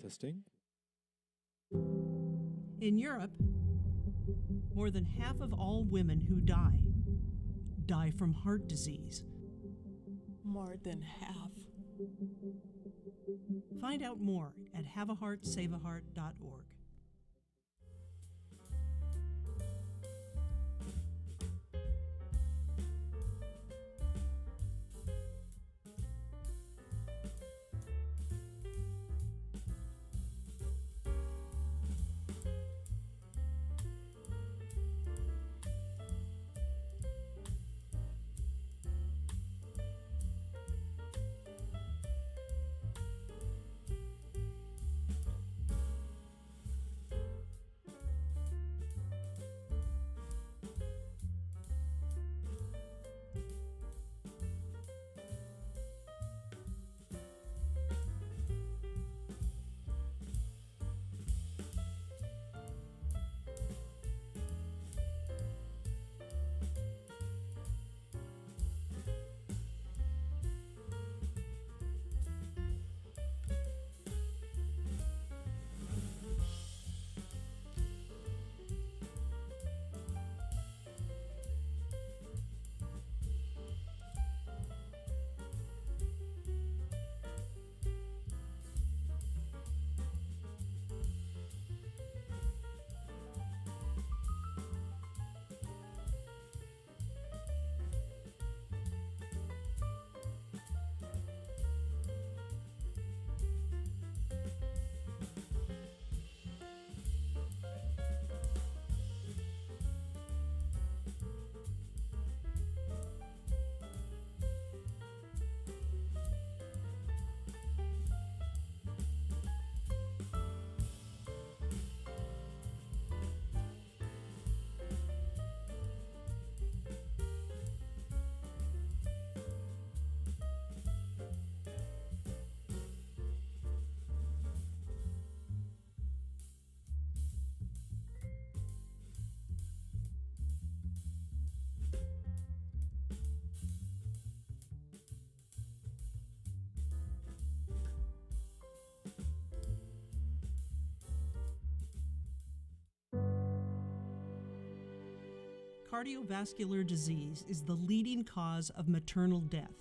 Testing. In Europe, more than half of all women who die from heart disease. More than half. Find out more at haveaheartsaveaheart.org. Cardiovascular disease is the leading cause of maternal death,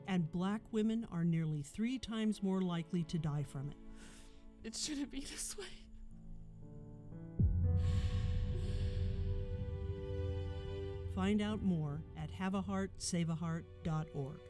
and Black women are nearly 3 times more likely to die from it. It shouldn't be this way. Find out more at haveaheartsaveaheart.org.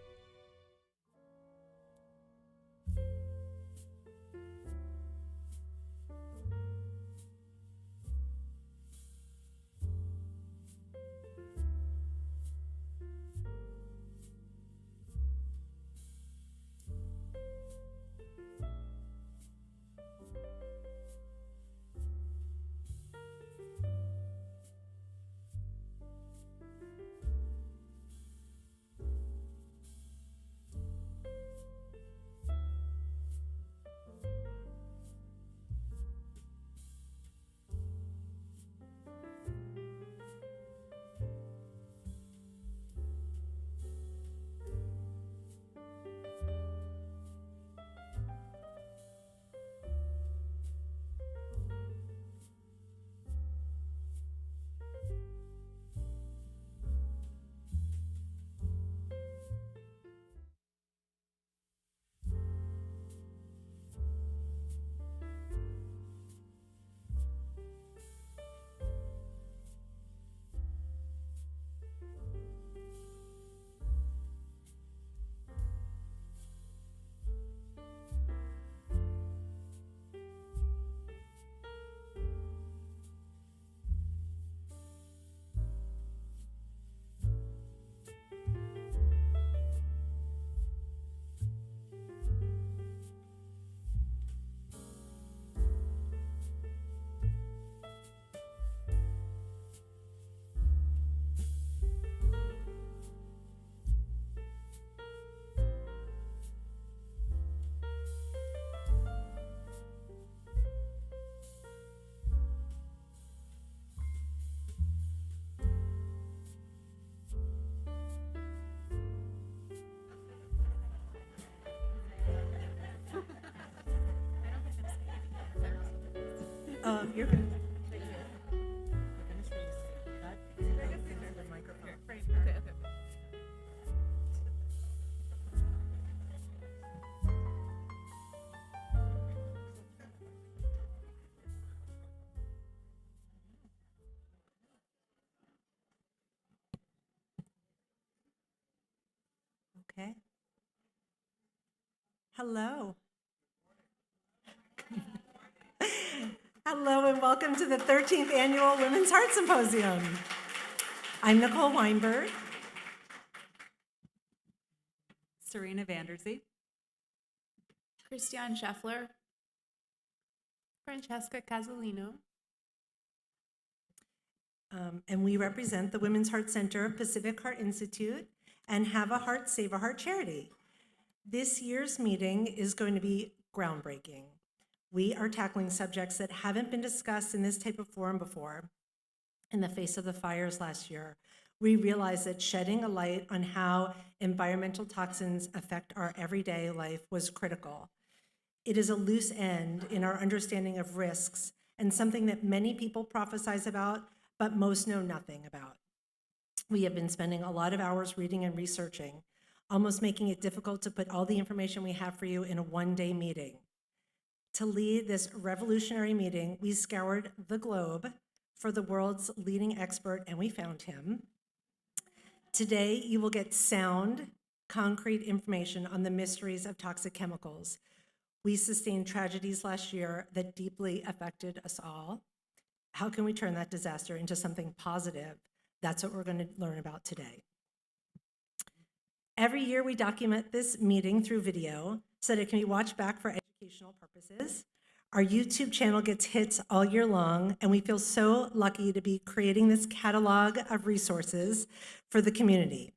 You're going to. Okay. Hello. Hello and welcome to the 13th Annual Women's Heart Symposium. I'm Nicole Weinberg. Serena Vanderzee. Christiane Scheffler. Francesca Casalino. And we represent the Women's Heart Center of Pacific Heart Institute and Have a Heart, Save a Heart charity. This year's meeting is going to be groundbreaking. We are tackling subjects that haven't been discussed in this type of forum before. In the face of the fires last year, we realized that shedding a light on how environmental toxins affect our everyday life was critical. It is a loose end in our understanding of risks and something that many people prophesize about, but most know nothing about. We have been spending a lot of hours reading and researching, almost making it difficult to put all the information we have for you in a one-day meeting. To lead this revolutionary meeting, we scoured the globe for the world's leading expert, and we found him. Today, you will get sound, concrete information on the mysteries of toxic chemicals. We sustained tragedies last year that deeply affected us all. How can we turn that disaster into something positive? That's what we're going to learn about today. Every year, we document this meeting through video so that it can be watched back for educational purposes. Our YouTube channel gets hits all year long, and we feel so lucky to be creating this catalog of resources for the community.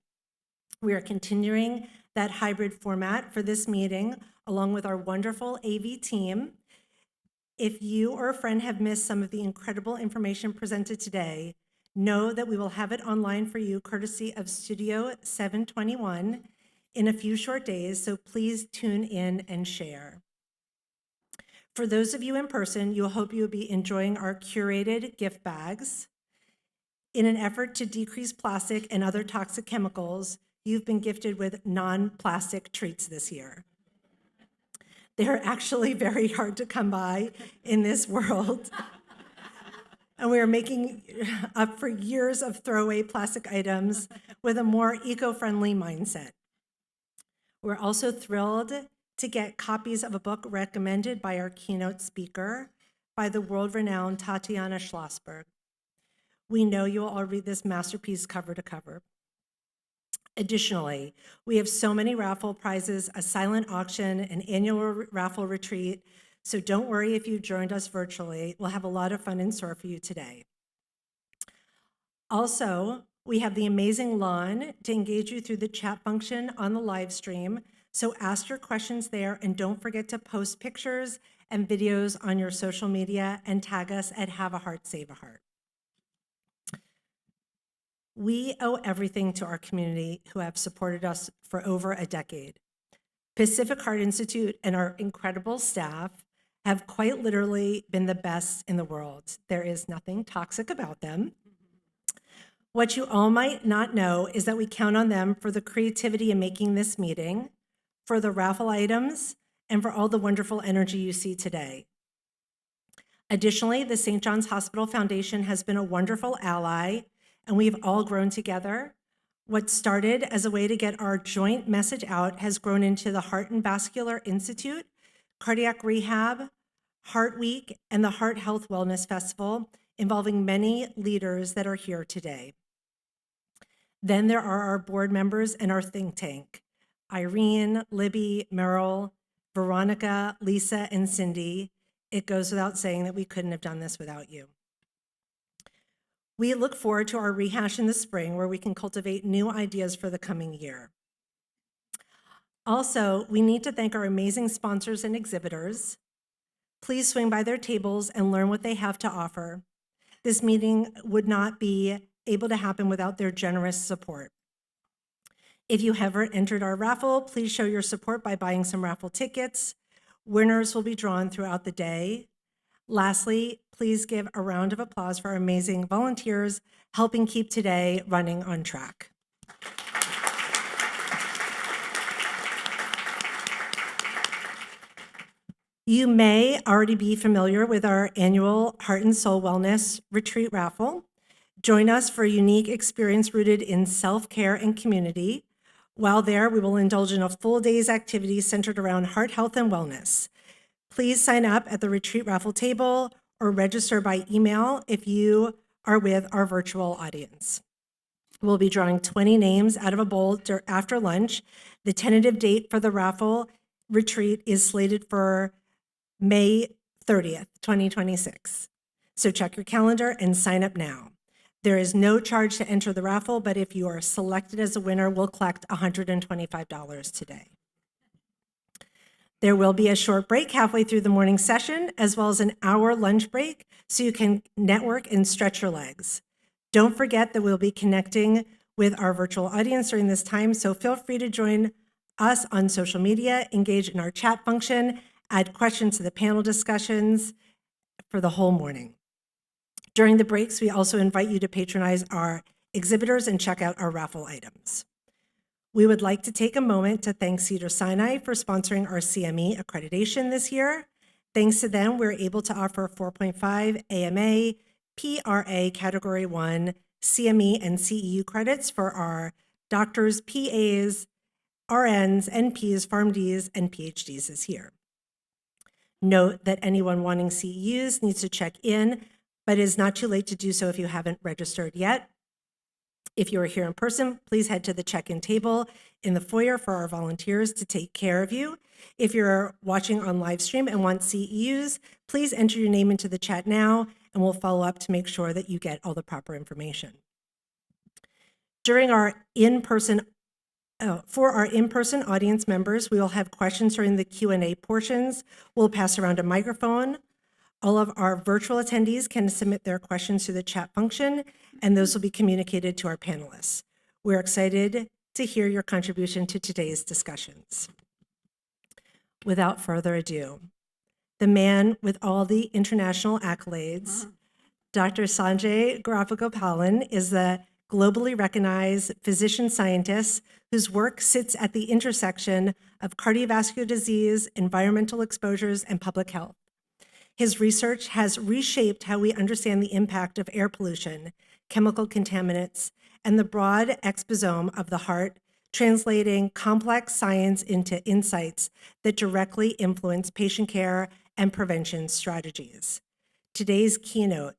We are continuing that hybrid format for this meeting, along with our wonderful AV team. If you or a friend have missed some of the incredible information presented today, know that we will have it online for you courtesy of Studio 721 in a few short days, so please tune in and share. For those of you in person, you'll hope you will be enjoying our curated gift bags. In an effort to decrease plastic and other toxic chemicals, you've been gifted with non-plastic treats this year. They're actually very hard to come by in this world. And we are making up for years of throwaway plastic items with a more eco-friendly mindset. We're also thrilled to get copies of a book recommended by our keynote speaker, by the world-renowned Tatiana Schlossberg. We know you'll all read this masterpiece cover to cover. Additionally, we have so many raffle prizes, a silent auction, an annual raffle retreat, so don't worry if you joined us virtually. We'll have a lot of fun in store for you today. Also, we have the amazing lawn to engage you through the chat function on the live stream, so ask your questions there and don't forget to post pictures and videos on your social media and tag us at Have a Heart, Save a Heart. We owe everything to our community who have supported us for over a decade. Pacific Heart Institute and our incredible staff have quite literally been the best in the world. There is nothing toxic about them. What you all might not know is that we count on them for the creativity in making this meeting, for the raffle items, and for all the wonderful energy you see today. Additionally, the St. John's Hospital Foundation has been a wonderful ally, and we've all grown together. What started as a way to get our joint message out has grown into the Heart and Vascular Institute, Cardiac Rehab, Heart Week, and the Heart Health Wellness Festival, involving many leaders that are here today. Then there are our board members and our think tank, Irene, Libby, Meryl, Veronica, Lisa, and Cindy. It goes without saying that we couldn't have done this without you. We look forward to our rehash in the spring where we can cultivate new ideas for the coming year. Also, we need to thank our amazing sponsors and exhibitors. Please swing by their tables and learn what they have to offer. This meeting would not be able to happen without their generous support. If you haven't entered our raffle, please show your support by buying some raffle tickets. Winners will be drawn throughout the day. Lastly, please give a round of applause for our amazing volunteers helping keep today running on track. You may already be familiar with our annual Heart and Soul Wellness Retreat Raffle. Join us for a unique experience rooted in self-care and community. While there, we will indulge in a full day's activities centered around heart health and wellness. Please sign up at the retreat raffle table or register by email if you are with our virtual audience. We'll be drawing 20 names out of a bowl after lunch. The tentative date for the raffle retreat is slated for May 30th, 2026. So check your calendar and sign up now. There is no charge to enter the raffle, but if you are selected as a winner, we'll collect $125 today. There will be a short break halfway through the morning session, as well as an hour lunch break, so you can network and stretch your legs. Don't forget that we'll be connecting with our virtual audience during this time, so feel free to join us on social media, engage in our chat function, add questions to the panel discussions for the whole morning. During the breaks, we also invite you to patronize our exhibitors and check out our raffle items. We would like to take a moment to thank Cedars-Sinai for sponsoring our CME accreditation this year. Thanks to them, we're able to offer 4.5 AMA, PRA Category 1, CME, and CEU credits for our doctors, PAs, RNs, NPs, PharmDs, and PhDs this year. Note that anyone wanting CEUs needs to check in, but it is not too late to do so if you haven't registered yet. If you are here in person, please head to the check-in table in the foyer for our volunteers to take care of you. If you're watching on Livestream and want CEUs, please enter your name into the chat now, and we'll follow up to make sure that you get all the proper information. During our in-person For our in-person audience members, we will have questions during the Q&A portions. We'll pass around a microphone. All of our virtual attendees can submit their questions to the chat function, and those will be communicated to our panelists. We're excited to hear your contribution to today's discussions. Without further ado, the man with all the international accolades, Dr. Sanjay Rajagopalan is the globally recognized physician-scientist whose work sits at the intersection of cardiovascular disease, environmental exposures, and public health. His research has reshaped how we understand the impact of air pollution, chemical contaminants, and the broad exposome of the heart, translating complex science into insights that directly influence patient care and prevention strategies. Today's keynote,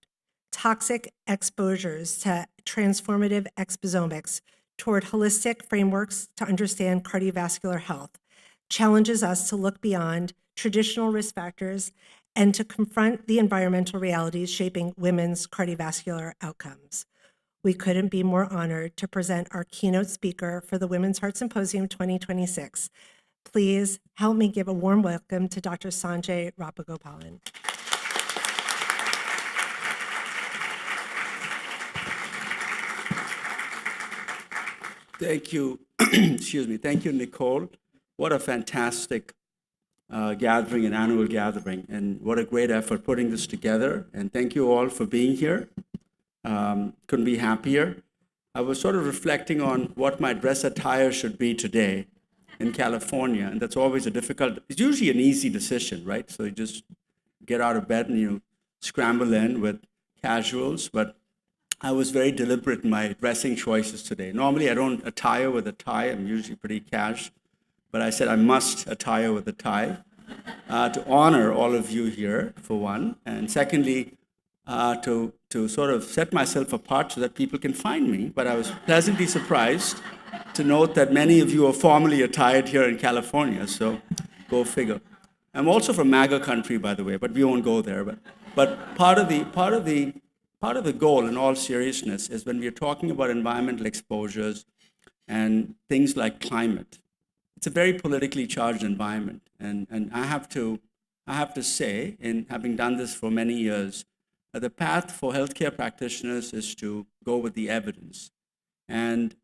Toxic Exposures to Transformative Exposomics toward Holistic Frameworks to Understand Cardiovascular Health, challenges us to look beyond traditional risk factors and to confront the environmental realities shaping women's cardiovascular outcomes. We couldn't be more honored to present our keynote speaker for the Women's Heart Symposium 2026. Please help me give a warm welcome to Dr. Sanjay Rajagopalan. Thank you. Excuse me. Thank you, Nicole. What a fantastic gathering, an annual gathering, and what a great effort putting this together. And thank you all for being here. Couldn't be happier. I was sort of reflecting on what my dress attire should be today in California, and that's always a difficult, it's usually an easy decision, right? So you just get out of bed and you scramble in with casuals, but I was very deliberate in my dressing choices today. Normally, I don't attire with a tie. I'm usually pretty cash. But I said I must attire with a tie to honor all of you here, for one. And secondly, to sort of set myself apart so that people can find me. But I was pleasantly surprised to note that many of you are formally attired here in California. So go figure. I'm also from MAGA country, by the way, but we won't go there. But part of the goal, in all seriousness, is when we're talking about environmental exposures and things like climate. It's a very politically charged environment, and I have to say, in having done this for many years, the path for healthcare practitioners is to go with the evidence and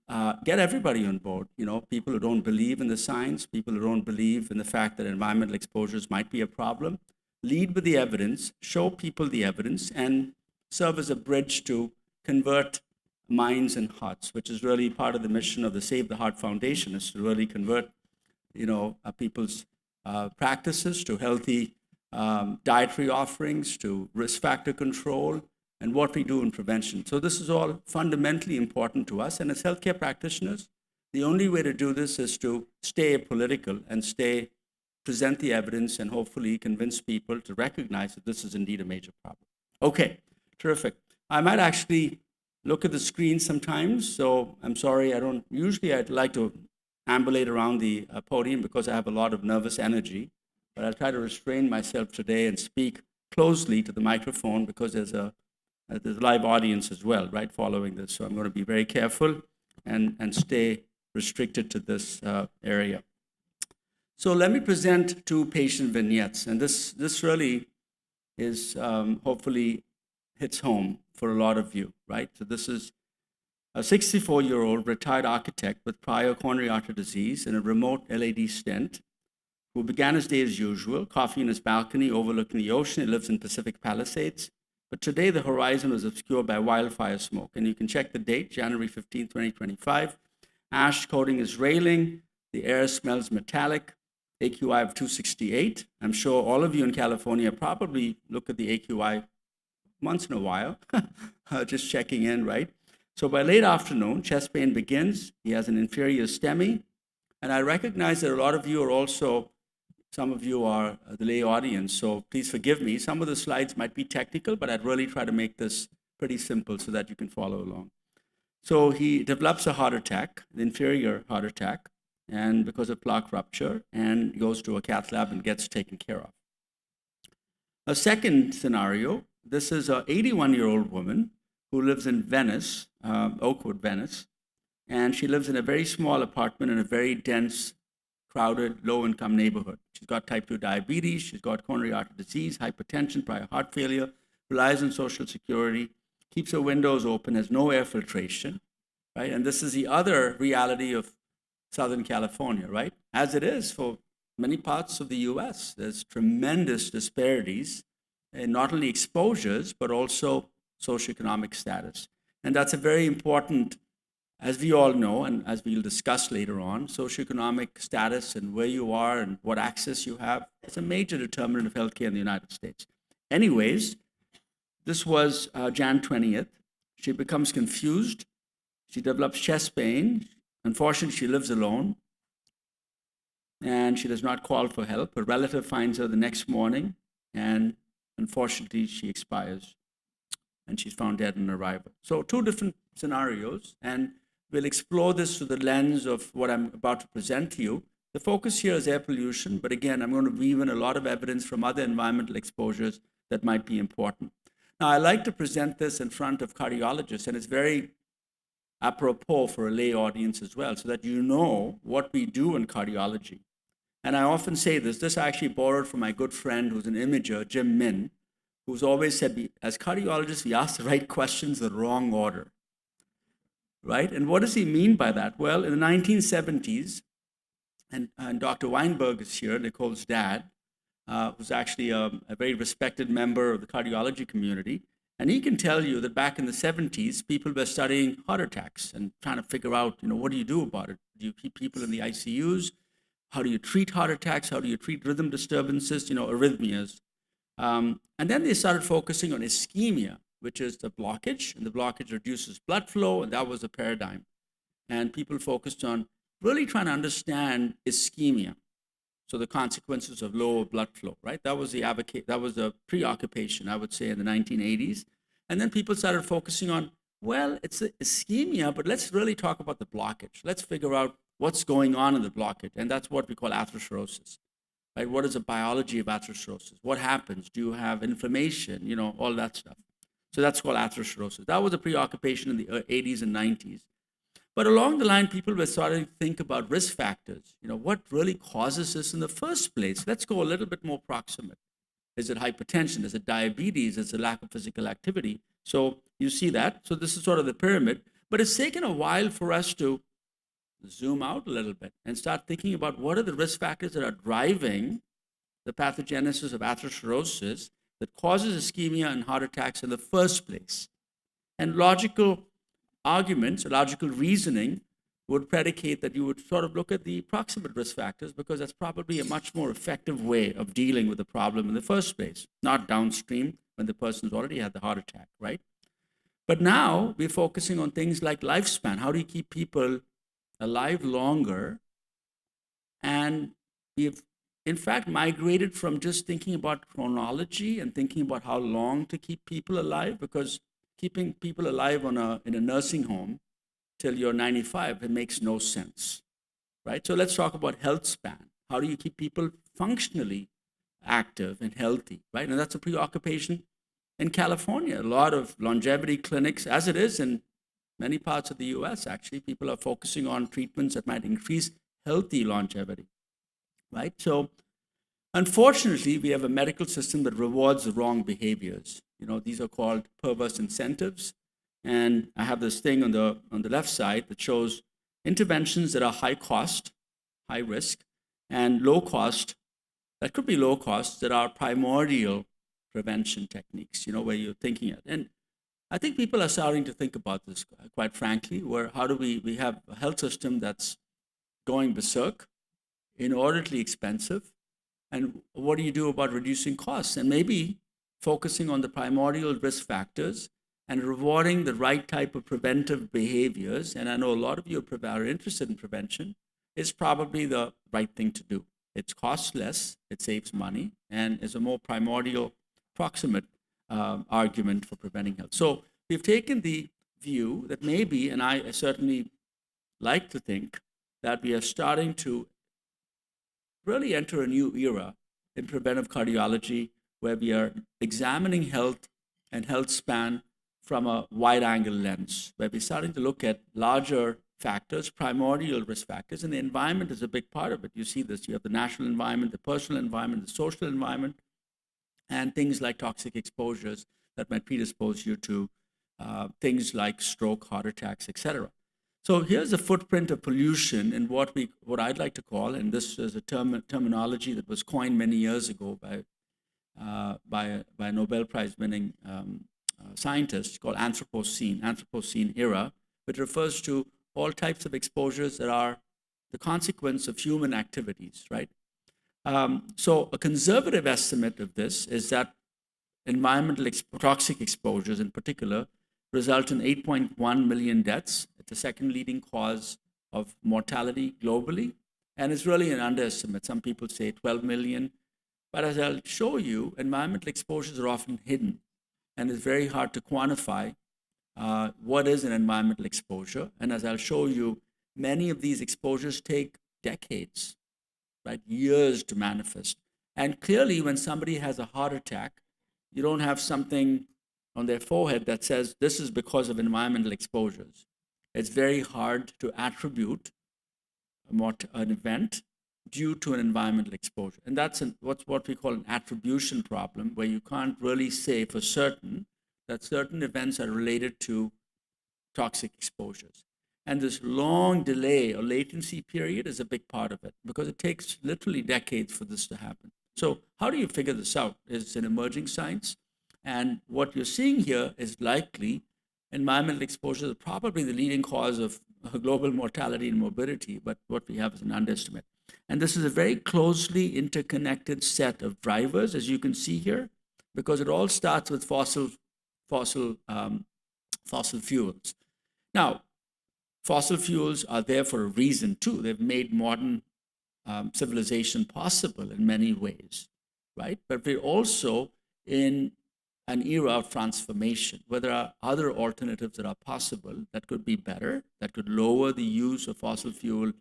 get everybody on board. You know, people who don't believe in the science, people who don't believe in the fact that environmental exposures might be a problem. lead with the evidence, show people the evidence, and serve as a bridge to convert minds and hearts, which is really part of the mission of the Save the Heart Foundation, is to really convert, people's practices to healthy dietary offerings, to risk factor control, and what we do in prevention. So this is all fundamentally important to us. And as healthcare practitioners, the only way to do this is to stay apolitical and present the evidence and hopefully convince people to recognize that this is indeed a major problem. Okay, terrific. I might actually look at the screen sometimes, so I'm sorry, I'd like to ambulate around the podium because I have a lot of nervous energy, but I'll try to restrain myself today and speak closely to the microphone because there's a live audience as well, right, following this. So I'm going to be very careful and stay restricted to this area. So let me present two patient vignettes, and this really is hopefully hits home for a lot of you, right? So this is a 64-year-old retired architect with prior coronary artery disease and a remote LAD stent who began his day as usual, coffee in his balcony overlooking the ocean. He lives in Pacific Palisades. But today the horizon was obscured by wildfire smoke. And you can check the date, January 15, 2025. Ash coating his railing. The air smells metallic. AQI of 268. I'm sure all of you in California probably look at the AQI once in a while, just checking in, right? So by late afternoon, chest pain begins. He has an inferior STEMI. And I recognize that a lot of you are also, some of you are the lay audience, so please forgive me. Some of the slides might be technical, but I'd really try to make this pretty simple so that you can follow along. So he develops a heart attack, the inferior heart attack, and because of plaque rupture, and goes to a cath lab and gets taken care of. A second scenario, this is an 81-year-old woman who lives in Venice, Oakwood, Venice, and she lives in a very small apartment in a very dense, crowded, low-income neighborhood. She's got type 2 diabetes, she's got coronary artery disease, hypertension, prior heart failure, relies on Social Security, keeps her windows open, has no air filtration, right? And this is the other reality of Southern California, right? As it is for many parts of the US. There's tremendous disparities in not only exposures, but also socioeconomic status. And that's a very important, as we all know, and as we'll discuss later on, socioeconomic status and where you are and what access you have, it's a major determinant of healthcare in the United States. Anyways, this was Jan 20th. She becomes confused. She develops chest pain. Unfortunately, she lives alone, and she does not call for help. A relative finds her the next morning, and unfortunately, she expires, and she's found dead on arrival. So two different scenarios, and we'll explore this through the lens of what I'm about to present to you. The focus here is air pollution, but again, I'm going to weave in a lot of evidence from other environmental exposures that might be important. Now, I like to present this in front of cardiologists, and it's very apropos for a lay audience as well, so that you know what we do in cardiology. And I often say this I actually borrowed from my good friend who's an imager, Jim Min, who's always said, as cardiologists, we ask the right questions in the wrong order, right? And what does he mean by that? Well, in the 1970s, and Dr. Weinberg is here, Nicole's dad, who's actually a very respected member of the cardiology community. And he can tell you that back in the 70s, people were studying heart attacks and trying to figure out, what do you do about it? Do you keep people in the ICUs? How do you treat heart attacks? How do you treat rhythm disturbances, arrhythmias? And then they started focusing on ischemia, which is the blockage, and the blockage reduces blood flow, and that was the paradigm. And people focused on really trying to understand ischemia, so the consequences of low blood flow, right? That was the preoccupation, I would say, in the 1980s. And then people started focusing on, well, it's ischemia, but let's really talk about the blockage. Let's figure out what's going on in the blockage, and that's what we call atherosclerosis, right? What is the biology of atherosclerosis? What happens? Do you have inflammation? All that stuff. So that's called atherosclerosis. That was a preoccupation in the 80s and 90s. But along the line, people were starting to think about risk factors. What really causes this in the first place? Let's go a little bit more proximate. Is it hypertension? Is it diabetes? Is it lack of physical activity? So you see that. So this is sort of the pyramid. But it's taken a while for us to zoom out a little bit and start thinking about what are the risk factors that are driving the pathogenesis of atherosclerosis that causes ischemia and heart attacks in the first place. And logical arguments, logical reasoning would predicate that you would sort of look at the proximate risk factors because that's probably a much more effective way of dealing with the problem in the first place, not downstream when the person's already had the heart attack, right? But now we're focusing on things like lifespan. How do you keep people alive longer? And we've, in fact, migrated from just thinking about chronology and thinking about how long to keep people alive, because keeping people alive in a nursing home till you're 95, it makes no sense, right? So let's talk about health span. How do you keep people functionally active and healthy, right? And that's a preoccupation in California. A lot of longevity clinics, as it is in many parts of the US, actually, people are focusing on treatments that might increase healthy longevity, right? So unfortunately, we have a medical system that rewards the wrong behaviors. You know, these are called perverse incentives. And I have this thing on the left side that shows interventions that are high cost, high risk, and low cost, that could be low cost, that are primordial prevention techniques, you know, where you're thinking it. And I think people are starting to think about this, quite frankly, where how do we have a health system that's going berserk, inordinately expensive, and what do you do about reducing costs? And maybe focusing on the primordial risk factors and rewarding the right type of preventive behaviors, and I know a lot of you are interested in prevention, is probably the right thing to do. It costs less, it saves money, and is a more primordial, proximate argument for preventing health. So we've taken the view that maybe, and I certainly like to think, that we are starting to really enter a new era in preventive cardiology, where we are examining health and health span from a wide-angle lens, where we're starting to look at larger factors, primordial risk factors, and the environment is a big part of it. You see this. You have the national environment, the personal environment, the social environment, and things like toxic exposures that might predispose you to things like stroke, heart attacks, etc. So here's a footprint of pollution in what I'd like to call, and this is a terminology that was coined many years ago by a Nobel Prize-winning scientist called Anthropocene era, which refers to all types of exposures that are the consequence of human activities, right? So a conservative estimate of this is that environmental toxic exposures in particular result in 8.1 million deaths. It's the second leading cause of mortality globally, and it's really an underestimate. Some people say 12 million, but as I'll show you, environmental exposures are often hidden, and it's very hard to quantify what is an environmental exposure. And as I'll show you, many of these exposures take decades, right? Years to manifest. And clearly, when somebody has a heart attack, you don't have something on their forehead that says this is because of environmental exposures. It's very hard to attribute an event due to an environmental exposure. And that's what we call an attribution problem, where you can't really say for certain that certain events are related to toxic exposures. And this long delay or latency period is a big part of it, because it takes literally decades for this to happen. So how do you figure this out? It's an emerging science. And what you're seeing here is likely environmental exposure is probably the leading cause of global mortality and morbidity, but what we have is an underestimate. And this is a very closely interconnected set of drivers, as you can see here, because it all starts with fossil fuels. Now, fossil fuels are there for a reason too. They've made modern civilization possible in many ways, right? But we're also in an era of transformation, where there are other alternatives that are possible that could be better, that could lower the use of fossil fuel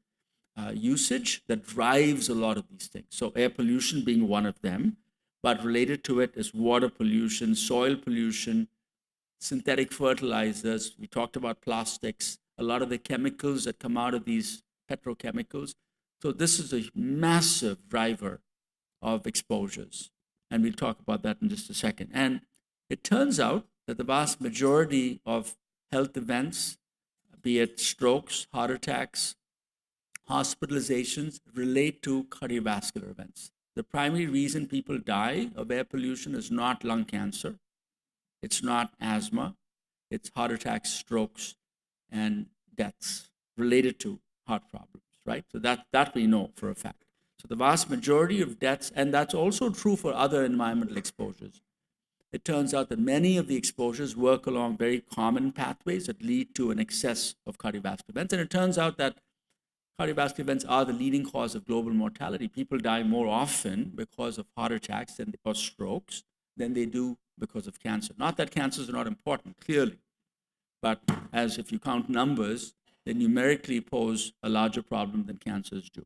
usage that drives a lot of these things. So air pollution being one of them, but related to it is water pollution, soil pollution, synthetic fertilizers. We talked about plastics, a lot of the chemicals that come out of these petrochemicals. So this is a massive driver of exposures. And we'll talk about that in just a second. And it turns out that the vast majority of health events, be it strokes, heart attacks, hospitalizations, relate to cardiovascular events. the primary reason people die of air pollution is not lung cancer, it's not asthma, it's heart attacks, strokes, and deaths related to heart problems, right? So that we know for a fact. So the vast majority of deaths, and that's also true for other environmental exposures. It turns out that many of the exposures work along very common pathways that lead to an excess of cardiovascular events. And it turns out that cardiovascular events are the leading cause of global mortality. People die more often because of heart attacks or strokes than they do because of cancer. Not that cancers are not important, clearly, but as if you count numbers, they numerically pose a larger problem than cancers do.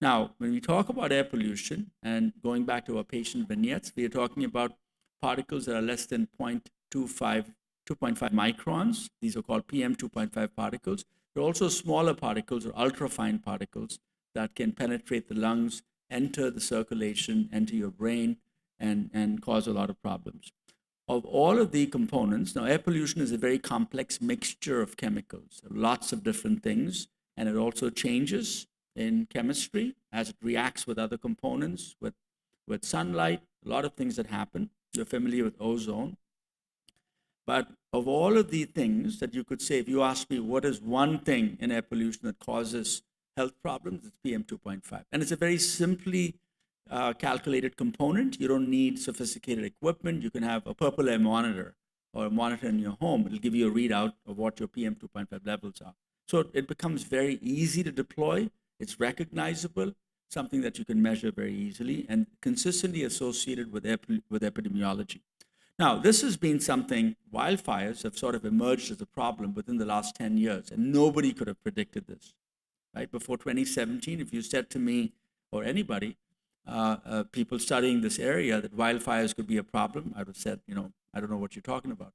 Now, when we talk about air pollution, and going back to our patient vignettes, we are talking about particles that are less than 2.5 microns. These are called PM 2.5 particles. There are also smaller particles or ultrafine particles that can penetrate the lungs, enter the circulation, enter your brain, and cause a lot of problems. Of all of the components, now air pollution is a very complex mixture of chemicals, lots of different things, and it also changes in chemistry as it reacts with other components, with sunlight, a lot of things that happen. You're familiar with ozone. But of all of the things that you could say, if you ask me what is one thing in air pollution that causes health problems, it's PM 2.5. And it's a very simply calculated component. You don't need sophisticated equipment. You can have a purple air monitor or a monitor in your home. It'll give you a readout of what your PM 2.5 levels are. So it becomes very easy to deploy. It's recognizable, something that you can measure very easily and consistently associated with epidemiology. Now, this has been something, wildfires have sort of emerged as a problem within the last 10 years, and nobody could have predicted this, right? Before 2017, if you said to me or anybody, people studying this area, that wildfires could be a problem, I would have said, I don't know what you're talking about.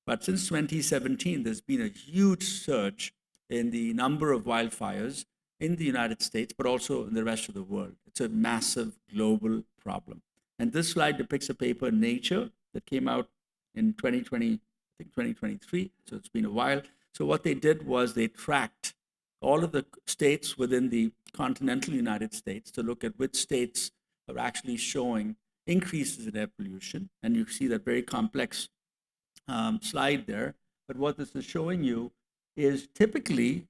But since 2017, there's been a huge surge in the number of wildfires in the United States, but also in the rest of the world. It's a massive global problem. And this slide depicts a paper in Nature that came out in 2020, I think 2023, so it's been a while. So what they did was they tracked all of the states within the continental United States to look at which states are actually showing increases in air pollution. And you see that very complex slide there. But what this is showing you is typically,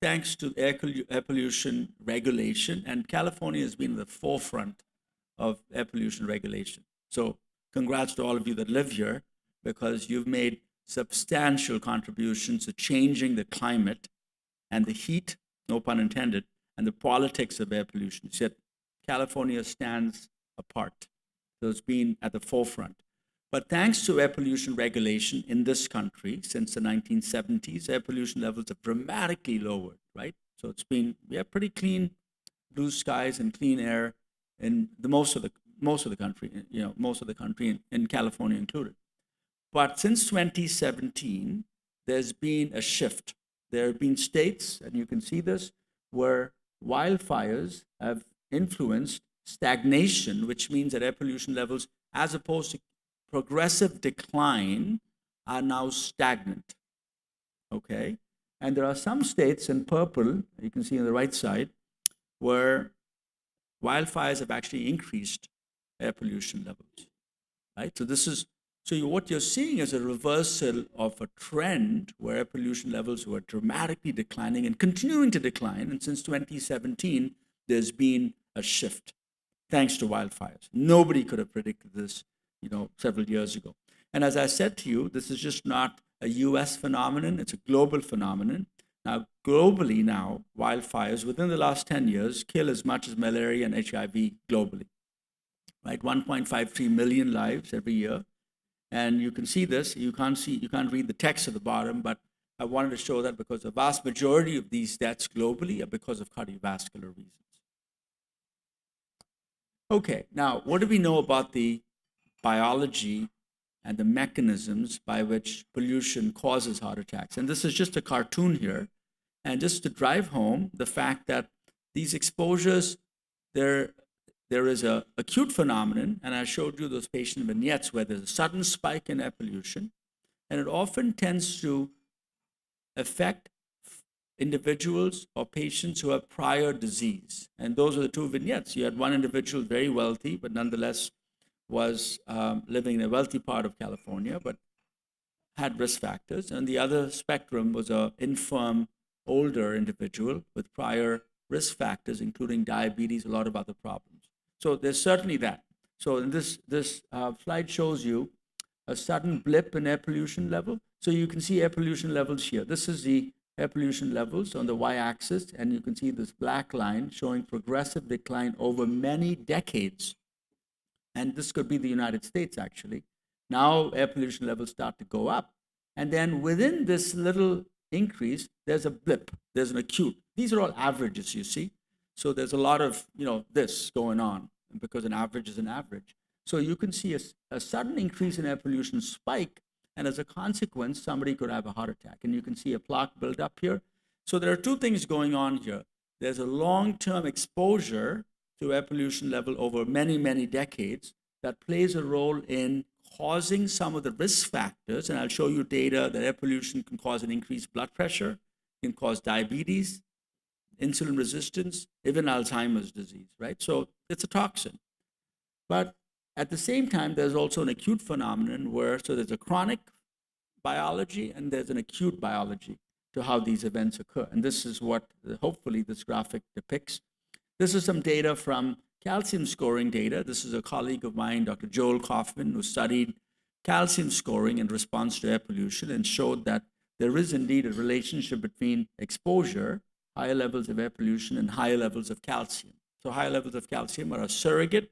thanks to air pollution regulation, and California has been at the forefront of air pollution regulation. So congrats to all of you that live here, because you've made substantial contributions to changing the climate and the heat, no pun intended, and the politics of air pollution. You said California stands apart. So it's been at the forefront. But thanks to air pollution regulation in this country since the 1970s, air pollution levels have dramatically lowered, right? So it's been, we have pretty clean blue skies and clean air in most of the country, most of the country, in California included. But since 2017, there's been a shift. There have been states, and you can see this, where wildfires have influenced stagnation, which means that air pollution levels, as opposed to progressive decline, are now stagnant, okay? And there are some states in purple, you can see on the right side, where wildfires have actually increased air pollution levels, right? So what you're seeing is a reversal of a trend where air pollution levels were dramatically declining and continuing to decline. And since 2017, there's been a shift thanks to wildfires. Nobody could have predicted this, several years ago. And as I said to you, this is just not a US phenomenon, it's a global phenomenon. Now, globally now, wildfires within the last 10 years kill as much as malaria and HIV globally, right? 1.53 million lives every year. And you can see this, you can't read the text at the bottom, but I wanted to show that because the vast majority of these deaths globally are because of cardiovascular reasons. Okay, now what do we know about the biology and the mechanisms by which pollution causes heart attacks? And this is just a cartoon here. And just to drive home the fact that these exposures, there is an acute phenomenon, and I showed you those patient vignettes where there's a sudden spike in air pollution, and it often tends to affect individuals or patients who have prior disease. And those are the two vignettes. You had one individual very wealthy, but nonetheless was living in a wealthy part of California, but had risk factors. And the other spectrum was an infirm, older individual with prior risk factors, including diabetes, a lot of other problems. So there's certainly that. So in this slide shows you a sudden blip in air pollution level. So you can see air pollution levels here. This is the air pollution levels on the y-axis, and you can see this black line showing progressive decline over many decades. And this could be the United States, actually. Now air pollution levels start to go up. And then within this little increase, there's a blip, there's an acute. These are all averages, you see. So there's a lot of, this going on, because an average is an average. So you can see a sudden increase in air pollution spike, and as a consequence, somebody could have a heart attack. And you can see a plaque build up here. So there are two things going on here. There's a long-term exposure to air pollution level over many, many decades that plays a role in causing some of the risk factors. And I'll show you data that air pollution can cause an increased blood pressure, can cause diabetes, insulin resistance, even Alzheimer's disease, right? So it's a toxin. But at the same time, there's also an acute phenomenon so there's a chronic biology and there's an acute biology to how these events occur. And this is what hopefully this graphic depicts. This is some data from calcium scoring data. This is a colleague of mine, Dr. Joel Kaufman, who studied calcium scoring in response to air pollution and showed that there is indeed a relationship between exposure, higher levels of air pollution, and higher levels of calcium. So higher levels of calcium are a surrogate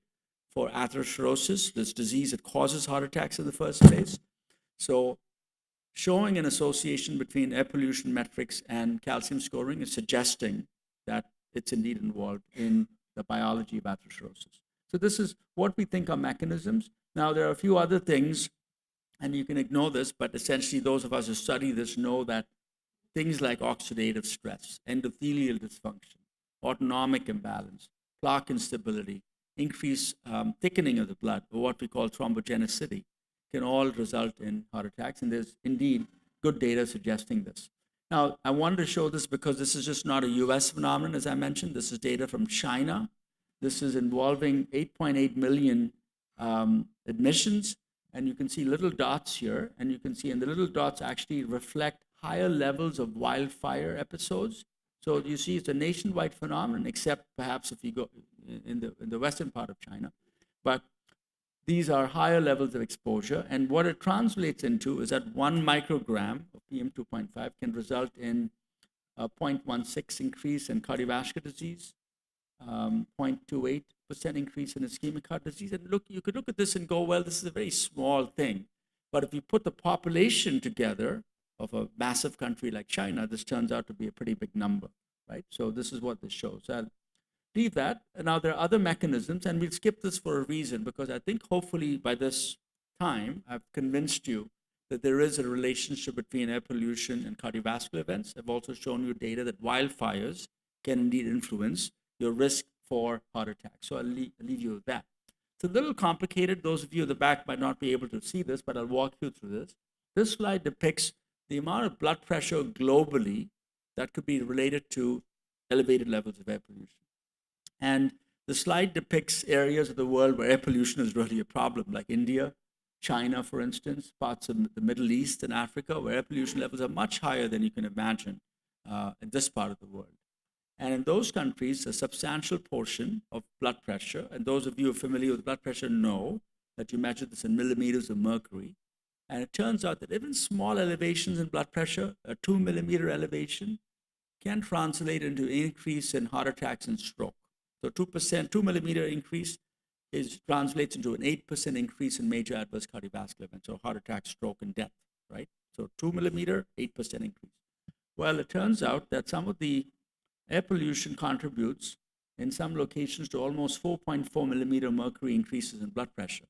for atherosclerosis, this disease that causes heart attacks in the first place. So showing an association between air pollution metrics and calcium scoring is suggesting that it's indeed involved in the biology of atherosclerosis. So this is what we think are mechanisms. Now, there are a few other things, and you can ignore this, but essentially those of us who study this know that things like oxidative stress, endothelial dysfunction, autonomic imbalance, plaque instability, increased thickening of the blood, or what we call thrombogenicity, can all result in heart attacks. And there's indeed good data suggesting this. Now, I wanted to show this because this is just not a US phenomenon, as I mentioned. This is data from China. This is involving 8.8 million admissions. And you can see little dots here. And you can see, and the little dots actually reflect higher levels of wildfire episodes. So you see it's a nationwide phenomenon, except perhaps if you go in the western part of China. But these are higher levels of exposure. And what it translates into is that 1 microgram of PM2.5 can result in a 0.16 increase in cardiovascular disease, 0.28% increase in ischemic heart disease. And look, you could look at this and go, well, this is a very small thing. But if you put the population together of a massive country like China, this turns out to be a pretty big number, right? So this is what this shows. I'll leave that. And now there are other mechanisms, and we'll skip this for a reason, because I think hopefully by this time, I've convinced you that there is a relationship between air pollution and cardiovascular events. I've also shown you data that wildfires can indeed influence your risk for heart attack. So I'll leave you with that. It's a little complicated. Those of you at the back might not be able to see this, but I'll walk you through this. This slide depicts the amount of blood pressure globally that could be related to elevated levels of air pollution. And the slide depicts areas of the world where air pollution is really a problem, like India, China, for instance, parts of the Middle East and Africa, where air pollution levels are much higher than you can imagine in this part of the world. And in those countries, a substantial portion of blood pressure, and those of you who are familiar with blood pressure know that you measure this in millimeters of mercury. And it turns out that even small elevations in blood pressure, a 2 millimeter elevation, can translate into an increase in heart attacks and stroke. So 2 millimeter increase translates into an 8% increase in major adverse cardiovascular events, so heart attack, stroke, and death, right? So 2 millimeter, 8% increase. Well, it turns out that some of the air pollution contributes in some locations to almost 4.4 millimeter mercury increases in blood pressure,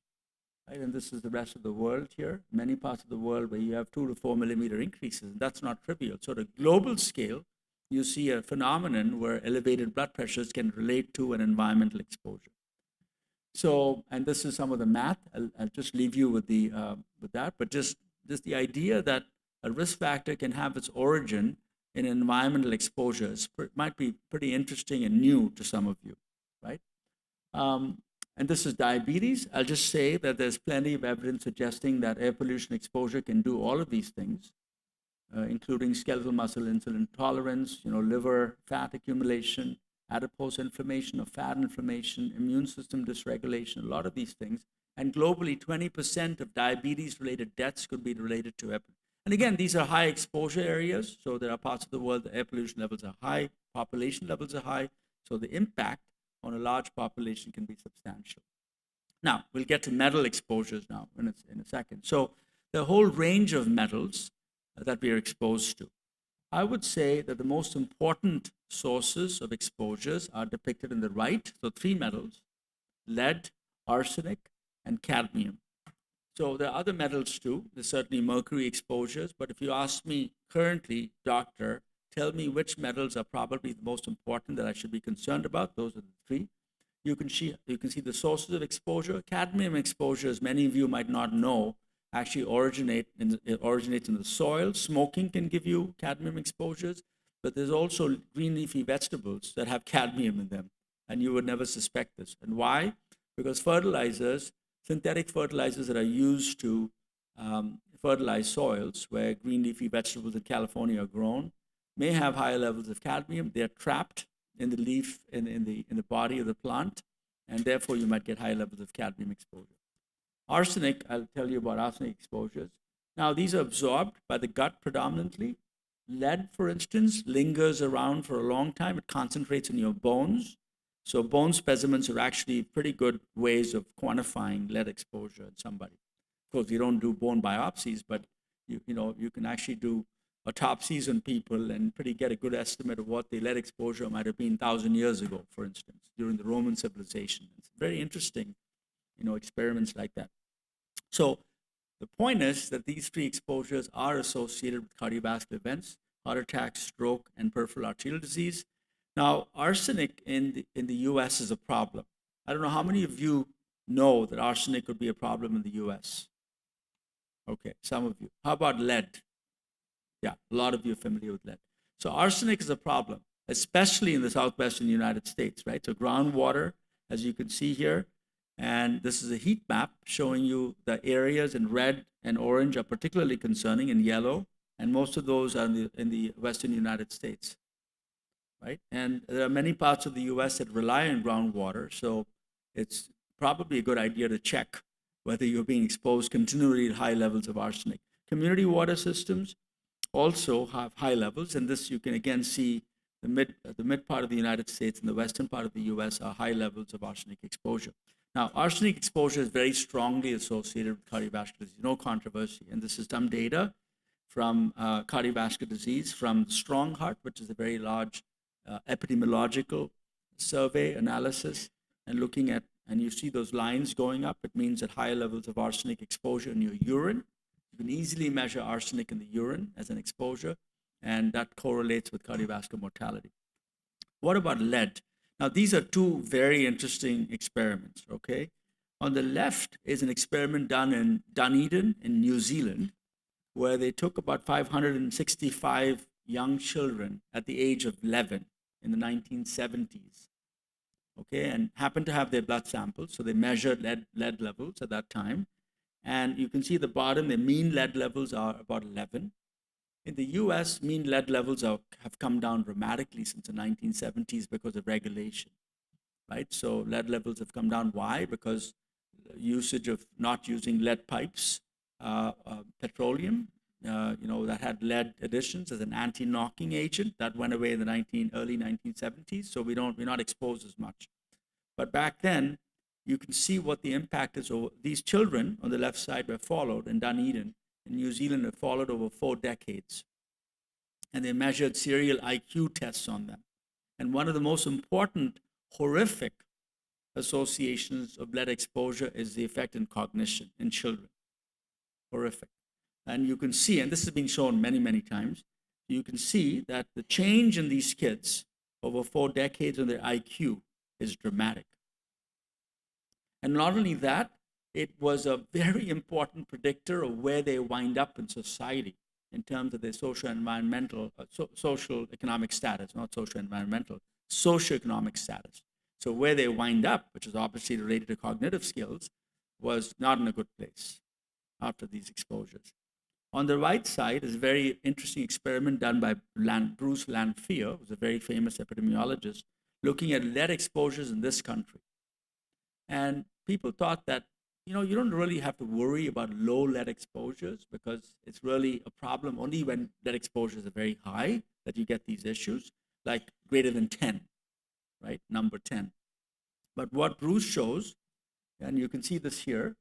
right? And this is the rest of the world here, many parts of the world where you have 2 to 4 millimeter increases. That's not trivial. So at a global scale, you see a phenomenon where elevated blood pressures can relate to an environmental exposure. So, and this is some of the math. I'll just leave you with that. But just the idea that a risk factor can have its origin in environmental exposures might be pretty interesting and new to some of you, right? And this is diabetes. I'll just say that there's plenty of evidence suggesting that air pollution exposure can do all of these things, including skeletal muscle insulin tolerance, liver fat accumulation, adipose inflammation or fat inflammation, immune system dysregulation, a lot of these things. And globally, 20% of diabetes-related deaths could be related to air pollution. And again, these are high exposure areas. So there are parts of the world the air pollution levels are high, population levels are high. So the impact on a large population can be substantial. Now, we'll get to metal exposures now in a second. So the whole range of metals that we are exposed to. I would say that the most important sources of exposures are depicted in the right. So 3 metals: lead, arsenic, and cadmium. So there are other metals too. There's certainly mercury exposures, but if you ask me currently, doctor, tell me which metals are probably the most important that I should be concerned about, those are the 3. You can see the sources of exposure. Cadmium exposure, as many of you might not know, actually originates in the soil. Smoking can give you cadmium exposures, but there's also green leafy vegetables that have cadmium in them, and you would never suspect this. And why? Because fertilizers, synthetic fertilizers that are used to fertilize soils where green leafy vegetables in California are grown, may have higher levels of cadmium. They're trapped in the leaf, in the body of the plant, and therefore you might get high levels of cadmium exposure. Arsenic, I'll tell you about arsenic exposures. Now, these are absorbed by the gut predominantly. Lead, for instance, lingers around for a long time. It concentrates in your bones. So bone specimens are actually pretty good ways of quantifying lead exposure in somebody. Of course, you don't do bone biopsies, but you can actually do autopsies on people and get a good estimate of what the lead exposure might have been 1,000 years ago, for instance, during the Roman civilization. It's very interesting, experiments like that. So the point is that these 3 exposures are associated with cardiovascular events: heart attack, stroke, and peripheral arterial disease. Now, arsenic in the U.S. is a problem. I don't know how many of you know that arsenic could be a problem in the U.S. Okay, some of you. How about lead? Yeah, a lot of you are familiar with lead. So arsenic is a problem, especially in the southwestern United States, right? So groundwater, as you can see here, and this is a heat map showing you the areas in red and orange are particularly concerning, and yellow, and most of those are in the western United States. Right? And there are many parts of the U.S. that rely on groundwater, so it's probably a good idea to check whether you're being exposed continually at high levels of arsenic. Community water systems also have high levels, and this you can again see the mid part of the United States and the western part of the U.S. are high levels of arsenic exposure. Now, arsenic exposure is very strongly associated with cardiovascular disease, no controversy, and this is some data from cardiovascular disease from Strong Heart, which is a very large epidemiological survey analysis, and looking at, and you see those lines going up, it means that higher levels of arsenic exposure in your urine. You can easily measure arsenic in the urine as an exposure, and that correlates with cardiovascular mortality. What about lead? Now, these are 2 very interesting experiments, okay? On the left is an experiment done in Dunedin in New Zealand, where they took about 565 young children at the age of 11 in the 1970s, okay, and happened to have their blood samples, so they measured lead levels at that time, and you can see at the bottom, the mean lead levels are about 11. In the US, mean lead levels have come down dramatically since the 1970s because of regulation, right? So lead levels have come down. Why? Because usage of not using lead pipes, petroleum, that had lead additions as an anti-knocking agent. That went away in the early 1970s, so we're not exposed as much. But back then, you can see what the impact is. These children on the left side were followed in Dunedin, in New Zealand, were followed over 4 decades. And they measured serial IQ tests on them. And one of the most important, horrific associations of lead exposure is the effect in cognition in children. Horrific. And you can see, and this has been shown many, many times, you can see that the change in these kids over 4 decades on their IQ is dramatic. And not only that, it was a very important predictor of where they wind up in society in terms of their socio-environmental, social economic status, not socio-environmental, socio-economic status. So where they wind up, which is obviously related to cognitive skills, was not in a good place after these exposures. On the right side is a very interesting experiment done by Bruce Lanphier, who's a very famous epidemiologist, looking at lead exposures in this country. And people thought that, you don't really have to worry about low lead exposures because it's really a problem only when lead exposures are very high that you get these issues, like greater than 10, right? Number 10. But what Bruce shows, and you can see this here,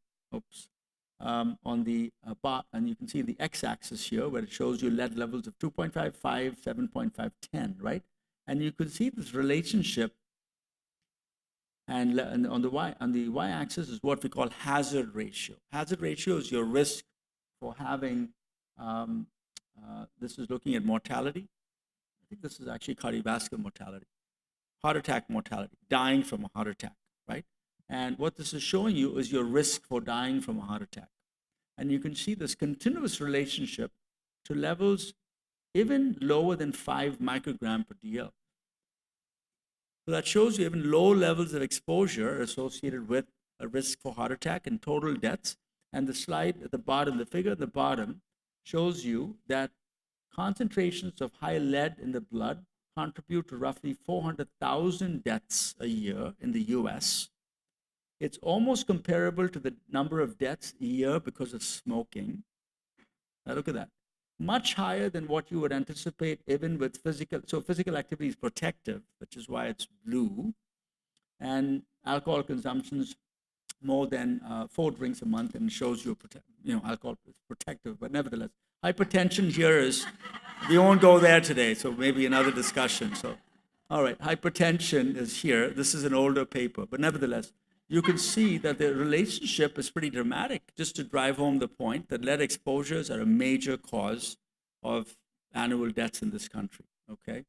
on the bar, and you can see the x-axis here where it shows you lead levels of 2.5, 5, 7.5, 10, right? And you can see this relationship. And on the y-axis is what we call hazard ratio. Hazard ratio is your risk for having, this is looking at mortality. I think this is actually cardiovascular mortality, heart attack mortality, dying from a heart attack, right? And what this is showing you is your risk for dying from a heart attack. And you can see this continuous relationship to levels even lower than 5 microgram per DL. So that shows you even low levels of exposure are associated with a risk for heart attack and total deaths. And the slide at the bottom, the figure at the bottom, shows you that concentrations of high lead in the blood contribute to roughly 400,000 deaths a year in the US. It's almost comparable to the number of deaths a year because of smoking. Now look at that. Much higher than what you would anticipate even with physical. So physical activity is protective, which is why it's blue. And alcohol consumption is more than 4 drinks a month, and shows you, alcohol is protective. But nevertheless, hypertension here is, we won't go there today, so maybe another discussion. So, all right, hypertension is here. This is an older paper, but nevertheless, you can see that the relationship is pretty dramatic, just to drive home the point that lead exposures are a major cause of annual deaths in this country, okay?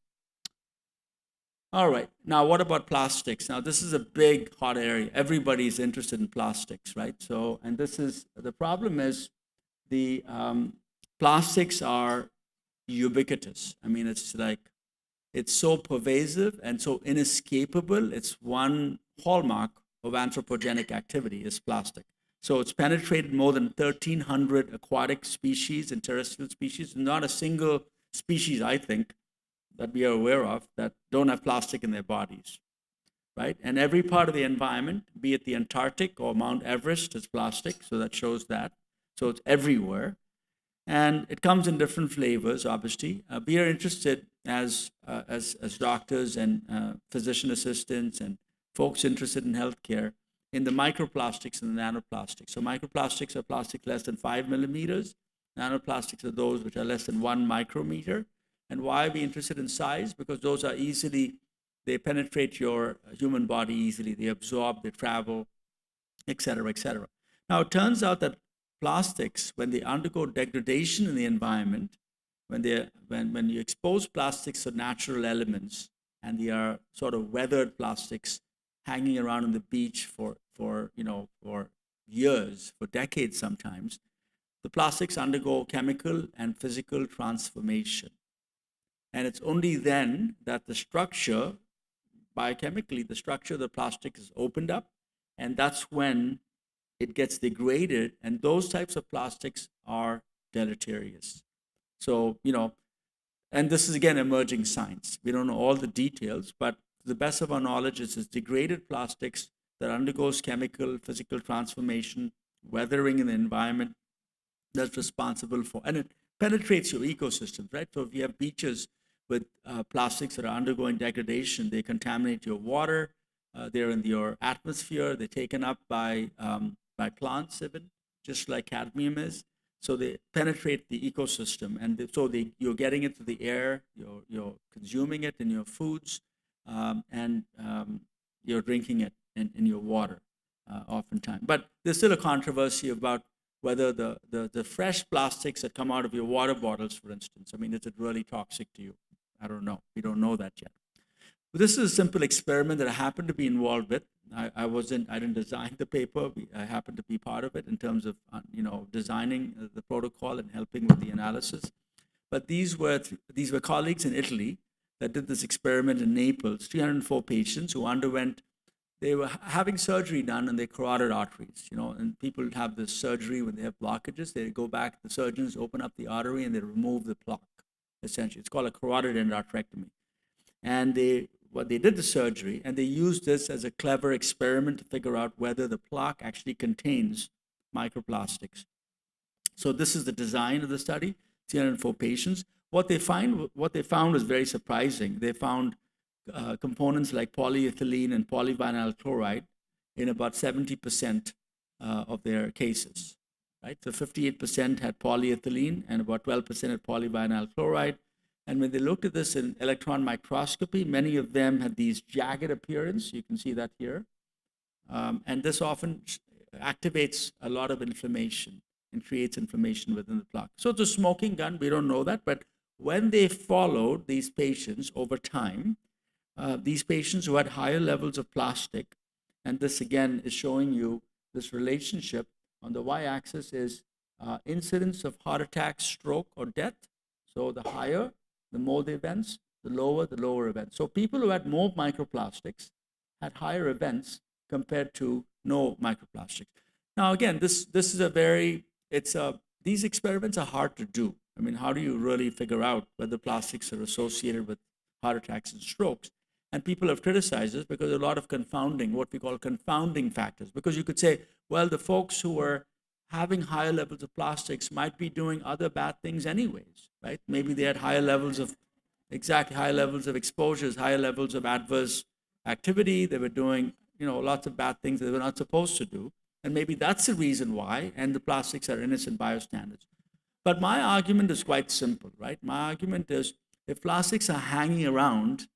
All right, now what about plastics? Now this is a big, hot area. Everybody's interested in plastics, right? So, and this is, the problem is the plastics are ubiquitous. I mean, it's so pervasive and so inescapable. It's one hallmark of anthropogenic activity is plastic. So it's penetrated more than 1,300 aquatic species and terrestrial species. Not a single species, I think, that we are aware of that don't have plastic in their bodies, right? And every part of the environment, be it the Antarctic or Mount Everest, is plastic, so that shows that. So it's everywhere. And it comes in different flavors, obviously. We are interested as doctors and physician assistants and folks interested in healthcare in the microplastics and the nanoplastics. So microplastics are plastic less than 5 millimeters. Nanoplastics are those which are less than 1 micrometer. And why are we interested in size? Because those are they penetrate your human body easily. They absorb, they travel, et cetera, et cetera. Now, it turns out that plastics, when they undergo degradation in the environment, when you expose plastics to natural elements, and they are sort of weathered plastics hanging around on the beach for years, for decades sometimes, the plastics undergo chemical and physical transformation. And it's only then that the structure, biochemically, the structure of the plastic is opened up, and that's when it gets degraded, and those types of plastics are deleterious. So, and this is again emerging science. We don't know all the details, but to the best of our knowledge, it's degraded plastics that undergoes chemical, physical transformation, weathering in the environment that's responsible for, and it penetrates your ecosystems, right? So if you have beaches with plastics that are undergoing degradation, they contaminate your water, they're in your atmosphere, they're taken up by plants even, just like cadmium is. So they penetrate the ecosystem, and you're getting it to the air, you're consuming it in your foods, and you're drinking it in your water oftentimes. But there's still a controversy about whether the fresh plastics that come out of your water bottles, for instance, I mean, is it really toxic to you? I don't know. We don't know that yet. But this is a simple experiment that I happened to be involved with. I didn't design the paper. I happened to be part of it in terms of designing the protocol and helping with the analysis. but these were colleagues in Italy that did this experiment in Naples, 304 patients who underwent, they were having surgery done on their carotid arteries, and people have this surgery when they have blockages. They go back, the surgeons open up the artery and they remove the plaque, essentially. It's called a carotid endarterectomy. And they did the surgery, and they used this as a clever experiment to figure out whether the plaque actually contains microplastics. So this is the design of the study, 304 patients. What they found was very surprising. They found components like polyethylene and polyvinyl chloride in about 70% of their cases, right? So 58% had polyethylene and about 12% had polyvinyl chloride. And when they looked at this in electron microscopy, many of them had these jagged appearance. You can see that here. And this often activates a lot of inflammation and creates inflammation within the plaque. So it's a smoking gun. We don't know that. But when they followed these patients over time, these patients who had higher levels of plastic, and this again is showing you this relationship. On the y-axis is incidence of heart attack, stroke, or death. So the higher, the more the events, the lower events. So people who had more microplastics had higher events compared to no microplastics. Now again, this is these experiments are hard to do. I mean, how do you really figure out whether plastics are associated with heart attacks and strokes? And people have criticized this because a lot of what we call confounding factors. Because you could say, well, the folks who are having higher levels of plastics might be doing other bad things anyways, right? Maybe they had higher levels of exposures, higher levels of adverse activity. They were doing, lots of bad things that they were not supposed to do. And maybe that's the reason why, and the plastics are innocent bystanders. But my argument is quite simple, right? My argument is if plastics are hanging around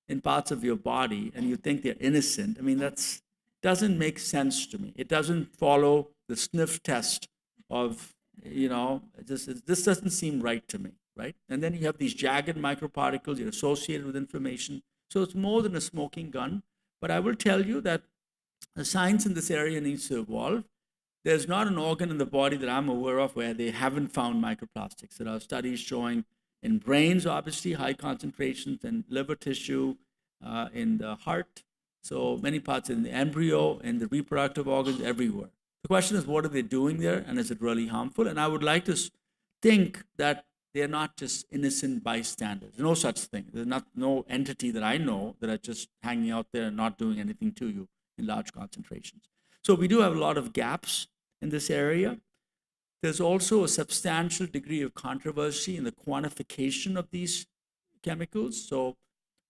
in parts of your body and you think they're innocent, I mean, that doesn't make sense to me. It doesn't follow the sniff test of, this doesn't seem right to me, right? And then you have these jagged microparticles, you're associated with inflammation. So it's more than a smoking gun. But I will tell you that the science in this area needs to evolve. There's not an organ in the body that I'm aware of where they haven't found microplastics. There are studies showing in brains, obviously, high concentrations, in liver tissue, in the heart, so many parts in the embryo, in the reproductive organs, everywhere. The question is, what are they doing there, and is it really harmful? And I would like to think that they're not just innocent bystanders. There's no such thing. There's no entity that I know that are just hanging out there and not doing anything to you in large concentrations. So we do have a lot of gaps in this area. There's also a substantial degree of controversy in the quantification of these chemicals. So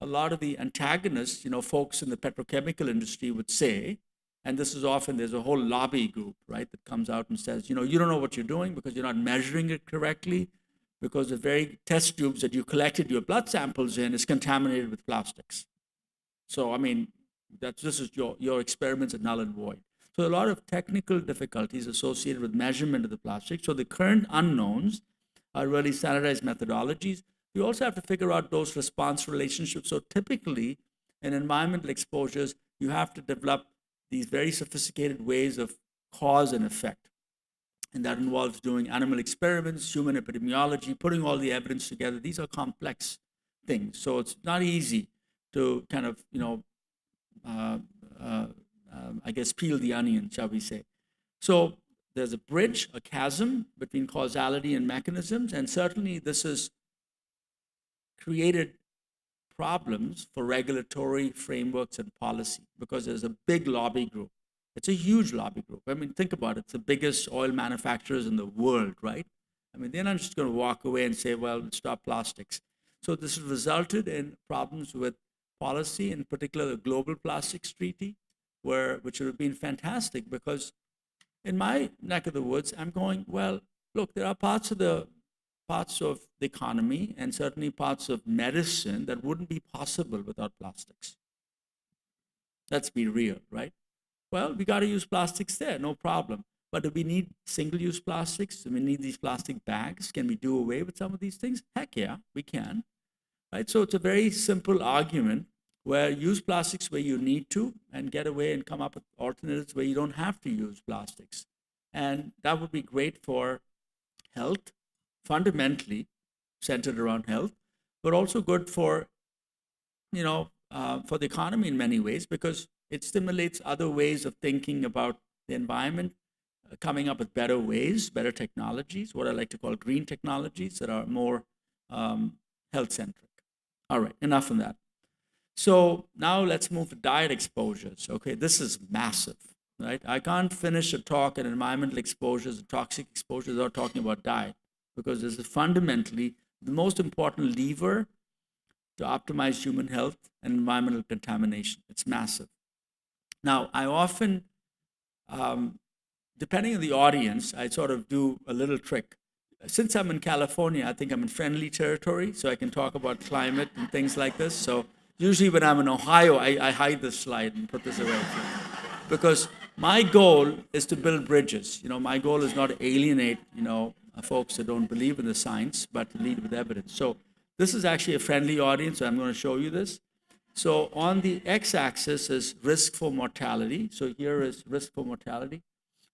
a lot of the antagonists, folks in the petrochemical industry would say, and this is often, there's a whole lobby group, right, that comes out and says, you don't know what you're doing because you're not measuring it correctly, because the very test tubes that you collected your blood samples in is contaminated with plastics. So, I mean, this is your experiments are null and void. So a lot of technical difficulties associated with measurement of the plastic. So the current unknowns are really standardized methodologies. We also have to figure out dose response relationships. So typically in environmental exposures, you have to develop these very sophisticated ways of cause and effect. And that involves doing animal experiments, human epidemiology, putting all the evidence together. These are complex things. So it's not easy to kind of, I guess, peel the onion, shall we say. So there's a bridge, a chasm between causality and mechanisms, and certainly this has created problems for regulatory frameworks and policy because there's a big lobby group. It's a huge lobby group. I mean, think about it. It's the biggest oil manufacturers in the world, right? I mean, they're not just going to walk away and say, well, stop plastics. So this has resulted in problems with policy, in particular the Global Plastics Treaty, which would have been fantastic because in my neck of the woods, I'm going, well, look, there are parts of the economy and certainly parts of medicine that wouldn't be possible without plastics. Let's be real, right? Well, we got to use plastics there, no problem. But do we need single-use plastics? Do we need these plastic bags? Can we do away with some of these things? Heck yeah, we can. Right? So it's a very simple argument where use plastics where you need to and get away and come up with alternatives where you don't have to use plastics. And that would be great for health, fundamentally, centered around health, but also good for, for the economy in many ways, because it stimulates other ways of thinking about the environment, coming up with better ways, better technologies, what I like to call green technologies that are more health-centric. All right, enough on that. So now let's move to diet exposures. Okay, this is massive, right? I can't finish a talk on environmental exposures and toxic exposures without talking about diet, because this is fundamentally the most important lever to optimize human health and environmental contamination. It's massive. Now, I often, depending on the audience, I sort of do a little trick. Since I'm in California, I think I'm in friendly territory, so I can talk about climate and things like this. So usually when I'm in Ohio, I hide this slide and put this away. Because my goal is to build bridges. My goal is not to alienate, folks that don't believe in the science, but to lead with evidence. So this is actually a friendly audience, so I'm going to show you this. So on the x-axis is risk for mortality. So here is risk for mortality.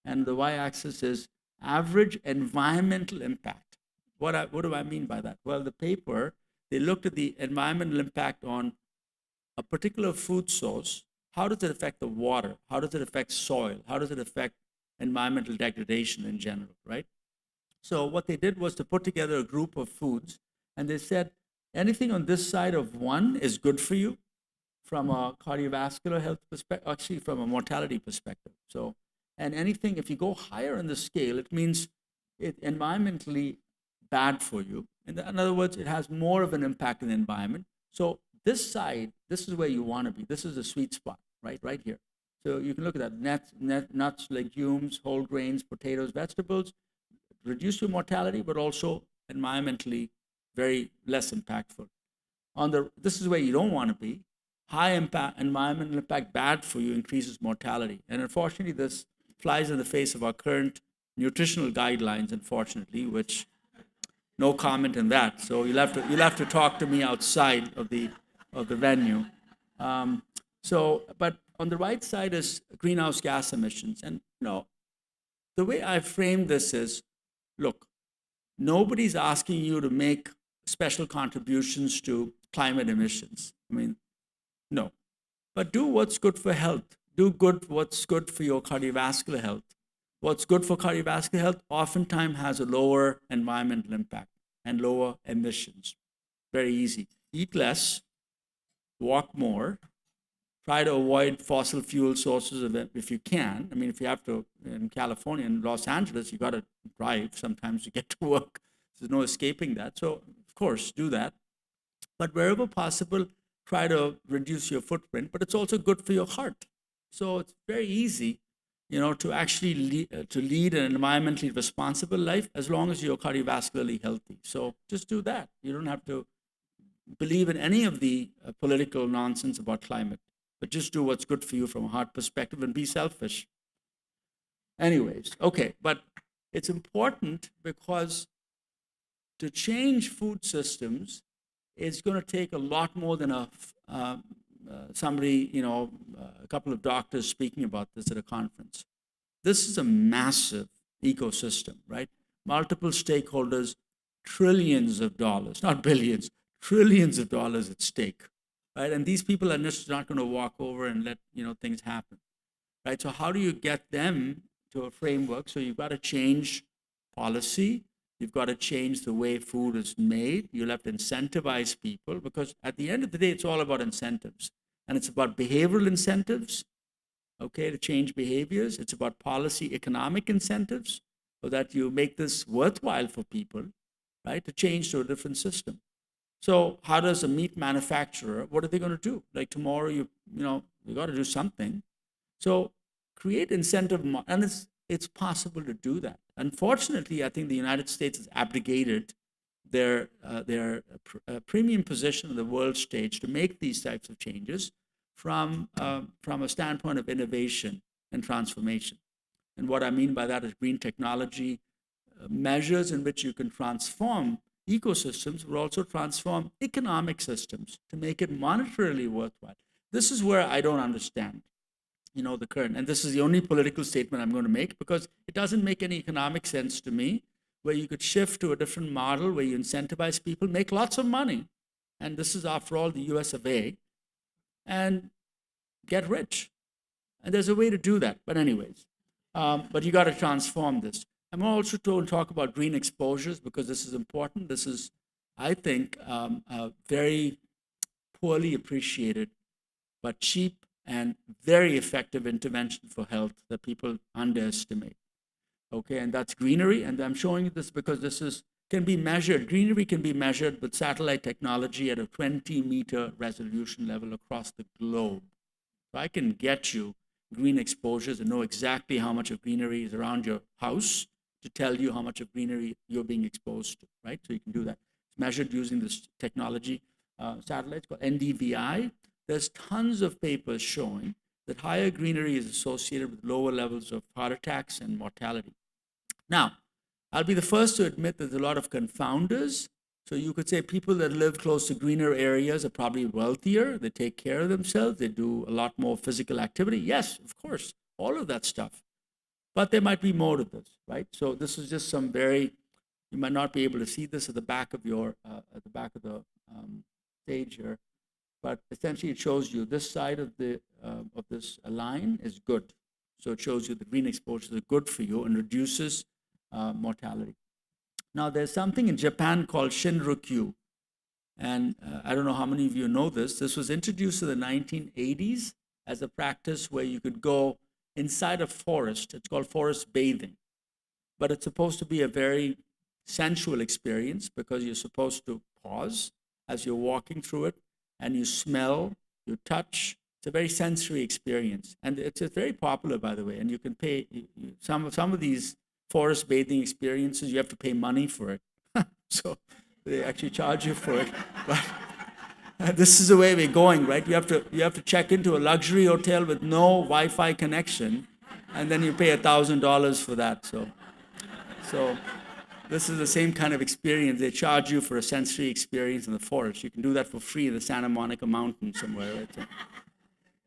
And the y-axis is average environmental impact. What do I mean by that? Well, the paper, they looked at the environmental impact on a particular food source. How does it affect the water? How does it affect soil? How does it affect environmental degradation in general, right? So what they did was to put together a group of foods, and they said anything on this side of 1 is good for you from a cardiovascular health perspective, actually from a mortality perspective. So, and anything, if you go higher in the scale, it means it's environmentally bad for you. In other words, it has more of an impact on the environment. So this side, this is where you want to be. This is the sweet spot, right here. So you can look at that, nuts, legumes, whole grains, potatoes, vegetables, reduce your mortality, but also environmentally very less impactful. This is where you don't want to be. High impact, environmental impact, bad for you, increases mortality. And unfortunately, this flies in the face of our current nutritional guidelines, unfortunately, which no comment on that. So you'll have to talk to me outside of the venue. But on the right side is greenhouse gas emissions. And the way I frame this is, look, nobody's asking you to make special contributions to climate emissions. I mean, no. But do what's good for health. Do what's good for your cardiovascular health. What's good for cardiovascular health oftentimes has a lower environmental impact and lower emissions. Very easy. Eat less, walk more, try to avoid fossil fuel sources if you can. I mean, if you have to, in California and Los Angeles, you got to drive sometimes to get to work. There's no escaping that. So, of course, do that. But wherever possible, try to reduce your footprint. But it's also good for your heart. So it's very easy, to actually lead an environmentally responsible life as long as you're cardiovascularly healthy. So just do that. You don't have to believe in any of the political nonsense about climate, but just do what's good for you from a heart perspective and be selfish. Anyways, okay, but it's important because to change food systems is going to take a lot more than somebody, a couple of doctors speaking about this at a conference. This is a massive ecosystem, right? Multiple stakeholders, trillions of dollars, not billions, trillions of dollars at stake, right? And these people are just not going to walk over and let things happen, right? So how do you get them to a framework? So you've got to change policy. You've got to change the way food is made. You'll have to incentivize people, because at the end of the day, it's all about incentives. And it's about behavioral incentives, okay, to change behaviors. It's about policy economic incentives so that you make this worthwhile for people, right, to change to a different system. So how does a meat manufacturer, what are they going to do? Like tomorrow, you got to do something. So create incentive, and it's possible to do that. Unfortunately, I think the United States has abdicated their premium position on the world stage to make these types of changes from a standpoint of innovation and transformation. And what I mean by that is green technology, measures in which you can transform ecosystems, but also transform economic systems to make it monetarily worthwhile. This is where I don't understand the current, and this is the only political statement I'm going to make, because it doesn't make any economic sense to me where you could shift to a different model where you incentivize people, make lots of money, and this is, after all, the US of A, and get rich. And there's a way to do that. But anyways, but you got to transform this. I'm also going to talk about green exposures because this is important. This is, I think, a very poorly appreciated but cheap and very effective intervention for health that people underestimate. Okay, and that's greenery. And I'm showing you this because this can be measured. Greenery can be measured with satellite technology at a 20-meter resolution level across the globe. So I can get you green exposures and know exactly how much of greenery is around your house to tell you how much of greenery you're being exposed to, right? So you can do that. It's measured using this technology, satellites called NDVI. There's tons of papers showing that higher greenery is associated with lower levels of heart attacks and mortality. Now, I'll be the first to admit there's a lot of confounders. So you could say people that live close to greener areas are probably wealthier. They take care of themselves. They do a lot more physical activity. Yes, of course, all of that stuff. But there might be more to this, right? So this is just some very, you might not be able to see this at the back of your, at the back of the stage here. But essentially, it shows you this side of the of this line is good. So it shows you the green exposures are good for you and reduces mortality. Now, there's something in Japan called Shinrikyo. And I don't know how many of you know this. This was introduced in the 1980s as a practice where you could go inside a forest. It's called forest bathing. But it's supposed to be a very sensual experience because you're supposed to pause as you're walking through it, and you smell, you touch. It's a very sensory experience. And it's very popular, by the way, and you can pay, some of these forest bathing experiences, you have to pay money for it. So they actually charge you for it. But this is the way we're going, right? You have to check into a luxury hotel with no Wi-Fi connection, and then you pay $1,000 for that. So this is the same kind of experience. They charge you for a sensory experience in the forest. You can do that for free in the Santa Monica Mountains somewhere, right? So,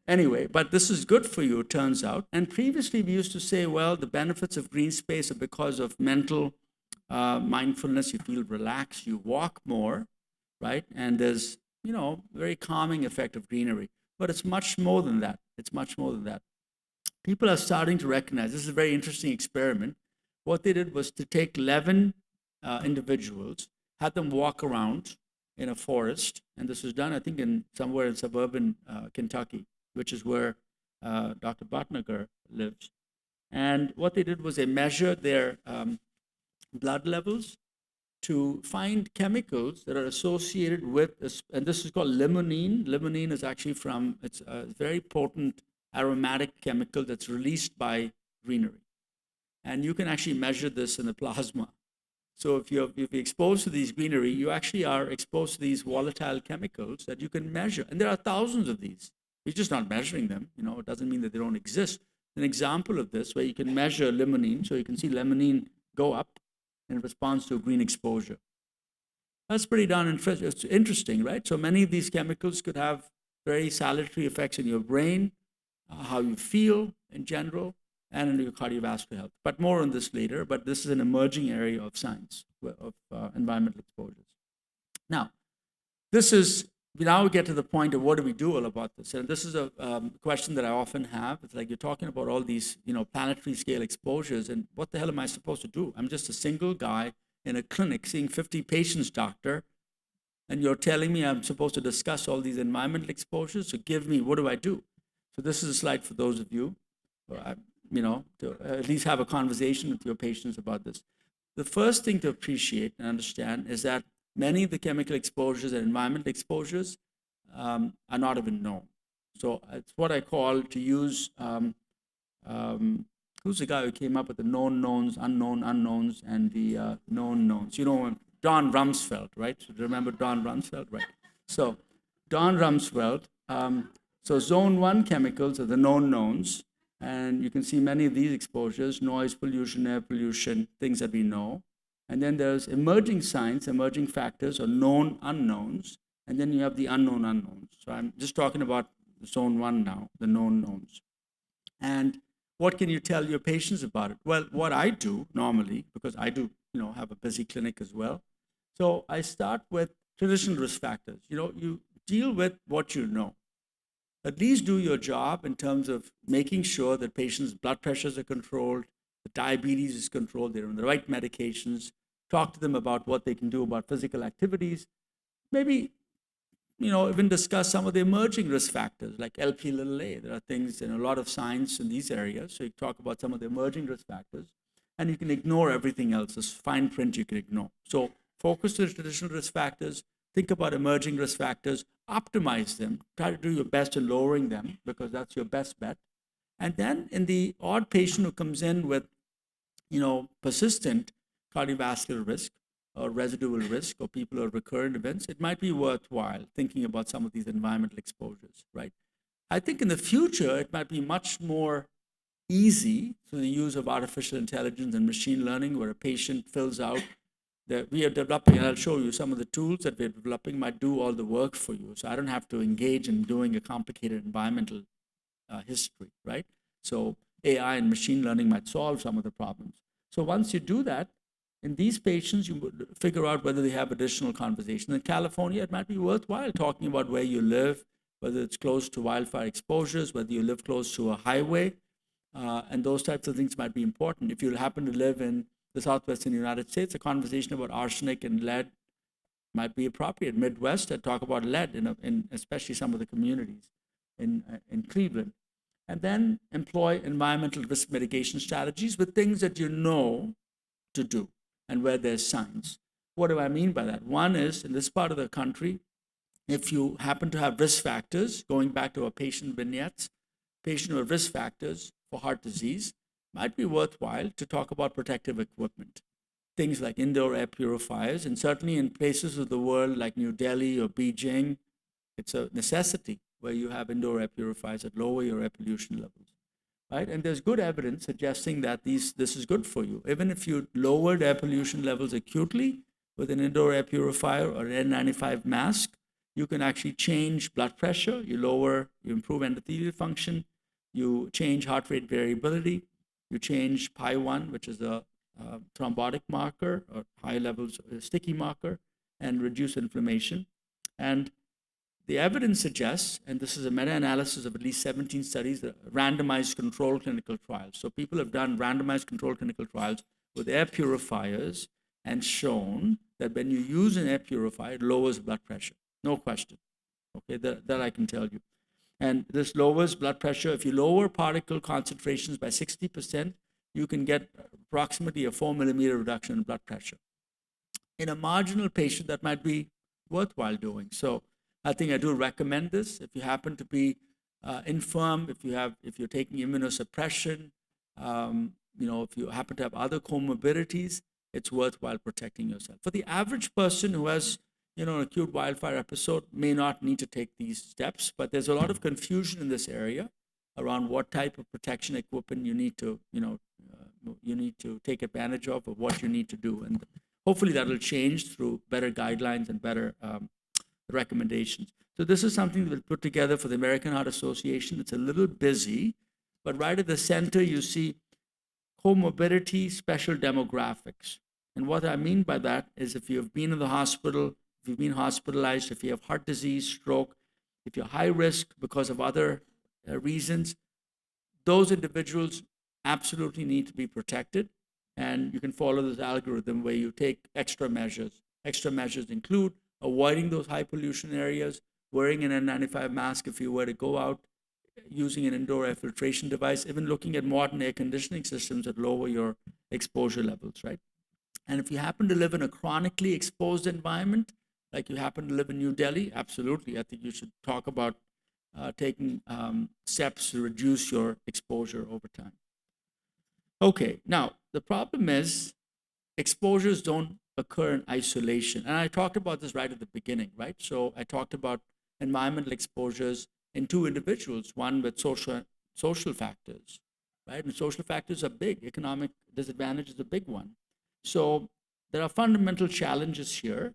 anyway, but this is good for you, it turns out. And previously we used to say, well, the benefits of green space are because of mental mindfulness. You feel relaxed, you walk more, right? And there's, very calming effect of greenery. But it's much more than that. It's much more than that. People are starting to recognize, this is a very interesting experiment. What they did was to take 11 individuals, had them walk around in a forest, and this was done, I think, somewhere in suburban Kentucky, which is where Dr. Bhatnagar lives. And what they did was they measured their blood levels to find chemicals that are associated with, and this is called limonene. Limonene is actually it's a very potent aromatic chemical that's released by greenery. And you can actually measure this in the plasma. So if you're exposed to these greenery, you actually are exposed to these volatile chemicals that you can measure. And there are thousands of these. You're just not measuring them. It doesn't mean that they don't exist. An example of this where you can measure limonene, so you can see limonene go up in response to a green exposure. That's pretty darn interesting, right? So many of these chemicals could have very salutary effects in your brain, how you feel in general, and in your cardiovascular health. But more on this later, but this is an emerging area of science, of environmental exposures. Now, we now get to the point of what do we do all about this? And this is a question that I often have. It's like you're talking about all these, planetary scale exposures, and what the hell am I supposed to do? I'm just a single guy in a clinic seeing 50 patients, doctor, and you're telling me I'm supposed to discuss all these environmental exposures? So give me, what do I do? So this is a slide for those of you, to at least have a conversation with your patients about this. The first thing to appreciate and understand is that many of the chemical exposures and environmental exposures are not even known. So it's what I call to use, who's the guy who came up with the known knowns, unknown unknowns, and the known knowns? Don Rumsfeld, right? So remember Don Rumsfeld, right? So Don Rumsfeld, so zone 1 chemicals are the known knowns. And you can see many of these exposures, noise pollution, air pollution, things that we know. And then there's emerging science, emerging factors, or known unknowns. And then you have the unknown unknowns. So I'm just talking about zone 1 now, the known knowns. And what can you tell your patients about it? Well, what I do normally, because I do, have a busy clinic as well. So I start with traditional risk factors. You deal with what you know. At least do your job in terms of making sure that patients' blood pressures are controlled, the diabetes is controlled, they're on the right medications. Talk to them about what they can do about physical activities. Maybe, even discuss some of the emerging risk factors like Lp(a). There are things and a lot of science in these areas. So you talk about some of the emerging risk factors, and you can ignore everything else. This fine print you can ignore. So focus on the traditional risk factors. Think about emerging risk factors, optimize them, try to do your best in lowering them because that's your best bet. And then in the odd patient who comes in with, persistent cardiovascular risk or residual risk or people who are recurrent events, it might be worthwhile thinking about some of these environmental exposures, right? I think in the future, it might be much more easy through the use of artificial intelligence and machine learning where a patient fills out that we are developing, and I'll show you some of the tools that we're developing might do all the work for you. So I don't have to engage in doing a complicated environmental history, right? So AI and machine learning might solve some of the problems. So once you do that, in these patients, you would figure out whether they have additional conversation. In California, it might be worthwhile talking about where you live, whether it's close to wildfire exposures, whether you live close to a highway, and those types of things might be important. If you happen to live in the southwestern United States, a conversation about arsenic and lead might be appropriate. Midwest, I talk about lead in especially some of the communities in Cleveland. And then employ environmental risk mitigation strategies with things that you know to do and where there's science. What do I mean by that? One is, in this part of the country, if you happen to have risk factors, going back to our patient vignettes, patient with risk factors for heart disease, might be worthwhile to talk about protective equipment. Things like indoor air purifiers, and certainly in places of the world like New Delhi or Beijing, it's a necessity where you have indoor air purifiers that lower your air pollution levels, right? And there's good evidence suggesting that this is good for you. Even if you lowered air pollution levels acutely with an indoor air purifier or an N95 mask, you can actually change blood pressure, you improve endothelial function, you change heart rate variability, you change PI1, which is a thrombotic marker or high levels sticky marker, and reduce inflammation. And the evidence suggests, and this is a meta-analysis of at least 17 studies, randomized controlled clinical trials. So people have done randomized controlled clinical trials with air purifiers and shown that when you use an air purifier, it lowers blood pressure. No question. Okay, that I can tell you. And this lowers blood pressure. If you lower particle concentrations by 60%, you can get approximately a 4 millimeter reduction in blood pressure. In a marginal patient, that might be worthwhile doing. So I think I do recommend this. If you happen to be infirm, if you're taking immunosuppression, if you happen to have other comorbidities, it's worthwhile protecting yourself. For the average person who has an acute wildfire episode may not need to take these steps, but there's a lot of confusion in this area around what type of protection equipment you need to, take advantage of, or what you need to do. And hopefully that will change through better guidelines and better recommendations. So this is something that we'll put together for the American Heart Association. It's a little busy, but right at the center, you see comorbidity, special demographics. And what I mean by that is if you've been in the hospital, if you've been hospitalized, if you have heart disease, stroke, if you're high risk because of other reasons, those individuals absolutely need to be protected. And you can follow this algorithm where you take extra measures. Extra measures include avoiding those high pollution areas, wearing an N95 mask if you were to go out, using an indoor air filtration device, even looking at modern air conditioning systems that lower your exposure levels, right? And if you happen to live in a chronically exposed environment, like you happen to live in New Delhi, absolutely, I think you should talk about taking steps to reduce your exposure over time. Okay, now the problem is exposures don't occur in isolation. And I talked about this right at the beginning, right? So I talked about environmental exposures in two individuals, one with social factors, right? And social factors are big. Economic disadvantage is a big one. So there are fundamental challenges here.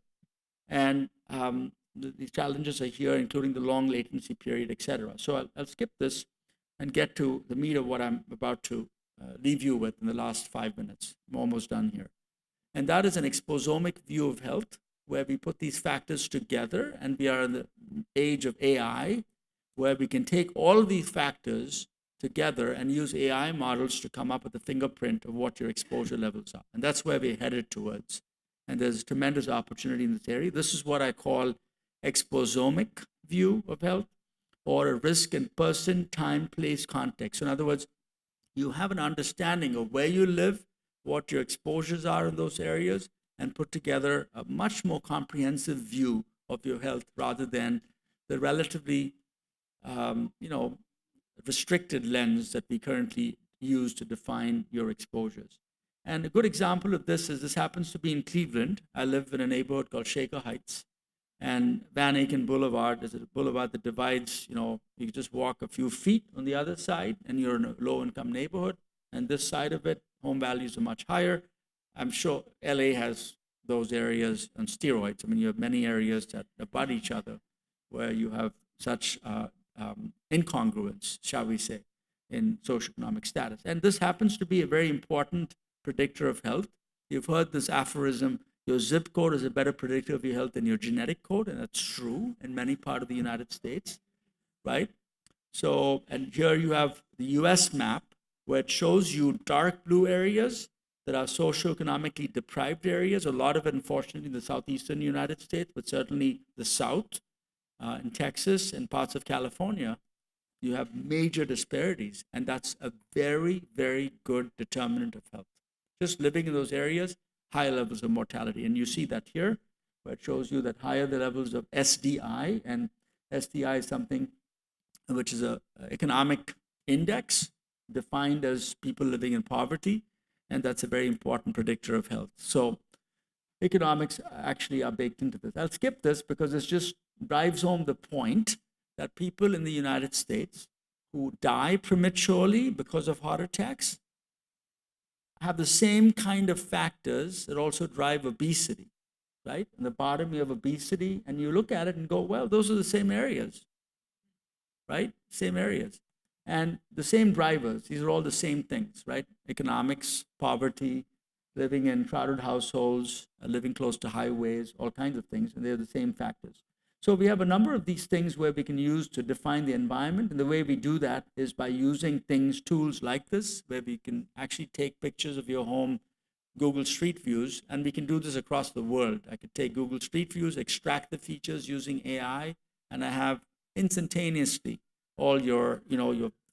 And the challenges are here, including the long latency period, et cetera. So I'll skip this. and get to the meat of what I'm about to leave you with in the last 5 minutes. I'm almost done here. And that is an exposomic view of health, where we put these factors together, and we are in the age of AI, where we can take all of these factors together and use AI models to come up with a fingerprint of what your exposure levels are. And that's where we're headed towards. And there's tremendous opportunity in this area. This is what I call exposomic view of health, or a risk in person, time, place, context. In other words, you have an understanding of where you live, what your exposures are in those areas, and put together a much more comprehensive view of your health rather than the relatively, restricted lens that we currently use to define your exposures. And a good example of this happens to be in Cleveland. I live in a neighborhood called Shaker Heights, and Van Aken Boulevard is a boulevard that divides, you can just walk a few feet on the other side and you're in a low-income neighborhood. And this side of it, home values are much higher. I'm sure LA has those areas on steroids. I mean, you have many areas that abut each other where you have such incongruence, shall we say, in socioeconomic status. And this happens to be a very important predictor of health. You've heard this aphorism, your zip code is a better predictor of your health than your genetic code, and that's true in many parts of the United States, right? So, and here you have the US map, where it shows you dark blue areas that are socioeconomically deprived areas, a lot of it, unfortunately, in the southeastern United States, but certainly the South, in Texas and parts of California, you have major disparities, and that's a very, very good determinant of health. Just living in those areas, higher levels of mortality. And you see that here, where it shows you that higher the levels of SDI, and SDI is something which is an economic index defined as people living in poverty, and that's a very important predictor of health. So economics actually are baked into this. I'll skip this because it just drives home the point that people in the United States who die prematurely because of heart attacks have the same kind of factors that also drive obesity, right? In the bottom, you have obesity, and you look at it and go, well, those are the same areas, right? Same areas. And the same drivers, these are all the same things, right? Economics, poverty, living in crowded households, living close to highways, all kinds of things, and they're the same factors. So we have a number of these things where we can use to define the environment, and the way we do that is by using tools like this, where we can actually take pictures of your home, Google Street Views, and we can do this across the world. I could take Google Street Views, extract the features using AI, and I have instantaneously all your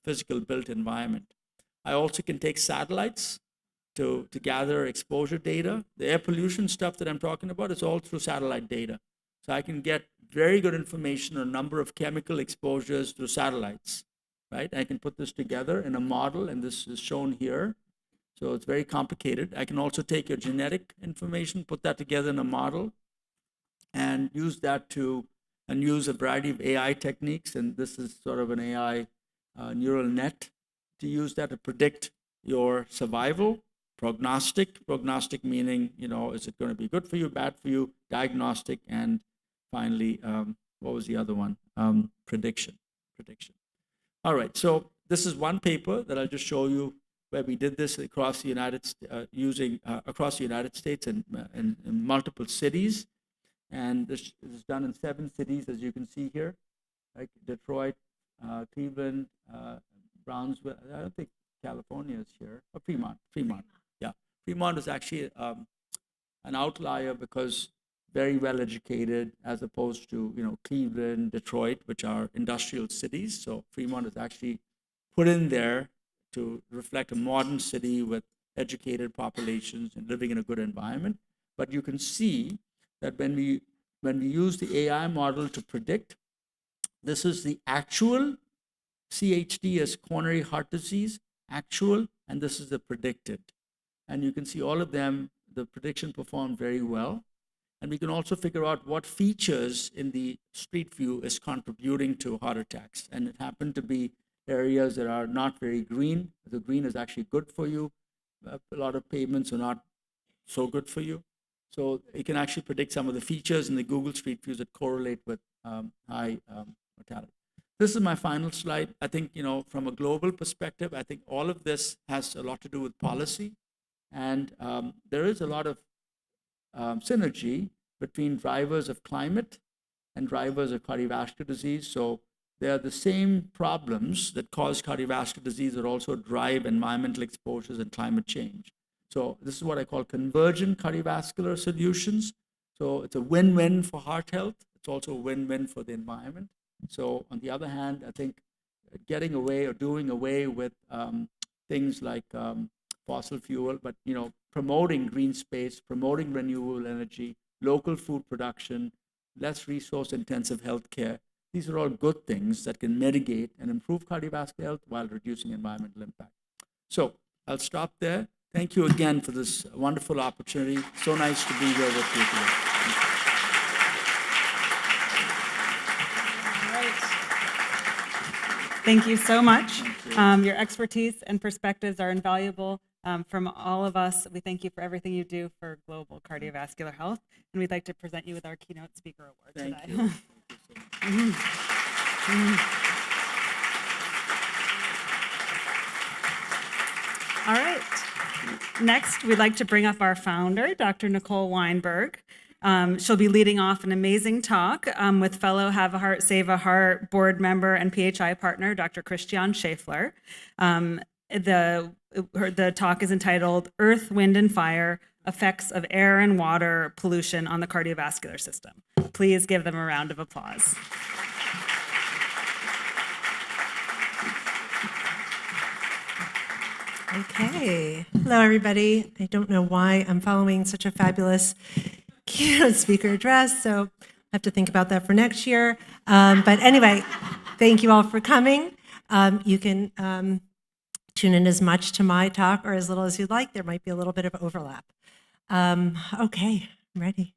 physical built environment. I also can take satellites to gather exposure data. The air pollution stuff that I'm talking about is all through satellite data. So I can get very good information on a number of chemical exposures through satellites, right? I can put this together in a model, and this is shown here. So it's very complicated. I can also take your genetic information, put that together in a model, and use that and use a variety of AI techniques. And this is sort of an AI neural net to use that to predict your survival. Prognostic meaning, is it going to be good for you, bad for you? Diagnostic, and finally, what was the other one? Prediction. All right, so this is one paper that I'll just show you where we did this across the United States and in multiple cities. And this is done in 7 cities, as you can see here, like Detroit, Cleveland, Brownsville. I don't think California is here. Or Fremont. Yeah, Fremont is actually an outlier because very well educated, as opposed to Cleveland, Detroit, which are industrial cities. So Fremont is actually put in there to reflect a modern city with educated populations and living in a good environment. But you can see that when we use the AI model to predict, this is the actual CHD as coronary heart disease, actual, and this is the predicted. And you can see all of them, the prediction performed very well. And we can also figure out what features in the street view is contributing to heart attacks. And it happened to be areas that are not very green. The green is actually good for you. A lot of pavements are not so good for you. So it can actually predict some of the features in the Google Street Views that correlate with high mortality. this is my final slide. I think, from a global perspective, I think all of this has a lot to do with policy. And there is a lot of synergy between drivers of climate and drivers of cardiovascular disease. So they are the same problems that cause cardiovascular disease that also drive environmental exposures and climate change. So this is what I call convergent cardiovascular solutions. So it's a win-win for heart health. It's also a win-win for the environment. So on the other hand, I think getting away or doing away with things like fossil fuel, but promoting green space, promoting renewable energy, local food production, less resource-intensive healthcare. These are all good things that can mitigate and improve cardiovascular health while reducing environmental impact. So I'll stop there. Thank you again for this wonderful opportunity. So nice to be here with you today. Thank you so much. Your expertise and perspectives are invaluable from all of us. We thank you for everything you do for global cardiovascular health, and we'd like to present you with our Keynote Speaker Award today. Thank you. All right. Next, we'd like to bring up our founder, Dr. Nicole Weinberg. She'll be leading off an amazing talk with fellow Have a Heart, Save a Heart board member and PHI partner, Dr. Christian Schaeffler. The talk is entitled Earth, Wind, and Fire, Effects of Air and Water Pollution on the Cardiovascular System. Please give them a round of applause. Okay. Hello, everybody. I don't know why I'm following such a fabulous keynote speaker address, so I have to think about that for next year. But anyway, thank you all for coming. You can tune in as much to my talk or as little as you'd like. There might be a little bit of overlap. Okay, I'm ready.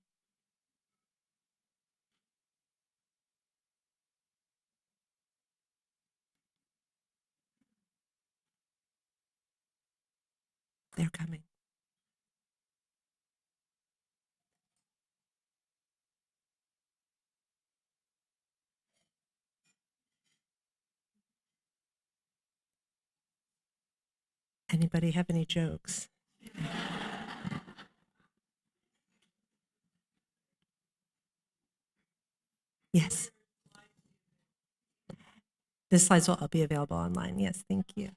They're coming. Anybody have any jokes? Yes. The slides will all be available online. Yes, thank you.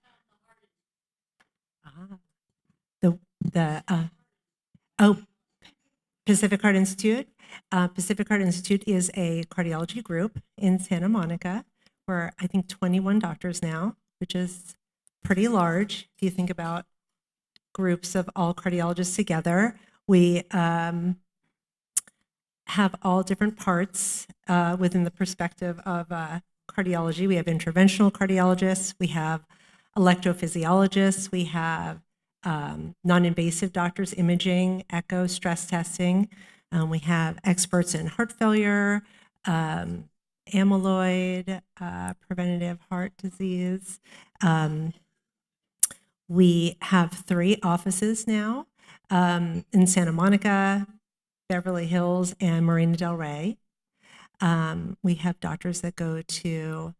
Pacific Heart Institute. Pacific Heart Institute is a cardiology group in Santa Monica. We're, I think, 21 doctors now, which is pretty large if you think about groups of all cardiologists together. We have all different parts within the perspective of cardiology. We have interventional cardiologists, we have electrophysiologists, we have non-invasive doctors, imaging, echo, stress testing. We have experts in heart failure, amyloid, preventative heart disease. We have 3 offices now in Santa Monica, Beverly Hills, and Marina del Rey. We have doctors that go to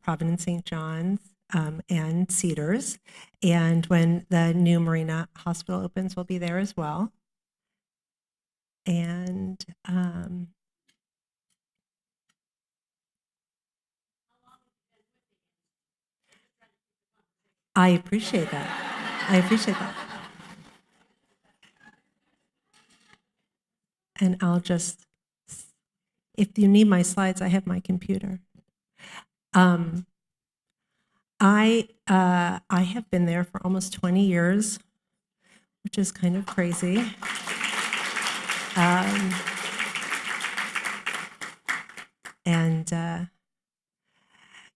Providence St. John's and Cedars. And when the new Marina Hospital opens, we'll be there as well. And I appreciate that. I appreciate that. And I'll just, if you need my slides, I have my computer. I have been there for almost 20 years, which is kind of crazy.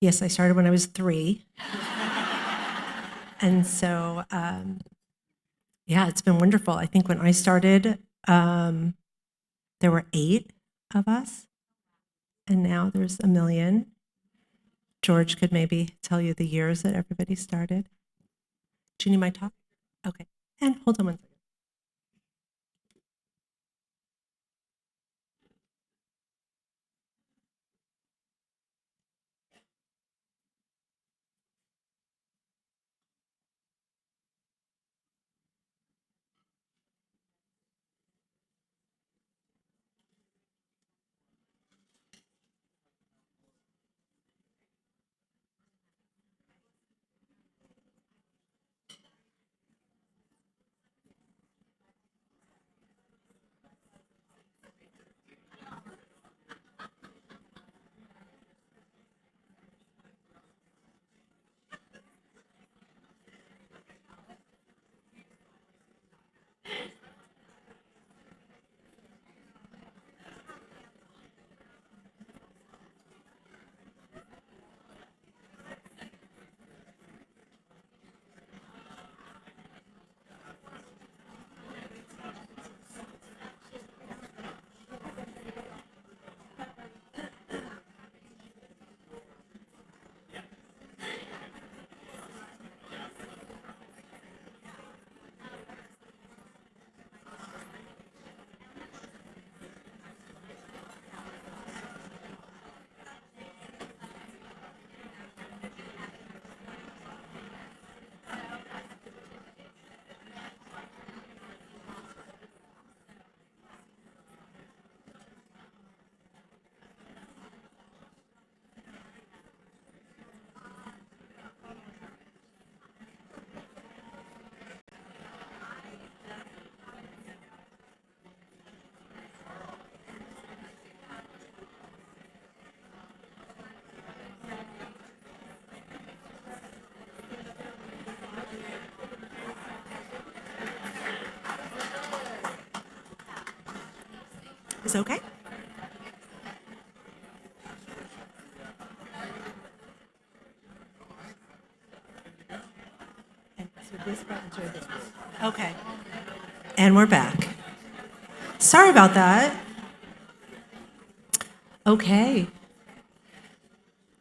Yes, I started when I was 3. And so, yeah, it's been wonderful. I think when I started, there were 8 of us, and now there's 1 million. George could maybe tell you the years that everybody started. Do you need my talk? Okay. And hold on one second. Is it okay? And so this button's or this button? Okay. And we're back. Sorry about that. Okay.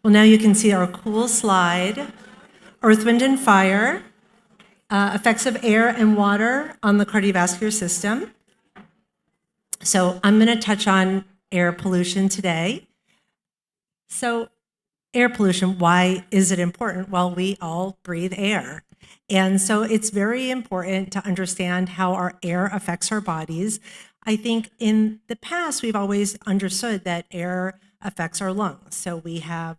Well, now you can see our cool slide. Earth, wind, and fire. Effects of air and water on the cardiovascular system. So I'm going to touch on air pollution today. So air pollution, why is it important? Well, we all breathe air. And so it's very important to understand how our air affects our bodies. I think in the past, we've always understood that air affects our lungs. So we have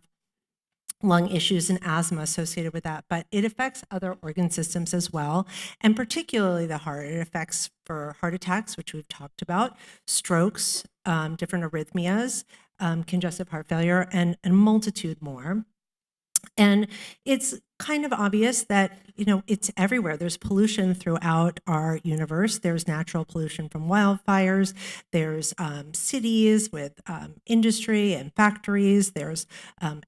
lung issues and asthma associated with that, but it affects other organ systems as well, and particularly the heart. It affects for heart attacks, which we've talked about, strokes, different arrhythmias, congestive heart failure, and a multitude more. And it's kind of obvious that, it's everywhere. There's pollution throughout our universe. There's natural pollution from wildfires. There's cities with industry and factories. There's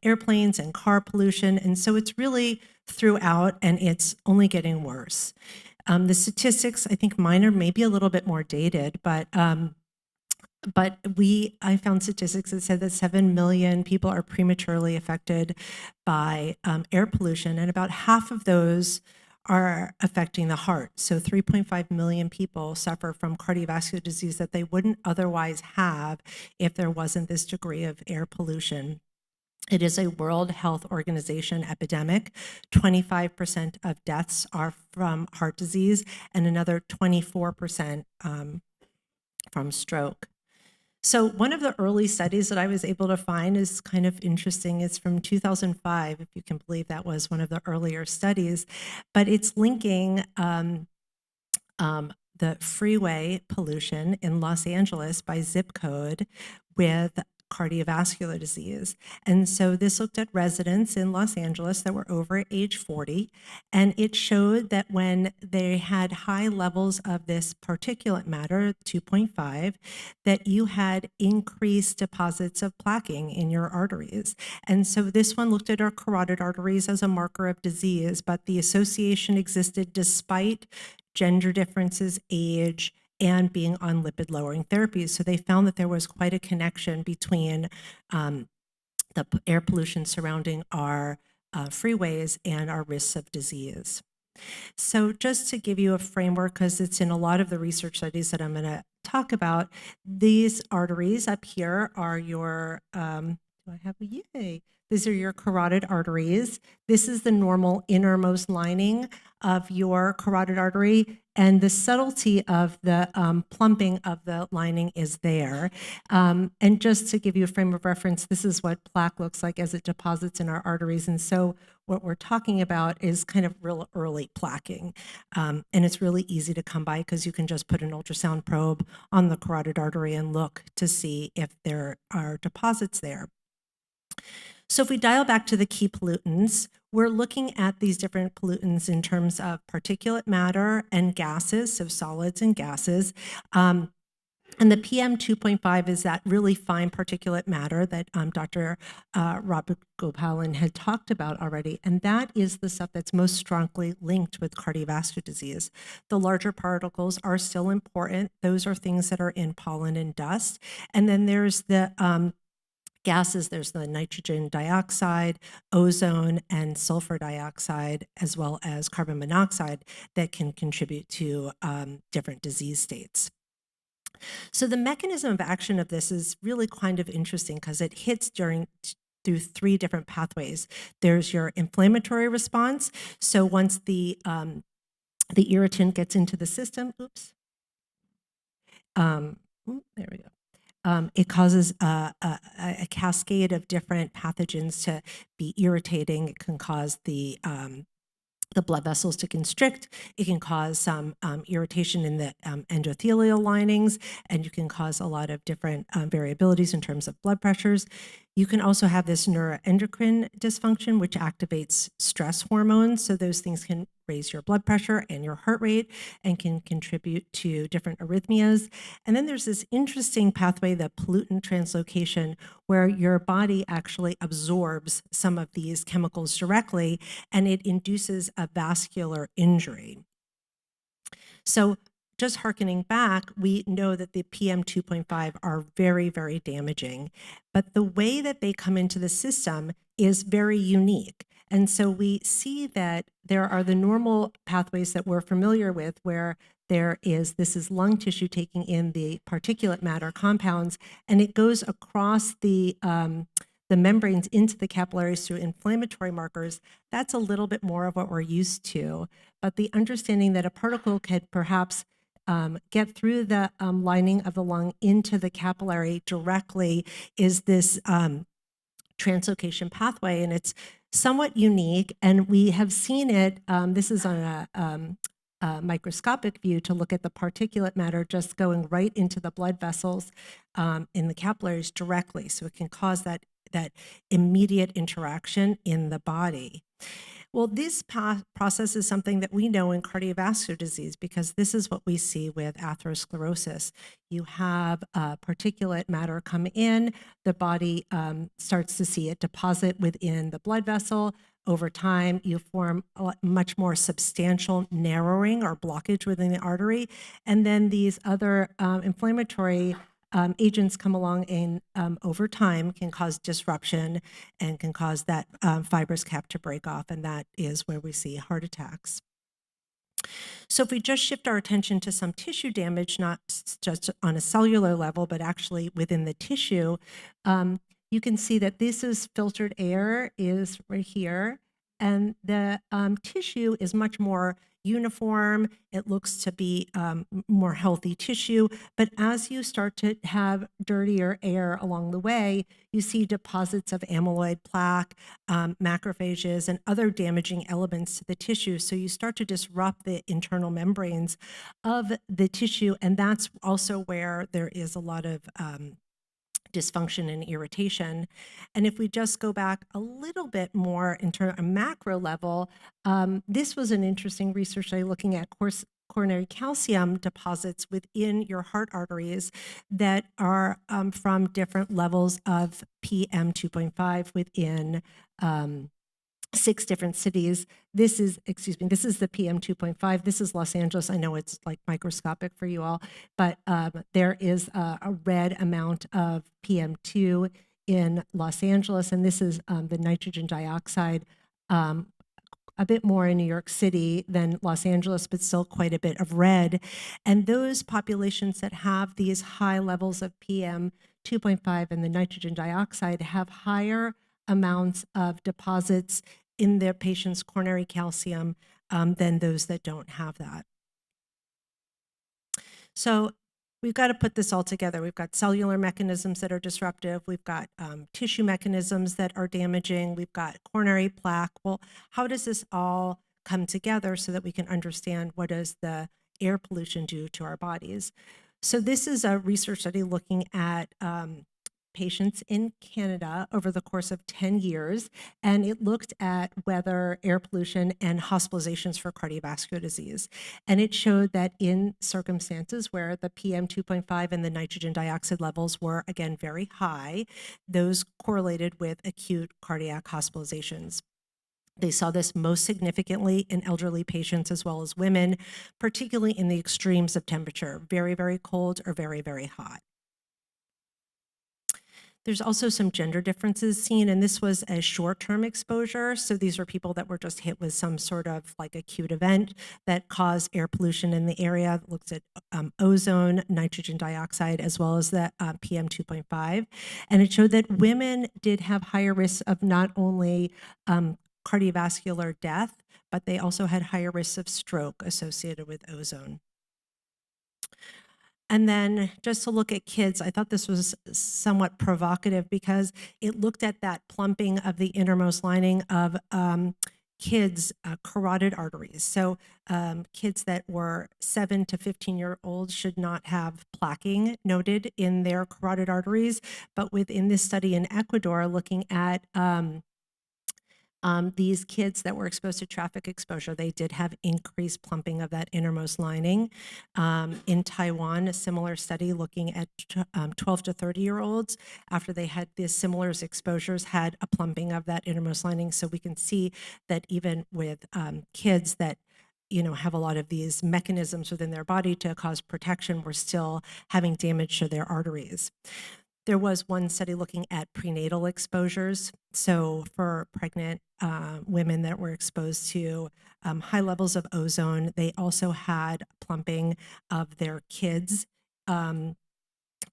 airplanes and car pollution. And so it's really throughout, and it's only getting worse. The statistics, I think mine are maybe a little bit more dated, but I found statistics that said that 7 million people are prematurely affected by air pollution, and about half of those are affecting the heart. So 3.5 million people suffer from cardiovascular disease that they wouldn't otherwise have if there wasn't this degree of air pollution. It is a World Health Organization epidemic. 25% of deaths are from heart disease, and another 24% from stroke. So one of the early studies that I was able to find is kind of interesting. It's from 2005, if you can believe that was one of the earlier studies, but it's linking the freeway pollution in Los Angeles by zip code with cardiovascular disease. And so this looked at residents in Los Angeles that were over age 40, and it showed that when they had high levels of this particulate matter, 2.5, that you had increased deposits of plaquing in your arteries. And so this one looked at our carotid arteries as a marker of disease, but the association existed despite gender differences, age, and being on lipid-lowering therapies. So they found that there was quite a connection between the air pollution surrounding our freeways and our risks of disease. So just to give you a framework, because it's in a lot of the research studies that I'm going to talk about, these arteries up here are your, These are your carotid arteries. This is the normal innermost lining of your carotid artery, and the subtlety of the plumping of the lining is there. And just to give you a frame of reference, this is what plaque looks like as it deposits in our arteries. And so what we're talking about is kind of real early plaquing. And it's really easy to come by because you can just put an ultrasound probe on the carotid artery and look to see if there are deposits there. So if we dial back to the key pollutants, we're looking at these different pollutants in terms of particulate matter and gases, so solids and gases. And the PM 2.5 is that really fine particulate matter that Dr. Rajagopalan had talked about already, and that is the stuff that's most strongly linked with cardiovascular disease. The larger particles are still important. Those are things that are in pollen and dust. And then there's the gases, there's the nitrogen dioxide, ozone, and sulfur dioxide, as well as carbon monoxide that can contribute to different disease states. So the mechanism of action of this is really kind of interesting because it hits through three different pathways. There's your inflammatory response. So once the irritant gets into the system, there we go. It causes a cascade of different pathogens to be irritating. It can cause the blood vessels to constrict. It can cause some irritation in the endothelial linings, and you can cause a lot of different variabilities in terms of blood pressures. You can also have this neuroendocrine dysfunction, which activates stress hormones. So those things can raise your blood pressure and your heart rate and can contribute to different arrhythmias. And then there's this interesting pathway, the pollutant translocation, where your body actually absorbs some of these chemicals directly, and it induces a vascular injury. So just hearkening back, we know that the PM 2.5 are very, very damaging, but the way that they come into the system is very unique. And so we see that there are the normal pathways that we're familiar with, where this is lung tissue taking in the particulate matter compounds, and it goes across the membranes into the capillaries through inflammatory markers. That's a little bit more of what we're used to. But the understanding that a particle could perhaps get through the lining of the lung into the capillary directly is this translocation pathway, and it's somewhat unique. And we have seen it, this is on a microscopic view to look at the particulate matter just going right into the blood vessels in the capillaries directly. So it can cause that immediate interaction in the body. Well, this process is something that we know in cardiovascular disease, because this is what we see with atherosclerosis. You have particulate matter come in, the body starts to see it deposit within the blood vessel. Over time, you form a much more substantial narrowing or blockage within the artery. And then these other inflammatory agents come along and over time can cause disruption and can cause that fibrous cap to break off, and that is where we see heart attacks. So if we just shift our attention to some tissue damage, not just on a cellular level, but actually within the tissue, you can see that this is filtered air is right here, and the tissue is much more uniform. It looks to be more healthy tissue, but as you start to have dirtier air along the way, you see deposits of amyloid plaque, macrophages, and other damaging elements to the tissue. So you start to disrupt the internal membranes of the tissue, and that's also where there is a lot of dysfunction and irritation. And if we just go back a little bit more in terms of a macro level, this was an interesting research study looking at coronary calcium deposits within your heart arteries that are from different levels of PM 2.5 within 6 different cities. This is the PM 2.5. This is Los Angeles. I know it's like microscopic for you all, but there is a red amount of PM2 in Los Angeles, and this is the nitrogen dioxide, a bit more in New York City than Los Angeles, but still quite a bit of red. And those populations that have these high levels of PM 2.5 and the nitrogen dioxide have higher amounts of deposits in their patient's coronary calcium than those that don't have that. So we've got to put this all together. We've got cellular mechanisms that are disruptive. We've got tissue mechanisms that are damaging. We've got coronary plaque. Well, how does this all come together so that we can understand what does the air pollution do to our bodies? So this is a research study looking at patients in Canada over the course of 10 years, and it looked at whether air pollution and hospitalizations for cardiovascular disease. And it showed that in circumstances where the PM 2.5 and the nitrogen dioxide levels were, again, very high, those correlated with acute cardiac hospitalizations. They saw this most significantly in elderly patients as well as women, particularly in the extremes of temperature, very, very cold or very, very hot. There's also some gender differences seen, and this was a short-term exposure. So these are people that were just hit with some sort of like acute event that caused air pollution in the area. It looks at ozone, nitrogen dioxide, as well as the PM 2.5. And it showed that women did have higher risks of not only cardiovascular death, but they also had higher risks of stroke associated with ozone. And then just to look at kids, I thought this was somewhat provocative because it looked at that plumping of the innermost lining of kids' carotid arteries. So kids that were 7 to 15-year-olds should not have plaquing noted in their carotid arteries. But within this study in Ecuador, looking at These kids that were exposed to traffic exposure, they did have increased plumping of that innermost lining. In Taiwan, a similar study looking at 12 to 30-year-olds after they had these similar exposures had a plumping of that innermost lining. So we can see that even with kids that have a lot of these mechanisms within their body to cause protection, we're still having damage to their arteries. There was one study looking at prenatal exposures. So for pregnant women that were exposed to high levels of ozone, they also had plumping of their kids, their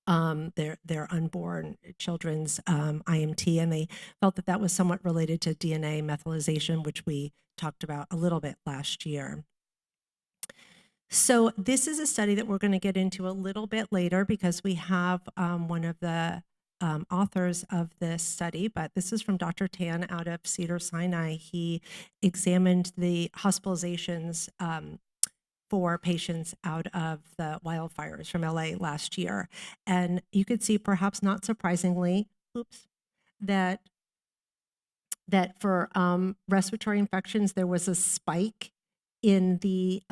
unborn children's IMT, and they felt that that was somewhat related to DNA methylation, which we talked about a little bit last year. So this is a study that we're going to get into a little bit later because we have one of the authors of this study, but this is from Dr. Tan out of Cedars-Sinai. He examined the hospitalizations for patients out of the wildfires from LA last year. And you could see, perhaps not surprisingly, that for respiratory infections, there was a spike in the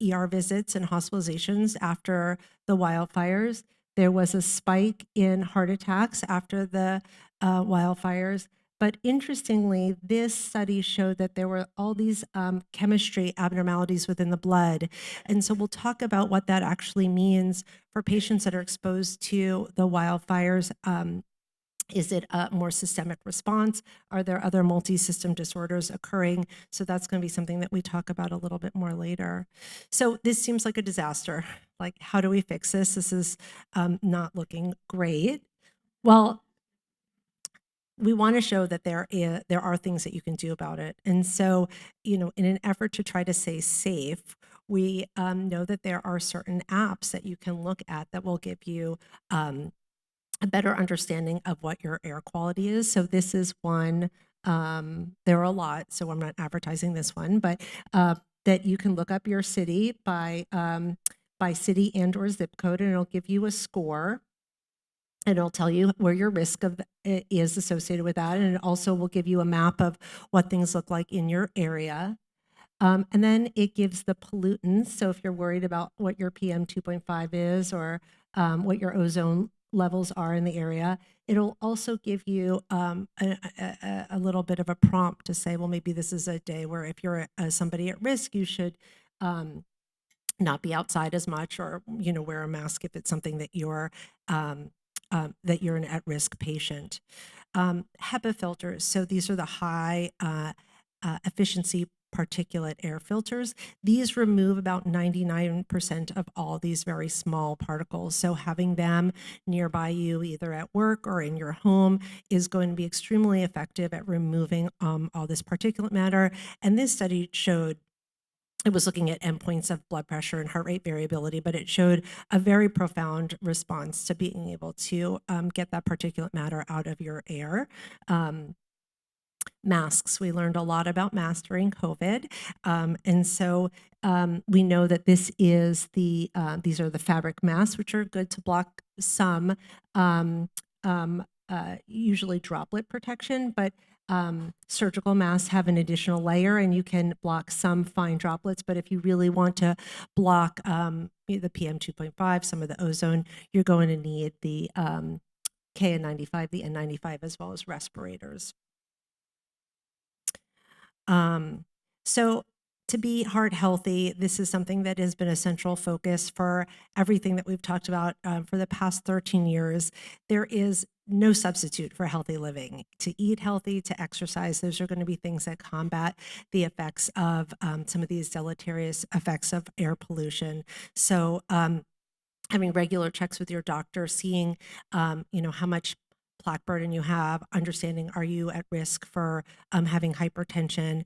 ER visits and hospitalizations after the wildfires. There was a spike in heart attacks after the wildfires. But interestingly, this study showed that there were all these chemistry abnormalities within the blood. And so we'll talk about what that actually means for patients that are exposed to the wildfires. Is it a more systemic response? Are there other multi-system disorders occurring? So that's going to be something that we talk about a little bit more later. So this seems like a disaster. Like, how do we fix this? This is not looking great. Well, we want to show that there are things that you can do about it. And so, in an effort to try to stay safe, we know that there are certain apps that you can look at that will give you a better understanding of what your air quality is. So this is one, there are a lot, so I'm not advertising this one, but that you can look up your city by city and or zip code, and it'll give you a score. And it'll tell you where your risk of is associated with that. And it also will give you a map of what things look like in your area. And then it gives the pollutants. So if you're worried about what your PM 2.5 is or what your ozone levels are in the area, it'll also give you a little bit of a prompt to say, well, maybe this is a day where if you're somebody at risk, you should not be outside as much, or wear a mask if it's something that you're an at-risk patient. HEPA filters. So these are the high efficiency particulate air filters. These remove about 99% of all these very small particles. So having them nearby you, either at work or in your home, is going to be extremely effective at removing all this particulate matter. And this study showed, it was looking at endpoints of blood pressure and heart rate variability, but it showed a very profound response to being able to get that particulate matter out of your air. Masks. We learned a lot about masks during COVID. And so we know that this is these are the fabric masks, which are good to block some, usually droplet protection, but surgical masks have an additional layer and you can block some fine droplets. But if you really want to block the PM 2.5, some of the ozone, you're going to need the KN95, the N95, as well as respirators. So to be heart healthy, this is something that has been a central focus for everything that we've talked about for the past 13 years. There is no substitute for healthy living. To eat healthy, to exercise, those are going to be things that combat the effects of some of these deleterious effects of air pollution. So having regular checks with your doctor, seeing how much plaque burden you have, understanding are you at risk for having hypertension.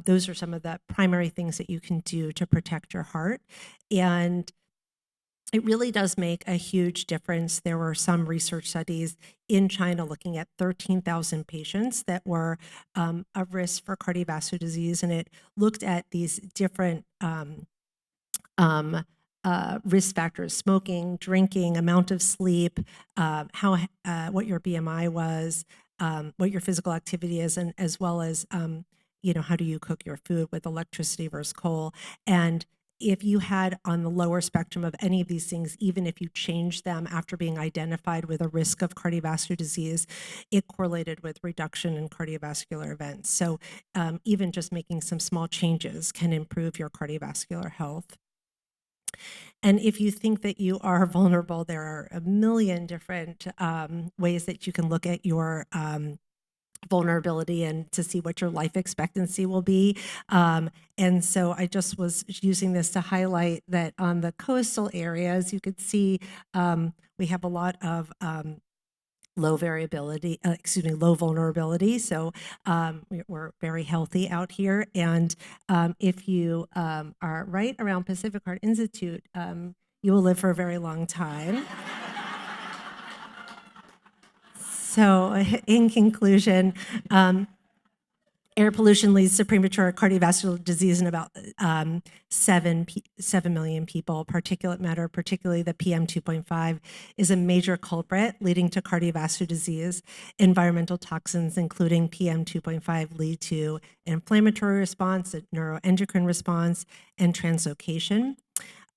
Those are some of the primary things that you can do to protect your heart. And it really does make a huge difference. There were some research studies in China looking at 13,000 patients that were of risk for cardiovascular disease, and it looked at these different risk factors: smoking, drinking, amount of sleep, what your BMI was, what your physical activity is, and as well as, how do you cook your food with electricity versus coal. And if you had on the lower spectrum of any of these things, even if you changed them after being identified with a risk of cardiovascular disease, it correlated with reduction in cardiovascular events. So even just making some small changes can improve your cardiovascular health. And if you think that you are vulnerable, there are a million different ways that you can look at your vulnerability and to see what your life expectancy will be. And so I just was using this to highlight that on the coastal areas, you could see we have a lot of low vulnerability. So we're very healthy out here. And if you are right around Pacific Heart Institute, you will live for a very long time. So in conclusion, air pollution leads to premature cardiovascular disease in about 7 million people. Particulate matter, particularly the PM 2.5, is a major culprit leading to cardiovascular disease. Environmental toxins, including PM 2.5, lead to inflammatory response, a neuroendocrine response, and translocation.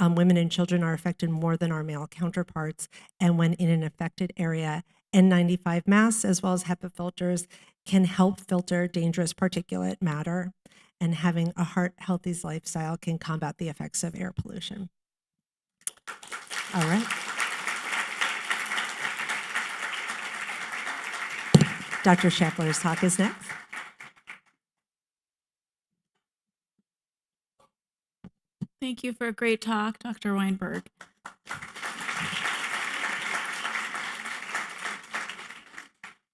Women and children are affected more than our male counterparts, and when in an affected area, N95 masks as well as HEPA filters can help filter dangerous particulate matter, and having a heart-healthy lifestyle can combat the effects of air pollution. All right. Dr. Scheffler's talk is next. Thank you for a great talk, Dr. Weinberg.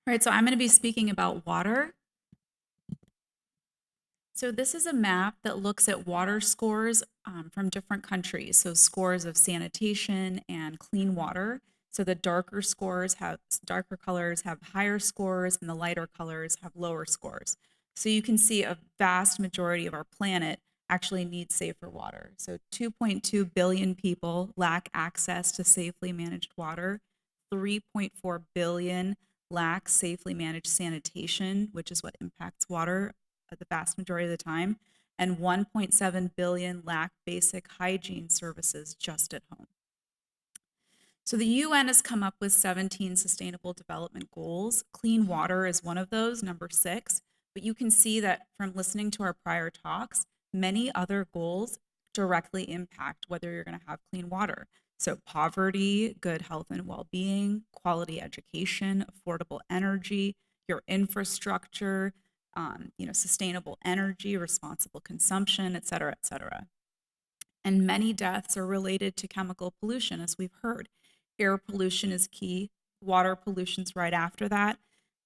All right, so I'm going to be speaking about water. So this is a map that looks at water scores from different countries. So scores of sanitation and clean water. So the darker colors have higher scores, and the lighter colors have lower scores. So you can see a vast majority of our planet actually needs safer water. So 2.2 billion people lack access to safely managed water. 3.4 billion lack safely managed sanitation, which is what impacts water the vast majority of the time. And 1.7 billion lack basic hygiene services just at home. So the UN has come up with 17 sustainable development goals. Clean water is one of those, number 6. But you can see that from listening to our prior talks, many other goals directly impact whether you're going to have clean water. So poverty, good health and well-being, quality education, affordable energy, your infrastructure, sustainable energy, responsible consumption, et cetera, et cetera. And many deaths are related to chemical pollution, as we've heard. Air pollution is key. Water pollution's right after that.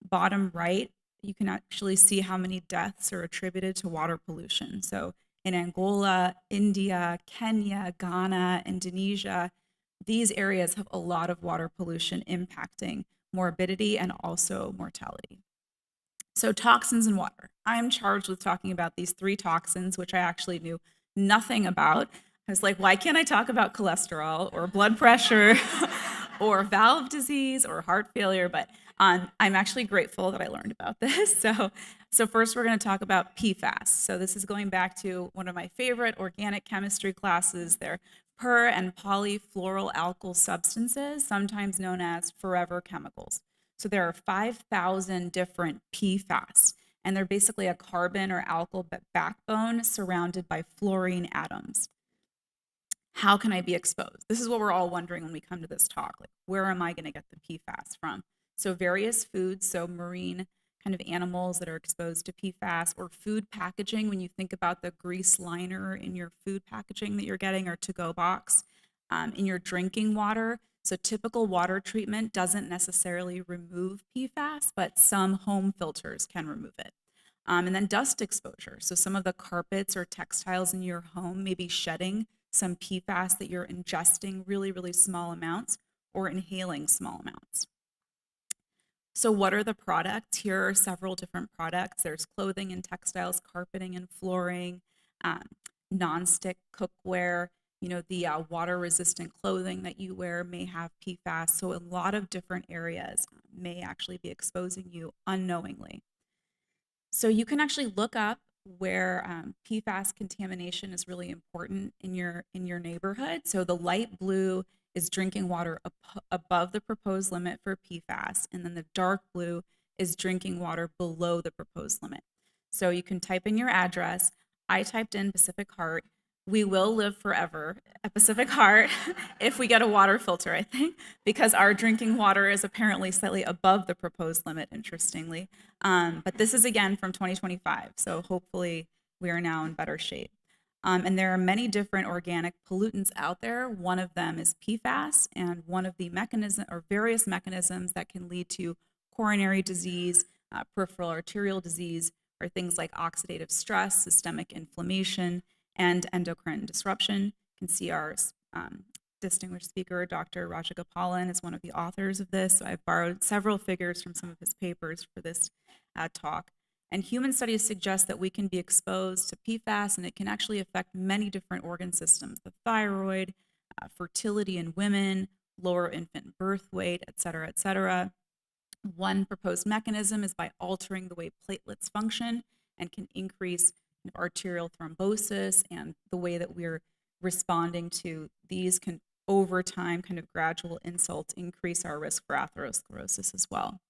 Bottom right, you can actually see how many deaths are attributed to water pollution. So in Angola, India, Kenya, Ghana, Indonesia, these areas have a lot of water pollution impacting morbidity and also mortality. So toxins in water. I'm charged with talking about these 3 toxins, which I actually knew nothing about. I was like, why can't I talk about cholesterol or blood pressure or valve disease or heart failure? But I'm actually grateful that I learned about this. So first we're going to talk about PFAS. So this is going back to one of my favorite organic chemistry classes. They're per- and polyfluoroalkyl substances, sometimes known as forever chemicals. So there are 5,000 different PFAS, and they're basically a carbon or alkyl backbone surrounded by fluorine atoms. How can I be exposed? This is what we're all wondering when we come to this talk. Like, where am I going to get the PFAS from? So various foods, so marine kind of animals that are exposed to PFAS, or food packaging, when you think about the grease liner in your food packaging that you're getting or to-go box, in your drinking water. So typical water treatment doesn't necessarily remove PFAS, but some home filters can remove it. And then dust exposure. So some of the carpets or textiles in your home may be shedding some PFAS that you're ingesting really, really small amounts or inhaling small amounts. So what are the products? Here are several different products. There's clothing and textiles, carpeting and flooring, nonstick cookware, The water-resistant clothing that you wear may have PFAS. So a lot of different areas may actually be exposing you unknowingly. So you can actually look up where PFAS contamination is really important in your neighborhood. So the light blue is drinking water above the proposed limit for PFAS, and then the dark blue is drinking water below the proposed limit. So you can type in your address. I typed in Pacific Heart. We will live forever at Pacific Heart if we get a water filter, I think, because our drinking water is apparently slightly above the proposed limit, interestingly. But this is again from 2025, so hopefully we are now in better shape. And there are many different organic pollutants out there. One of them is PFAS, and one of the various mechanisms that can lead to coronary disease, peripheral arterial disease, are things like oxidative stress, systemic inflammation, and endocrine disruption. You can see our distinguished speaker, Dr. Rajagopalan, is one of the authors of this. So I've borrowed several figures from some of his papers for this talk. And human studies suggest that we can be exposed to PFAS, and it can actually affect many different organ systems: the thyroid, fertility in women, lower infant birth weight, et cetera, et cetera. One proposed mechanism is by altering the way platelets function and can increase arterial thrombosis, and the way that we're responding to these can, over time, kind of gradual insults, increase our risk for atherosclerosis as well.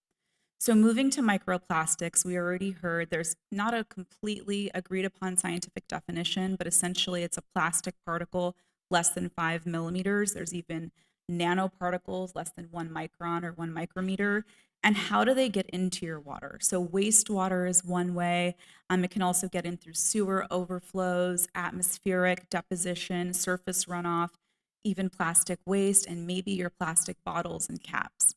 So moving to microplastics, we already heard there's not a completely agreed upon scientific definition, but essentially it's a plastic particle less than 5 millimeters. There's even nanoparticles less than 1 micron or 1 micrometer. And how do they get into your water? So wastewater is one way. It can also get in through sewer overflows, atmospheric deposition, surface runoff, even plastic waste, and maybe your plastic bottles and caps.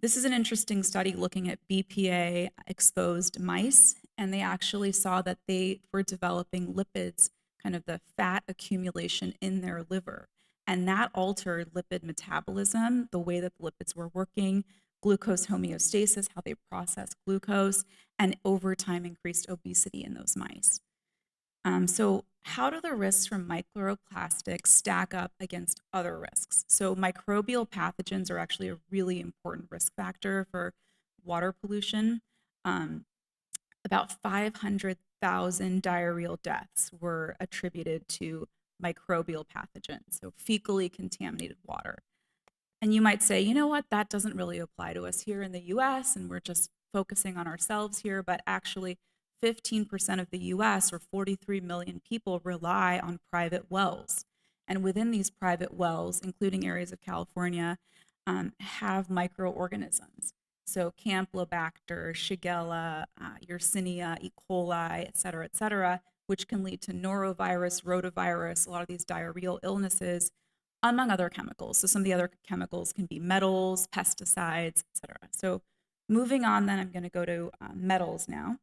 This is an interesting study looking at BPA exposed mice, and they actually saw that they were developing lipids, kind of the fat accumulation in their liver. And that altered lipid metabolism, the way that the lipids were working, glucose homeostasis, how they process glucose, and over time increased obesity in those mice. So how do the risks from microplastics stack up against other risks? So microbial pathogens are actually a really important risk factor for water pollution. About 500,000 diarrheal deaths were attributed to microbial pathogens, so fecally contaminated water. And you might say, you know what, that doesn't really apply to us here in the US, and we're just focusing on ourselves here, but actually 15% of the US, or 43 million people, rely on private wells. And within these private wells, including areas of California, have microorganisms. So Campylobacter, Shigella, Yersinia, E. coli, et cetera, which can lead to norovirus, rotavirus, a lot of these diarrheal illnesses, among other chemicals. So some of the other chemicals can be metals, pesticides, et cetera. So moving on, then I'm going to go to metals now.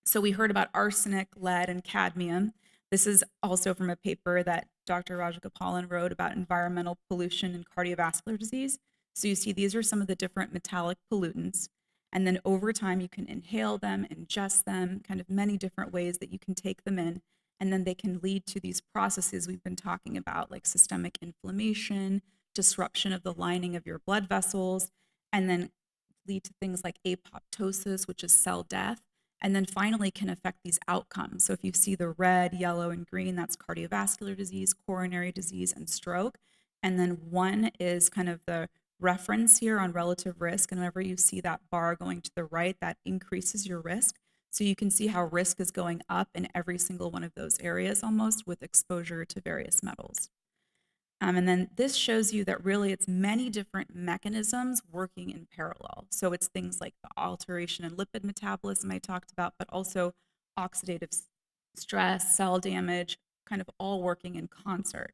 So we heard about arsenic, lead, and cadmium. This is also from a paper that Dr. Rajagopalan wrote about environmental pollution and cardiovascular disease. So you see these are some of the different metallic pollutants. And then over time, you can inhale them, ingest them, kind of many different ways that you can take them in. And then they can lead to these processes we've been talking about, like systemic inflammation, disruption of the lining of your blood vessels, and then lead to things like apoptosis, which is cell death, and then finally can affect these outcomes. So if you see the red, yellow, and green, that's cardiovascular disease, coronary disease, and stroke. And then 1 is kind of the reference here on relative risk. And whenever you see that bar going to the right, that increases your risk. So you can see how risk is going up in every single one of those areas almost with exposure to various metals. And then this shows you that really it's many different mechanisms working in parallel. So it's things like the alteration in lipid metabolism I talked about, but also oxidative stress, cell damage, kind of all working in concert.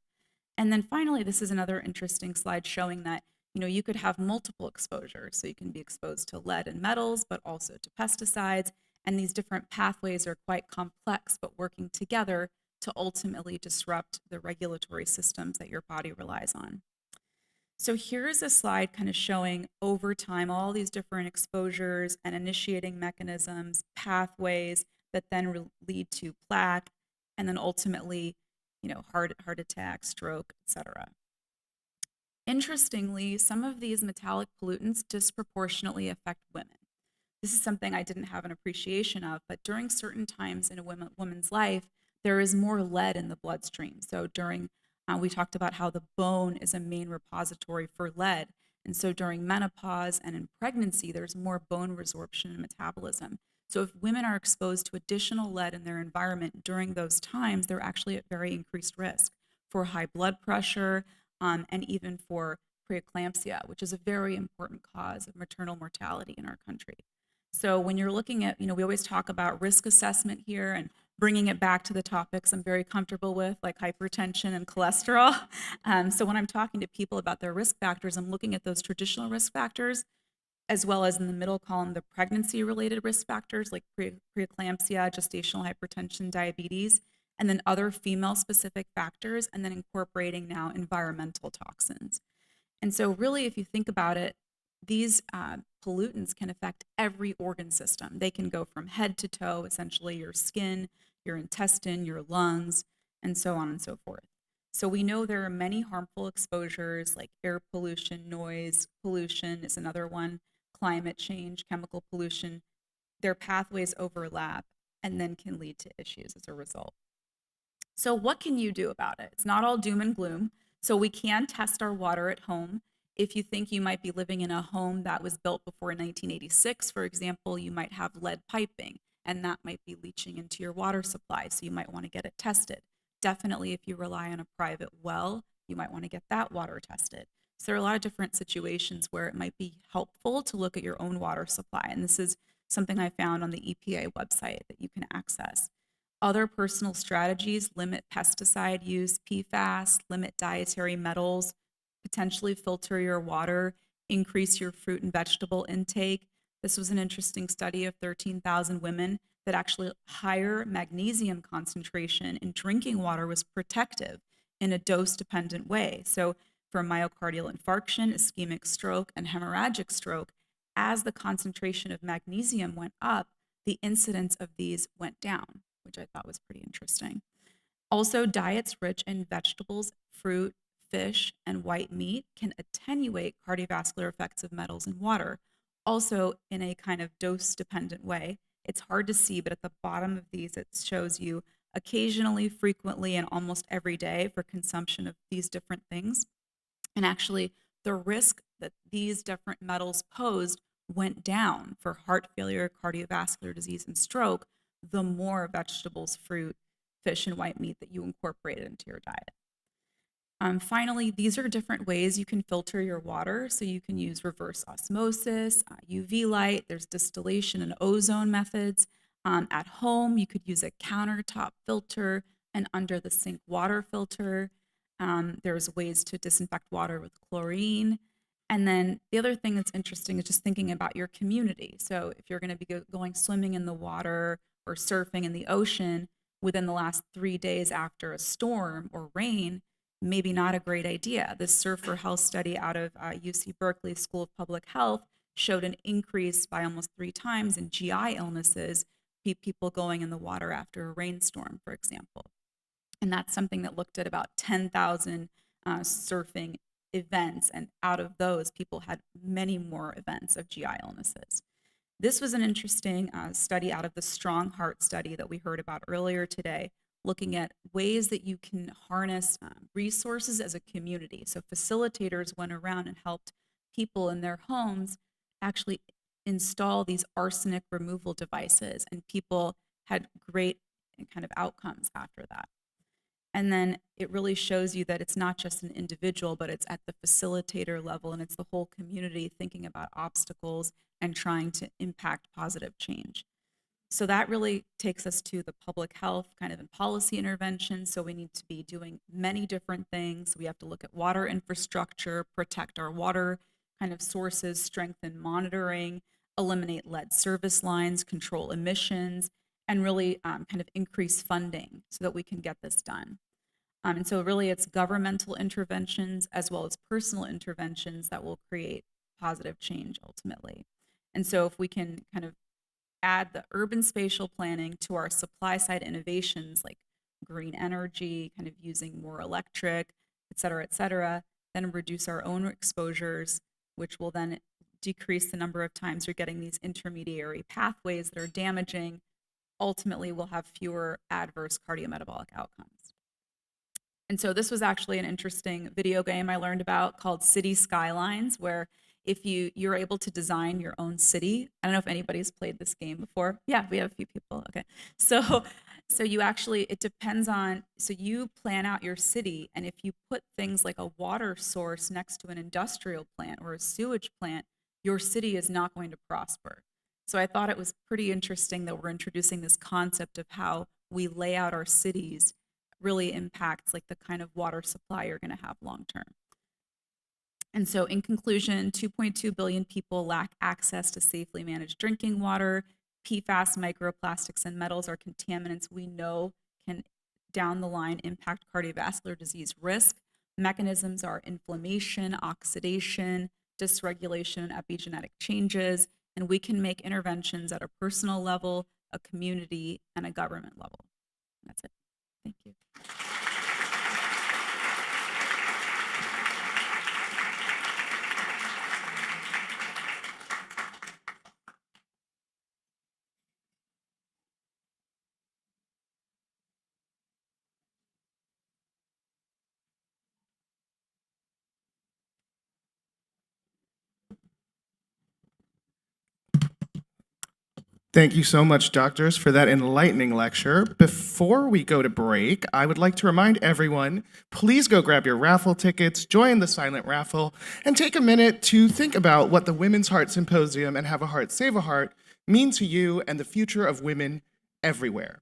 And then finally, this is another interesting slide showing that you could have multiple exposures. So you can be exposed to lead and metals, but also to pesticides. And these different pathways are quite complex, but working together to ultimately disrupt the regulatory systems that your body relies on. So here's a slide kind of showing over time all these different exposures and initiating mechanisms, pathways that then lead to plaque, and then ultimately, heart attack, stroke, etc. Interestingly, some of these metallic pollutants disproportionately affect women. This is something I didn't have an appreciation of, but during certain times in a woman's life, there is more lead in the bloodstream. So we talked about how the bone is a main repository for lead. And so during menopause and in pregnancy, there's more bone resorption and metabolism. So if women are exposed to additional lead in their environment during those times, they're actually at very increased risk for high blood pressure, and even for preeclampsia, which is a very important cause of maternal mortality in our country. So when you're looking at, we always talk about risk assessment here and bringing it back to the topics I'm very comfortable with, like hypertension and cholesterol. So when I'm talking to people about their risk factors, I'm looking at those traditional risk factors, as well as in the middle column, the pregnancy-related risk factors like preeclampsia, gestational hypertension, diabetes, and then other female-specific factors, and then incorporating now environmental toxins. And so really, if you think about it, these pollutants can affect every organ system. They can go from head to toe, essentially your skin, your intestine, your lungs, and so on and so forth. So we know there are many harmful exposures like air pollution, noise pollution is another one, climate change, chemical pollution. Their pathways overlap and then can lead to issues as a result. So what can you do about it? It's not all doom and gloom. So we can test our water at home. If you think you might be living in a home that was built before 1986, for example, you might have lead piping, and that might be leaching into your water supply. So you might want to get it tested. Definitely, if you rely on a private well, you might want to get that water tested. So there are a lot of different situations where it might be helpful to look at your own water supply. And this is something I found on the EPA website that you can access. Other personal strategies: limit pesticide use, PFAS, limit dietary metals, potentially filter your water, increase your fruit and vegetable intake. This was an interesting study of 13,000 women that actually higher magnesium concentration in drinking water was protective in a dose-dependent way. So for myocardial infarction, ischemic stroke, and hemorrhagic stroke, as the concentration of magnesium went up, the incidence of these went down, which I thought was pretty interesting. Also, diets rich in vegetables, fruit, fish, and white meat can attenuate cardiovascular effects of metals in water, also in a kind of dose-dependent way. It's hard to see, but at the bottom of these, it shows you occasionally, frequently, and almost every day for consumption of these different things. And actually, the risk that these different metals posed went down for heart failure, cardiovascular disease, and stroke, the more vegetables, fruit, fish, and white meat that you incorporated into your diet. Finally, these are different ways you can filter your water. So you can use reverse osmosis, UV light, there's distillation and ozone methods. At home, you could use a countertop filter, and under the sink water filter. There's ways to disinfect water with chlorine. And then the other thing that's interesting is just thinking about your community. So if you're going to be going swimming in the water or surfing in the ocean within the last 3 days after a storm or rain, maybe not a great idea. This Surf for Health study out of UC Berkeley School of Public Health showed an increase by almost 3 times in GI illnesses, people going in the water after a rainstorm, for example. And that's something that looked at about 10,000 surfing events, and out of those, people had many more events of GI illnesses. This was an interesting study out of the Strong Heart study that we heard about earlier today, looking at ways that you can harness resources as a community. So facilitators went around and helped people in their homes actually install these arsenic removal devices, and people had great kind of outcomes after that. And then it really shows you that it's not just an individual, but it's at the facilitator level, and it's the whole community thinking about obstacles and trying to impact positive change. So that really takes us to the public health kind of and policy intervention. So we need to be doing many different things. We have to look at water infrastructure, protect our water kind of sources, strengthen monitoring, eliminate lead service lines, control emissions, and really kind of increase funding so that we can get this done. And so really it's governmental interventions as well as personal interventions that will create positive change ultimately. And so if we can kind of add the urban spatial planning to our supply side innovations like green energy, kind of using more electric, et cetera, then reduce our own exposures, which will then decrease the number of times you're getting these intermediary pathways that are damaging. Ultimately, we'll have fewer adverse cardiometabolic outcomes. And so this was actually an interesting video game I learned about called City Skylines, where if you're able to design your own city. I don't know if anybody's played this game before. Yeah, we have a few people. Okay. So you actually, it depends on, so you plan out your city, and if you put things like a water source next to an industrial plant or a sewage plant, your city is not going to prosper. So I thought it was pretty interesting that we're introducing this concept of how we lay out our cities really impacts like the kind of water supply you're going to have long term. And so in conclusion, 2.2 billion people lack access to safely managed drinking water. PFAS, microplastics, and metals are contaminants we know can down the line impact cardiovascular disease risk. Mechanisms are inflammation, oxidation, dysregulation, epigenetic changes, and we can make interventions at a personal level, a community, and a government level. That's it. Thank you. Thank you so much, doctors, for that enlightening lecture. Before we go to break, I would like to remind everyone, please go grab your raffle tickets, join the silent raffle, and take a minute to think about what the Women's Heart Symposium and Have a Heart, Save a Heart mean to you and the future of women everywhere.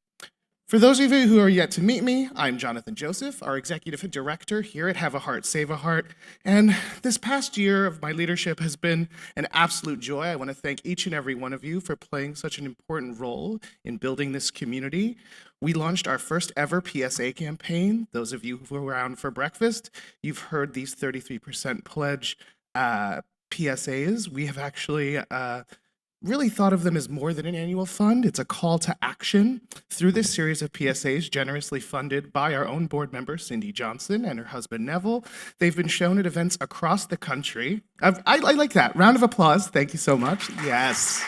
For those of you who are yet to meet me, I'm Jonathan Joseph, our executive director here at Have a Heart, Save a Heart. And this past year of my leadership has been an absolute joy. I want to thank each and every one of you for playing such an important role in building this community. We launched our first ever PSA campaign. Those of you who were around for breakfast, you've heard these 33% pledge PSAs. We have actually really thought of them as more than an annual fund. It's a call to action through this series of PSAs generously funded by our own board member, Cindy Johnson, and her husband, Neville. They've been shown at events across the country. I like that. Round of applause. Thank you so much. Yes.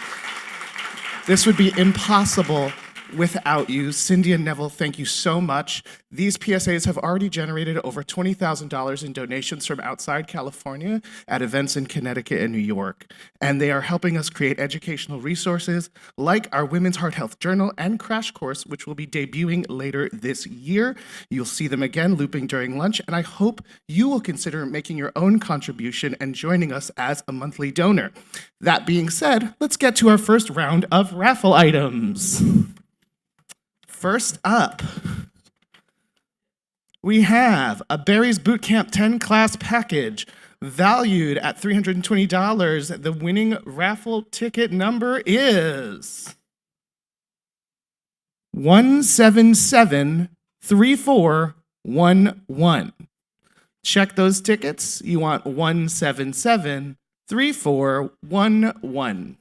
This would be impossible without you. Cindy and Neville, thank you so much. These PSAs have already generated over $20,000 in donations from outside California at events in Connecticut and New York. And they are helping us create educational resources like our Women's Heart Health Journal and Crash Course, which will be debuting later this year. You'll see them again looping during lunch, and I hope you will consider making your own contribution and joining us as a monthly donor. That being said, let's get to our first round of raffle items. First up, we have a Barry's Bootcamp 10 class package valued at $320. The winning raffle ticket number is 1773411. Check those tickets. You want 1773411.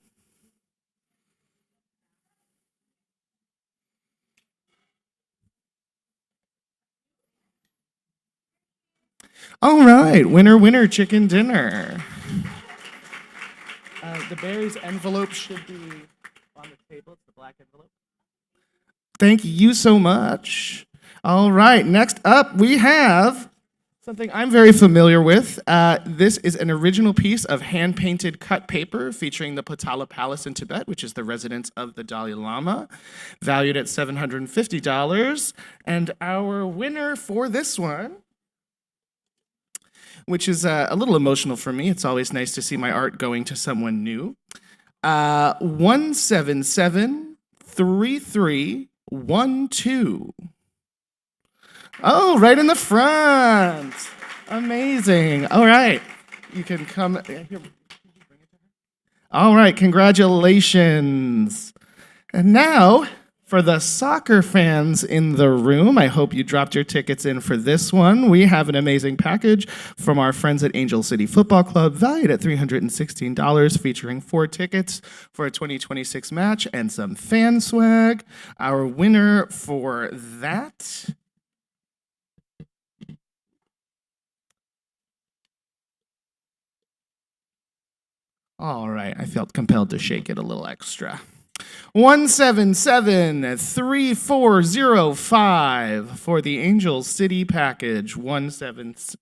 All right, winner, winner, chicken dinner. The Barry's envelope should be on the table. It's the black envelope. Thank you so much. All right, next up we have something I'm very familiar with. This is an original piece of hand-painted cut paper featuring the Potala Palace in Tibet, which is the residence of the Dalai Lama, valued at $750. And our winner for this one, which is a little emotional for me. It's always nice to see my art going to someone new. 1773312. Oh, right in the front. Amazing. All right. You can come. All right. Congratulations. And now, for the soccer fans in the room, I hope you dropped your tickets in for this one. We have an amazing package from our friends at Angel City Football Club, valued at $316, featuring 4 tickets for a 2026 match and some fan swag. Our winner for that All right, I felt compelled to shake it a little extra. 177-3405 for the Angel City package. 177.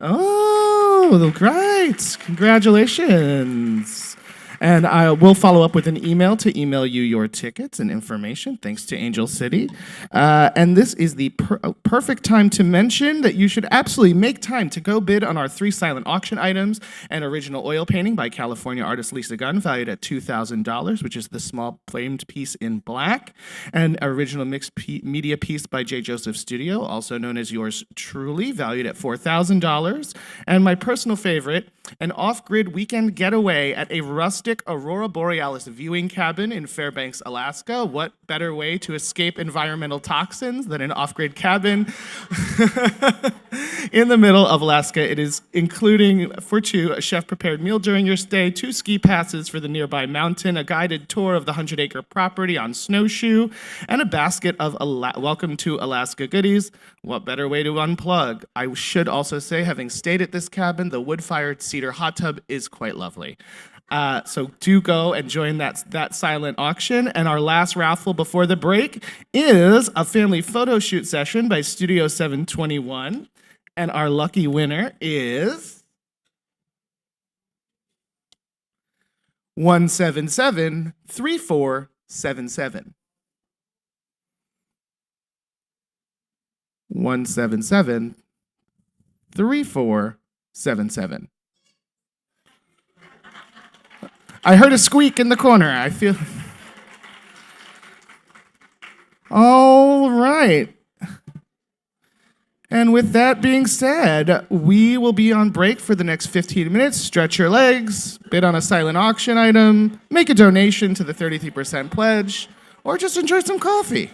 Oh, great. Congratulations. And I will follow up with an email to email you your tickets and information, thanks to Angel City. And this is the perfect time to mention that you should absolutely make time to go bid on our 3 silent auction items: an original oil painting by California artist Lisa Gunn, valued at $2,000, which is the small framed piece in black; an original mixed media piece by J. Joseph Studio, also known as Yours Truly, valued at $4,000; and my personal favorite, an off-grid weekend getaway at a rustic Aurora Borealis viewing cabin in Fairbanks, Alaska. What better way to escape environmental toxins than an off-grid cabin in the middle of Alaska? It is including, for 2, a chef-prepared meal during your stay, 2 ski passes for the nearby mountain, a guided tour of the 100-acre property on snowshoe, and a basket of Welcome to Alaska goodies. What better way to unplug? I should also say, having stayed at this cabin, the wood-fired cedar hot tub is quite lovely. So do go and join that silent auction. And our last raffle before the break is a family photo shoot session by Studio 721. And our lucky winner is 177-3477. 177-3477. I heard a squeak in the corner. I feel... All right. And with that being said, we will be on break for the next 15 minutes. Stretch your legs, bid on a silent auction item, make a donation to the 33% pledge, or just enjoy some coffee.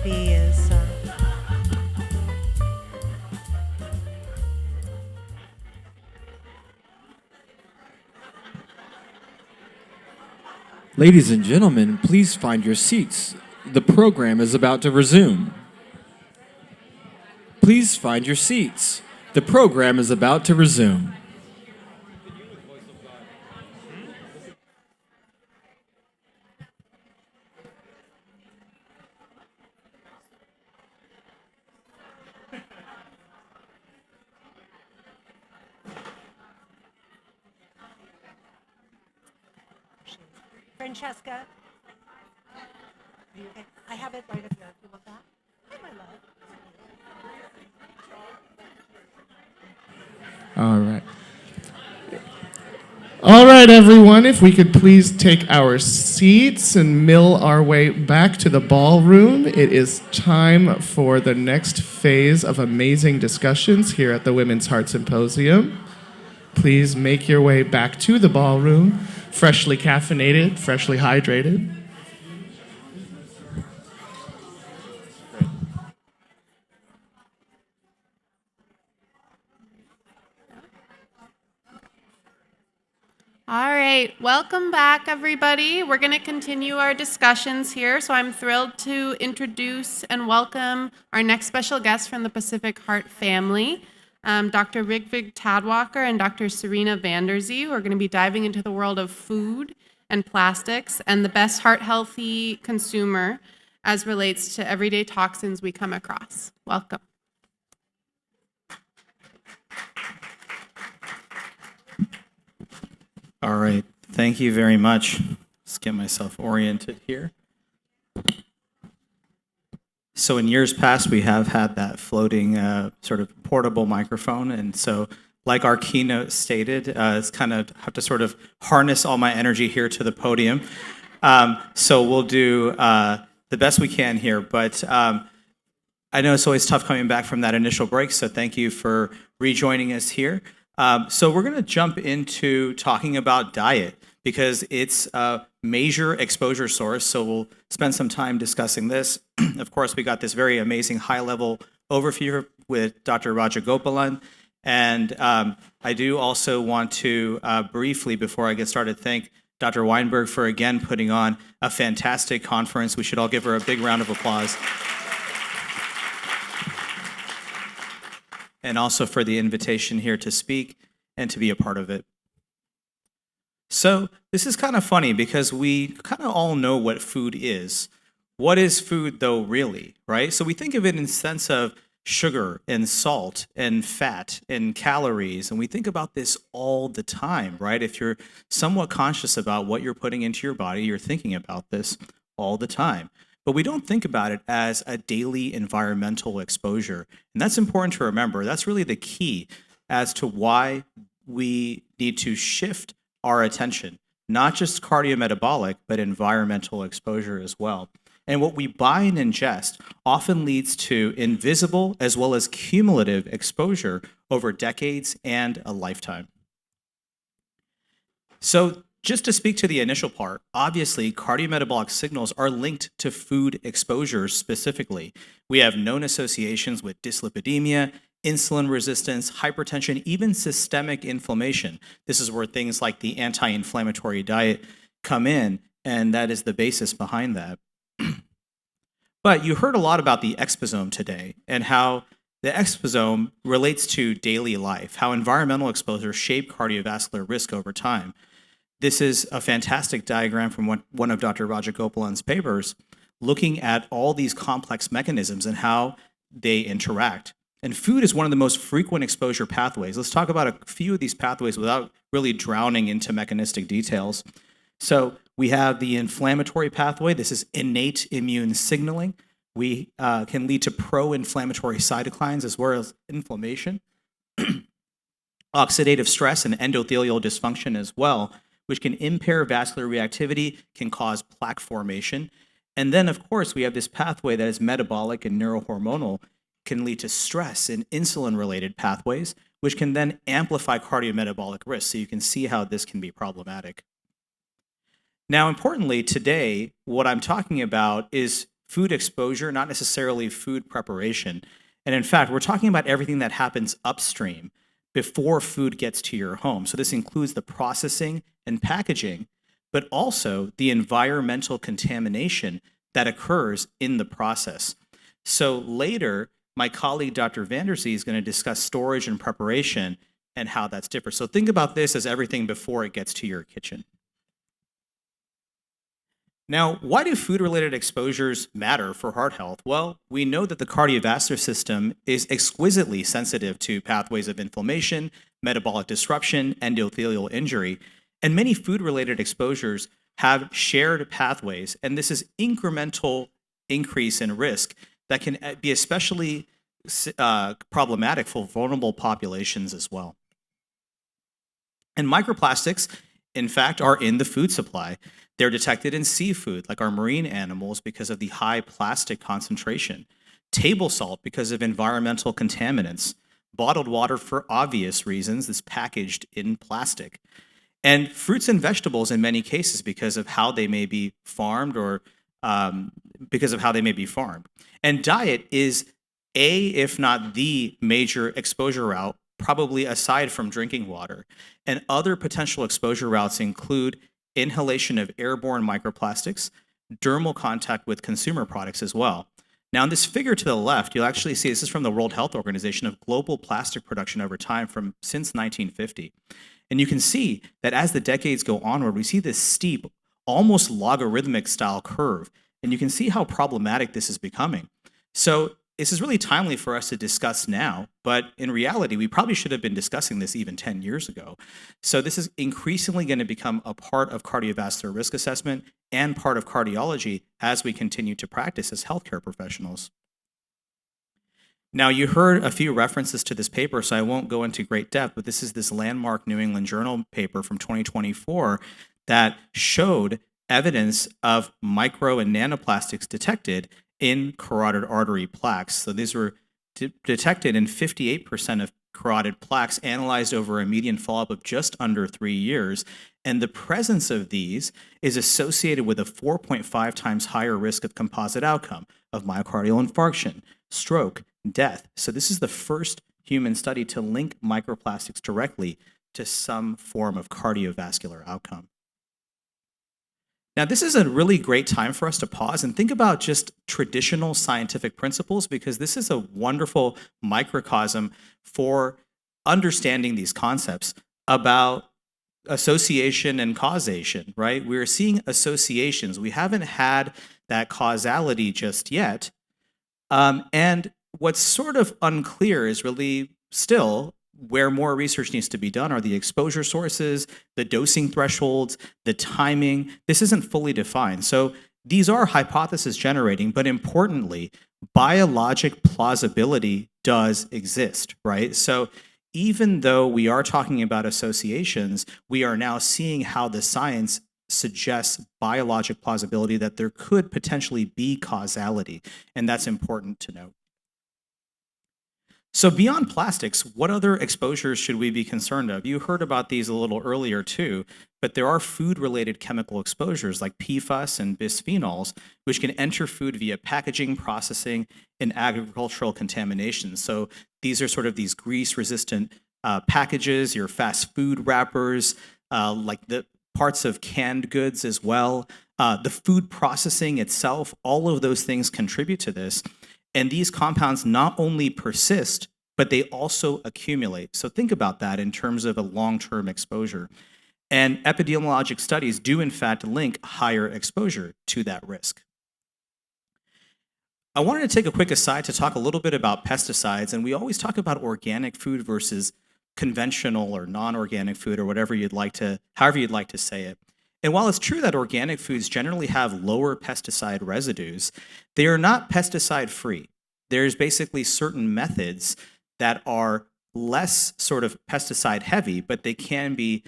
choreography is. Ladies and gentlemen, please find your seats. The program is about to resume. Please find your seats. The program is about to resume. Francesca. Are you okay? I have it right up here. If you want that. Hi, my love. All right. All right, everyone, if we could please take our seats and mill our way back to the ballroom. It is time for the next phase of amazing discussions here at the Women's Heart Symposium. Please make your way back to the ballroom, freshly caffeinated, freshly hydrated. All right, welcome back, everybody. We're going to continue our discussions here. So I'm thrilled to introduce and welcome our next special guest from the Pacific Heart family, Dr. Rigvig Tadwalker and Dr. Serena Vanderzee, who are going to be diving into the world of food and plastics and the best heart-healthy consumer as relates to everyday toxins we come across. Welcome. All right, thank you very much. Let's get myself oriented here. So in years past, we have had that floating sort of portable microphone. And so like our keynote stated, it's kind of have to sort of harness all my energy here to the podium. So we'll do the best we can here. But I know it's always tough coming back from that initial break, so thank you for rejoining us here. So we're going to jump into talking about diet because it's a major exposure source. So we'll spend some time discussing this. Of course, we got this very amazing high-level overview with Dr. Rajagopalan. And I do also want to briefly, before I get started, thank Dr. Weinberg for again putting on a fantastic conference. We should all give her a big round of applause. And also for the invitation here to speak and to be a part of it. So this is kind of funny because we kind of all know what food is. What is food though really, right? So we think of it in the sense of sugar and salt and fat and calories, and we think about this all the time, right? If you're somewhat conscious about what you're putting into your body, you're thinking about this all the time. But we don't think about it as a daily environmental exposure. And that's important to remember. That's really the key as to why we need to shift our attention, not just cardiometabolic, but environmental exposure as well. And what we buy and ingest often leads to invisible as well as cumulative exposure over decades and a lifetime. So just to speak to the initial part, obviously cardiometabolic signals are linked to food exposure specifically. We have known associations with dyslipidemia, insulin resistance, hypertension, even systemic inflammation. This is where things like the anti-inflammatory diet come in, and that is the basis behind that. But you heard a lot about the exposome today and how the exposome relates to daily life, how environmental exposure shape cardiovascular risk over time. This is a fantastic diagram from one of Dr. Rajagopalan's papers, looking at all these complex mechanisms and how they interact. And food is one of the most frequent exposure pathways. Let's talk about a few of these pathways without really drowning into mechanistic details. So we have the inflammatory pathway. This is innate immune signaling. We can lead to pro-inflammatory cytokines as well as inflammation, oxidative stress, and endothelial dysfunction as well, which can impair vascular reactivity, can cause plaque formation. And then, of course, we have this pathway that is metabolic and neurohormonal, can lead to stress and insulin-related pathways, which can then amplify cardiometabolic risk. So you can see how this can be problematic. Now, importantly, today, what I'm talking about is food exposure, not necessarily food preparation. And in fact, we're talking about everything that happens upstream before food gets to your home. So this includes the processing and packaging, but also the environmental contamination that occurs in the process. So later, my colleague, Dr. Vanderzee, is going to discuss storage and preparation and how that's different. So think about this as everything before it gets to your kitchen. Now, why do food-related exposures matter for heart health? Well, we know that the cardiovascular system is exquisitely sensitive to pathways of inflammation, metabolic disruption, endothelial injury, and many food-related exposures have shared pathways, and this is incremental increase in risk that can be especially problematic for vulnerable populations as well. And microplastics, in fact, are in the food supply. They're detected in seafood, like our marine animals, because of the high plastic concentration. Table salt, because of environmental contaminants. Bottled water, for obvious reasons, is packaged in plastic. And fruits and vegetables, in many cases, because of how they may be farmed or because of how they may be farmed. And diet is if not the major exposure route, probably aside from drinking water. And other potential exposure routes include inhalation of airborne microplastics, dermal contact with consumer products as well. Now, in this figure to the left, you'll actually see this is from the World Health Organization of global plastic production over time since 1950. And you can see that as the decades go onward, we see this steep, almost logarithmic style curve. And you can see how problematic this is becoming. So this is really timely for us to discuss now, but in reality, we probably should have been discussing this even 10 years ago. So this is increasingly going to become a part of cardiovascular risk assessment and part of cardiology as we continue to practice as healthcare professionals. Now, you heard a few references to this paper, so I won't go into great depth, but this is this landmark New England Journal paper from 2024 that showed evidence of micro and nanoplastics detected in carotid artery plaques. So these were detected in 58% of carotid plaques analyzed over a median follow-up of just under 3 years. And the presence of these is associated with a 4.5 times higher risk of composite outcome of myocardial infarction, stroke, death. So this is the first human study to link microplastics directly to some form of cardiovascular outcome. Now, this is a really great time for us to pause and think about just traditional scientific principles, because this is a wonderful microcosm for understanding these concepts about association and causation, right? We're seeing associations. We haven't had that causality just yet. And what's sort of unclear is really still where more research needs to be done are the exposure sources, the dosing thresholds, the timing. This isn't fully defined. So these are hypothesis generating, but importantly, biologic plausibility does exist, right? So even though we are talking about associations, we are now seeing how the science suggests biologic plausibility that there could potentially be causality, and that's important to note. So beyond plastics, what other exposures should we be concerned of? You heard about these a little earlier too, but there are food-related chemical exposures like PFAS and bisphenols, which can enter food via packaging, processing, and agricultural contamination. So these are sort of these grease-resistant packages, your fast food wrappers, like the parts of canned goods as well. The food processing itself, all of those things contribute to this. And these compounds not only persist, but they also accumulate. So think about that in terms of a long-term exposure. And epidemiologic studies do, in fact, link higher exposure to that risk. I wanted to take a quick aside to talk a little bit about pesticides. And we always talk about organic food versus conventional or non-organic food, or however you'd like to say it. And while it's true that organic foods generally have lower pesticide residues, they are not pesticide-free. There's basically certain methods that are less sort of pesticide-heavy, but they can be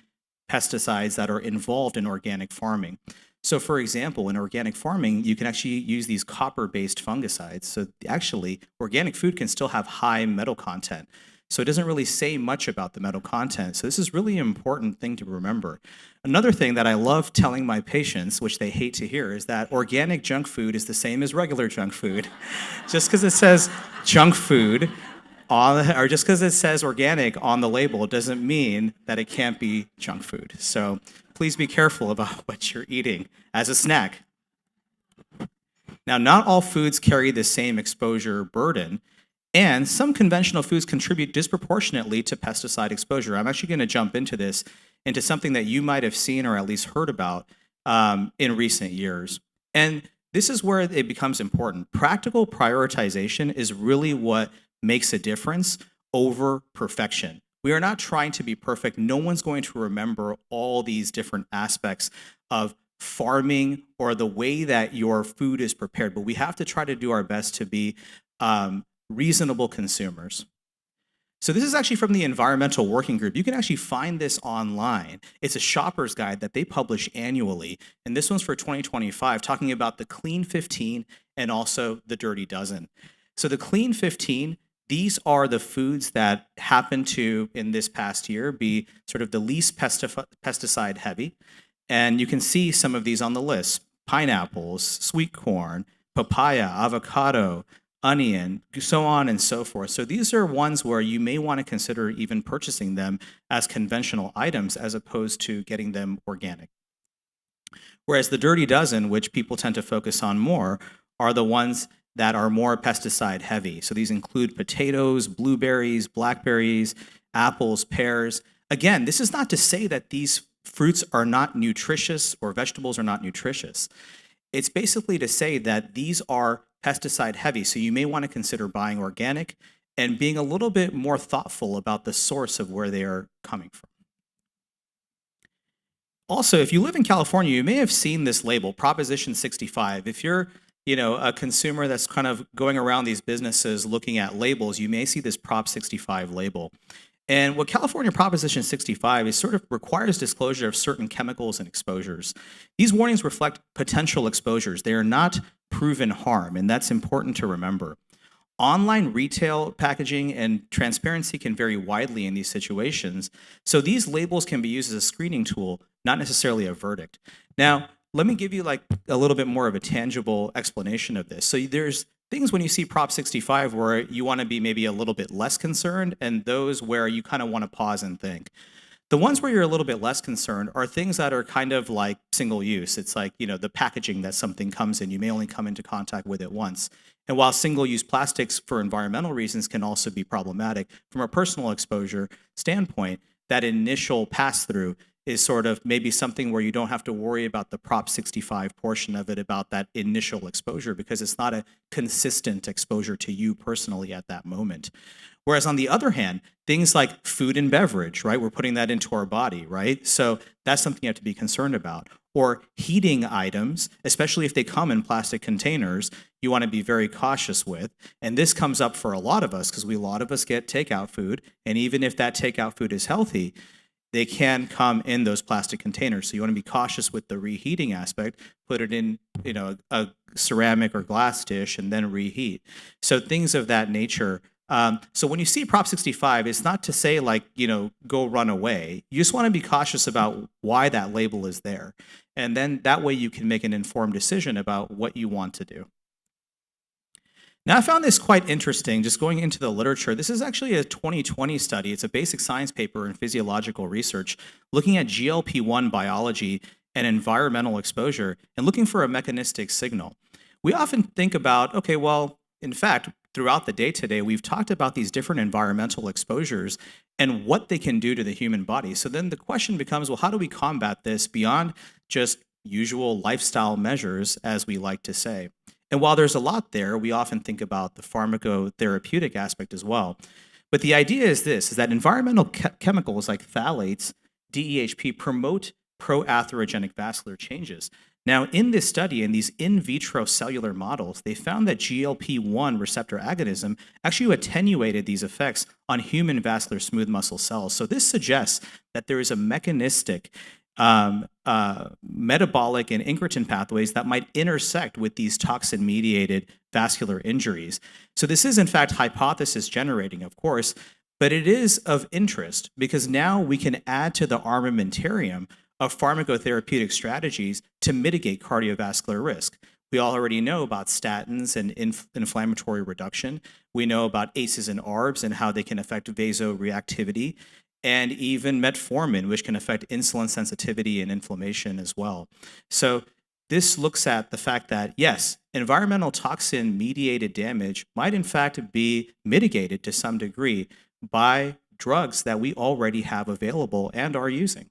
pesticides that are involved in organic farming. So for example, in organic farming, you can actually use these copper-based fungicides. So actually, organic food can still have high metal content. So it doesn't really say much about the metal content. So this is really an important thing to remember. Another thing that I love telling my patients, which they hate to hear, is that organic junk food is the same as regular junk food. Just because it says junk food, or just because it says organic on the label doesn't mean that it can't be junk food. So please be careful about what you're eating as a snack. Now, not all foods carry the same exposure burden, and some conventional foods contribute disproportionately to pesticide exposure. I'm actually going to jump into something that you might have seen or at least heard about in recent years. And this is where it becomes important. Practical prioritization is really what makes a difference over perfection. We are not trying to be perfect. No one's going to remember all these different aspects of farming or the way that your food is prepared, but we have to try to do our best to be reasonable consumers. So this is actually from the Environmental Working Group. You can actually find this online. It's a shopper's guide that they publish annually, and this one's for 2025, talking about the Clean 15 and also the Dirty Dozen. So the Clean 15, these are the foods that happen to, in this past year, be sort of the least pesticide heavy. And you can see some of these on the list: pineapples, sweet corn, papaya, avocado, onion, so on and so forth. So these are ones where you may want to consider even purchasing them as conventional items as opposed to getting them organic. Whereas the Dirty Dozen, which people tend to focus on more, are the ones that are more pesticide heavy. So these include potatoes, blueberries, blackberries, apples, pears. Again, this is not to say that these fruits are not nutritious or vegetables are not nutritious. It's basically to say that these are pesticide heavy, so you may want to consider buying organic and being a little bit more thoughtful about the source of where they are coming from. Also, if you live in California, you may have seen this label, Proposition 65. If you're a consumer that's kind of going around these businesses looking at labels, you may see this Prop 65 label. And what California Proposition 65 is sort of requires disclosure of certain chemicals and exposures. These warnings reflect potential exposures. They are not proven harm, and that's important to remember. Online retail packaging and transparency can vary widely in these situations, so these labels can be used as a screening tool, not necessarily a verdict. Now, let me give you like a little bit more of a tangible explanation of this. So there's things when you see Prop 65 where you want to be maybe a little bit less concerned, and those where you kind of want to pause and think. The ones where you're a little bit less concerned are things that are kind of like single use. It's like, the packaging that something comes in, you may only come into contact with it once. And while single-use plastics for environmental reasons can also be problematic, from a personal exposure standpoint, that initial pass-through is sort of maybe something where you don't have to worry about the Prop 65 portion of it, about that initial exposure, because it's not a consistent exposure to you personally at that moment. Whereas on the other hand, things like food and beverage, right? We're putting that into our body, right? So that's something you have to be concerned about. Or heating items, especially if they come in plastic containers, you want to be very cautious with. And this comes up for a lot of us because a lot of us get takeout food. And even if that takeout food is healthy, they can come in those plastic containers. So you want to be cautious with the reheating aspect, put it in, a ceramic or glass dish and then reheat. So things of that nature. So when you see Prop 65, it's not to say like, go run away. You just want to be cautious about why that label is there. And then that way you can make an informed decision about what you want to do. Now, I found this quite interesting, just going into the literature. This is actually a 2020 study. It's a basic science paper in physiological research looking at GLP-1 biology and environmental exposure and looking for a mechanistic signal. We often think about, okay, well, in fact, throughout the day today, we've talked about these different environmental exposures and what they can do to the human body. So then the question becomes, well, how do we combat this beyond just usual lifestyle measures, as we like to say? And while there's a lot there, we often think about the pharmacotherapeutic aspect as well. But the idea is this, is that environmental chemicals like phthalates, DEHP, promote pro-atherogenic vascular changes. Now, in this study, in these in vitro cellular models, they found that GLP-1 receptor agonism actually attenuated these effects on human vascular smooth muscle cells. So this suggests that there is a mechanistic metabolic and incretin pathways that might intersect with these toxin-mediated vascular injuries. So this is, in fact, hypothesis generating, of course, But it is of interest because now we can add to the armamentarium of pharmacotherapeutic strategies to mitigate cardiovascular risk. We already know about statins and inflammatory reduction. We know about ACEs and ARBs and how they can affect vasoreactivity, and even metformin, which can affect insulin sensitivity and inflammation as well. So this looks at the fact that, yes, environmental toxin-mediated damage might in fact be mitigated to some degree by drugs that we already have available and are using.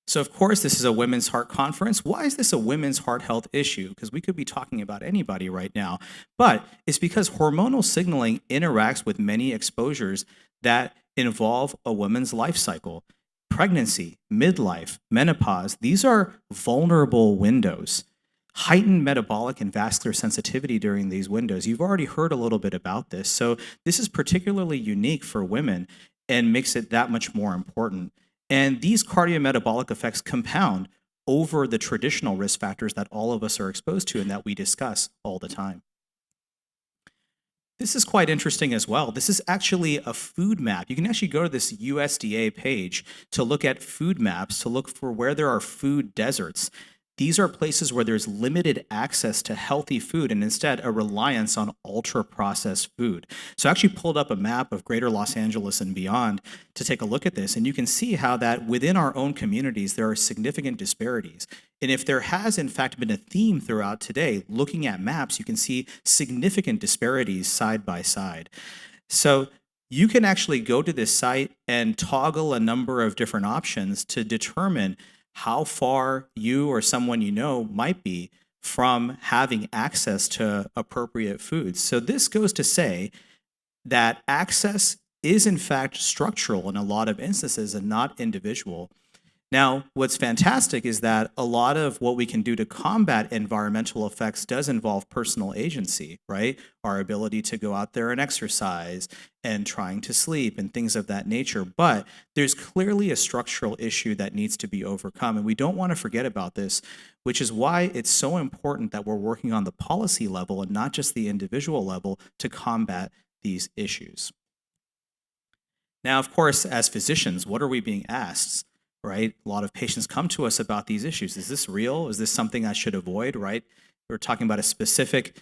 So of course, this is a women's heart conference. Why is this a women's heart health issue? Because we could be talking about anybody right now, but it's because hormonal signaling interacts with many exposures that involve a woman's life cycle. Pregnancy, midlife, menopause, these are vulnerable windows. Heightened metabolic and vascular sensitivity during these windows. You've already heard a little bit about this. So this is particularly unique for women and makes it that much more important. And these cardiometabolic effects compound over the traditional risk factors that all of us are exposed to and that we discuss all the time. This is quite interesting as well. This is actually a food map. You can actually go to this USDA page to look at food maps, to look for where there are food deserts. These are places where there's limited access to healthy food and instead a reliance on ultra-processed food. So I actually pulled up a map of greater Los Angeles and beyond to take a look at this, and you can see how that within our own communities, there are significant disparities. And if there has in fact been a theme throughout today, looking at maps, you can see significant disparities side by side. So you can actually go to this site and toggle a number of different options to determine how far you or someone you know might be from having access to appropriate foods. So this goes to say that access is in fact structural in a lot of instances and not individual. Now, what's fantastic is that a lot of what we can do to combat environmental effects does involve personal agency, right? Our ability to go out there and exercise and trying to sleep and things of that nature. But there's clearly a structural issue that needs to be overcome. And we don't want to forget about this, which is why it's so important that we're working on the policy level and not just the individual level to combat these issues. Now, of course, as physicians, what are we being asked? Right? A lot of patients come to us about these issues. Is this real? Is this something I should avoid, right? We're talking about a specific,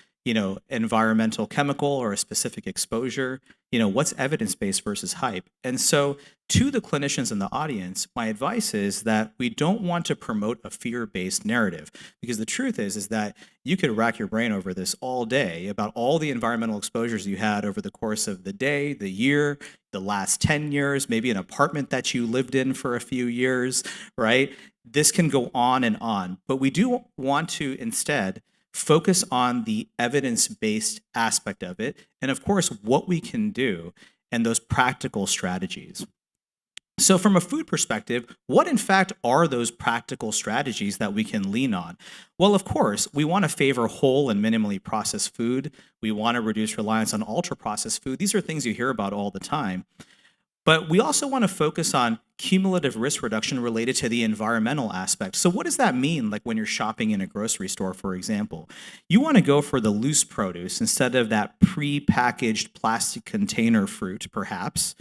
environmental chemical or a specific exposure. What's evidence-based versus hype? And so to the clinicians in the audience, my advice is that we don't want to promote a fear-based narrative, because the truth is that you could rack your brain over this all day about all the environmental exposures you had over the course of the day, the year, the last 10 years, maybe an apartment that you lived in for a few years, right? This can go on, but we do want to instead focus on the evidence-based aspect of it, and of course, what we can do and those practical strategies. So from a food perspective, what in fact are those practical strategies that we can lean on? Well, of course, we want to favor whole and minimally processed food. We want to reduce reliance on ultra-processed food. These are things you hear about all the time. But we also want to focus on cumulative risk reduction related to the environmental aspect. So what does that mean, like when you're shopping in a grocery store, for example? You want to go for the loose produce instead of that pre-packaged plastic container fruit, perhaps,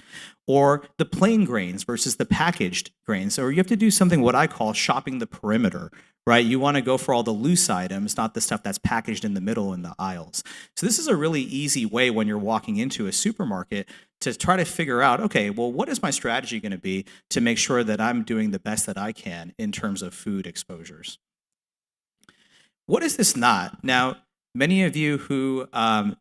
or the plain grains versus the packaged grains. Or you have to do something what I call shopping the perimeter, right? You want to go for all the loose items, not the stuff that's packaged in the middle in the aisles. So this is a really easy way when you're walking into a supermarket to try to figure out, okay, well, what is my strategy going to be to make sure that I'm doing the best that I can in terms of food exposures? What is this not? Now, many of you who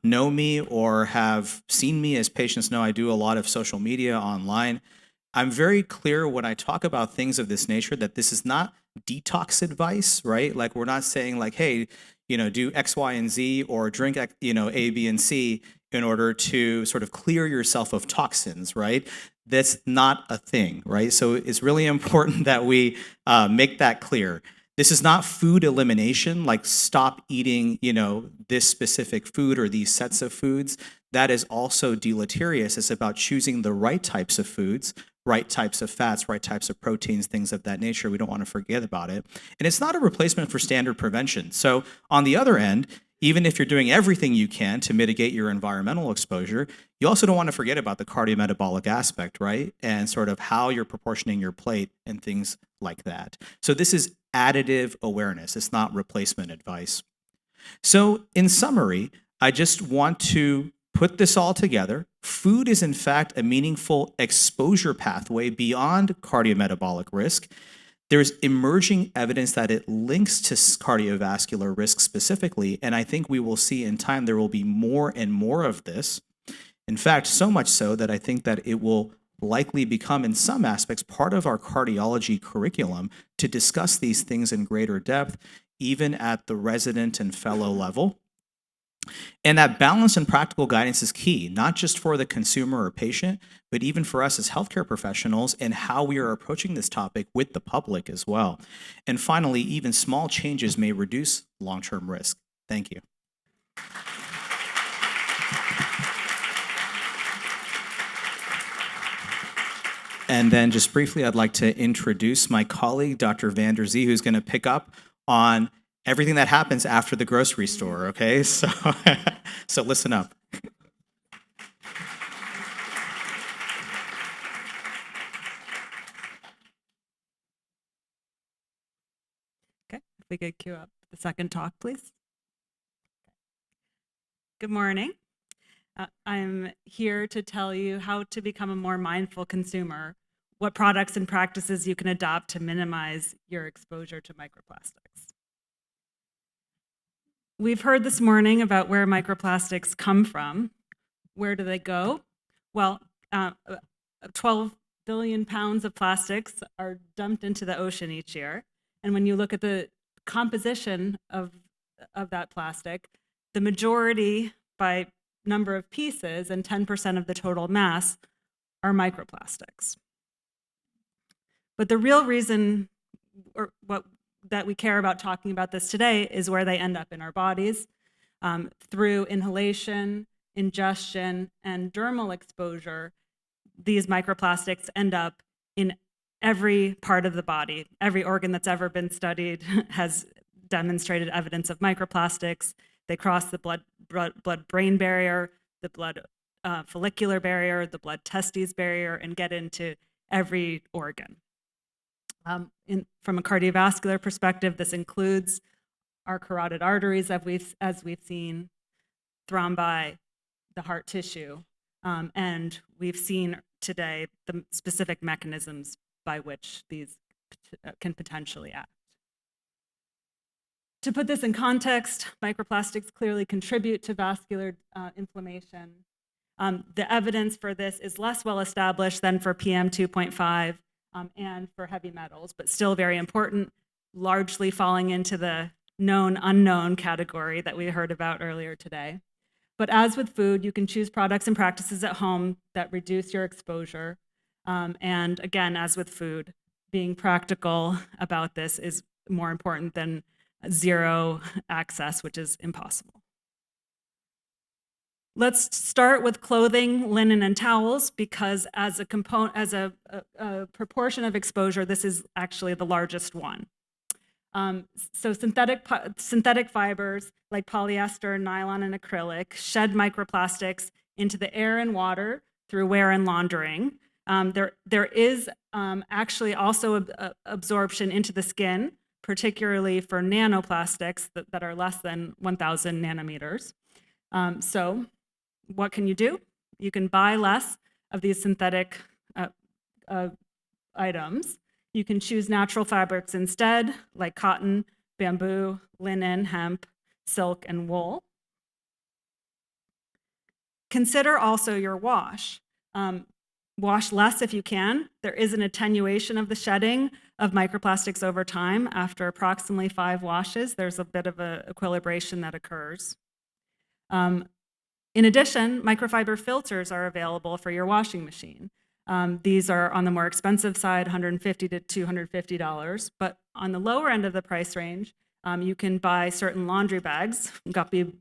know me or have seen me as patients know I do a lot of social media online. I'm very clear when I talk about things of this nature that this is not detox advice, right? Like we're not saying like, hey, do X, Y, and Z or drink, A, B, and C in order to sort of clear yourself of toxins, right? That's not a thing, right? So it's really important that we make that clear. This is not food elimination, like stop eating, this specific food or these sets of foods. That is also deleterious. It's about choosing the right types of foods, right types of fats, right types of proteins, things of that nature. We don't want to forget about it. And it's not a replacement for standard prevention. So on the other end, Even if you're doing everything you can to mitigate your environmental exposure, you also don't want to forget about the cardiometabolic aspect, right? And sort of how you're proportioning your plate and things like that. So this is additive awareness. It's not replacement advice. So in summary, I just want to put this all together. Food is in fact a meaningful exposure pathway beyond cardiometabolic risk. There's emerging evidence that it links to cardiovascular risk specifically, and I think we will see in time there will be more and more of this. In fact, so much so that I think that it will likely become, in some aspects, part of our cardiology curriculum to discuss these things in greater depth, even at the resident and fellow level. And that balance and practical guidance is key, not just for the consumer or patient, but even for us as healthcare professionals and how we are approaching this topic with the public as well. And finally, even small changes may reduce long-term risk. Thank you. And then just briefly, I'd like to introduce my colleague, Dr. Van der Zee, who's going to pick up on everything that happens after the grocery store, okay? So, so listen up. Okay, if we could cue up the second talk, please. Good morning. I'm here to tell you how to become a more mindful consumer, what products and practices you can adopt to minimize your exposure to microplastics. We've heard this morning about where microplastics come from. Where do they go? Well, 12 billion pounds of plastics are dumped into the ocean each year. And when you look at the composition of that plastic, the majority by number of pieces and 10% of the total mass are microplastics. But the real reason that we care about talking about this today is where they end up in our bodies through inhalation, ingestion, and dermal exposure. These microplastics end up in every part of the body. Every organ that's ever been studied has demonstrated evidence of microplastics. They cross the blood-brain barrier, the blood follicular barrier, the blood testes barrier, and get into every organ. From a cardiovascular perspective, this includes our carotid arteries, as we've seen, thrombi, the heart tissue, and we've seen today the specific mechanisms by which these can potentially act. To put this in context, microplastics clearly contribute to vascular inflammation. The evidence for this is less well established than for PM 2.5 and for heavy metals, but still very important, largely falling into the known unknown category that we heard about earlier today. But as with food, you can choose products and practices at home that reduce your exposure. And again, as with food, being practical about this is more important than zero access, which is impossible. Let's start with clothing, linen, and towels, because as a proportion of exposure, this is actually the largest one. So synthetic fibers like polyester, nylon, and acrylic shed microplastics into the air and water through wear and laundering. There is actually also absorption into the skin, particularly for nanoplastics that are less than 1,000 nanometers. So what can you do? You can buy less of these synthetic items. You can choose natural fabrics instead, like cotton, bamboo, linen, hemp, silk, and wool. Consider also your wash. Wash less if you can. There is an attenuation of the shedding of microplastics over time. After approximately 5 washes, there's a bit of an equilibration that occurs. In addition, microfiber filters are available for your washing machine. These are on the more expensive side, $150 to $250, but on the lower end of the price range, you can buy certain laundry bags. Guppy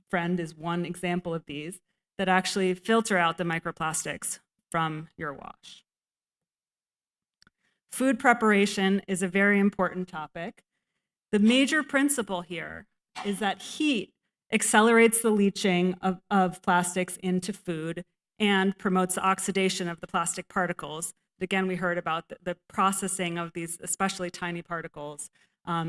Friend is one example of these that actually filter out the microplastics from your wash. Food preparation is a very important topic. The major principle here is that heat accelerates the leaching of plastics into food, and promotes the oxidation of the plastic particles. Again, we heard about the processing of these, especially tiny particles,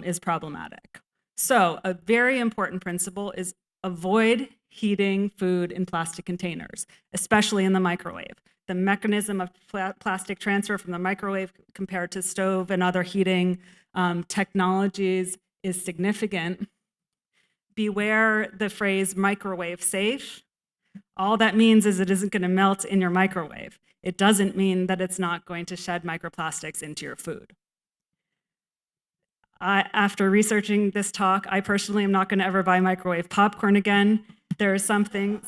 is problematic. So a very important principle is avoid heating food in plastic containers, especially in the microwave. The mechanism of plastic transfer from the microwave compared to stove and other heating technologies is significant. Beware the phrase microwave safe. All that means is it isn't going to melt in your microwave. It doesn't mean that it's not going to shed microplastics into your food. After researching this talk, I personally am not going to ever buy microwave popcorn again. There's something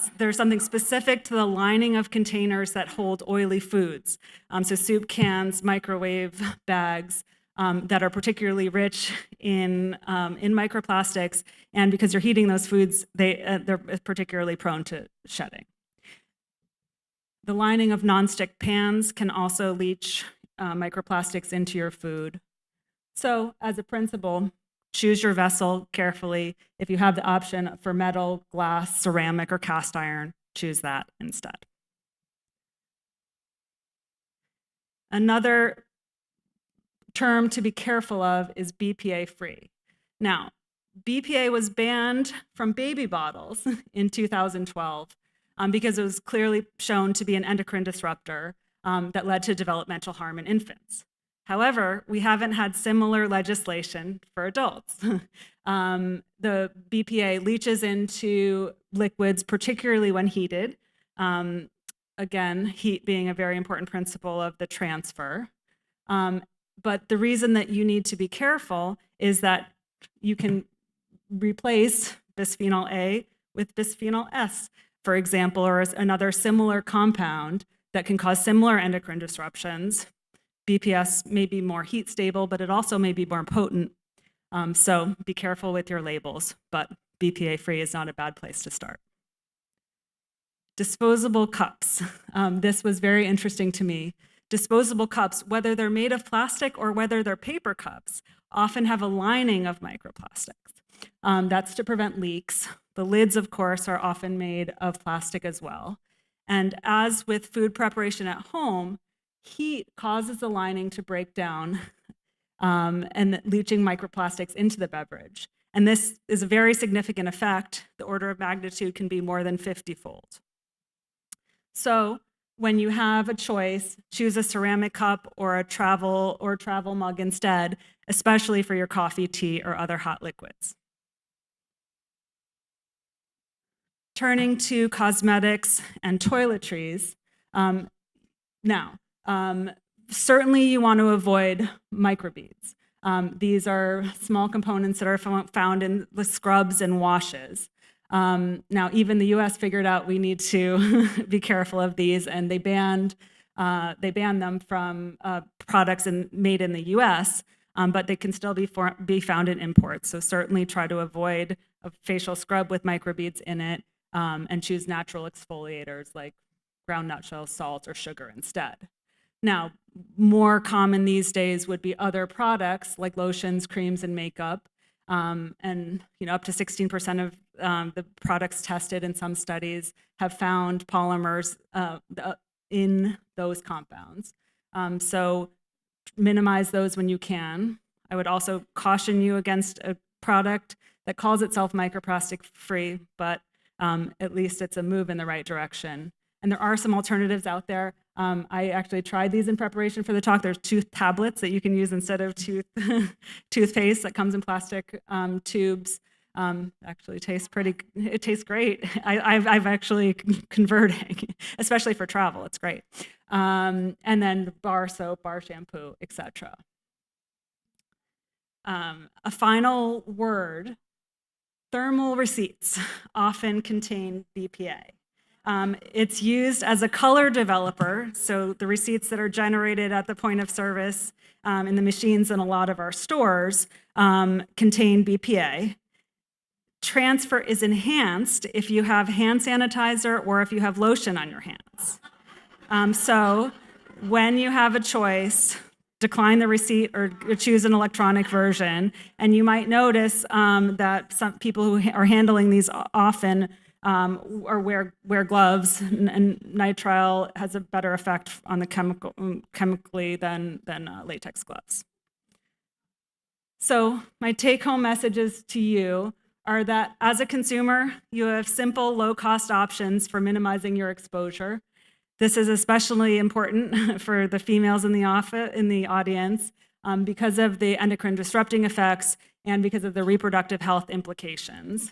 specific to the lining of containers that hold oily foods. So soup cans, microwave bags that are particularly rich in microplastics, and because you're heating those foods, they're particularly prone to shedding. The lining of nonstick pans can also leach microplastics into your food. So as a principle, choose your vessel carefully. If you have the option for metal, glass, ceramic, or cast iron, choose that instead. Another term to be careful of is BPA-free. Now, BPA was banned from baby bottles in 2012 because it was clearly shown to be an endocrine disruptor that led to developmental harm in infants. However, we haven't had similar legislation for adults. The BPA leaches into liquids, particularly when heated. Again, heat being a very important principle of the transfer. But the reason that you need to be careful is that you can replace bisphenol A with bisphenol S, for example, or another similar compound that can cause similar endocrine disruptions. BPS may be more heat stable, but it also may be more potent. So be careful with your labels, but BPA-free is not a bad place to start. Disposable cups. This was very interesting to me. Disposable cups, whether they're made of plastic or whether they're paper cups, often have a lining of microplastics. That's to prevent leaks. The lids, of course, are often made of plastic as well. And as with food preparation at home, heat causes the lining to break down and leaching microplastics into the beverage. And this is a very significant effect. The order of magnitude can be more than 50-fold. So when you have a choice, choose a ceramic cup or a travel mug instead, especially for your coffee, tea, or other hot liquids. Turning to cosmetics and toiletries. Certainly you want to avoid microbeads. These are small components that are found in the scrubs and washes. Now, even the US figured out we need to be careful of these, and they banned them from products made in the US, but they can still be found in imports. So certainly try to avoid a facial scrub with microbeads in it, and choose natural exfoliators like ground nutshell, salt, or sugar instead. Now, more common these days would be other products like lotions, creams, and makeup. And up to 16% of the products tested in some studies have found polymers in those compounds. So minimize those when you can. I would also caution you against a product that calls itself microplastic free, but at least it's a move in the right direction. And there are some alternatives out there. I actually tried these in preparation for the talk. There's tooth tablets that you can use instead of toothpaste that comes in plastic tubes. Actually it tastes great. I've actually converting, especially for travel, it's great. And then bar soap, bar shampoo, etc. A final word, thermal receipts often contain BPA. It's used as a color developer, so the receipts that are generated at the point of service in the machines in a lot of our stores contain BPA. Transfer is enhanced if you have hand sanitizer or if you have lotion on your hands. So when you have a choice, decline the receipt or choose an electronic version. And you might notice that some people who are handling these often or wear gloves, and nitrile has a better effect on the chemically than latex gloves. So my take-home messages to you are that as a consumer, you have simple, low-cost options for minimizing your exposure. This is especially important for the females in the audience because of the endocrine disrupting effects and because of the reproductive health implications.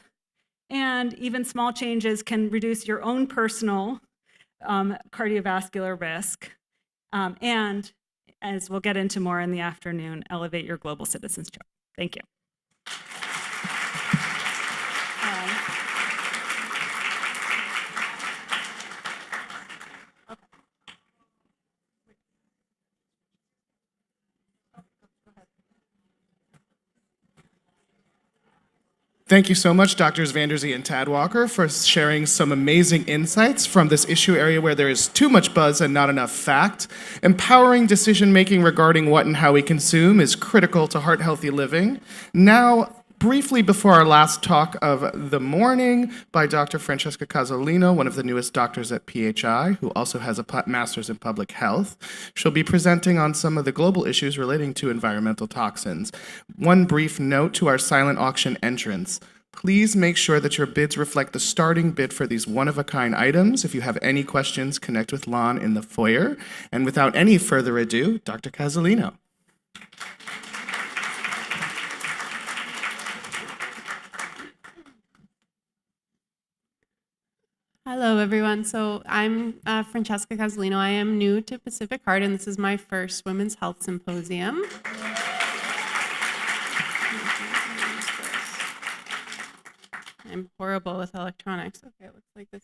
And even small changes can reduce your own personal cardiovascular risk and, as we'll get into more in the afternoon, elevate your global citizenship. Thank you. Thank you so much, Drs. Vanderzee and Tadwalker, for sharing some amazing insights from this issue area where there is too much buzz and not enough fact. Empowering decision-making regarding what and how we consume is critical to heart-healthy living. Now, briefly before our last talk of the morning by Dr. Francesca Casalino, one of the newest doctors at PHI, who also has a master's in public health. She'll be presenting on some of the global issues relating to environmental toxins. One brief note to our silent auction entrants. Please make sure that your bids reflect the starting bid for these one-of-a-kind items. If you have any questions, connect with Lon in the foyer. And without any further ado, Dr. Casalino. Hello, everyone. So I'm Francesca Casalino. I am new to Pacific Heart, and this is my first Women's Health Symposium. I'm horrible with electronics. Okay, it looks like this.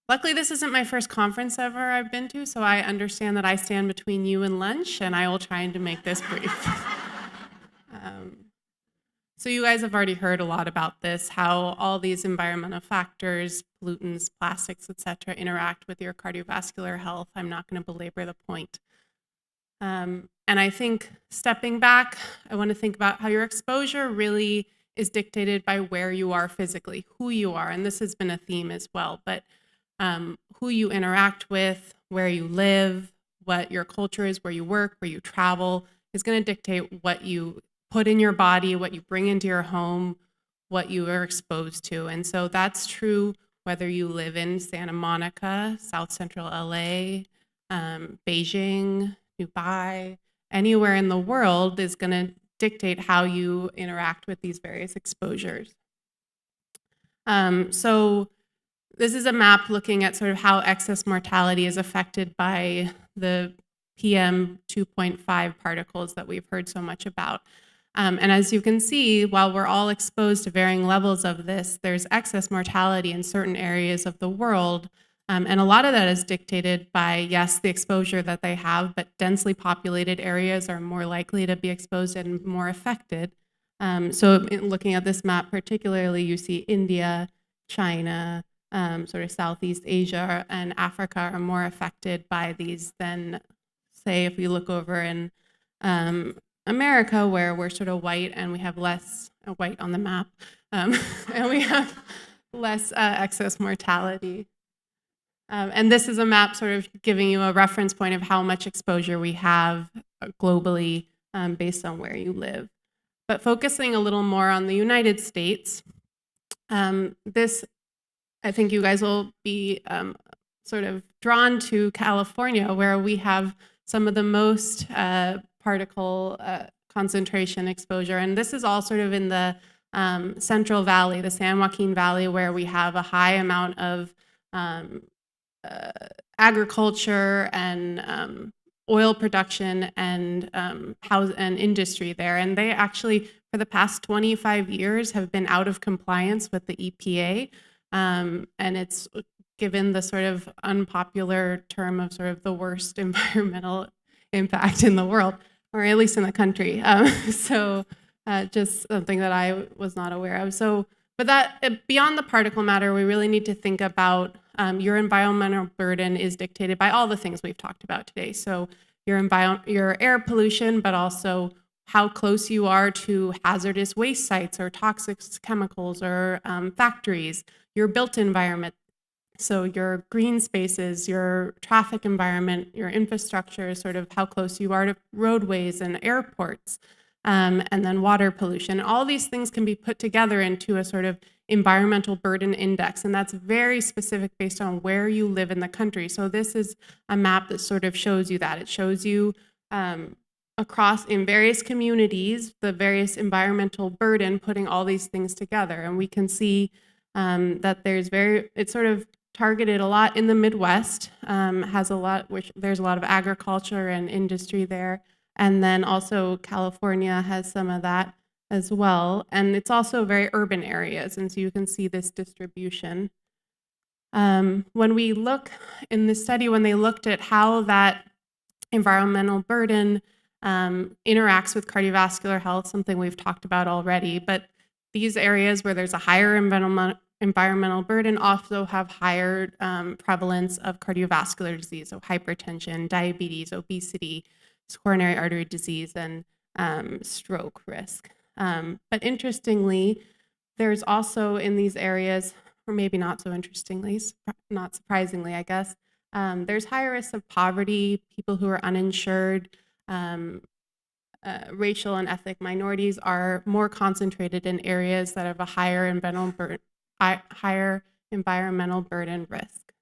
Luckily, this isn't my first conference ever I've been to, so I understand that I stand between you and lunch, and I will try to make this brief. So you guys have already heard a lot about this, how all these environmental factors, pollutants, plastics, et cetera, interact with your cardiovascular health. I'm not going to belabor the point. And I think stepping back, I want to think about how your exposure really is dictated by where you are physically, who you are. And this has been a theme as well, but who you interact with, where you live, what your culture is, where you work, where you travel, is going to dictate what you put in your body, what you bring into your home, what you are exposed to. And so that's true whether you live in Santa Monica, South Central LA, Beijing, Dubai, anywhere in the world is going to dictate how you interact with these various exposures. So this is a map looking at sort of how excess mortality is affected by the PM 2.5 particles that we've heard so much about. And as you can see, while we're all exposed to varying levels of this, there's excess mortality in certain areas of the world. And a lot of that is dictated by, yes, the exposure that they have, but densely populated areas are more likely to be exposed and more affected. So looking at this map particularly, you see India, China, sort of Southeast Asia, and Africa are more affected by these than, say, if we look over in America, where we're sort of white and we have less white on the map, and we have less excess mortality. And this is a map sort of giving you a reference point of how much exposure we have globally based on where you live. But focusing a little more on the United States, this, I think you guys will be sort of drawn to California, where we have some of the most particle concentration exposure. And this is all sort of in the Central Valley, the San Joaquin Valley, where we have a high amount of agriculture and oil production and house and industry there. And they actually, for the past 25 years, have been out of compliance with the EPA. And it's given the sort of unpopular term of sort of the worst environmental impact in the world, or at least in the country. So just something that I was not aware of. So, but that beyond the particle matter, we really need to think about your environmental burden is dictated by all the things we've talked about today. So your air pollution, but also how close you are to hazardous waste sites or toxic chemicals or factories, your built environment. So your green spaces, your traffic environment, your infrastructure, sort of how close you are to roadways and airports, and then water pollution. All these things can be put together into a sort of environmental burden index, and that's very specific based on where you live in the country. So this is a map that sort of shows you that. It shows you across in various communities, the various environmental burden, putting all these things together. And we can see that it's sort of targeted a lot in the Midwest, has a lot, which there's a lot of agriculture and industry there. And then also California has some of that as well. And it's also very urban areas. And so you can see this distribution. When we look in the study, when they looked at how that environmental burden interacts with cardiovascular health, something we've talked about already, but these areas where there's a higher environmental burden also have higher prevalence of cardiovascular disease, so hypertension, diabetes, obesity, coronary artery disease, and stroke risk. But interestingly, there's also in these areas, or maybe not so interestingly, not surprisingly, I guess, there's higher risks of poverty, people who are uninsured, racial and ethnic minorities are more concentrated in areas that have a higher environmental burden risk.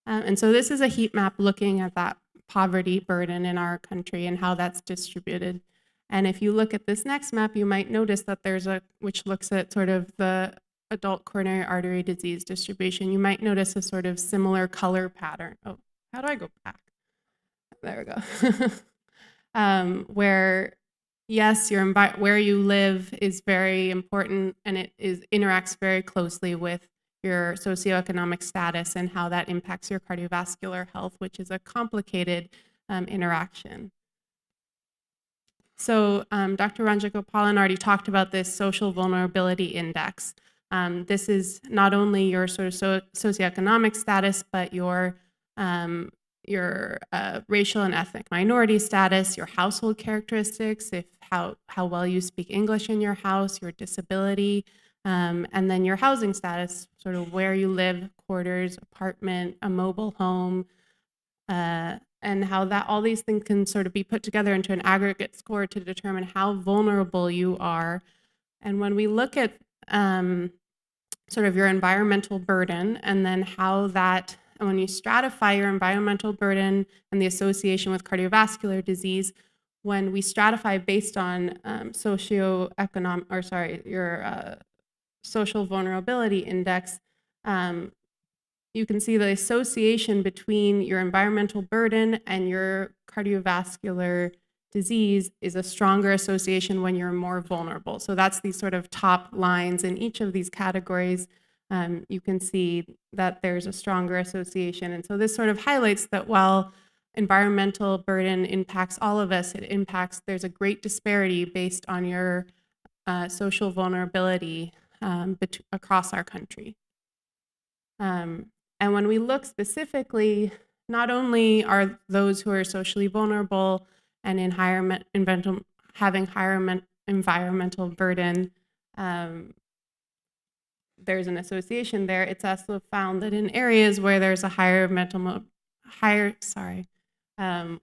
And so this is a heat map looking at that poverty burden in our country and how that's distributed. And if you look at this next map, you might notice that there's which looks at sort of the adult coronary artery disease distribution. You might notice a sort of similar color pattern. Oh, how do I go back? There we go. Where, yes, where you live is very important, and it interacts very closely with your socioeconomic status and how that impacts your cardiovascular health, which is a complicated interaction. So Dr. Rajagopalan already talked about this social vulnerability index. This is not only your sort of socioeconomic status, but your racial and ethnic minority status, your household characteristics, how well you speak English in your house, your disability, and then your housing status, sort of where you live, quarters, apartment, a mobile home, and how all these things can sort of be put together into an aggregate score to determine how vulnerable you are. And when we look at sort of your environmental burden, and then how that, and when you stratify your environmental burden and the association with cardiovascular disease, when we stratify based on your social vulnerability index, you can see the association between your environmental burden and your cardiovascular disease is a stronger association when you're more vulnerable. So that's these sort of top lines in each of these categories. You can see that there's a stronger association. And so this sort of highlights that while environmental burden impacts all of us, there's a great disparity based on your social vulnerability across our country. And when we look specifically, not only are those who are socially vulnerable and in having higher environmental burden, there's an association there. It's also found that in areas where there's a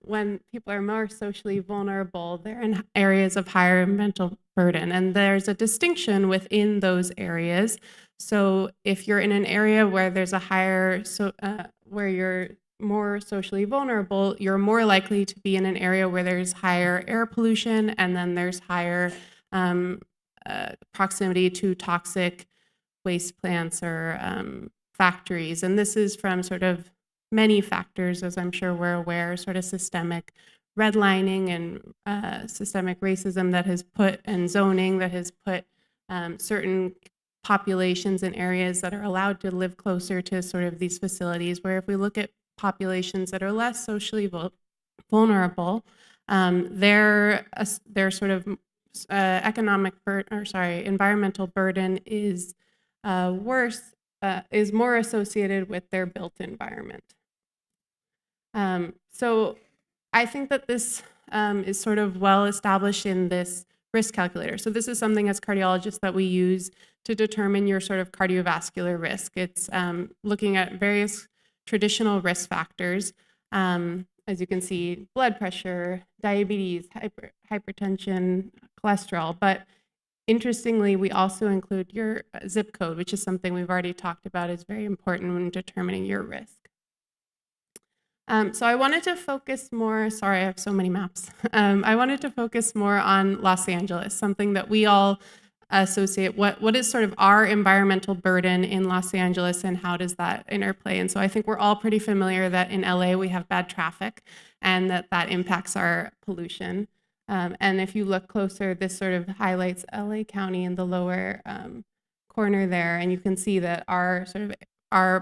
when people are more socially vulnerable, they're in areas of higher mental burden, and there's a distinction within those areas. So if you're in an area where there's a higher, where you're more socially vulnerable, you're more likely to be in an area where there's higher air pollution, and then there's higher proximity to toxic waste plants or factories. And this is from sort of many factors, as I'm sure we're aware, sort of systemic redlining and systemic racism that has put, and zoning that has put certain populations in areas that are allowed to live closer to sort of these facilities, where if we look at populations that are less socially vulnerable, their sort of environmental burden is more associated with their built environment. So I think that this is sort of well established in this risk calculator. So this is something as cardiologists that we use to determine your sort of cardiovascular risk. It's looking at various traditional risk factors. As you can see, blood pressure, diabetes, hypertension, cholesterol. But interestingly, we also include your zip code, which is something we've already talked about is very important when determining your risk. So I wanted to focus more, sorry, I have so many maps. I wanted to focus more on Los Angeles, something that we all associate. What is sort of our environmental burden in Los Angeles and how does that interplay? And so I think we're all pretty familiar that in LA we have bad traffic and that impacts our pollution. And if you look closer, this sort of highlights LA County in the lower corner there, and you can see that our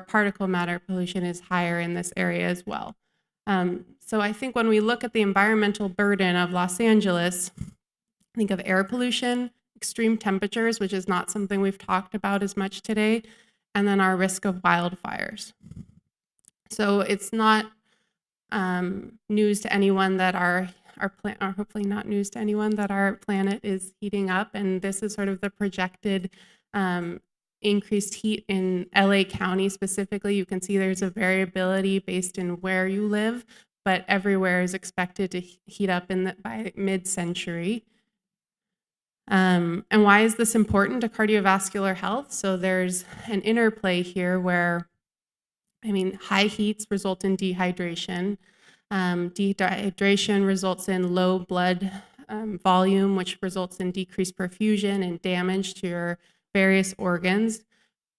particle matter pollution is higher in this area as well. So I think when we look at the environmental burden of Los Angeles, think of air pollution, extreme temperatures, which is not something we've talked about as much today, and then our risk of wildfires. So it's not news to anyone that our planet, or hopefully not news to anyone that our planet is heating up, and this is sort of the projected increased heat in LA County specifically. You can see there's a variability based in where you live, but everywhere is expected to heat up by mid-century. And why is this important to cardiovascular health? So there's an interplay here where, high heats result in dehydration. Dehydration results in low blood volume, which results in decreased perfusion and damage to your various organs.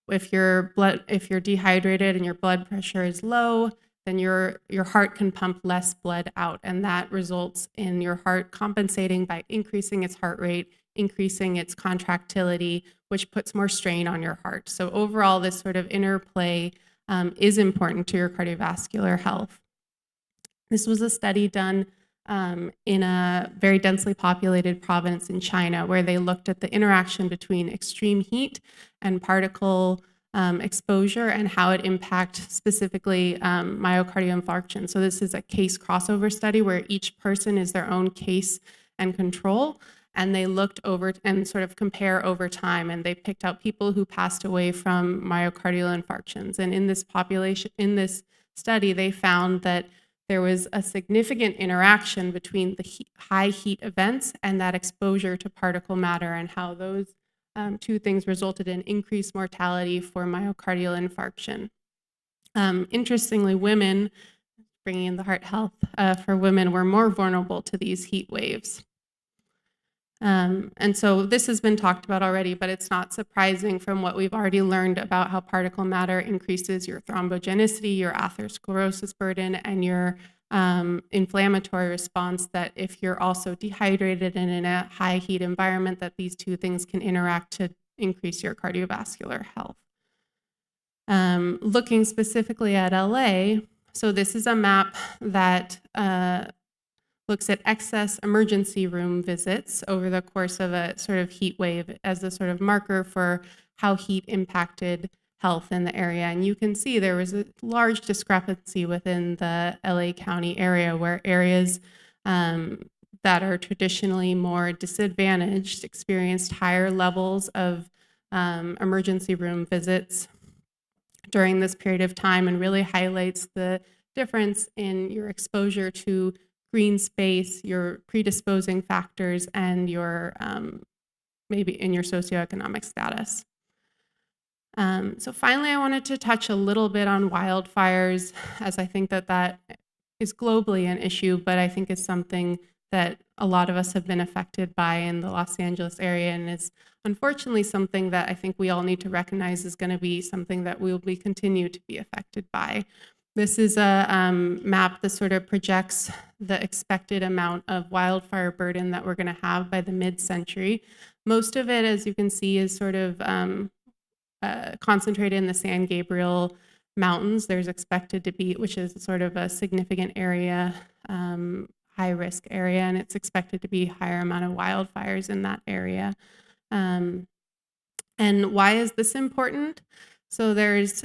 If you're dehydrated and your blood pressure is low, then your heart can pump less blood out, and that results in your heart compensating by increasing its heart rate, increasing its contractility, which puts more strain on your heart. So overall, this sort of interplay is important to your cardiovascular health. This was a study done in a very densely populated province in China, where they looked at the interaction between extreme heat and particle exposure and how it impacts specifically myocardial infarction. So this is a case crossover study where each person is their own case and control, and they looked over and sort of compare over time, and they picked out people who passed away from myocardial infarctions. And in this study, they found that there was a significant interaction between the high heat events and that exposure to particle matter, and how those two things resulted in increased mortality for myocardial infarction. Interestingly, women, bringing in the heart health for women, were more vulnerable to these heat waves. And so this has been talked about already, but it's not surprising from what we've already learned about how particle matter increases your thrombogenicity, your atherosclerosis burden, and your inflammatory response, that if you're also dehydrated and in a high heat environment, that these two things can interact to increase your cardiovascular health. Looking specifically at LA, so this is a map that looks at excess emergency room visits over the course of a sort of heat wave as a sort of marker for how heat impacted health in the area. And you can see there was a large discrepancy within the LA County area, where areas that are traditionally more disadvantaged experienced higher levels of emergency room visits during this period of time, and really highlights the difference in your exposure to green space, your predisposing factors, and your maybe in your socioeconomic status. So finally, I wanted to touch a little bit on wildfires, as I think that is globally an issue, but I think is something that a lot of us have been affected by in the Los Angeles area, and is unfortunately something that I think we all need to recognize is going to be something that we will continue to be affected by. This is a map that sort of projects the expected amount of wildfire burden that we're going to have by the mid-century. Most of it, as you can see, is sort of concentrated in the San Gabriel Mountains. There's expected to be, which is sort of a significant area, high-risk area, and it's expected to be a higher amount of wildfires in that area. And why is this important? So there's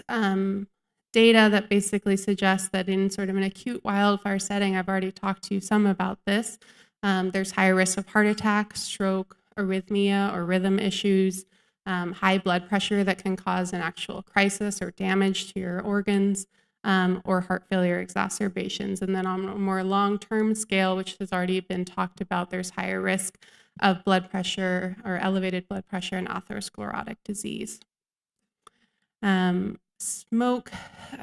data that basically suggests that in sort of an acute wildfire setting, I've already talked to you some about this, there's higher risk of heart attack, stroke, arrhythmia or rhythm issues, high blood pressure that can cause an actual crisis or damage to your organs, or heart failure exacerbations. And then on a more long-term scale, which has already been talked about, there's higher risk of blood pressure or elevated blood pressure and atherosclerotic disease. Smoke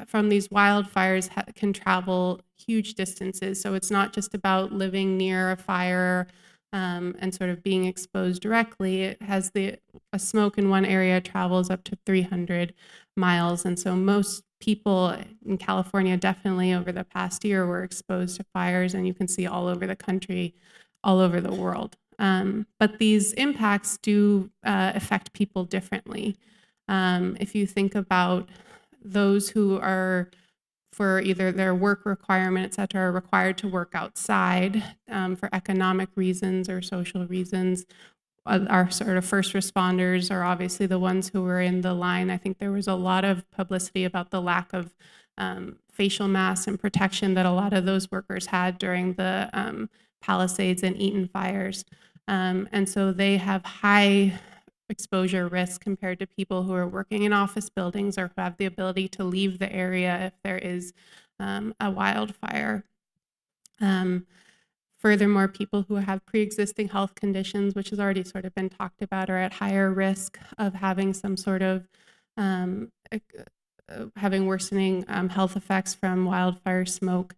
from these wildfires can travel huge distances. So it's not just about living near a fire and sort of being exposed directly. It has a smoke in one area travels up to 300 miles. And so most people in California definitely over the past year were exposed to fires, and you can see all over the country, all over the world. But these impacts do affect people differently. If you think about those who are, for either their work requirement, et cetera, are required to work outside for economic reasons or social reasons, our sort of first responders are obviously the ones who were in the line. I think there was a lot of publicity about the lack of facial masks and protection that a lot of those workers had during the Palisades and Eaton fires. And so they have high exposure risk compared to people who are working in office buildings or who have the ability to leave the area if there is a wildfire. Furthermore, people who have pre-existing health conditions, which has already sort of been talked about, are at higher risk of having some sort of having worsening health effects from wildfire smoke.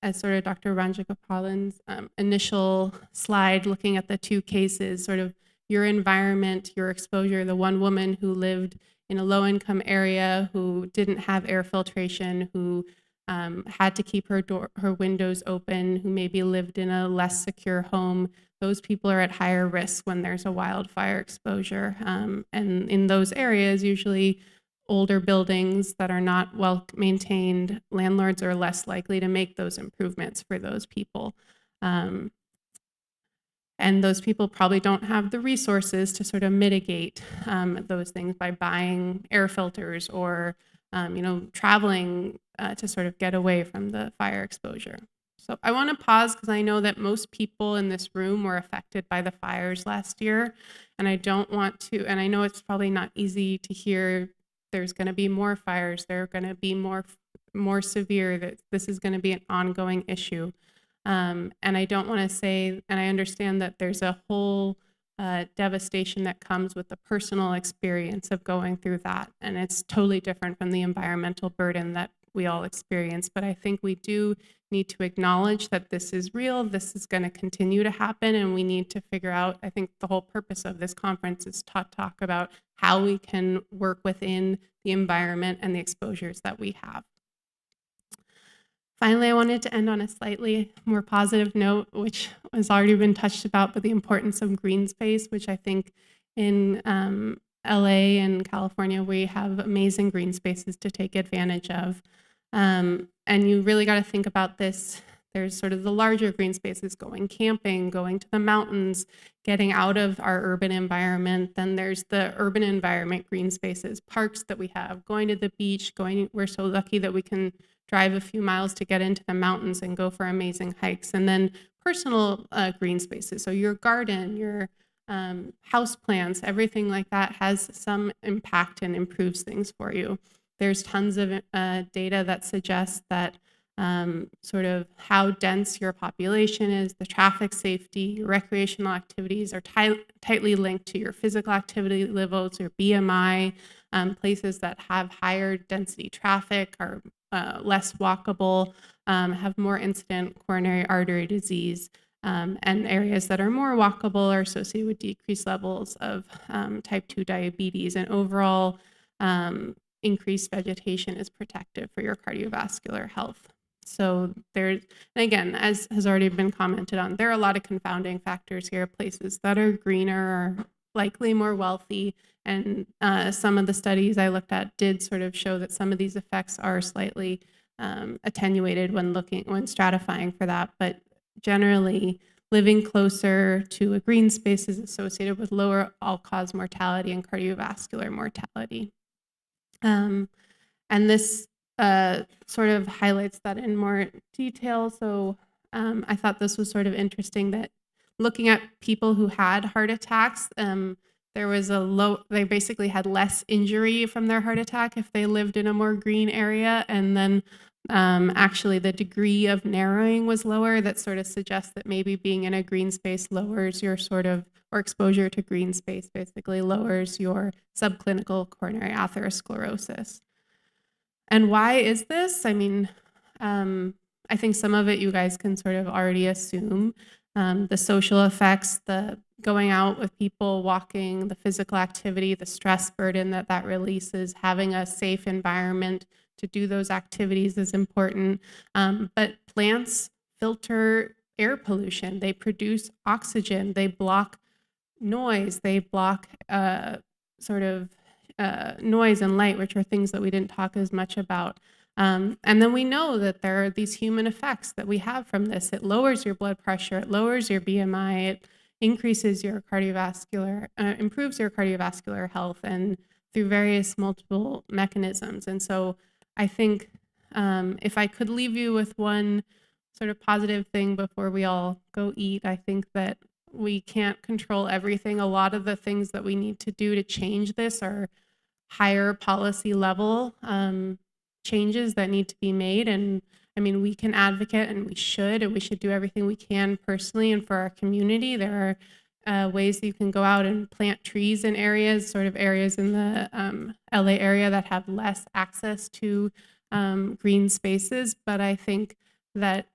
As sort of Dr. Rajagopalan's initial slide looking at the two cases, sort of your environment, your exposure, the one woman who lived in a low-income area, who didn't have air filtration, who had to keep her windows open, who maybe lived in a less secure home, those people are at higher risk when there's a wildfire exposure. And in those areas, usually older buildings that are not well maintained, landlords are less likely to make those improvements for those people. And those people probably don't have the resources to sort of mitigate those things by buying air filters or traveling to sort of get away from the fire exposure. So I want to pause because I know that most people in this room were affected by the fires last year, and I don't want to, and I know it's probably not easy to hear there's going to be more fires, they're going to be more severe, that this is going to be an ongoing issue. And I don't want to say, and I understand that there's a whole devastation that comes with the personal experience of going through that. And it's totally different from the environmental burden that we all experience. But I think we do need to acknowledge that this is real, this is going to continue to happen, and we need to figure out, I think the whole purpose of this conference is to talk about how we can work within the environment and the exposures that we have. Finally, I wanted to end on a slightly more positive note, which has already been touched about, but the importance of green space, which I think in LA and California, we have amazing green spaces to take advantage of. And you really got to think about this. There's sort of the larger green spaces, going camping, going to the mountains, getting out of our urban environment. Then there's the urban environment green spaces, parks that we have, going to the beach, we're so lucky that we can drive a few miles to get into the mountains and go for amazing hikes. And then personal green spaces. So your garden, your house plants, everything like that has some impact and improves things for you. There's tons of data that suggests that sort of how dense your population is, the traffic safety, your recreational activities are tightly linked to your physical activity levels, your BMI. Places that have higher density traffic are less walkable, have more incident coronary artery disease, and areas that are more walkable are associated with decreased levels of type 2 diabetes, and overall increased vegetation is protective for your cardiovascular health. So there's, and again, as has already been commented on, there are a lot of confounding factors here. Places that are greener are likely more wealthy, and some of the studies I looked at did sort of show that some of these effects are slightly attenuated when stratifying for that. But generally, living closer to a green space is associated with lower all-cause mortality and cardiovascular mortality. And this sort of highlights that in more detail. So I thought this was sort of interesting that looking at people who had heart attacks, there was they basically had less injury from their heart attack if they lived in a more green area. And then actually the degree of narrowing was lower. That sort of suggests that maybe being in a green space lowers your or exposure to green space basically lowers your subclinical coronary atherosclerosis. And why is this? I mean, I think some of it you guys can sort of already assume. The social effects, the going out with people, walking, the physical activity, the stress burden that releases, having a safe environment to do those activities is important. But plants filter air pollution. They produce oxygen. They block noise. They block noise and light, which are things that we didn't talk as much about. And then we know that there are these human effects that we have from this. It lowers your blood pressure, it lowers your BMI, it increases your improves your cardiovascular health, and through various multiple mechanisms. And so I think if I could leave you with one sort of positive thing before we all go eat, I think that we can't control everything. A lot of the things that we need to do to change this are higher policy level changes that need to be made. And I mean, we can advocate and we should do everything we can personally and for our community. There are ways that you can go out and plant trees in areas in the LA area that have less access to green spaces. But I think that,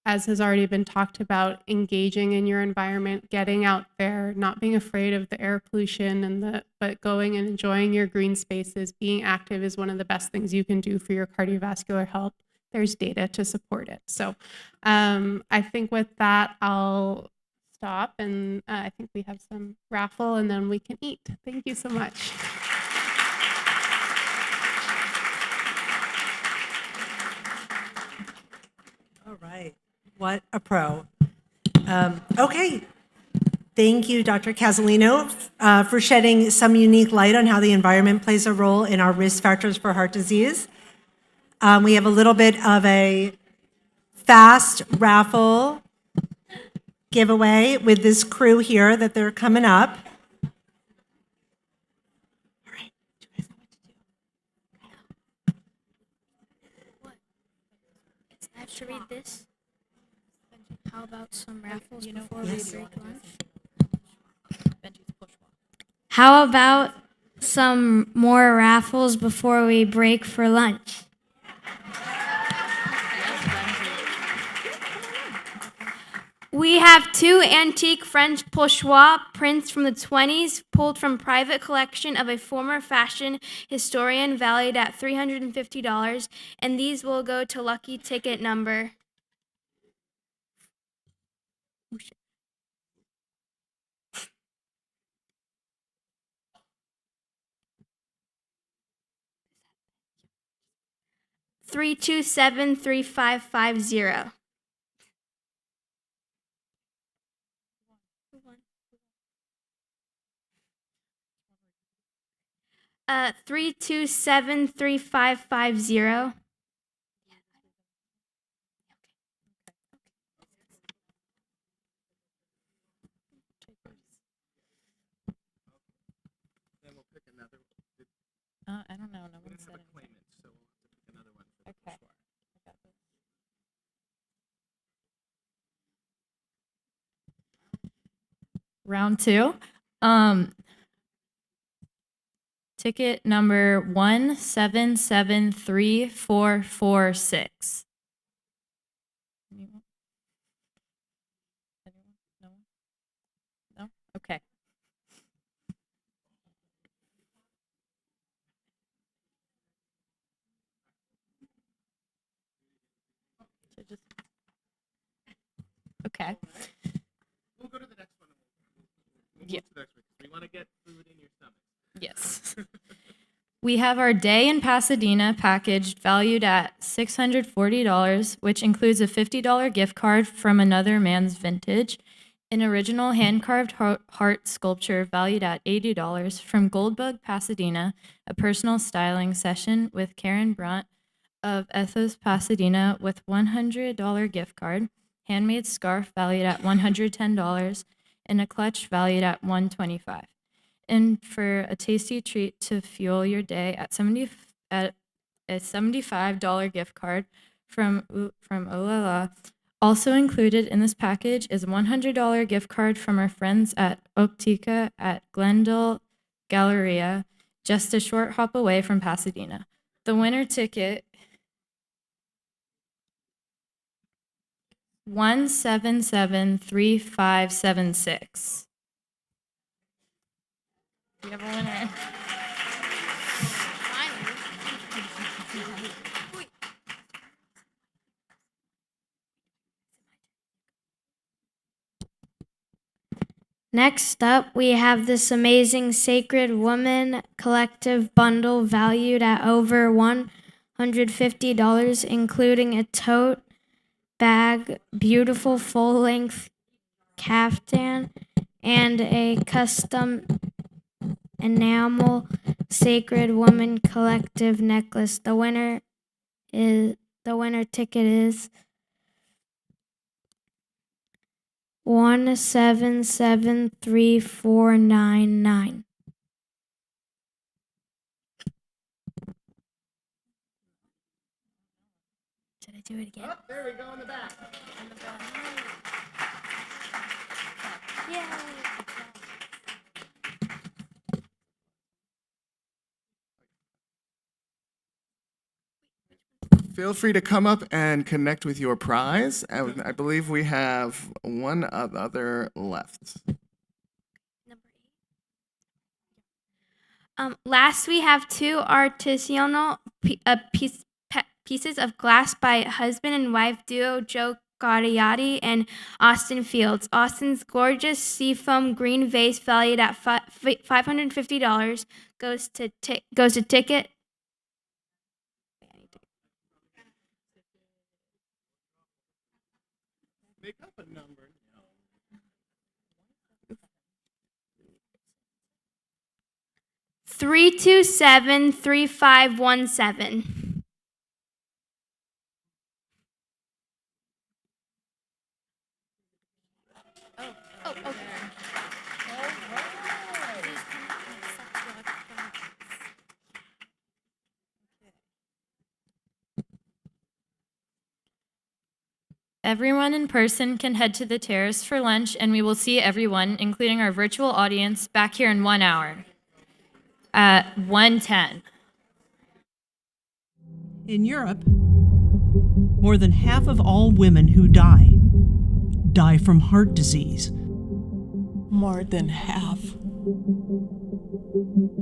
as has already been talked about, engaging in your environment, getting out there, not being afraid of the air pollution but going and enjoying your green spaces, being active is one of the best things you can do for your cardiovascular health. There's data to support it. So I think with that, I'll stop, and I think we have some raffle and then we can eat. Thank you so much. All right. What a pro. Okay. Thank you, Dr. Casalino, for shedding some unique light on how the environment plays a role in our risk factors for heart disease. We have a little bit of a fast raffle giveaway with this crew here that they're coming up. All right. Do you guys know what to do? I have to read this. How about some raffles before we break lunch? How about some more raffles before we break for lunch? We have 2 antique French pochoirs prints from the 20s, pulled from private collection of a former fashion historian, valued at $350, and these will go to lucky ticket number 3273550. 3273550. I don't know. No one said anything. Okay. Round 2. Ticket number 1773446. Anyone? No one? No? Okay. Okay. We'll go to the next one. Yeah. To the next one. We want to get food in your stomach. Yes. We have our Day in Pasadena package valued at $640, which includes a $50 gift card from Another Man's Vintage, An original hand-carved heart sculpture valued at $80 from Goldbug, Pasadena, a personal styling session with Karen Brunt of Ethos, Pasadena, with $100 gift card, handmade scarf valued at $110, and a clutch valued at $125. And for a tasty treat to fuel your day at a $75 gift card from Olala. Also included in this package is a $100 gift card from our friends at Optica at Glendale Galleria, just a short hop away from Pasadena. The winner ticket 1773576. We have a winner. Next up, we have this amazing Sacred Woman collective bundle valued at over $150, including a tote bag, beautiful full-length caftan, and a custom enamel Sacred Woman collective necklace. The winner ticket is 1773499. Should I do it again? Oh, there we go in the back. Yay! Feel free to come up and connect with your prize. I believe we have one other left. Last, we have two artisanal pieces of glass by husband and wife duo Joe Gaudiati and Austin Fields. Austin's gorgeous seafoam green vase valued at $550 goes to ticket. Make up a number. 3273517. Everyone in person can head to the terrace for lunch, and we will see everyone, including our virtual audience, back here in 1 hour at 1:10. In Europe, more than half of all women who die from heart disease. More than half.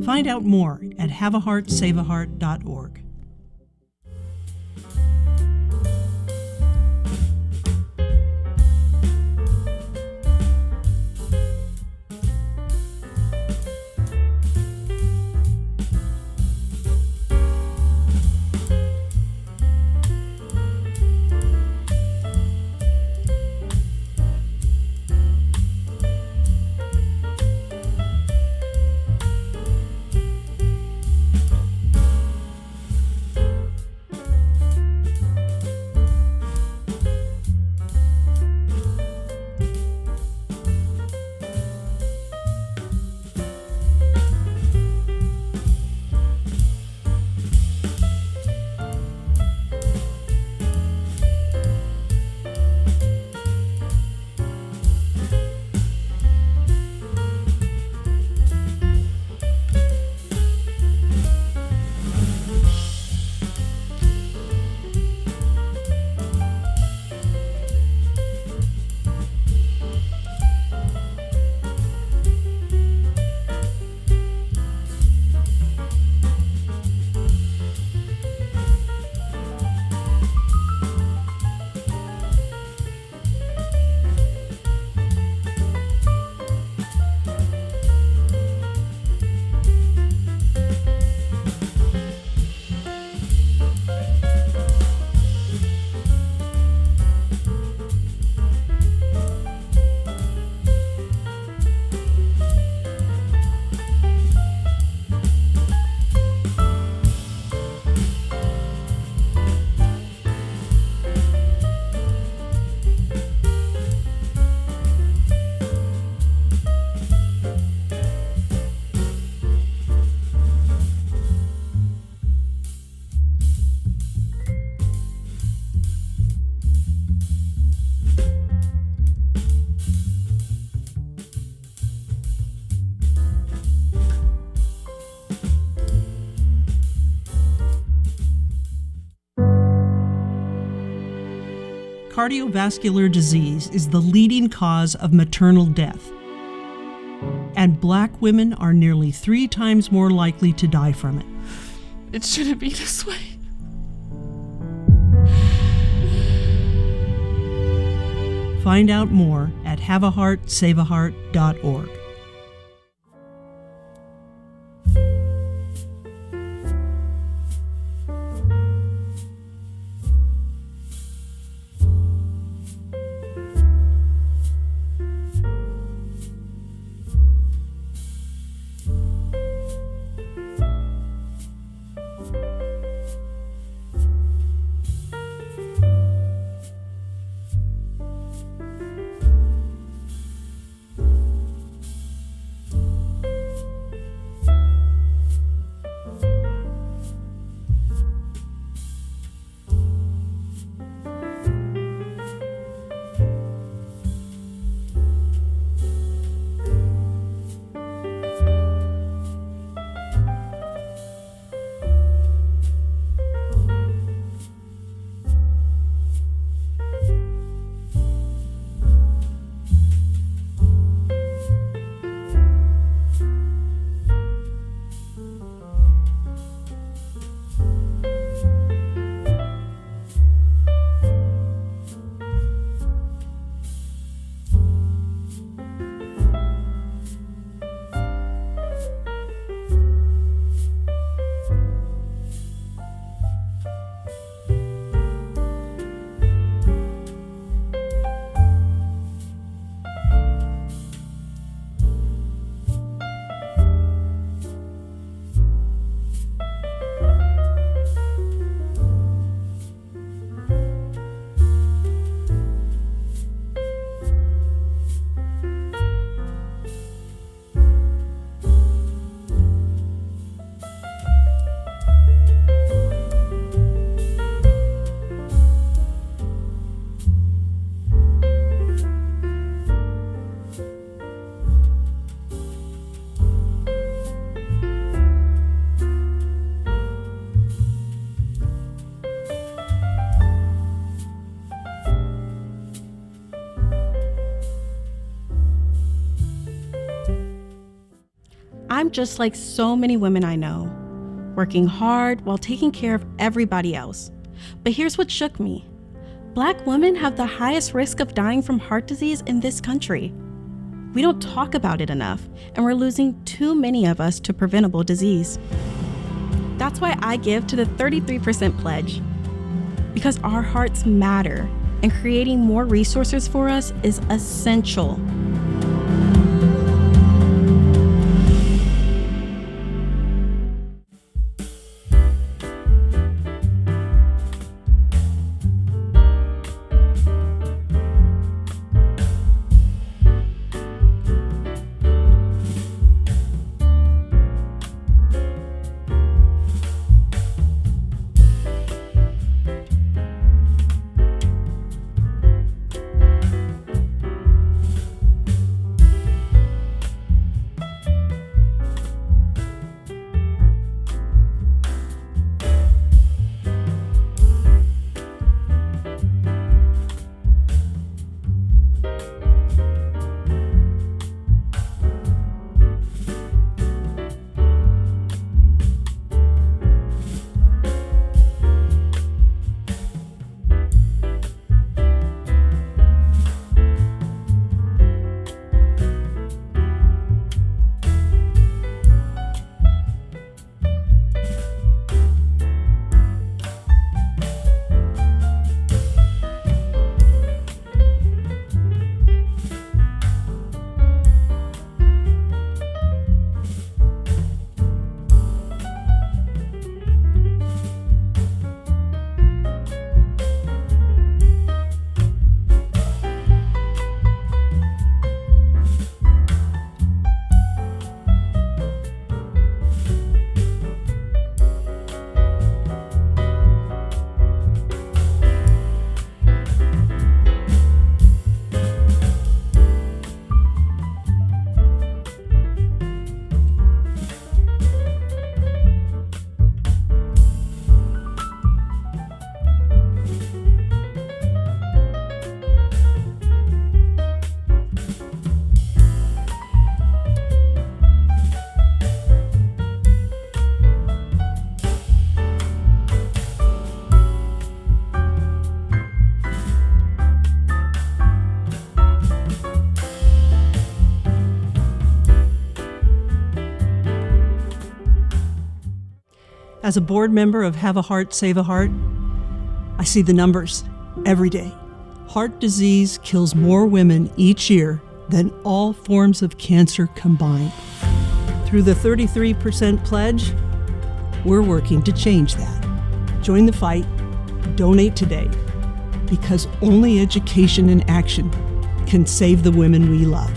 Find out more at haveaheartsaveaheart.org. Cardiovascular disease is the leading cause of maternal death, and Black women are nearly 3 times more likely to die from it. It shouldn't be this way. Find out more at haveaheartsaveaheart.org. I'm just like so many women I know, working hard while taking care of everybody else. But here's what shook me. Black women have the highest risk of dying from heart disease in this country. We don't talk about it enough, and we're losing too many of us to preventable disease. That's why I give to the 33% pledge, because our hearts matter, and creating more resources for us is essential. As a board member of Have a Heart, Save a Heart, I see the numbers every day. Heart disease kills more women each year than all forms of cancer combined. Through the 33% pledge, we're working to change that. Join the fight, donate today, because only education and action can save the women we love.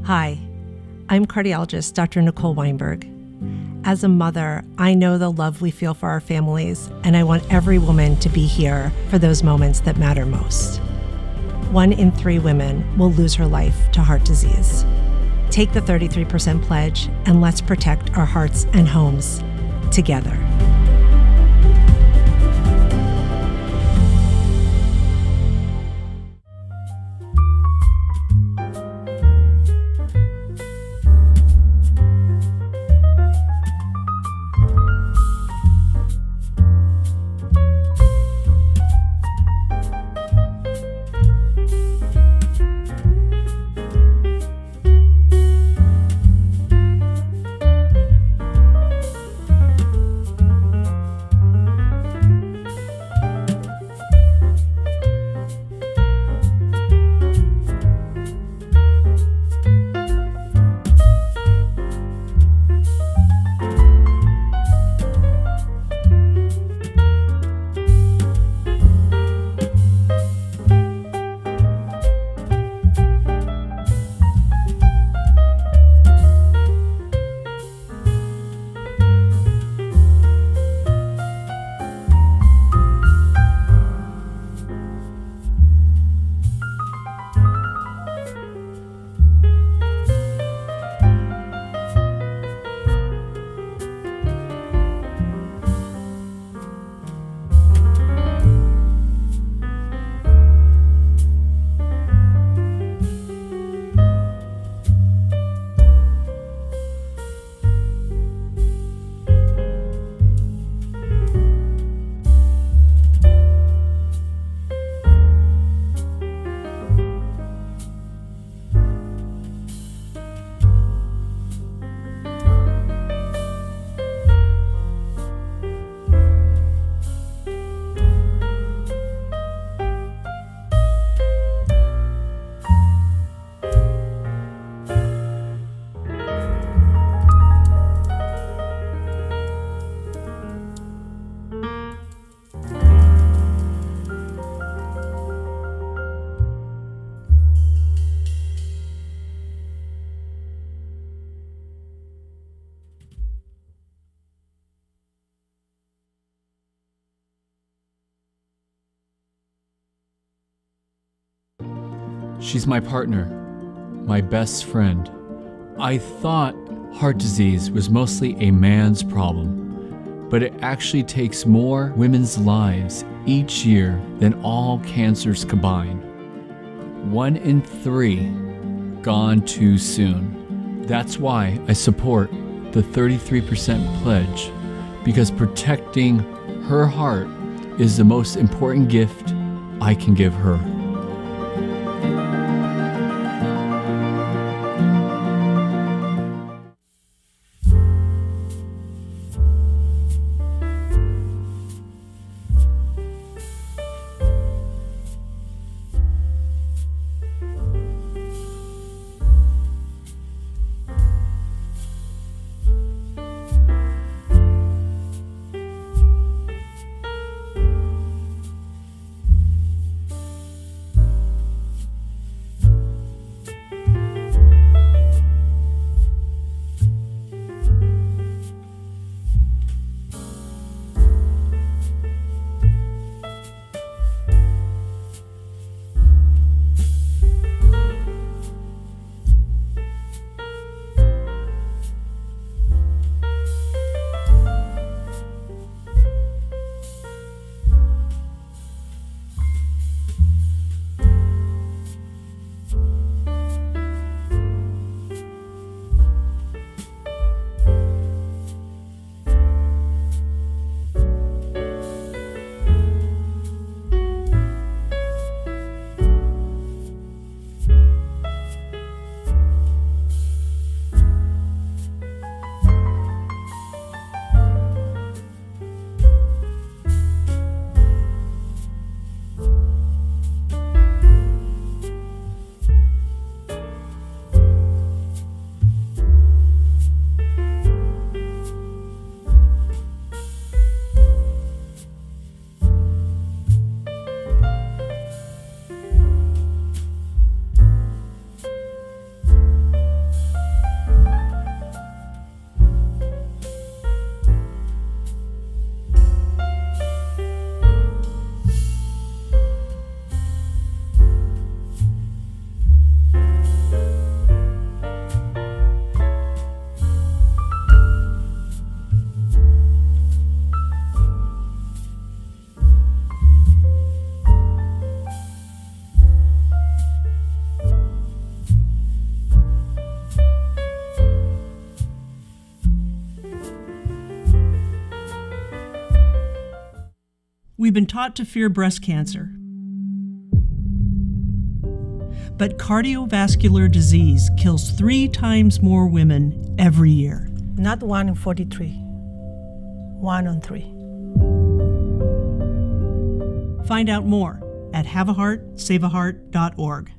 Hi, I'm cardiologist Dr. Nicole Weinberg. As a mother, I know the love we feel for our families, and I want every woman to be here for those moments that matter most. 1 in 3 women will lose her life to heart disease. Take the 33% pledge and let's protect our hearts and homes together. She's my partner, my best friend. I thought heart disease was mostly a man's problem, but it actually takes more women's lives each year than all cancers combined. 1 in 3 gone too soon. That's why I support the 33% pledge, because protecting her heart is the most important gift I can give her. We've been taught to fear breast cancer. But cardiovascular disease kills 3 times more women every year. Not 1 in 43, 1 on 3. Find out more at haveaheartsaveaheart.org.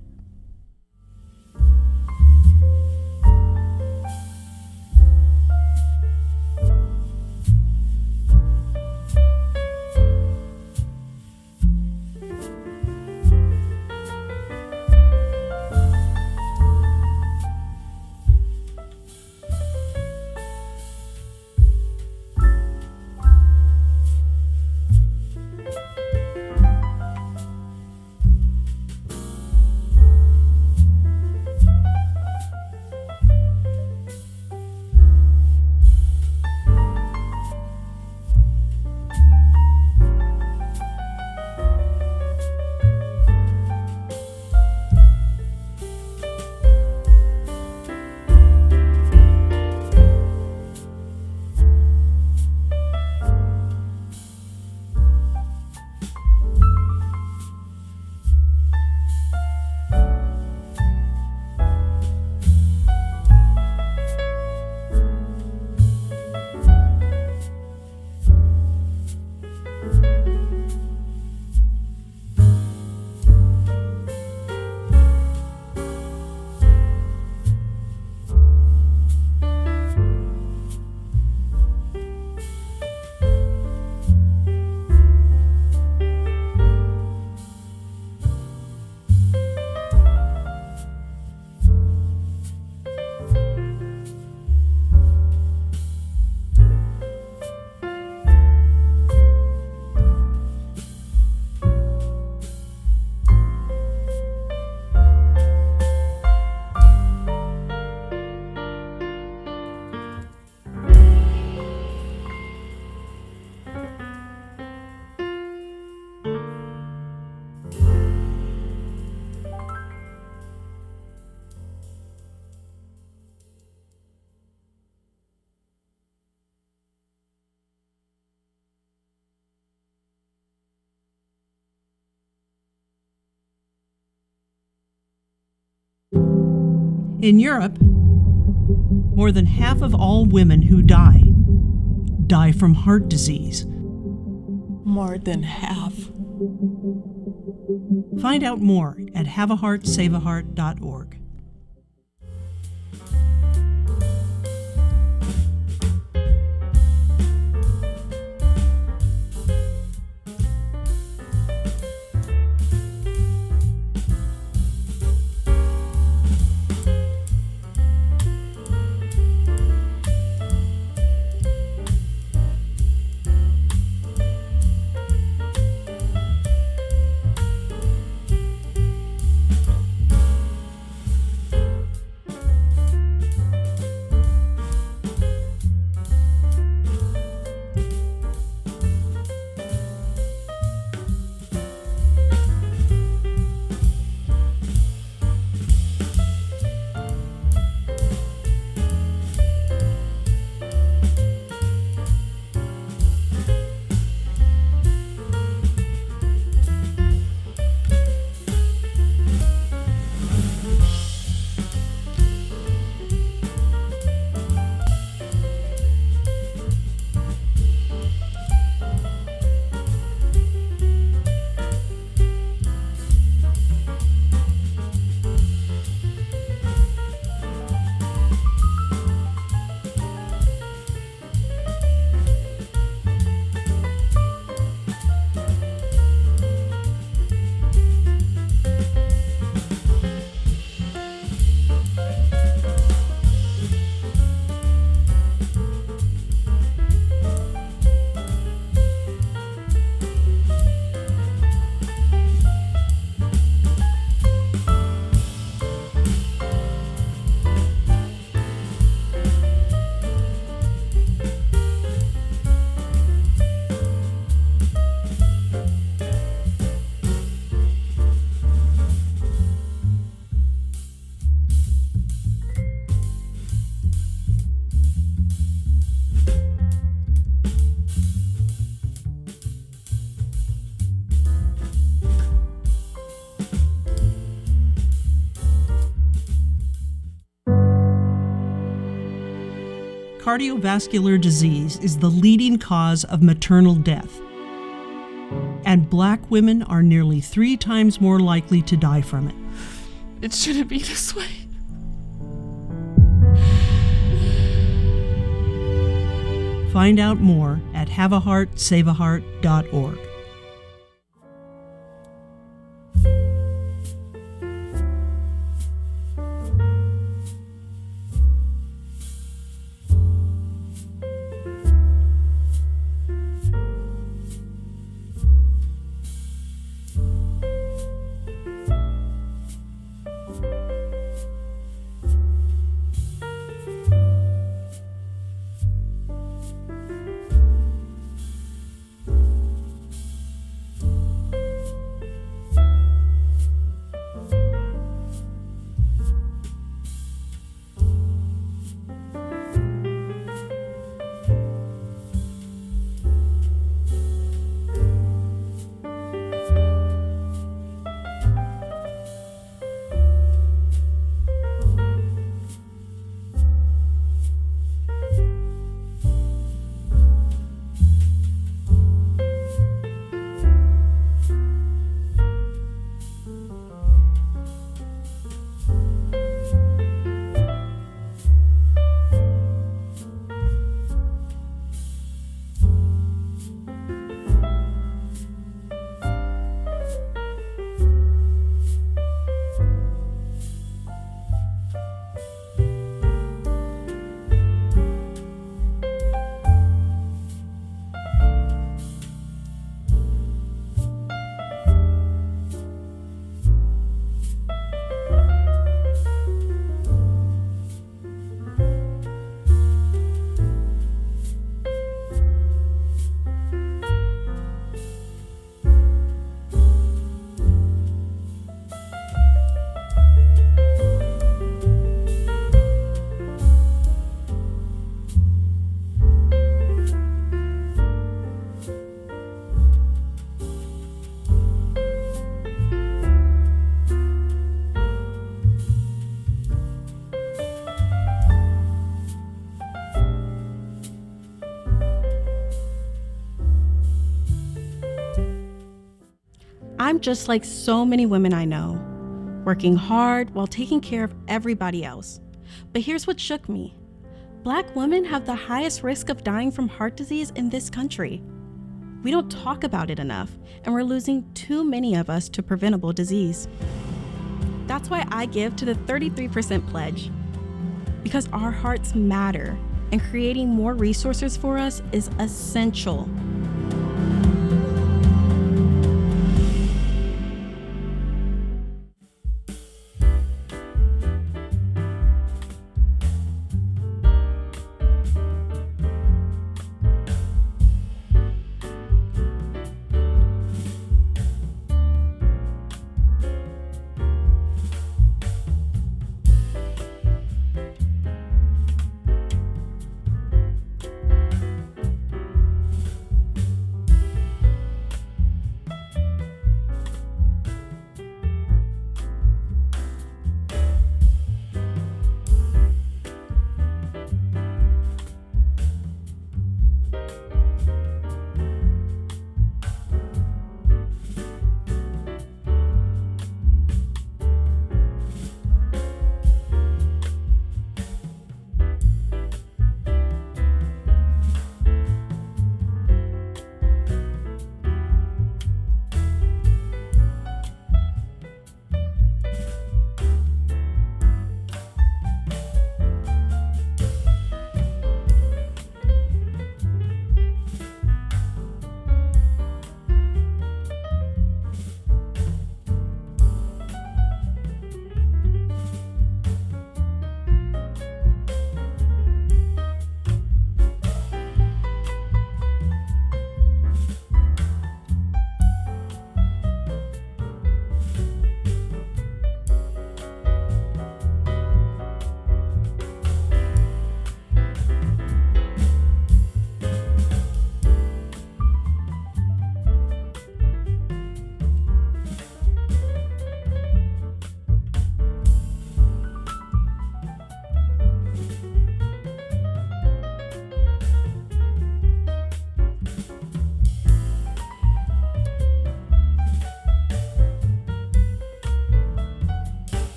In Europe, more than half of all women who die from heart disease. More than half. Find out more at haveaheartsaveaheart.org. Cardiovascular disease is the leading cause of maternal death, and Black women are nearly 3 times more likely to die from it. It shouldn't be this way. Find out more at haveaheartsaveaheart.org. I'm just like so many women I know, working hard while taking care of everybody else. But here's what shook me. Black women have the highest risk of dying from heart disease in this country. We don't talk about it enough, and we're losing too many of us to preventable disease. That's why I give to the 33% pledge. Because our hearts matter, and creating more resources for us is essential.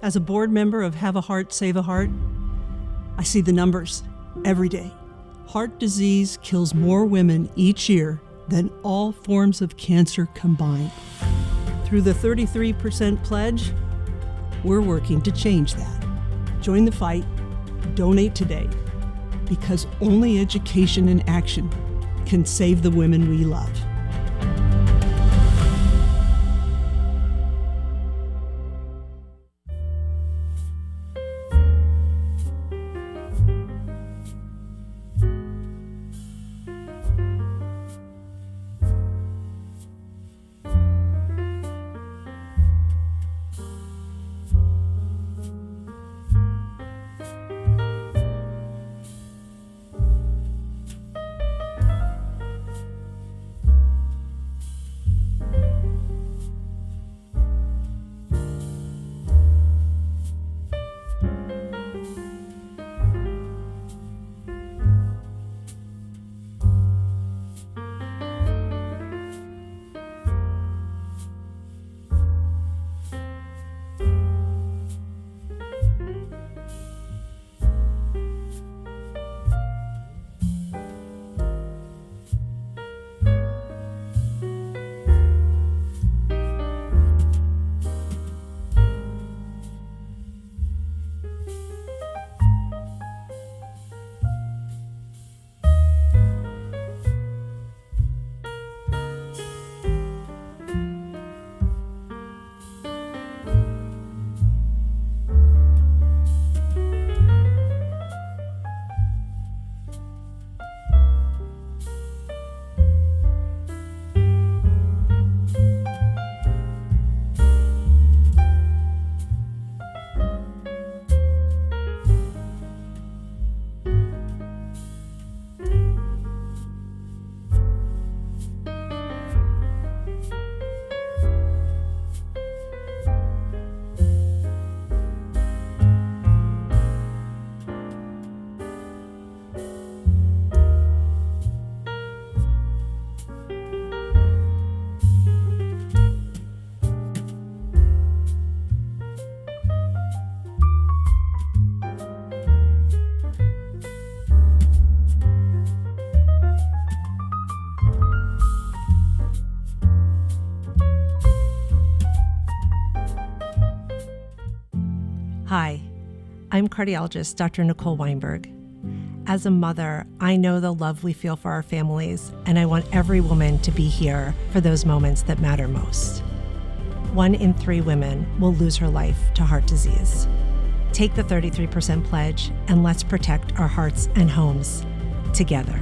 As a board member of Have a Heart, Save a Heart, I see the numbers every day. Heart disease kills more women each year than all forms of cancer combined. Through the 33% pledge, we're working to change that. Join the fight, donate today, because only education and action can save the women we love. cardiologist, Dr. Nicole Weinberg. As a mother, I know the love we feel for our families, and I want every woman to be here for those moments that matter most. 1 in 3 women will lose her life to heart disease. Take the 33% pledge and let's protect our hearts and homes together.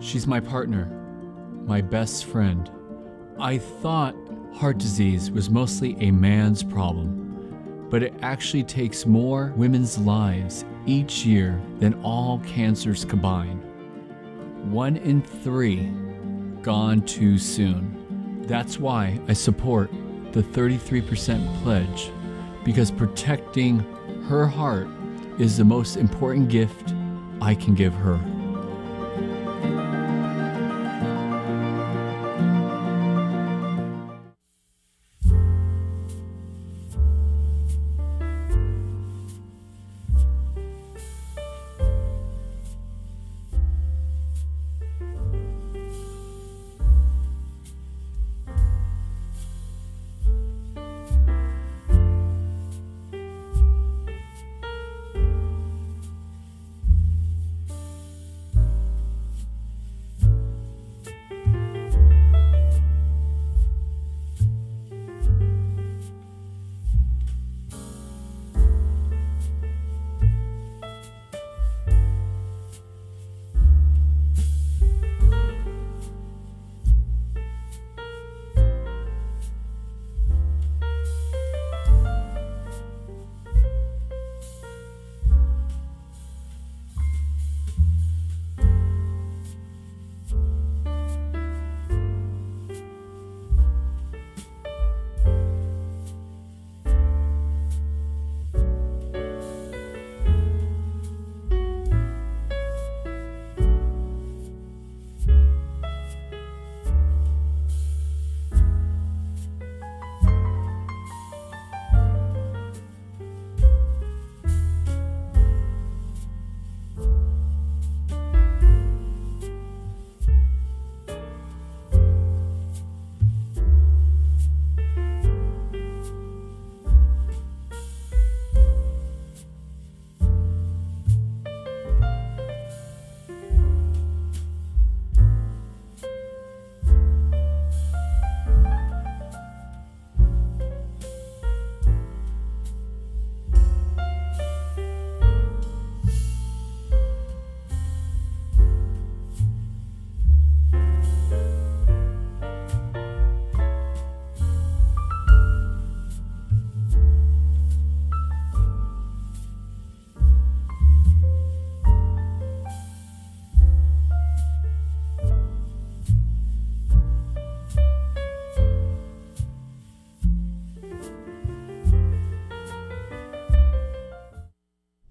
She's my partner, my best friend. I thought heart disease was mostly a man's problem, but it actually takes more women's lives each year than all cancers combined. 1 in 3 gone too soon. That's why I support the 33% pledge, because protecting her heart is the most important gift I can give her.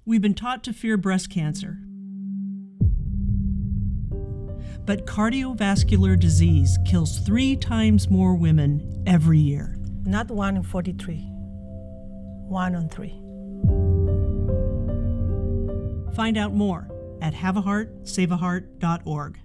We've been taught to fear breast cancer. But cardiovascular disease kills 3 times more women every year. Not 1 in 43, 1 on 3. Find out more at haveaheartsaveaheart.org.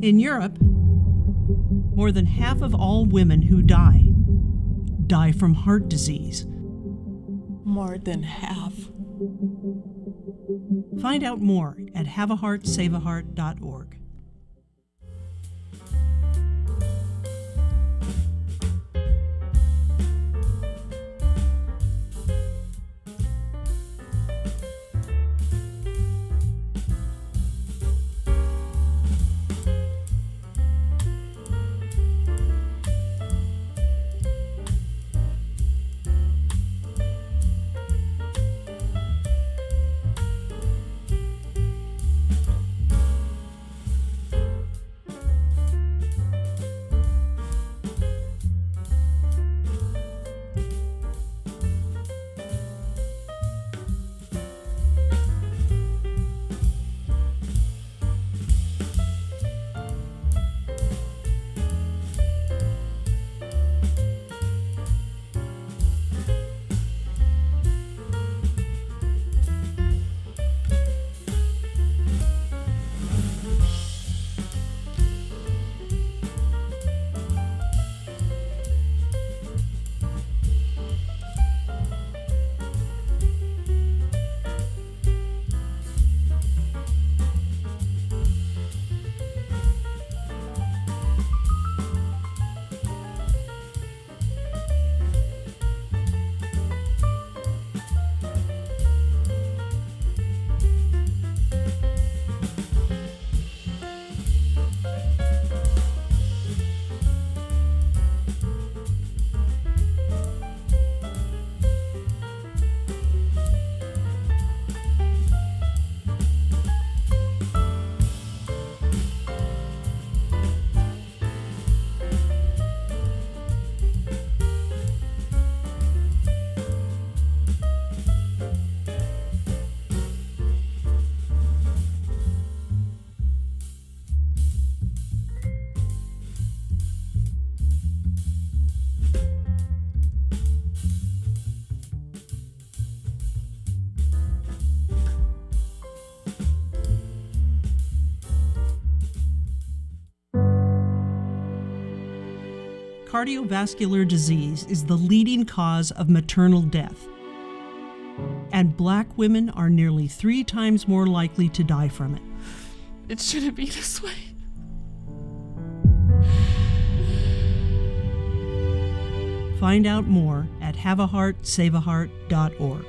In Europe, more than half of all women who die from heart disease. More than half. Find out more at haveaheartsaveaheart.org. cardiovascular disease is the leading cause of maternal death, and Black women are nearly 3 times more likely to die from it. It shouldn't be this way. Find out more at haveaheartsaveaheart.org.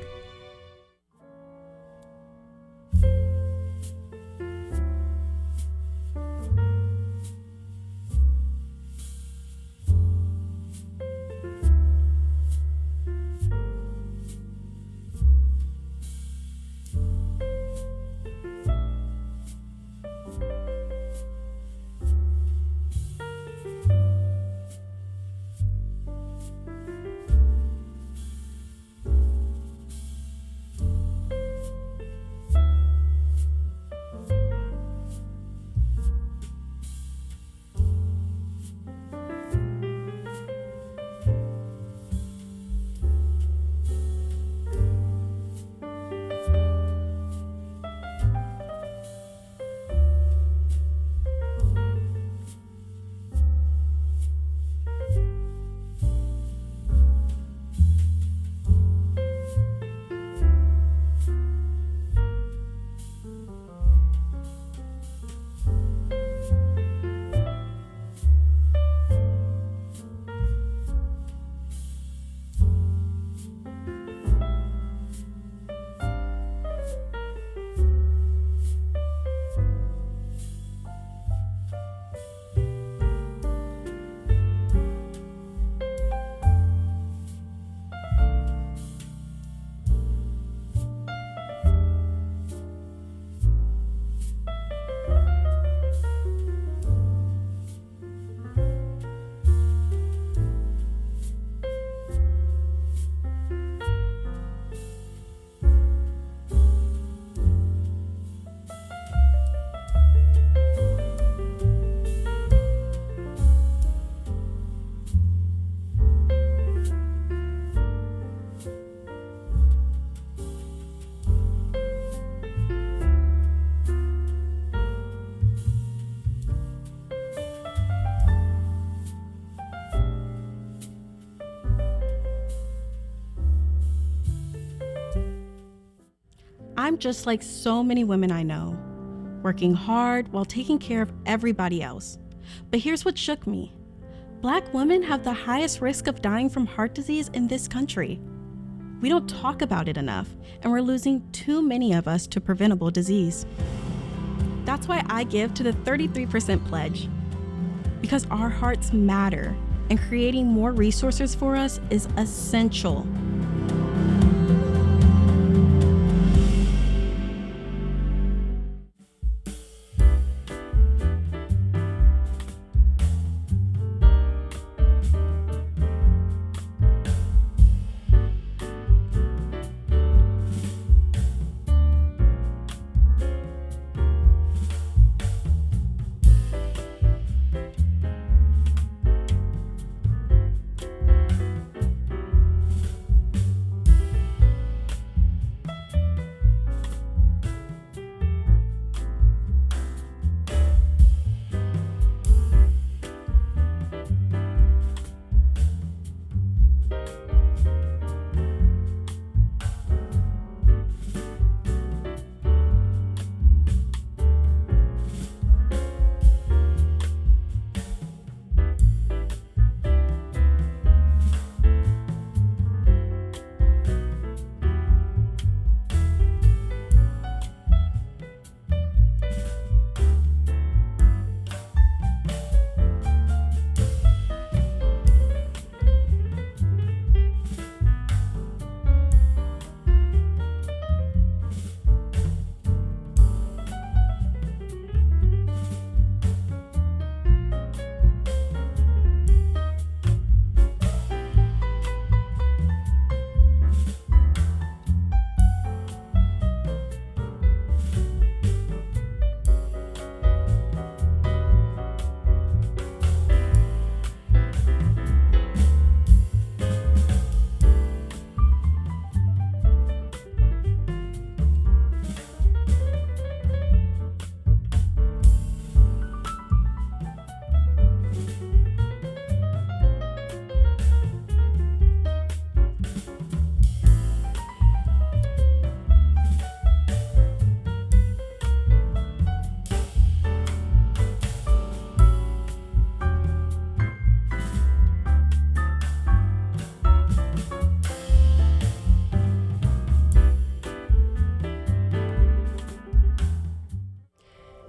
I'm just like so many women I know, working hard while taking care of everybody else. But here's what shook me. Black women have the highest risk of dying from heart disease in this country. We don't talk about it enough, and we're losing too many of us to preventable disease. That's why I give to the 33% pledge. Because our hearts matter, and creating more resources for us is essential.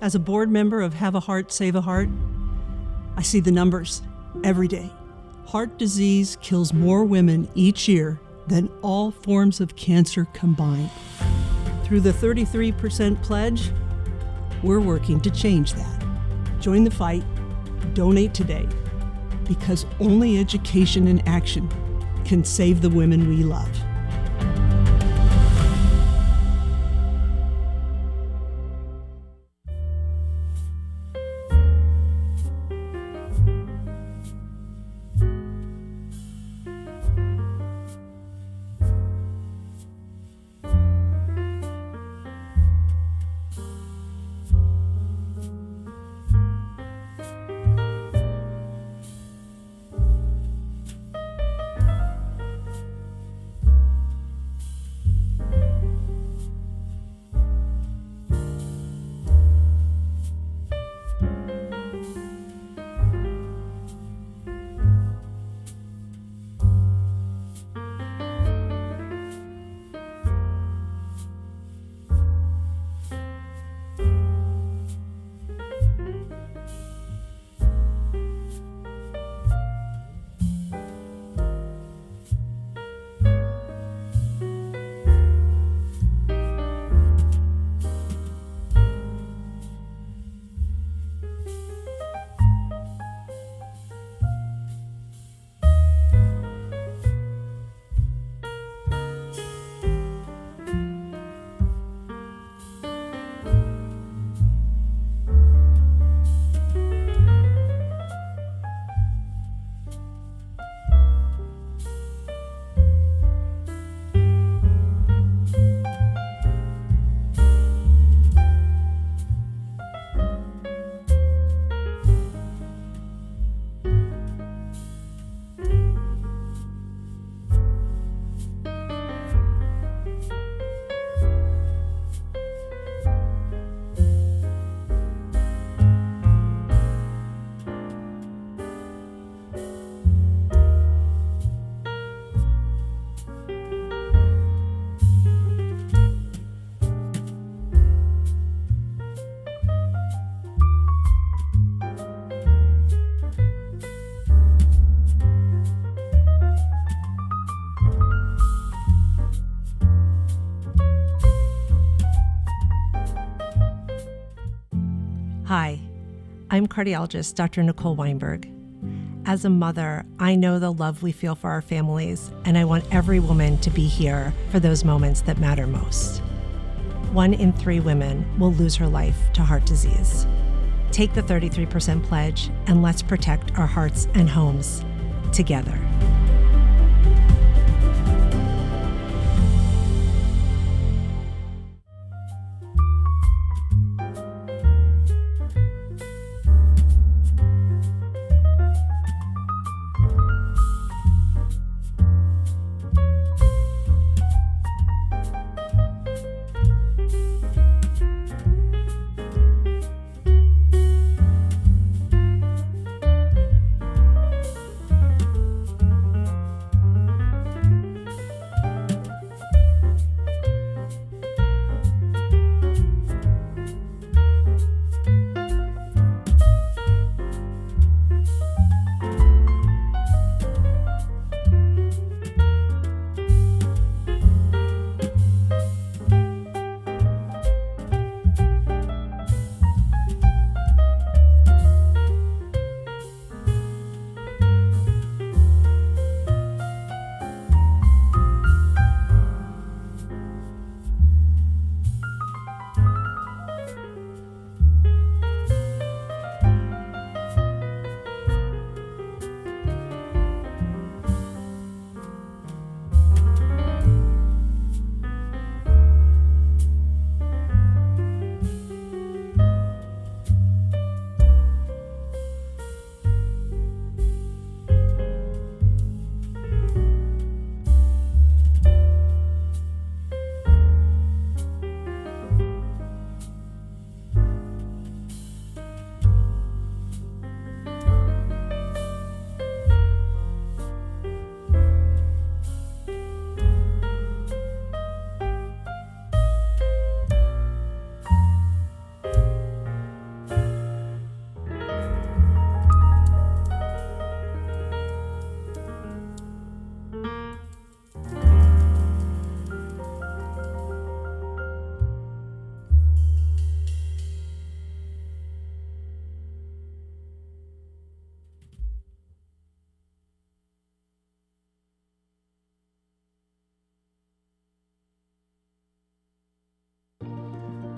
As a board member of Have a Heart, Save a Heart, I see the numbers every day. Heart disease kills more women each year than all forms of cancer combined. Through the 33% pledge, we're working to change that. Join the fight, donate today, because only education and action can save the women we love. Hi, I'm cardiologist Dr. Nicole Weinberg. As a mother, I know the love we feel for our families, and I want every woman to be here for those moments that matter most. 1 in 3 women will lose her life to heart disease. Take the 33% pledge and let's protect our hearts and homes together.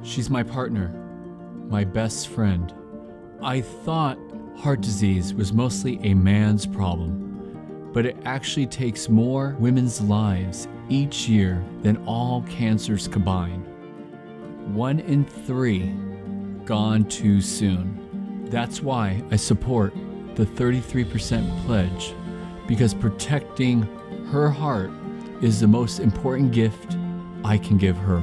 She's my partner, my best friend. I thought heart disease was mostly a man's problem, but it actually takes more women's lives each year than all cancers combined. 1 in 3 gone too soon. That's why I support the 33% pledge, because protecting her heart is the most important gift I can give her.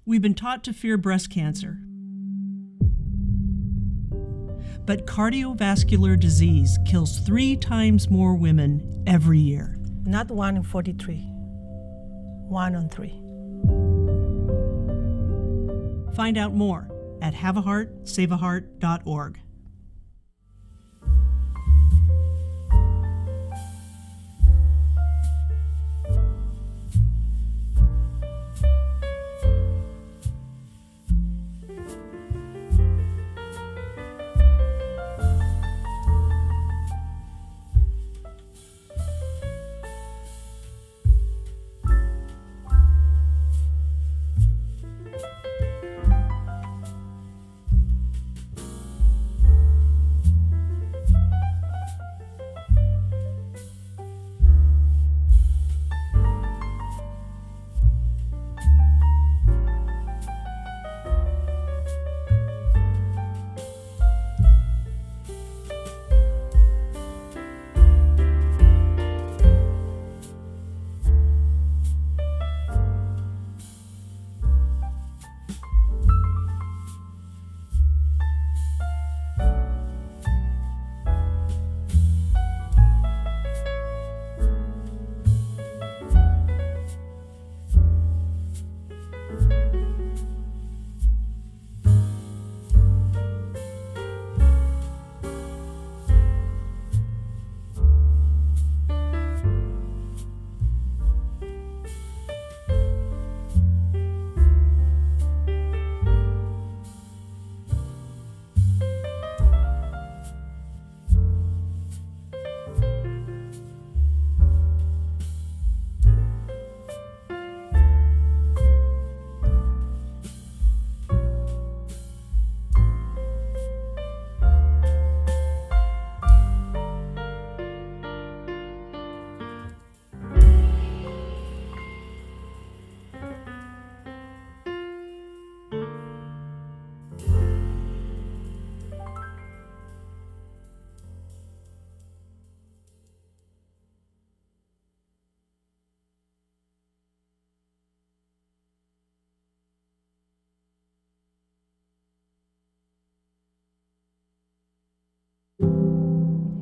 We've been taught to fear breast cancer. But cardiovascular disease kills 3 times more women every year. Not 1 in 43, 1 on 3. Find out more at haveaheartsaveaheart.org.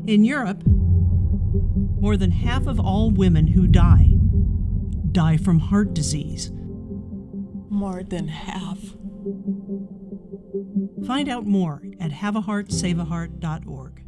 In Europe, more than half of all women who die from heart disease. More than half. Find out more at haveaheartsaveaheart.org.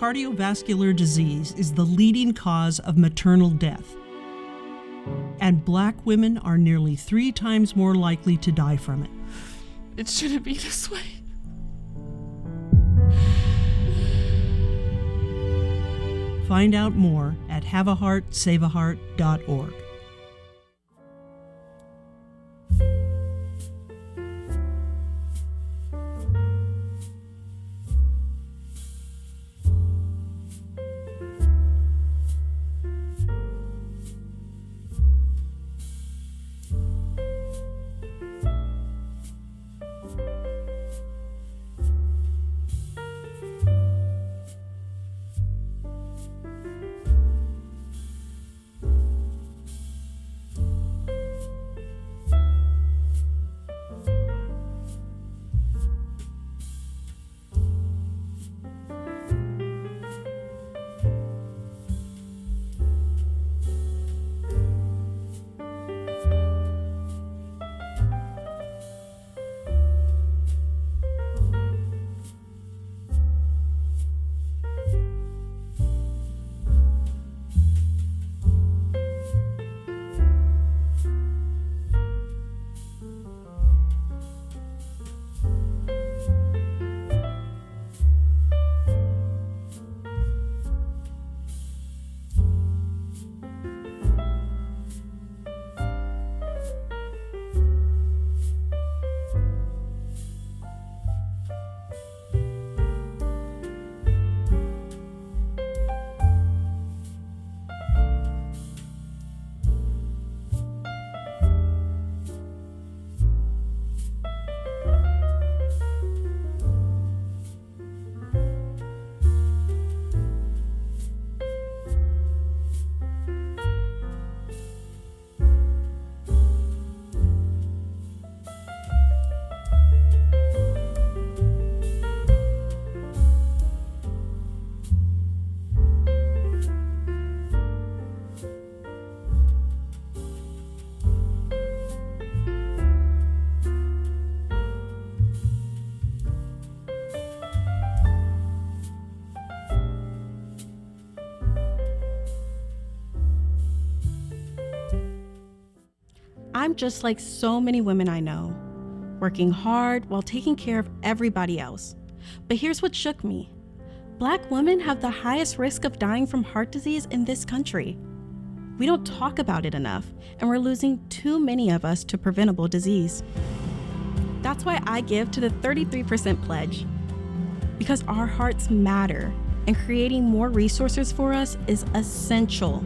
Cardiovascular disease is the leading cause of maternal death, and Black women are nearly 3 times more likely to die from it. It shouldn't be this way. Find out more at haveaheartsaveaheart.org. I'm just like so many women I know, working hard while taking care of everybody else. But here's what shook me. Black women have the highest risk of dying from heart disease in this country. We don't talk about it enough, and we're losing too many of us to preventable disease. That's why I give to the 33% pledge. Because our hearts matter, and creating more resources for us is essential.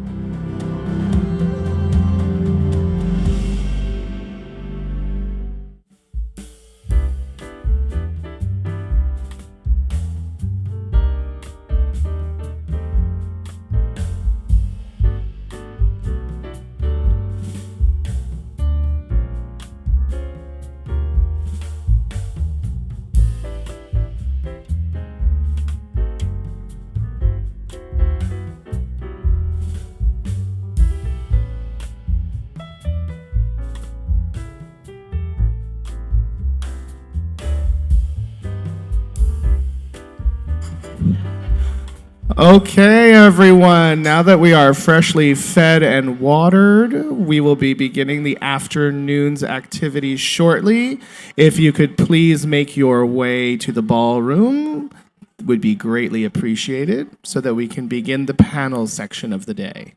Okay, everyone, now that we are freshly fed and watered, we will be beginning the afternoon's activities shortly. If you could please make your way to the ballroom, would be greatly appreciated so that we can begin the panel section of the day.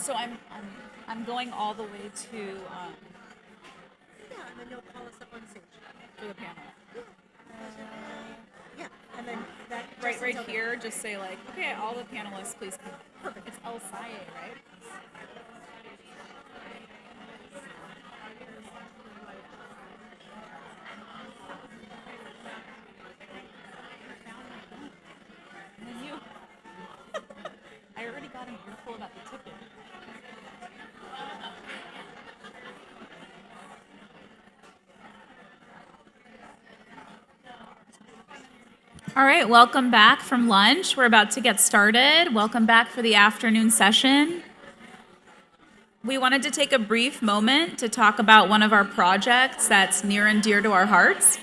So I'm going all the way to Yeah, and then you'll call us up on stage. for the panel. Yeah, and then that Right here, just say like, okay, all the panelists, please come. Perfect. It's Elsaye, right? And then you. I already got an earful about the ticket. All right, welcome back from lunch. We're about to get started. Welcome back for the afternoon session. We wanted to take a brief moment to talk about one of our projects that's near and dear to our hearts.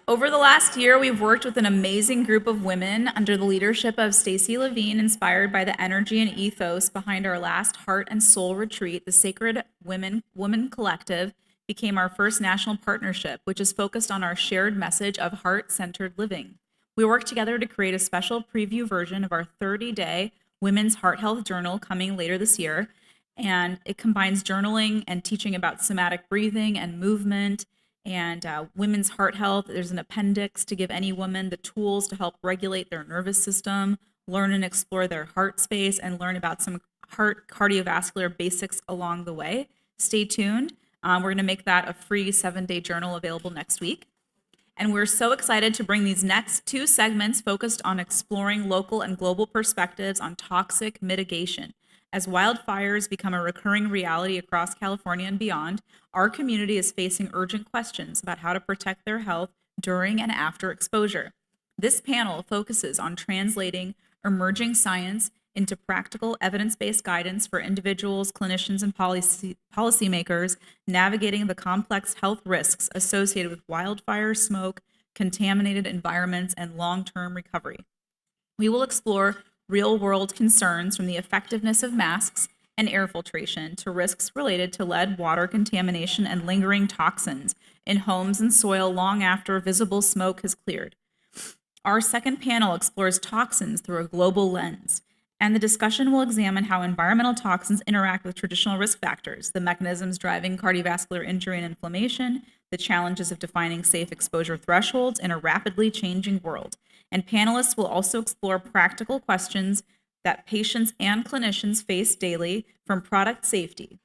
Over the last year, we've worked with an amazing group of women under the leadership of Stacy Levine, inspired by the energy and ethos behind our last Heart and Soul retreat. The Sacred Women Collective became our first national partnership, which is focused on our shared message of heart-centered living. We worked together to create a special preview version of our 30-day Women's Heart Health Journal coming later this year, and it combines journaling and teaching about somatic breathing and movement and women's heart health. There's an appendix to give any woman the tools to help regulate their nervous system, learn and explore their heart space, and learn about some heart cardiovascular basics along the way. Stay tuned. We're going to make that a free 7-day journal available next week. And we're so excited to bring these next 2 segments focused on exploring local and global perspectives on toxic mitigation. As wildfires become a recurring reality across California and beyond, our community is facing urgent questions about how to protect their health during and after exposure. This panel focuses on translating emerging science into practical evidence-based guidance for individuals, clinicians, and policymakers navigating the complex health risks associated with wildfire, smoke, contaminated environments, and long-term recovery. We will explore real-world concerns from the effectiveness of masks and air filtration to risks related to lead, water contamination, and lingering toxins in homes and soil long after visible smoke has cleared. Our second panel explores toxins through a global lens, and the discussion will examine how environmental toxins interact with traditional risk factors, the mechanisms driving cardiovascular injury and inflammation, the challenges of defining safe exposure thresholds in a rapidly changing world. And panelists will also explore practical questions that patients and clinicians face daily, from product safety.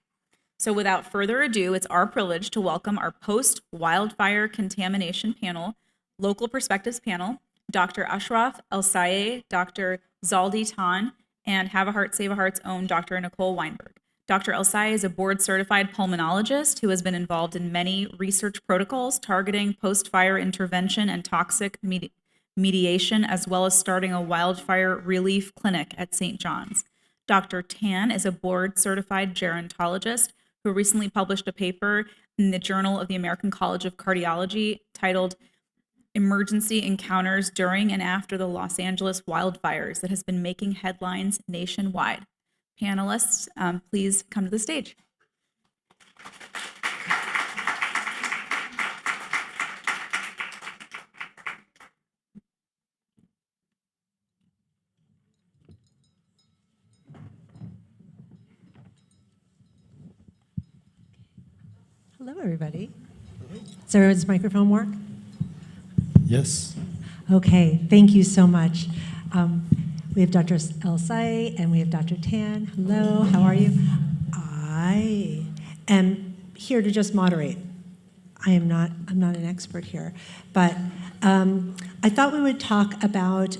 So without further ado, it's our privilege to welcome our post-wildfire contamination panel, local perspectives panel, Dr. Ashraf Elsaye, Dr. Zaldi Tan, and Have a Heart, Save a Heart's own Dr. Nicole Weinberg. Dr. Elsaye is a board-certified pulmonologist who has been involved in many research protocols targeting post-fire intervention and toxic mediation, as well as starting a wildfire relief clinic at St. John's. Dr. Tan is a board-certified gerontologist who recently published a paper in the Journal of the American College of Cardiology titled Emergency Encounters During and After the Los Angeles Wildfires that has been making headlines nationwide. Panelists, please come to the stage. Hello, everybody. Does everyone's microphone work? Yes. Okay, thank you so much. We have Dr. Elsaye and we have Dr. Tan. Hello, how are you? I am here to just moderate. I'm not an expert here, but I thought we would talk about,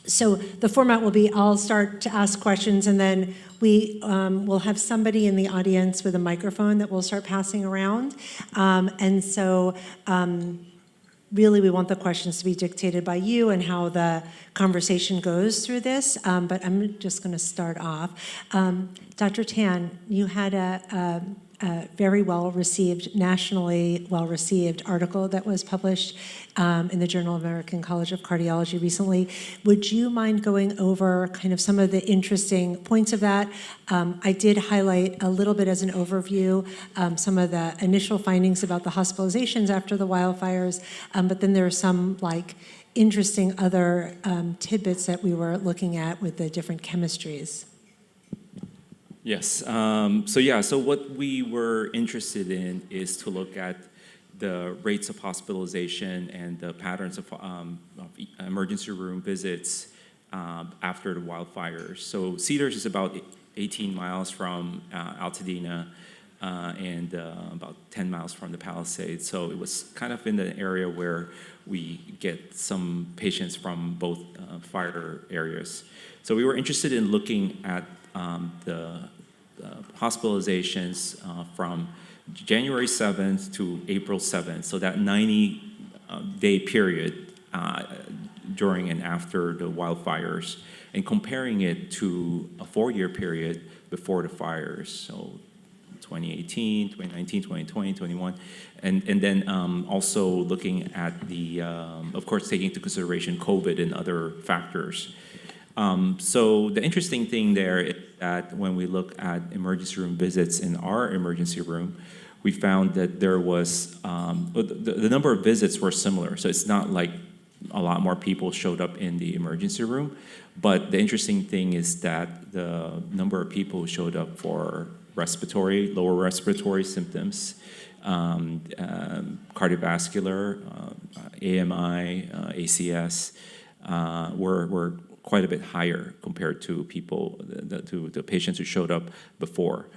so the format will be I'll start to ask questions, and then we will have somebody in the audience with a microphone that we'll start passing around. And so really we want the questions to be dictated by you and how the conversation goes through this, but I'm just going to start off. Dr. Tan, you had a very well-received, nationally well-received article that was published in the Journal of American College of Cardiology recently. Would you mind going over kind of some of the interesting points of that? I did highlight a little bit as an overview some of the initial findings about the hospitalizations after the wildfires, but then there are some like interesting other tidbits that we were looking at with the different chemistries. Yes. So what we were interested in is to look at the rates of hospitalization and the patterns of emergency room visits after the wildfires. So Cedars is about 18 miles from Altadena and about 10 miles from the Palisades. So it was kind of in the area where we get some patients from both fire areas. So we were interested in looking at the hospitalizations from January 7th to April 7th, so that 90-day period during and after the wildfires, and comparing it to a 4-year period before the fires, so 2018, 2019, 2020, 21, and then also looking at the, of course, taking into consideration COVID and other factors. So the interesting thing there is that when we look at emergency room visits in our emergency room, we found that there was, the number of visits were similar. So it's not like a lot more people showed up in the emergency room. But the interesting thing is that the number of people who showed up for lower respiratory symptoms, cardiovascular, AMI, ACS, were quite a bit higher compared to to the patients who showed up before.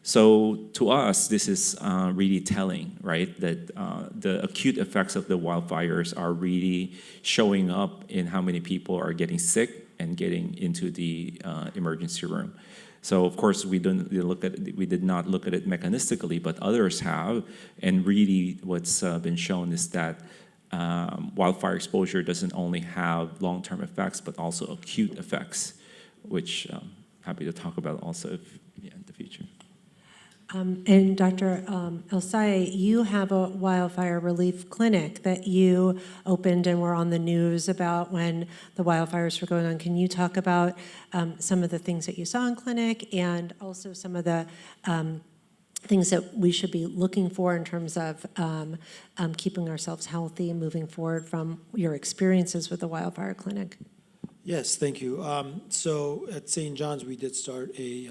So to us, this is really telling, right? That the acute effects of the wildfires are really showing up in how many people are getting sick and getting into the emergency room. So of course we did not look at it mechanistically, but others have. And really, what's been shown is that wildfire exposure doesn't only have long-term effects, but also acute effects, which I'm happy to talk about also in the future. And Dr. Elsai, you have a wildfire relief clinic that you opened and were on the news about when the wildfires were going on. Can you talk about some of the things that you saw in clinic and also some of the things that we should be looking for in terms of keeping ourselves healthy and moving forward from your experiences with the wildfire clinic? Yes, thank you. So at St. John's, we did start a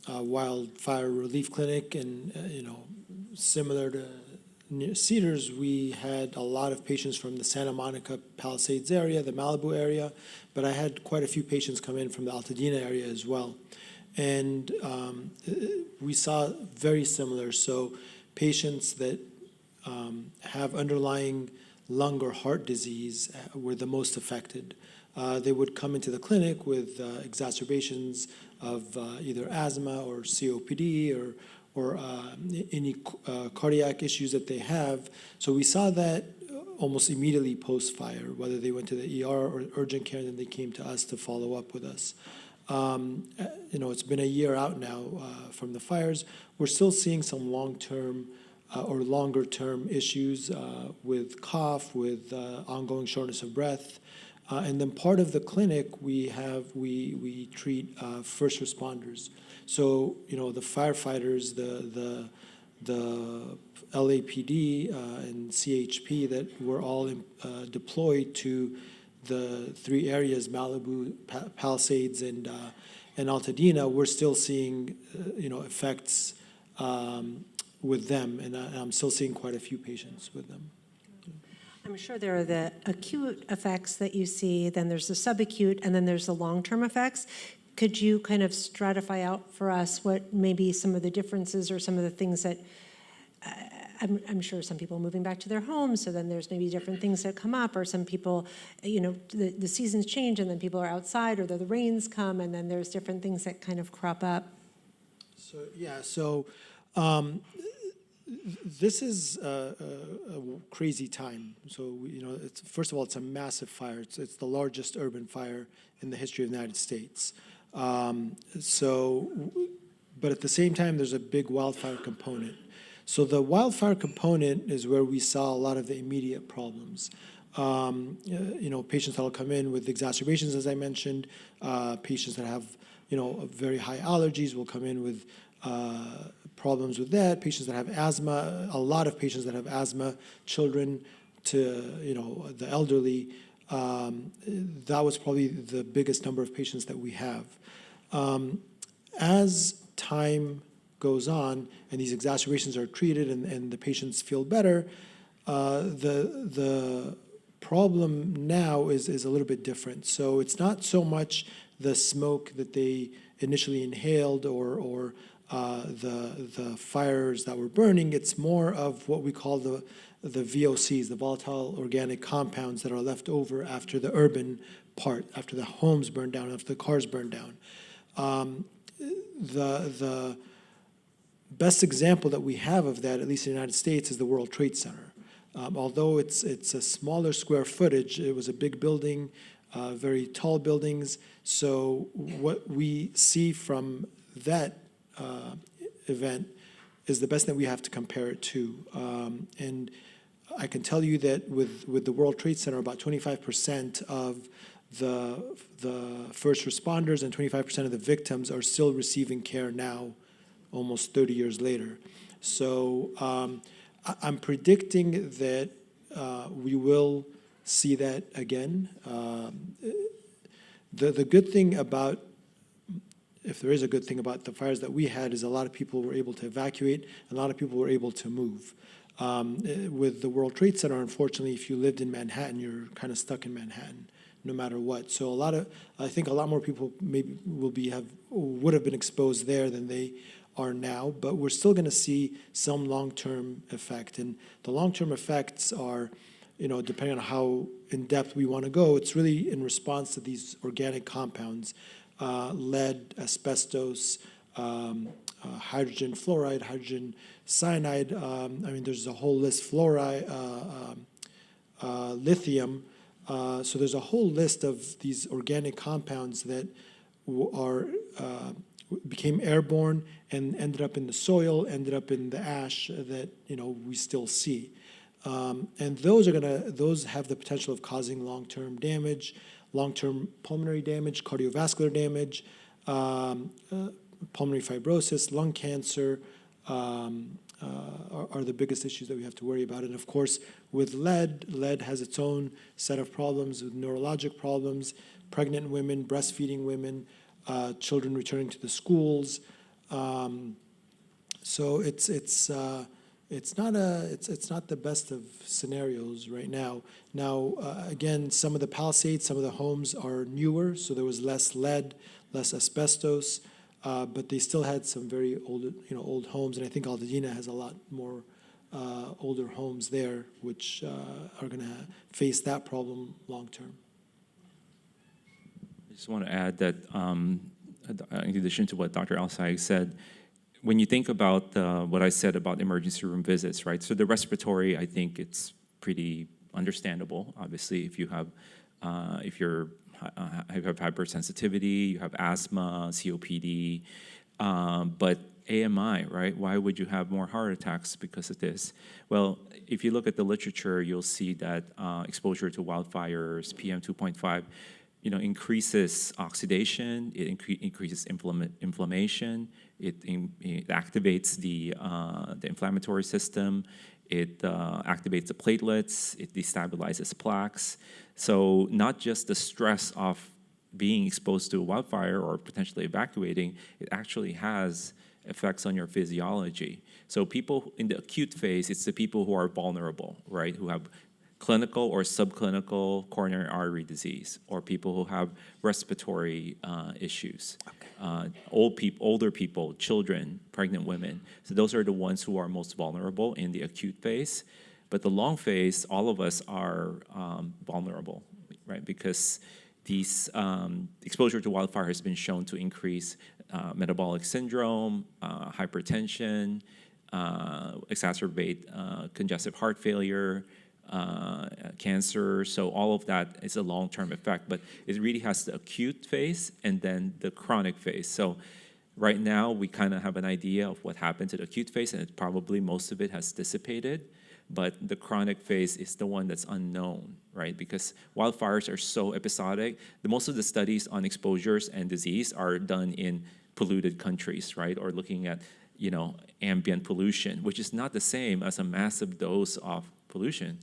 wildfire relief clinic, and similar to Cedars, we had a lot of patients from the Santa Monica Palisades area, the Malibu area, but I had quite a few patients come in from the Altadena area as well. And we saw very similar. So patients that have underlying lung or heart disease were the most affected. They would come into the clinic with exacerbations of either asthma or COPD or any cardiac issues that they have. So we saw that almost immediately post-fire, whether they went to the ER or urgent care, and then they came to us to follow up with us. It's been a year out now from the fires. We're still seeing some long-term or longer-term issues with cough, with ongoing shortness of breath. And then part of the clinic, we treat first responders. So, the firefighters, the LAPD and CHP that were all deployed to the three areas, Malibu, Palisades, and Altadena. We're still seeing, effects with them, and I'm still seeing quite a few patients with them. I'm sure there are the acute effects that you see, then there's the subacute, and then there's the long-term effects. Could you kind of stratify out for us what maybe some of the differences or some of the things that, I'm sure some people are moving back to their homes, so then there's maybe different things that come up, or some people, the seasons change and then people are outside, or the rains come and then there's different things that kind of crop up. So this is a crazy time. So, first of all, it's a massive fire. It's the largest urban fire in the history of the United States. But at the same time, there's a big wildfire component. So the wildfire component is where we saw a lot of the immediate problems. Patients that will come in with exacerbations, as I mentioned, patients that have, very high allergies will come in with problems with that, patients that have asthma, a lot of patients that have asthma, children to, the elderly, That was probably the biggest number of patients that we have. As time goes on and these exacerbations are treated and the patients feel better, the problem now is a little bit different. So it's not so much the smoke that they initially inhaled or the fires that were burning. It's more of what we call the VOCs, the volatile organic compounds that are left over after the urban part, after the homes burn down, after the cars burn down. The best example that we have of that, at least in the United States, is the World Trade Center. Although it's a smaller square footage, it was a big building, very tall buildings. So what we see from that event is the best that we have to compare it to. And I can tell you that with the World Trade Center, about 25% of the first responders and 25% of the victims are still receiving care now, almost 30 years later. So I'm predicting that we will see that again. The good thing about, if there is a good thing about the fires that we had, is a lot of people were able to evacuate, a lot of people were able to move. With the World Trade Center, unfortunately, if you lived in Manhattan, you're kind of stuck in Manhattan, no matter what. So I think a lot more people maybe would have been exposed there than they are now, but we're still going to see some long-term effect. And the long-term effects are, depending on how in-depth we want to go, it's really in response to these organic compounds, lead, asbestos, hydrogen fluoride, hydrogen cyanide. There's a whole list, fluoride, lithium. So there's a whole list of these organic compounds that became airborne and ended up in the soil, ended up in the ash that we still see. And those have the potential of causing long-term damage, long-term pulmonary damage, cardiovascular damage, pulmonary fibrosis, lung cancer are the biggest issues that we have to worry about. And of course, with lead has its own set of problems with neurologic problems, pregnant women, breastfeeding women, children returning to the schools. So it's not the best of scenarios right now. Now, again, some of the Palisades, some of the homes are newer, so there was less lead, less asbestos, but they still had some very old homes, and I think Altadena has a lot more older homes there, which are going to face that problem long term. I just want to add that, in addition to what Dr. Al-Saig said, when you think about what I said about emergency room visits, right? So the respiratory, I think it's pretty understandable. Obviously, if you have hypersensitivity, you have asthma, COPD, but AMI, right? Why would you have more heart attacks because of this? Well, if you look at the literature, you'll see that exposure to wildfires, PM 2.5, increases oxidation, it increases inflammation, it activates the inflammatory system, it activates the platelets, it destabilizes plaques. So not just the stress of being exposed to a wildfire or potentially evacuating, it actually has effects on your physiology. So people in the acute phase, it's the people who are vulnerable, right? Who have clinical or subclinical coronary artery disease, or people who have respiratory issues, older people, children, pregnant women. So those are the ones who are most vulnerable in the acute phase. But the long phase, all of us are vulnerable, right? Because these exposure to wildfire has been shown to increase metabolic syndrome, hypertension, exacerbate congestive heart failure, cancer. So all of that is a long-term effect, but it really has the acute phase and then the chronic phase. So right now we kind of have an idea of what happened to the acute phase, and it's probably most of it has dissipated, but the chronic phase is the one that's unknown, right? Because wildfires are so episodic. Most of the studies on exposures and disease are done in polluted countries, right? Or looking at, ambient pollution, which is not the same as a massive dose of pollution.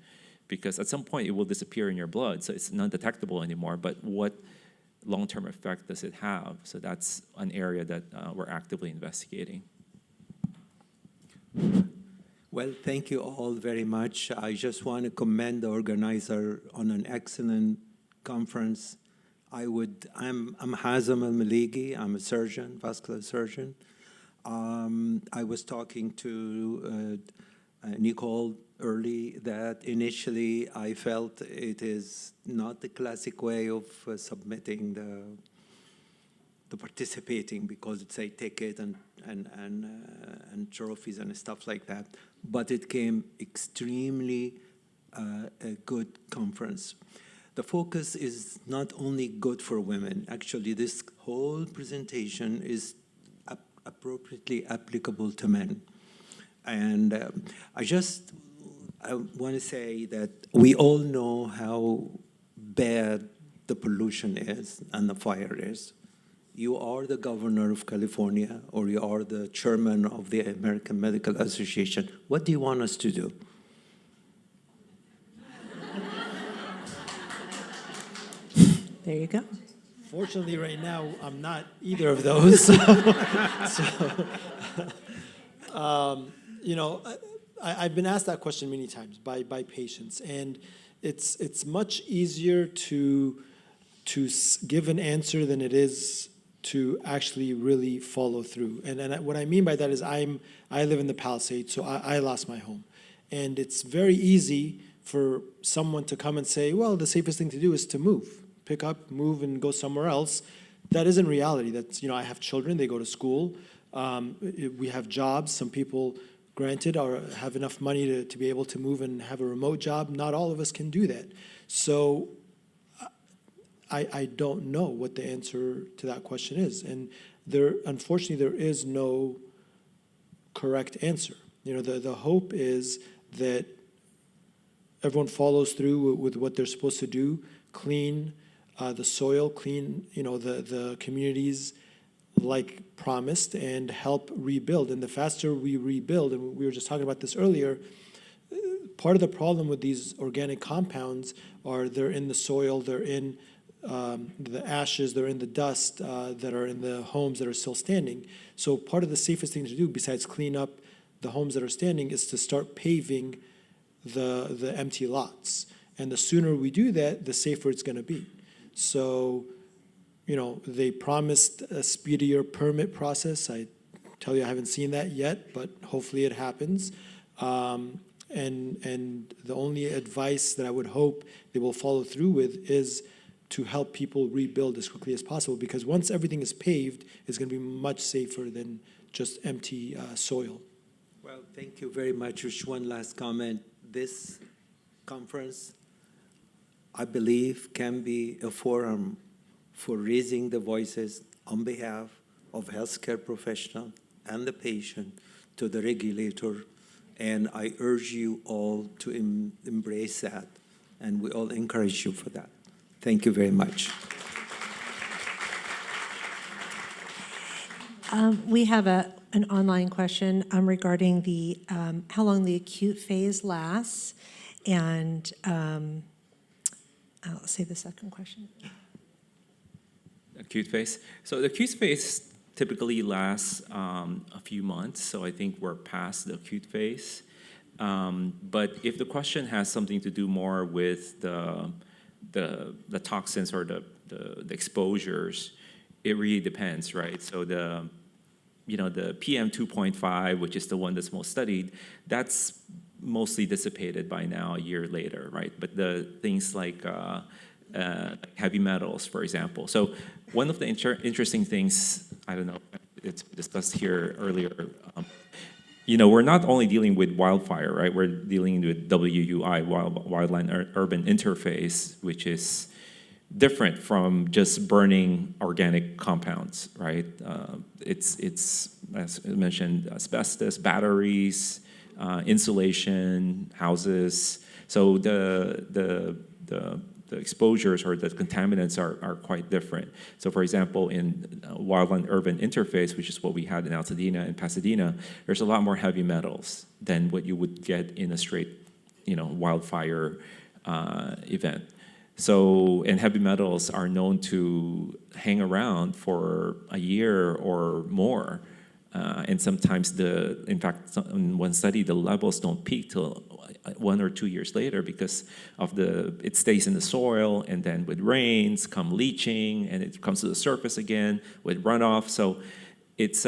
because at some point it will disappear in your blood, so it's not detectable anymore. But what long-term effect does it have? So that's an area that we're actively investigating. Well, thank you all very much. I just want to commend the organizer on an excellent conference. I'm Hazem Al-Maligi. I'm a surgeon, vascular surgeon. I was talking to Nicole early that initially I felt it is not the classic way of submitting the participating, because it's a ticket and trophies and stuff like that. But it came extremely a good conference. The focus is not only good for women. Actually, this whole presentation is appropriately applicable to men. And I want to say that we all know how bad the pollution is and the fire is. You are the governor of California, or you are the chairman of the American Medical Association. What do you want us to do? There you go. Fortunately, right now, I'm not either of those. You know, I've been asked that question many times by patients, and it's much easier to give an answer than it is to actually really follow through. And what I mean by that is I live in the Palisades, so I lost my home. And it's very easy for someone to come and say, well, the safest thing to do is to move. Pick up, move, and go somewhere else. That isn't reality. That's, I have children, they go to school. We have jobs. Some people, granted, have enough money to be able to move and have a remote job. Not all of us can do that. So I don't know what the answer to that question is. And unfortunately, there is no correct answer. The hope is that everyone follows through with what they're supposed to do, clean the soil, clean the communities like promised, and help rebuild. And the faster we rebuild, and we were just talking about this earlier, part of the problem with these organic compounds are they're in the soil, they're in the ashes, they're in the dust that are in the homes that are still standing. So part of the safest thing to do, besides clean up the homes that are standing, is to start paving the empty lots. And the sooner we do that, the safer it's going to be. So, they promised a speedier permit process. I tell you, I haven't seen that yet, but hopefully it happens. And the only advice that I would hope they will follow through with is to help people rebuild as quickly as possible, because once everything is paved, it's going to be much safer than just empty soil. Well, thank you very much. Just one last comment. This conference, I believe, can be a forum for raising the voices on behalf of healthcare professionals and the patient to the regulator. And I urge you all to embrace that. And we all encourage you for that. Thank you very much. We have an online question regarding the how long the acute phase lasts, and I'll say the second question. Acute phase. So the acute phase typically lasts a few months. So I think we're past the acute phase. But if the question has something to do more with the toxins or the exposures, it really depends, right? So the PM 2.5, which is the one that's most studied, that's mostly dissipated by now a year later, right? But the things like heavy metals, for example. So one of the interesting things, I don't know, it's discussed here earlier, we're not only dealing with wildfire, right? We're dealing with WUI, wildland urban interface, which is different from just burning organic compounds, right? It's as I mentioned, asbestos, batteries, insulation, houses. So the exposures or the contaminants are quite different. So for example, in wildland urban interface, which is what we had in Altadena and Pasadena, there's a lot more heavy metals than what you would get in a straight wildfire event. So, and heavy metals are known to hang around for a year or more. And sometimes in fact, in one study, the levels don't peak till 1 or 2 years later because of it stays in the soil, and then with rains come leaching, and it comes to the surface again with runoff. So it's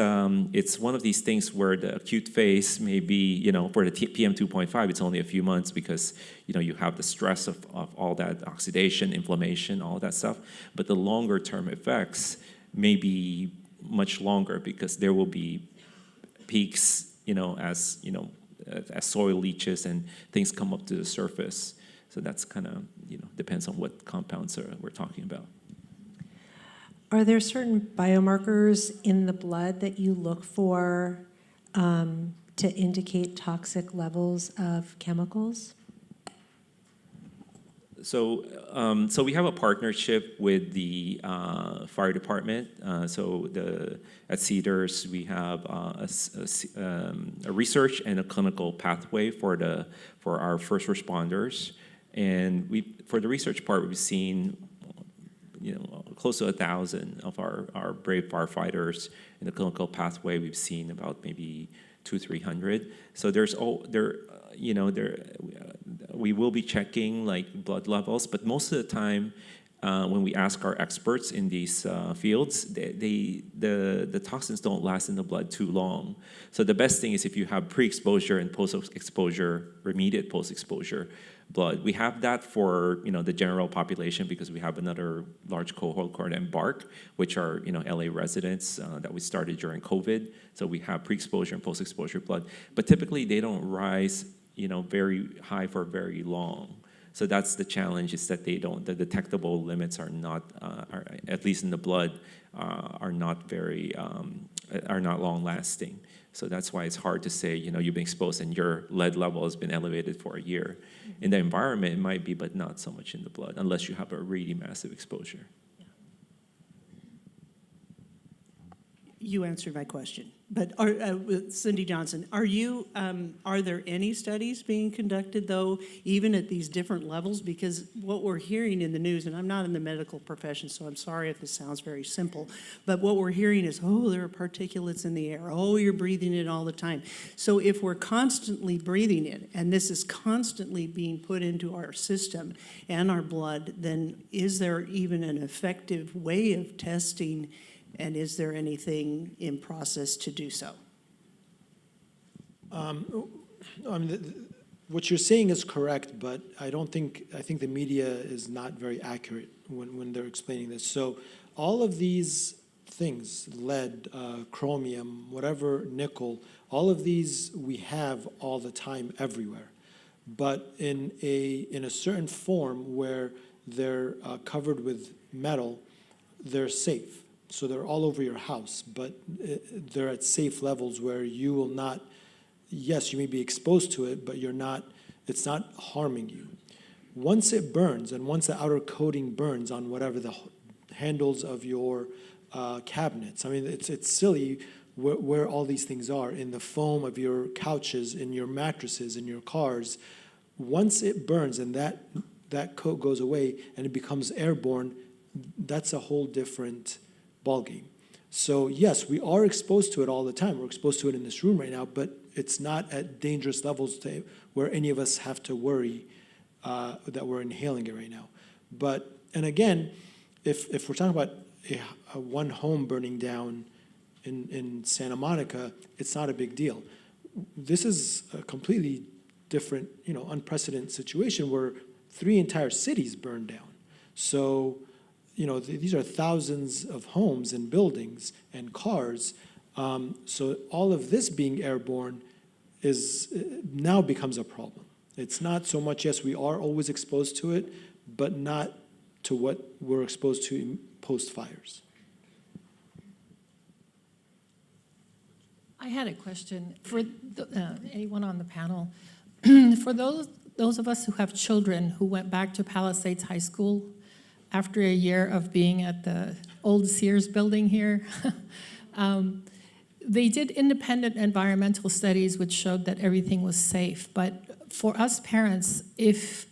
one of these things where the acute phase may be, for the PM 2.5, it's only a few months because, you have the stress of all that oxidation, inflammation, all that stuff. But the longer term effects may be much longer because there will be peaks, as soil leaches and things come up to the surface. So that's kind of, depends on what compounds we're talking about. Are there certain biomarkers in the blood that you look for to indicate toxic levels of chemicals? So we have a partnership with the fire department. At Cedars, we have a research and a clinical pathway for our first responders. And for the research part, we've seen close to 1,000 of our brave firefighters. In the clinical pathway, we've seen about maybe 200-300. So we will be checking like blood levels, but most of the time, when we ask our experts in these fields, the toxins don't last in the blood too long. So the best thing is if you have pre-exposure and post-exposure, immediate post-exposure blood. We have that for the general population because we have another large cohort called EMBARK, which are LA residents that we started during COVID. So we have pre-exposure and post-exposure blood, but typically they don't rise very high for very long. So that's the challenge, is that the detectable limits are not, at least in the blood, are not long lasting. So that's why it's hard to say, you've been exposed and your lead level has been elevated for a year. In the environment, it might be, but not so much in the blood, unless you have a really massive exposure. You answered my question, but Cindy Johnson, are there any studies being conducted though, even at these different levels? Because what we're hearing in the news, and I'm not in the medical profession, so I'm sorry if this sounds very simple, but what we're hearing is, oh, there are particulates in the air. Oh, you're breathing it all the time. So if we're constantly breathing it, and this is constantly being put into our system and our blood, then is there even an effective way of testing? And is there anything in process to do so? What you're saying is correct, but I think the media is not very accurate when they're explaining this. So all of these things, lead, chromium, whatever, nickel, all of these we have all the time everywhere. But in a certain form where they're covered with metal, they're safe. So they're all over your house, but they're at safe levels where you will not, yes, you may be exposed to it, but it's not harming you. Once it burns, and once the outer coating burns on whatever the handles of your cabinets, I mean, it's silly where all these things are, in the foam of your couches, in your mattresses, in your cars. Once it burns and that coat goes away and it becomes airborne, that's a whole different ballgame. So yes, we are exposed to it all the time. We're exposed to it in this room right now, but it's not at dangerous levels where any of us have to worry that we're inhaling it right now. And again, if we're talking about a one home burning down in Santa Monica, it's not a big deal. This is a completely different, unprecedented situation where 3 entire cities burned down. So these are thousands of homes and buildings and cars. So all of this being airborne now becomes a problem. It's not so much, yes, we are always exposed to it, but not to what we're exposed to in post-fires. I had a question for anyone on the panel. For those of us who have children who went back to Palisades High School after a year of being at the old Sears building here, they did independent environmental studies which showed that everything was safe. But for us parents, if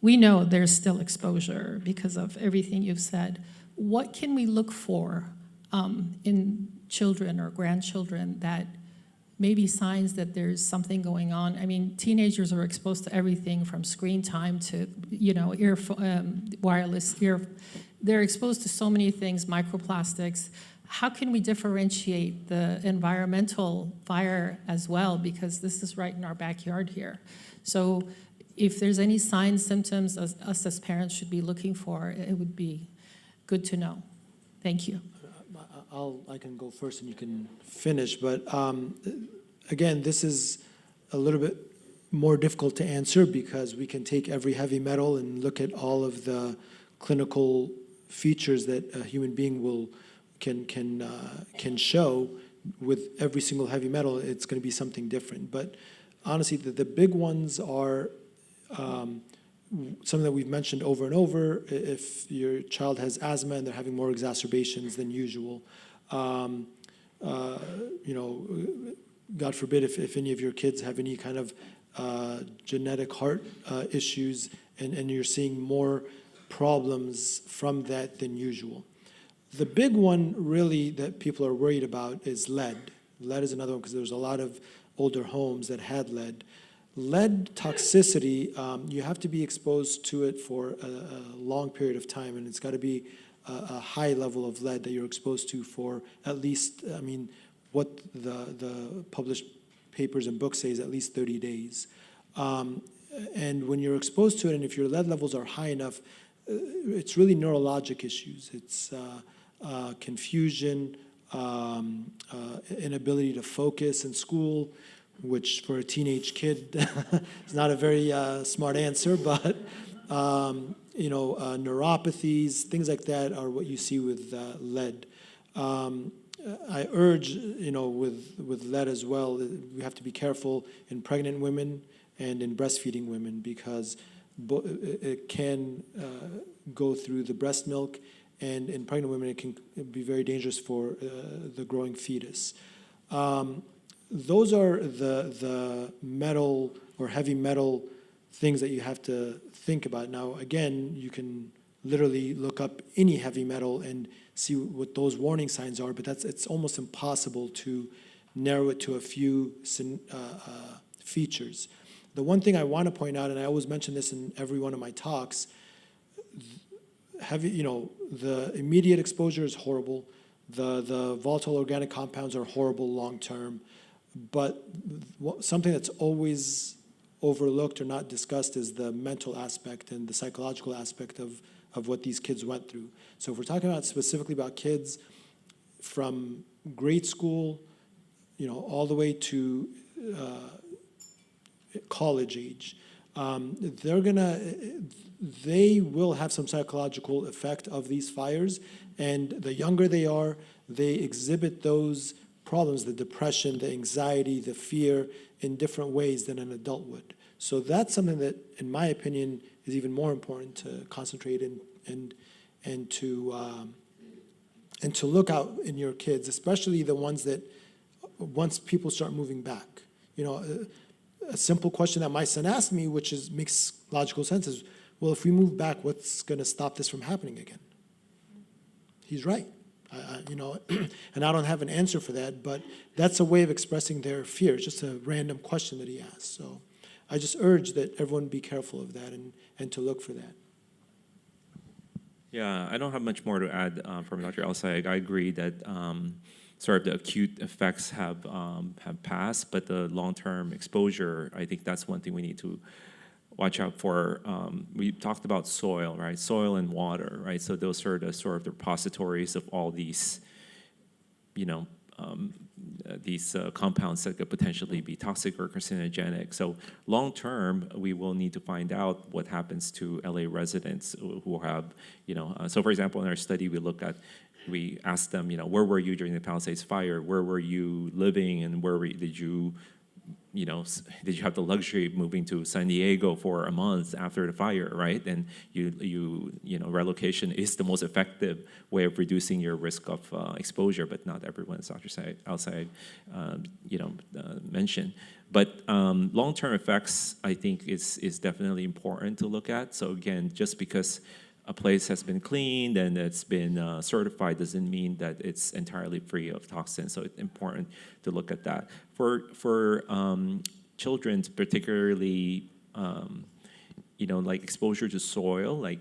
we know there's still exposure because of everything you've said, what can we look for in children or grandchildren that maybe signs that there's something going on? I mean, teenagers are exposed to everything from screen time to, wireless ear. They're exposed to so many things, microplastics. How can we differentiate the environmental fire as well? Because this is right in our backyard here. So if there's any signs, symptoms us as parents should be looking for, it would be good to know. Thank you. I can go first and you can finish, but again, this is a little bit more difficult to answer because we can take every heavy metal and look at all of the clinical features that a human being can show. With every single heavy metal, it's going to be something different. But honestly, the big ones are something that we've mentioned over and over. If your child has asthma and they're having more exacerbations than usual, God forbid if any of your kids have any kind of genetic heart issues and you're seeing more problems from that than usual. The big one really that people are worried about is lead. Lead is another one because there's a lot of older homes that had lead. Lead toxicity, you have to be exposed to it for a long period of time, and it's got to be a high level of lead that you're exposed to for at least, what the published papers and books say is at least 30 days. And when you're exposed to it, and if your lead levels are high enough, it's really neurologic issues. It's confusion, inability to focus in school, which for a teenage kid is not a very smart answer, but neuropathies, things like that are what you see with lead. I urge, with lead as well, we have to be careful in pregnant women and in breastfeeding women because it can go through the breast milk, and in pregnant women it can be very dangerous for the growing fetus. Those are the metal or heavy metal things that you have to think about. Now, again, you can literally look up any heavy metal and see what those warning signs are, but it's almost impossible to narrow it to a few features. The one thing I want to point out, and I always mention this in every one of my talks, the immediate exposure is horrible. The volatile organic compounds are horrible long term. But something that's always overlooked or not discussed is the mental aspect and the psychological aspect of what these kids went through. So if we're talking about specifically about kids from grade school, all the way to college age, they will have some psychological effect of these fires, and the younger they are, they exhibit those problems, the depression, the anxiety, the fear in different ways than an adult would. So that's something that, in my opinion, is even more important to concentrate and to look out in your kids, especially the ones that once people start moving back. A simple question that my son asked me, which makes logical sense, is, well, if we move back, what's going to stop this from happening again? He's right. And I don't have an answer for that, but that's a way of expressing their fear. It's just a random question that he asked. So I just urge that everyone be careful of that and to look for that. Yeah, I don't have much more to add from Dr. El-Sayed. I agree that sort of the acute effects have passed, but the long-term exposure, I think that's one thing we need to watch out for. We talked about soil, right? Soil and water, right? So those are the sort of the repositories of all these, these compounds that could potentially be toxic or carcinogenic. So long term, we will need to find out what happens to LA residents who have, so for example, in our study, we asked them, where were you during the Palisades fire? Where were you living, and did you did you have the luxury of moving to San Diego for a month after the fire, right? And relocation is the most effective way of reducing your risk of exposure, but not everyone, as Dr. outside mentioned. But long-term effects, I think, is definitely important to look at. So again, just because a place has been cleaned and it's been certified doesn't mean that it's entirely free of toxins. So it's important to look at that. For children, particularly, like exposure to soil, like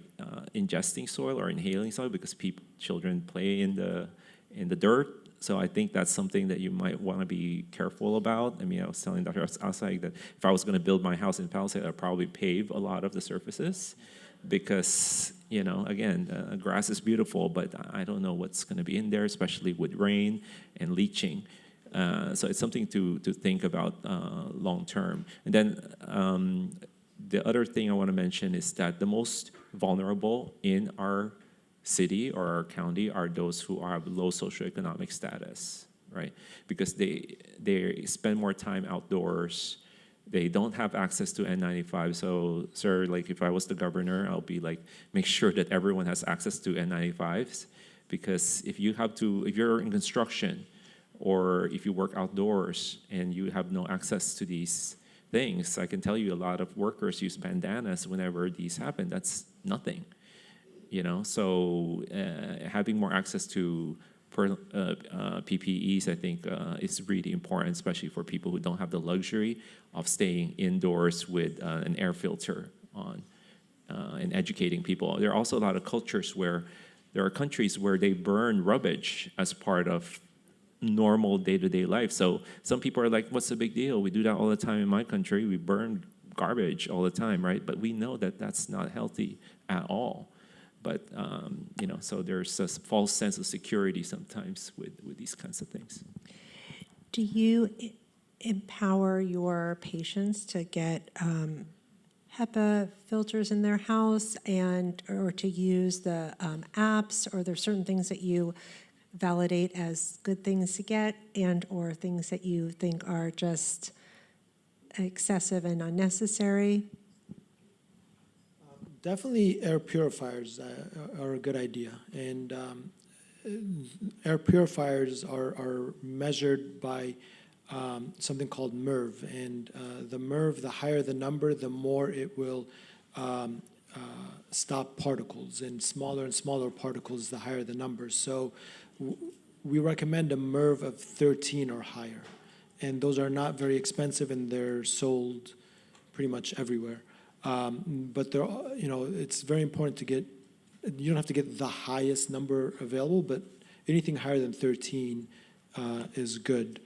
ingesting soil or inhaling soil, because children play in the dirt. So I think that's something that you might want to be careful about. I mean, I was telling Dr. Asai that if I was going to build my house in Palisade, I'd probably pave a lot of the surfaces, because again, grass is beautiful, but I don't know what's going to be in there, especially with rain and leaching. So it's something to think about long term. And then the other thing I want to mention is that the most vulnerable in our city or our county are those who have low socioeconomic status, right? Because they spend more time outdoors. They don't have access to N95. So, sir, like if I was the governor, I'll be like, make sure that everyone has access to N95s, because if you're in construction or if you work outdoors and you have no access to these things, I can tell you a lot of workers use bandanas whenever these happen. That's nothing, So having more access to PPEs, I think, is really important, especially for people who don't have the luxury of staying indoors with an air filter on, and educating people. There are also a lot of cultures where there are countries where they burn rubbish as part of normal day-to-day life. So some people are like, what's the big deal? We do that all the time in my country. We burn garbage all the time, right? But we know that that's not healthy at all. But, so there's a false sense of security sometimes with these kinds of things. Do you empower your patients to get HEPA filters in their house or to use the apps, or are there certain things that you validate as good things to get or things that you think are just excessive and unnecessary? Definitely air purifiers are a good idea. And air purifiers are measured by something called MERV. And the MERV, the higher the number, the more it will stop particles. And smaller particles, the higher the number. So we recommend a MERV of 13 or higher. And those are not very expensive, and they're sold pretty much everywhere. But it's very important to get, you don't have to get the highest number available, but anything higher than 13 is good.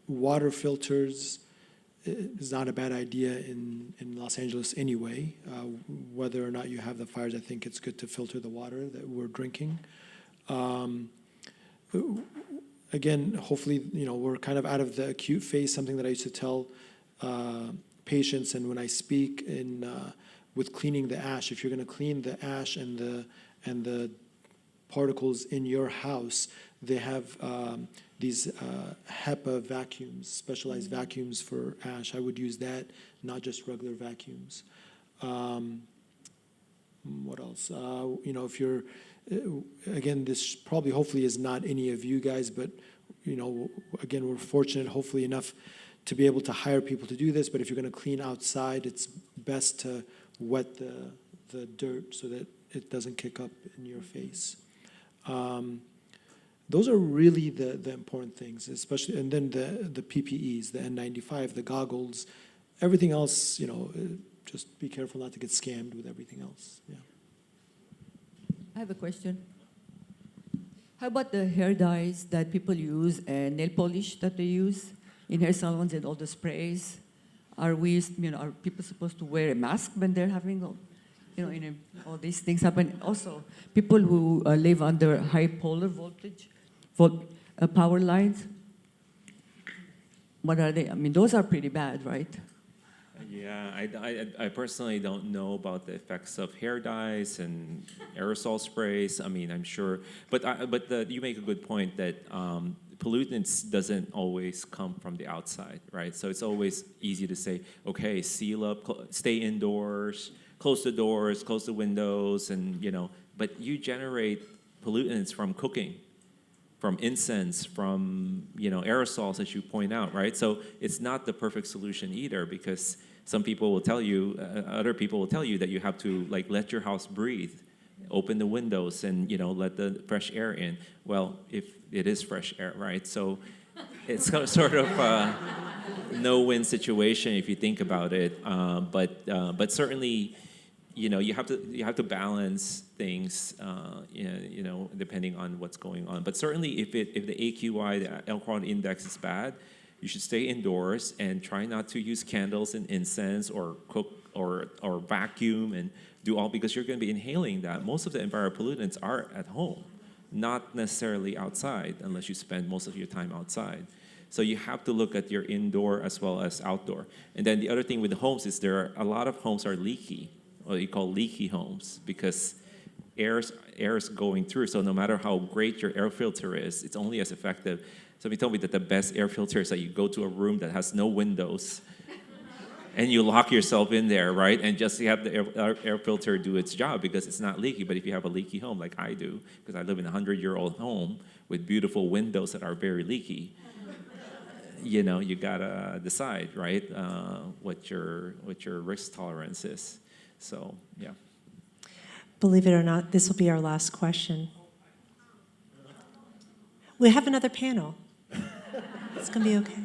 Water filters is not a bad idea in Los Angeles anyway. Whether or not you have the fires, I think it's good to filter the water that we're drinking. Again, hopefully, we're kind of out of the acute phase, something that I used to tell patients, and when I speak with cleaning the ash, if you're going to clean the ash and the particles in your house, they have these HEPA vacuums, specialized vacuums for ash. I would use that, not just regular vacuums. What else? If you're, again, this probably hopefully is not any of you guys, but again, we're fortunate, hopefully enough, to be able to hire people to do this. But if you're going to clean outside, it's best to wet the dirt so that it doesn't kick up in your face. Those are really the important things, especially, and then the PPEs, the N95, the goggles, everything else, just be careful not to get scammed with everything else. Yeah. I have a question. How about the hair dyes that people use and nail polish that they use in hair salons and all the sprays? Are people supposed to wear a mask when they're having, all these things happen? Also, people who live under high polar voltage, power lines, what are they? I mean, those are pretty bad, right? Yeah, I personally don't know about the effects of hair dyes and aerosol sprays. I mean, I'm sure, but you make a good point that pollutants doesn't always come from the outside, right? So it's always easy to say, okay, seal up, stay indoors, close the doors, close the windows, and but you generate pollutants from cooking, from incense, from aerosols, as you point out, right? So it's not the perfect solution either, because some people will tell you, other people will tell you that you have to let your house breathe, open the windows, and let the fresh air in. Well, if it is fresh air, right? So it's sort of a no-win situation if you think about it. But certainly, you have to balance things, depending on what's going on. But certainly, if the AQI, the air quality index, is bad, you should stay indoors and try not to use candles and incense or cook or vacuum and do all, because you're going to be inhaling that. Most of the environmental pollutants are at home, not necessarily outside, unless you spend most of your time outside. So you have to look at your indoor as well as outdoor. And then the other thing with the homes is a lot of homes are leaky, what you call leaky homes, because air is going through. So no matter how great your air filter is, it's only as effective. Somebody told me that the best air filter is that you go to a room that has no windows and you lock yourself in there, right? And just have the air filter do its job, because it's not leaky. But if you have a leaky home, like I do, because I live in a 100-year-old home with beautiful windows that are very leaky, you gotta decide, right, what your risk tolerance is. So, yeah. Believe it or not, this will be our last question. We have another panel. It's going to be okay.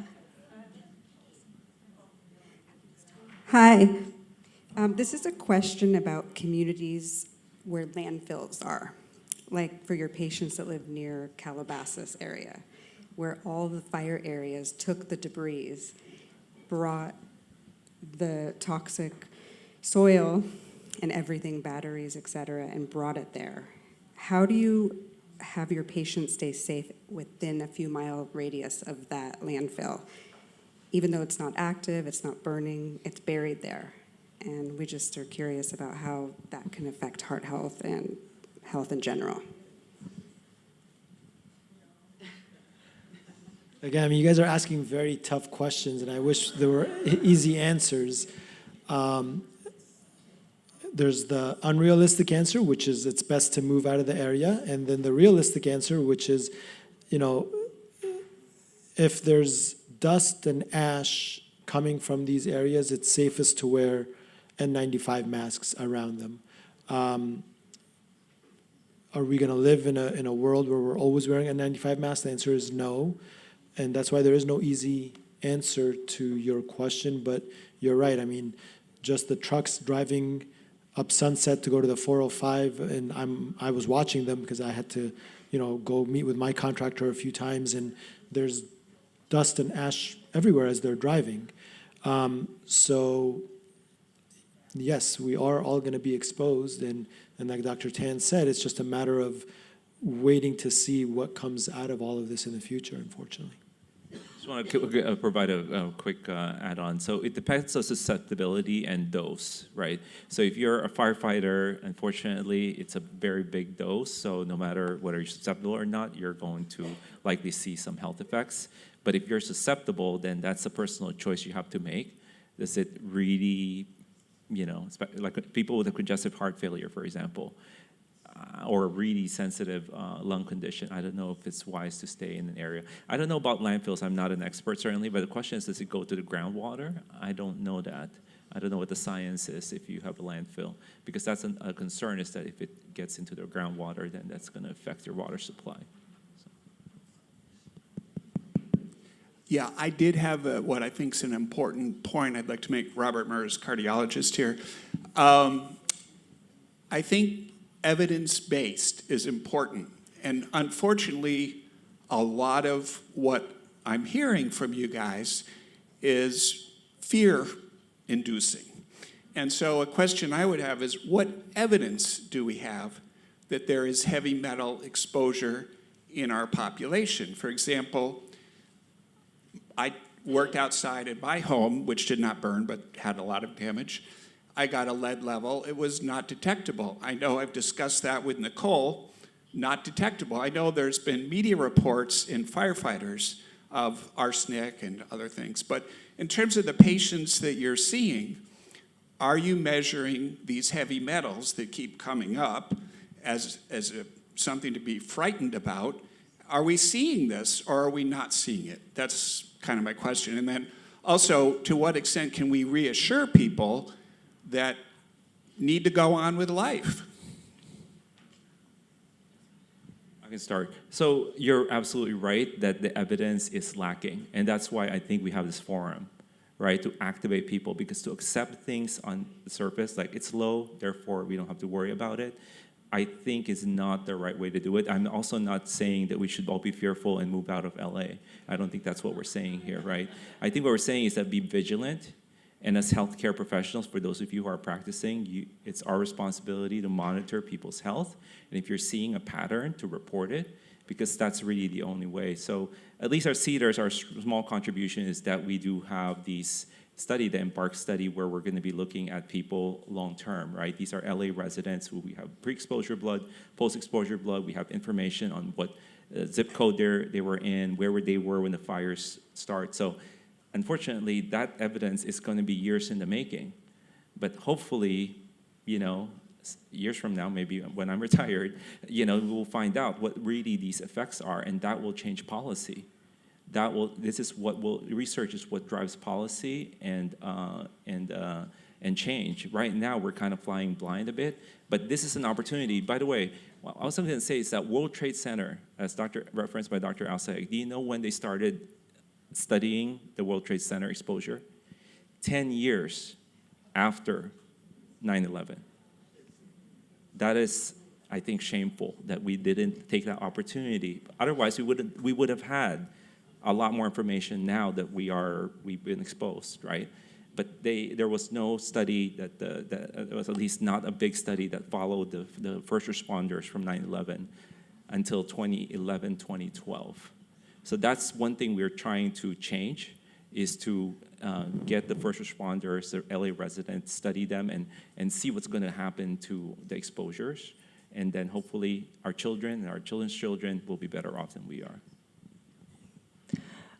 Hi. This is a question about communities where landfills are, like for your patients that live near Calabasas area, where all the fire areas took the debris, brought the toxic soil and everything, batteries, et cetera, and brought it there. How do you have your patients stay safe within a few mile radius of that landfill? Even though it's not active, it's not burning, it's buried there. And we just are curious about how that can affect heart health and health in general. Again, you guys are asking very tough questions, and I wish there were easy answers. There's the unrealistic answer, which is it's best to move out of the area, and then the realistic answer, which is, if there's dust and ash coming from these areas, it's safest to wear N95 masks around them. Are we going to live in a world where we're always wearing a N95 mask? The answer is no, and that's why there is no easy answer to your question. But you're right. I mean, just the trucks driving up Sunset to go to the 405, and I was watching them because I had to, go meet with my contractor a few times, and there's dust and ash everywhere as they're driving. So yes, we are all going to be exposed, and like Dr. Tan said, it's just a matter of waiting to see what comes out of all of this in the future, unfortunately. Just want to provide a quick add-on. So it depends on susceptibility and dose, right? So if you're a firefighter, unfortunately, it's a very big dose. So no matter whether you're susceptible or not, you're going to likely see some health effects. But if you're susceptible, then that's a personal choice you have to make. Does it really, like people with a congestive heart failure, for example, or a really sensitive lung condition, I don't know if it's wise to stay in an area. I don't know about landfills. I'm not an expert, certainly, but the question is, does it go to the groundwater? I don't know that. I don't know what the science is if you have a landfill, because that's a concern, is that if it gets into the groundwater, then that's going to affect your water supply. Yeah, I did have what I think is an important point I'd like to make. Robert Murs, cardiologist here. I think evidence-based is important. And unfortunately, a lot of what I'm hearing from you guys is fear-inducing. And so a question I would have is, what evidence do we have that there is heavy metal exposure in our population? For example, I worked outside in my home, which did not burn but had a lot of damage. I got a lead level. It was not detectable. I know I've discussed that with Nicole, not detectable. I know there's been media reports in firefighters of arsenic and other things, but in terms of the patients that you're seeing, are you measuring these heavy metals that keep coming up as something to be frightened about? Are we seeing this or are we not seeing it? That's kind of my question. And then also, to what extent can we reassure people that need to go on with life? I can start. So you're absolutely right that the evidence is lacking. And that's why I think we have this forum, right, to activate people, because to accept things on the surface, like it's low, therefore we don't have to worry about it, I think is not the right way to do it. I'm also not saying that we should all be fearful and move out of LA. I don't think that's what we're saying here, right? I think what we're saying is that be vigilant, and as healthcare professionals, for those of you who are practicing, it's our responsibility to monitor people's health, and if you're seeing a pattern, to report it, because that's really the only way. So at least our CEDARs, our small contribution is that we do have these study, the EMBARK study, where we're going to be looking at people long-term, right? These are LA residents who we have pre-exposure blood, post-exposure blood. We have information on what zip code they were in, where they were when the fires start. So unfortunately, that evidence is going to be years in the making. But hopefully, you know, years from now, maybe when I'm retired, you know, we'll find out what really these effects are, and that will change policy. Research is what drives policy and change. Right now, we're kind of flying blind a bit, but this is an opportunity. By the way, what I was going to say is that World Trade Center, as referenced by Dr. Al-Saeg, do you know when they started studying the World Trade Center exposure? 10 years after 9/11. That is, I think, shameful that we didn't take that opportunity. Otherwise, we would have had a lot more information now that we've been exposed, right? But there was no study that was at least not a big study that followed the first responders from 9/11 until 2011, 2012. So that's one thing we're trying to change, is to get the first responders, the LA residents, study them and see what's going to happen to the exposures. And then hopefully our children and our children's children will be better off than we are.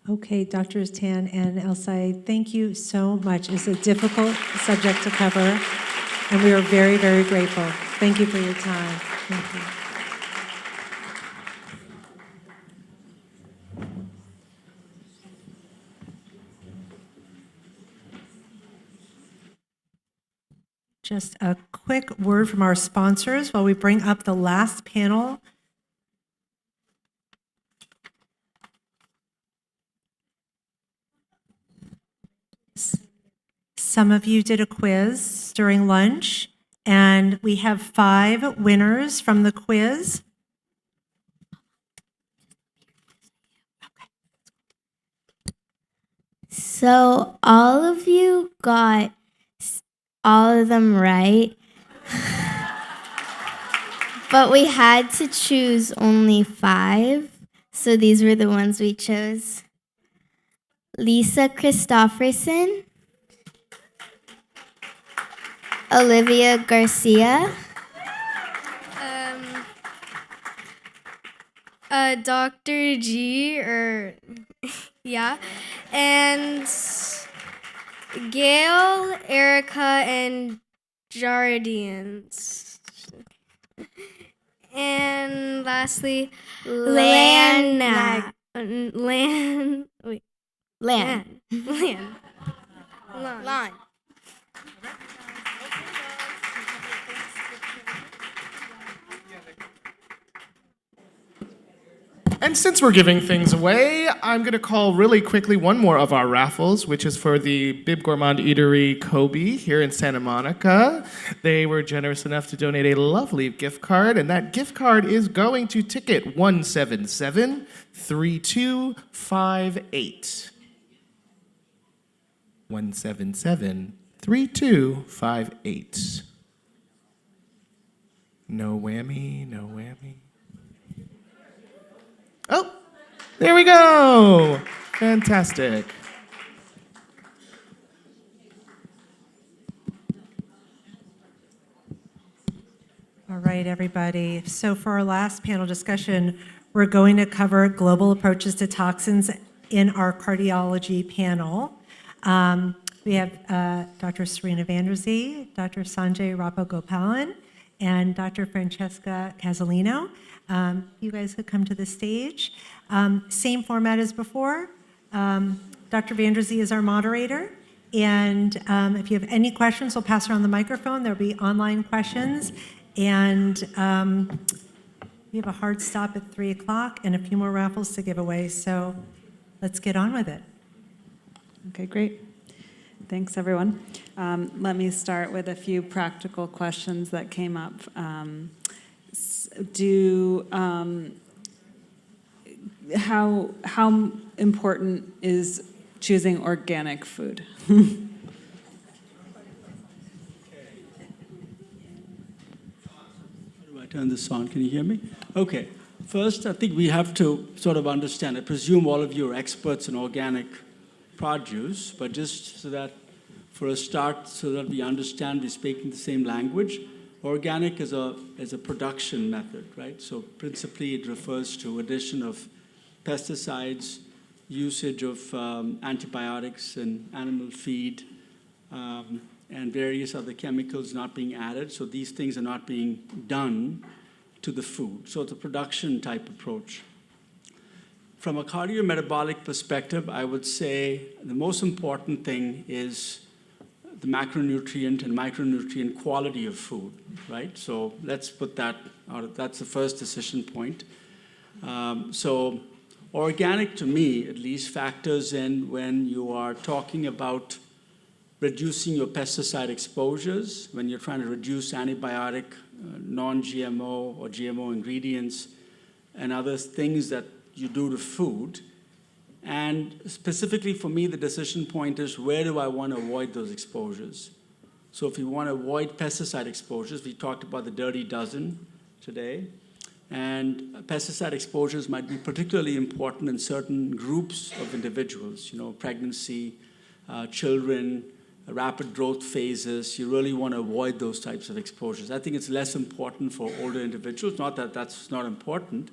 Okay, Drs. Tan and El-Saeg, thank you so much. It's a difficult subject to cover, and we are very, very grateful. Thank you for your time. Thank you. Just a quick word from our sponsors while we bring up the last panel. Some of you did a quiz during lunch, and we have 5 winners from the quiz. So all of you got all of them right, but we had to choose only 5. So these were the ones we chose. Lisa Christofferson, Olivia Garcia, Dr. G, and Gail, Erica, and Jardians. And lastly, Lan. And since we're giving things away, I'm going to call really quickly one more of our raffles, which is for the Bib Gourmand Eatery Kobe here in Santa Monica. They were generous enough to donate a lovely gift card, and that gift card is going to ticket 177-3258. 177-3258. No whammy, no whammy. Oh, there we go. Fantastic. All right. right, everybody. So for our last panel discussion, we're going to cover global approaches to toxins in our cardiology panel. We have Dr. Serena Vanderzee, Dr. Sanjay Rajagopalan, and Dr. Francesca Casalino. You guys could come to the stage. Same format as before. Dr. Vanderzee is our moderator. And if you have any questions, we'll pass around the microphone. There'll be online questions. And we have a hard stop at 3 o'clock and a few more raffles to give away. So let's get on with it. Okay, great. Thanks, everyone. Let me start with a few practical questions that came up. How important is choosing organic food? How do I turn this on? Can you hear me? Okay. First, I think we have to sort of understand. I presume all of you are experts in organic produce, but just so that for a start, so that we understand we're speaking the same language, organic is a production method, right? So principally it refers to addition of pesticides, usage of antibiotics and animal feed, and various other chemicals not being added. So these things are not being done to the food. So it's a production type approach. From a cardiometabolic perspective, I would say the most important thing is the macronutrient and micronutrient quality of food, right? So let's put that out. That's the first decision point. So organic, to me, at least, factors in when you are talking about reducing your pesticide exposures, when you're trying to reduce antibiotic, non-GMO or GMO ingredients, and other things that you do to food. And specifically for me, the decision point is where do I want to avoid those exposures? So if you want to avoid pesticide exposures, we talked about the dirty dozen today. And pesticide exposures might be particularly important in certain groups of individuals, pregnancy, children, rapid growth phases. You really want to avoid those types of exposures. I think it's less important for older individuals, not that that's not important,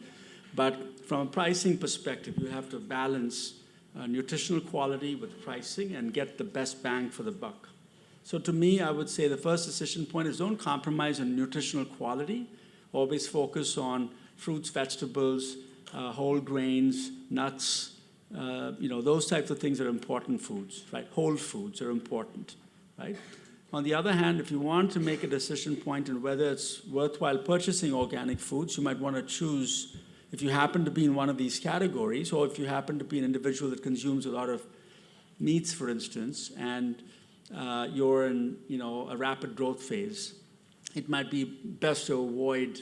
but from a pricing perspective, you have to balance nutritional quality with pricing and get the best bang for the buck. So to me, I would say the first decision point is don't compromise on nutritional quality. Always focus on fruits, vegetables, whole grains, nuts, those types of things are important foods, right? Whole foods are important, right? On the other hand, if you want to make a decision point on whether it's worthwhile purchasing organic foods, you might want to choose, if you happen to be in one of these categories, or if you happen to be an individual that consumes a lot of meats, for instance, and you're in a rapid growth phase, it might be best to avoid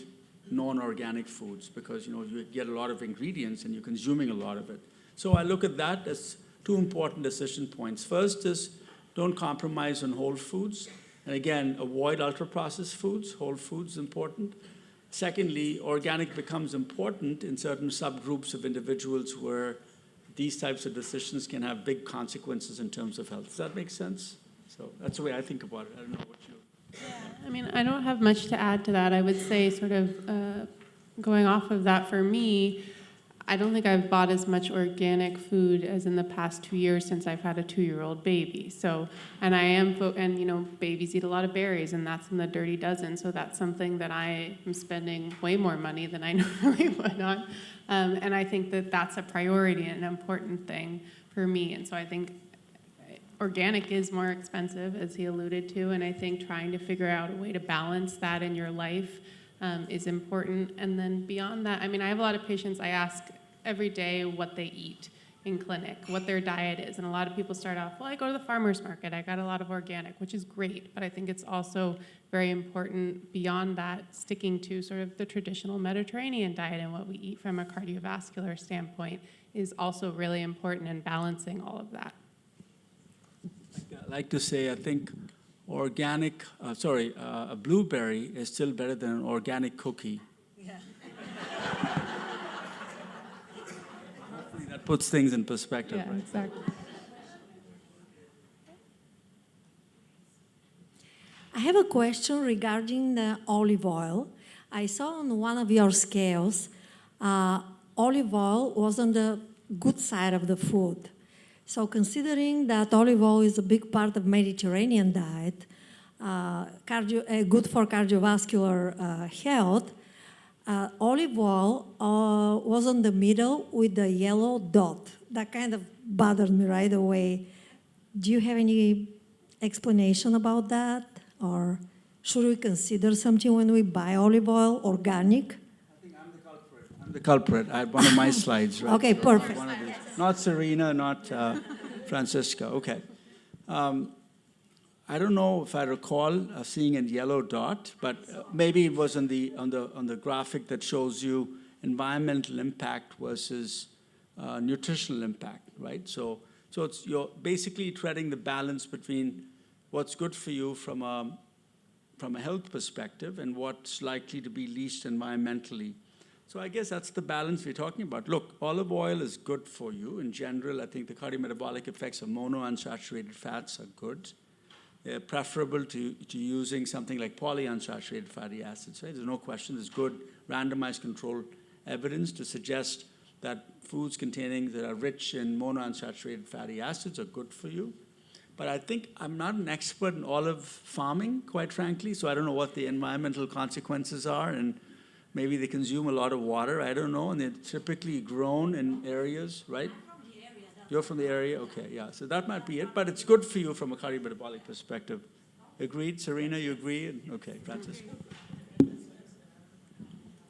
non-organic foods because you get a lot of ingredients and you're consuming a lot of it. So I look at that as two important decision points. First is don't compromise on whole foods. And again, avoid ultra-processed foods. Whole foods is important. Secondly, organic becomes important in certain subgroups of individuals where these types of decisions can have big consequences in terms of health. Does that make sense? So that's the way I think about it. I don't know what you... I mean, I don't have much to add to that. I would say sort of going off of that for me, I don't think I've bought as much organic food as in the past 2 years since I've had a 2-year-old baby. So, and babies eat a lot of berries and that's in the dirty dozen. So that's something that I am spending way more money than I normally would on. And I think that that's a priority and an important thing for me. And so I think organic is more expensive, as he alluded to, and I think trying to figure out a way to balance that in your life is important. And then beyond that, I mean, I have a lot of patients, I ask every day what they eat in clinic, what their diet is. And a lot of people start off, well, I go to the farmer's market, I got a lot of organic, which is great, but I think it's also very important beyond that, sticking to sort of the traditional Mediterranean diet and what we eat from a cardiovascular standpoint is also really important in balancing all of that. I like to say, I think a blueberry is still better than an organic cookie. Yeah. Hopefully that puts things in perspective, Yeah, right? exactly. I have a question regarding the olive oil. I saw on one of your scales, olive oil was on the good side of the food. So considering that olive oil is a big part of Mediterranean diet, good for cardiovascular health, olive oil was on the middle with the yellow dot. That kind of bothered me right away. Do you have any explanation about that? Or should we consider something when we buy olive oil, organic? I think I'm the culprit. I had one of my slides, right? Okay, perfect. One of these. Not Serena, not Francisca. Okay. I don't know if I recall seeing a yellow dot, but maybe it was on the graphic that shows you environmental impact versus nutritional impact, right? So you're basically treading the balance between what's good for you from a health perspective and what's likely to be least environmentally. So I guess that's the balance we're talking about. Look, olive oil is good for you. In general, I think the cardiometabolic effects of monounsaturated fats are good. They're preferable to using something like polyunsaturated fatty acids, right? There's no question. There's good randomized control evidence to suggest that foods that are rich in monounsaturated fatty acids are good for you. But I think I'm not an expert in olive farming, quite frankly, so I don't know what the environmental consequences are, and maybe they consume a lot of water, I don't know, and they're typically grown in areas, right? You're from the area? Okay, yeah. So that might be it, but it's good for you from a cardiometabolic perspective. Agreed? Serena, you agree? Okay, Francis.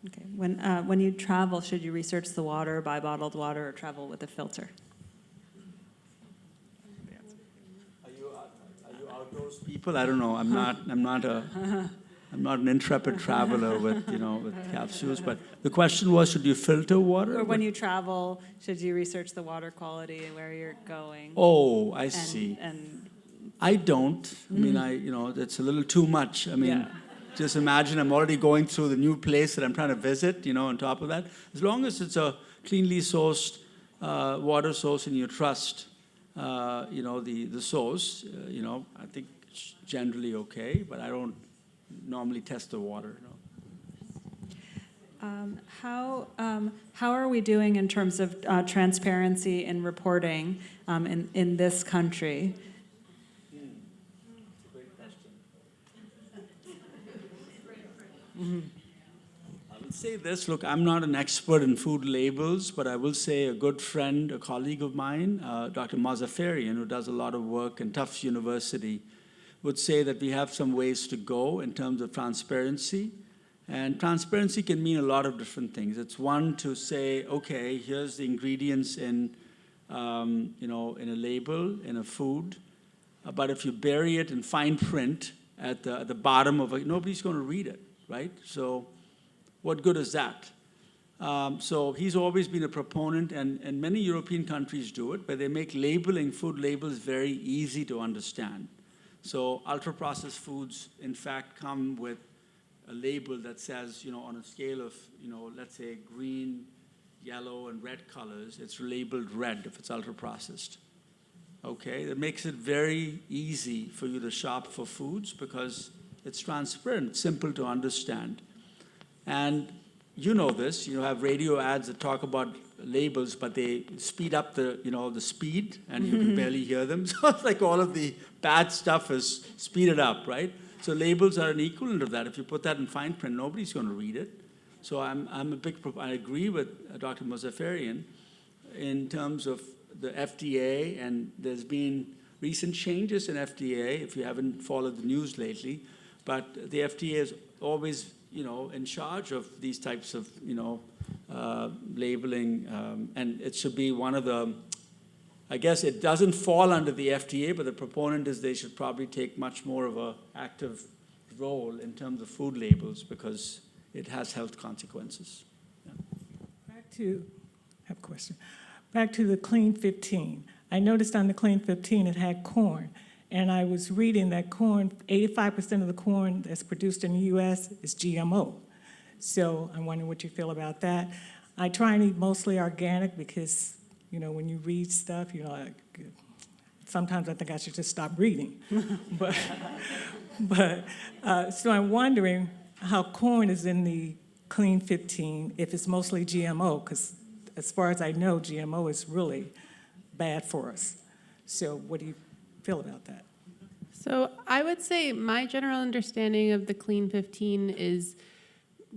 Okay. When you travel, should you research the water, buy bottled water, or travel with a filter? Are you outdoors people? I don't know. I'm not an intrepid traveler with capsules, but the question was, should you filter water? Or when you travel, should you research the water quality and where you're going? Oh, I see. And I don't. I mean, it's a little too much. I mean, just imagine I'm already going through the new place that I'm trying to visit, on top of that. As long as it's a cleanly sourced water source and you trust, the source, I think it's generally okay, but I don't normally test the water. No. How are we doing in terms of transparency and reporting in this country? I will say this, look, I'm not an expert in food labels, but I will say a good friend, a colleague of mine, Dr. Mozaffarian, who does a lot of work in Tufts University, would say that we have some ways to go in terms of transparency. And transparency can mean a lot of different things. It's one to say, okay, here's the ingredients in a label, in a food, but if you bury it in fine print at the bottom of it, nobody's going to read it, right? So what good is that? So he's always been a proponent, and many European countries do it, but they make labeling, food labels, very easy to understand. So ultra-processed foods, in fact, come with a label that says, on a scale of, let's say green, yellow, and red colors, it's labeled red if it's ultra-processed. Okay, that makes it very easy for you to shop for foods because it's transparent, simple to understand. And you know this, you have radio ads that talk about labels, but they speed up the speed, and you can barely hear them. So it's like all of the bad stuff is speeded up, right? So labels are an equivalent of that. If you put that in fine print, nobody's going to read it. So I agree with Dr. Mozaffarian in terms of the FDA, and there's been recent changes in FDA, if you haven't followed the news lately, but the FDA is always, in charge of these types of, labeling, and it should be one of the, I guess it doesn't fall under the FDA, but the proponent is they should probably take much more of an active role in terms of food labels because it has health consequences. Yeah. I have a question. Back to the Clean 15. I noticed on the Clean 15 it had corn, and I was reading that corn, 85% of the corn that's produced in the U.S. is GMO. So I'm wondering what you feel about that. I try and eat mostly organic because, when you read stuff, sometimes I think I should just stop reading. So I'm wondering, how corn is in the Clean 15 if it's mostly GMO, because as far as I know, GMO is really bad for us. So what do you feel about that? So I would say my general understanding of the Clean 15 is,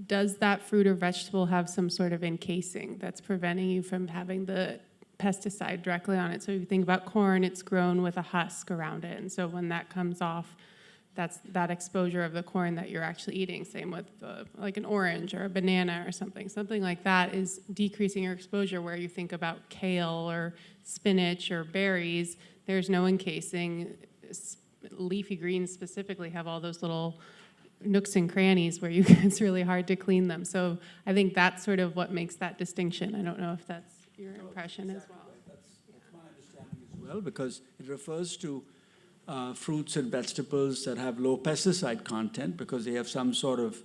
does that fruit or vegetable have some sort of encasing that's preventing you from having the pesticide directly on it? So if you think about corn, it's grown with a husk around it. And so when that comes off, that's that exposure of the corn that you're actually eating. Same with like an orange or a banana or something. Something like that is decreasing your exposure, where you think about kale or spinach or berries, there's no encasing. Leafy greens specifically have all those little nooks and crannies where it's really hard to clean them. So I think that's sort of what makes that distinction. I don't know if that's your impression as well. That's my understanding as well, because it refers to fruits and vegetables that have low pesticide content because they have some sort of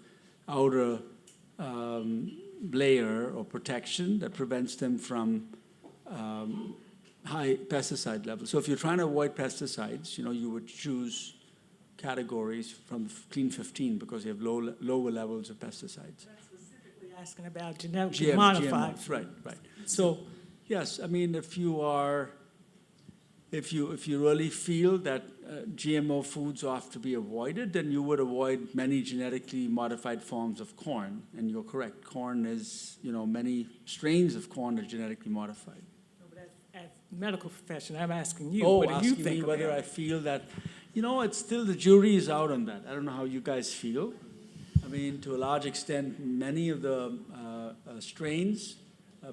outer layer or protection that prevents them from high pesticide levels. So if you're trying to avoid pesticides, you would choose categories from Clean 15 because they have lower levels of pesticides. That's specifically asking about genetically modified. GMOs, right. So yes, I mean, if you really feel that GMO foods have to be avoided, then you would avoid many genetically modified forms of corn. And you're correct. Corn is, many strains of corn are genetically modified. As medical profession, I'm asking you, Oh, what do you asking think me of whether that? I feel that, it's still the jury is out on that. I don't know how you guys feel. I mean, to a large extent, many of the strains,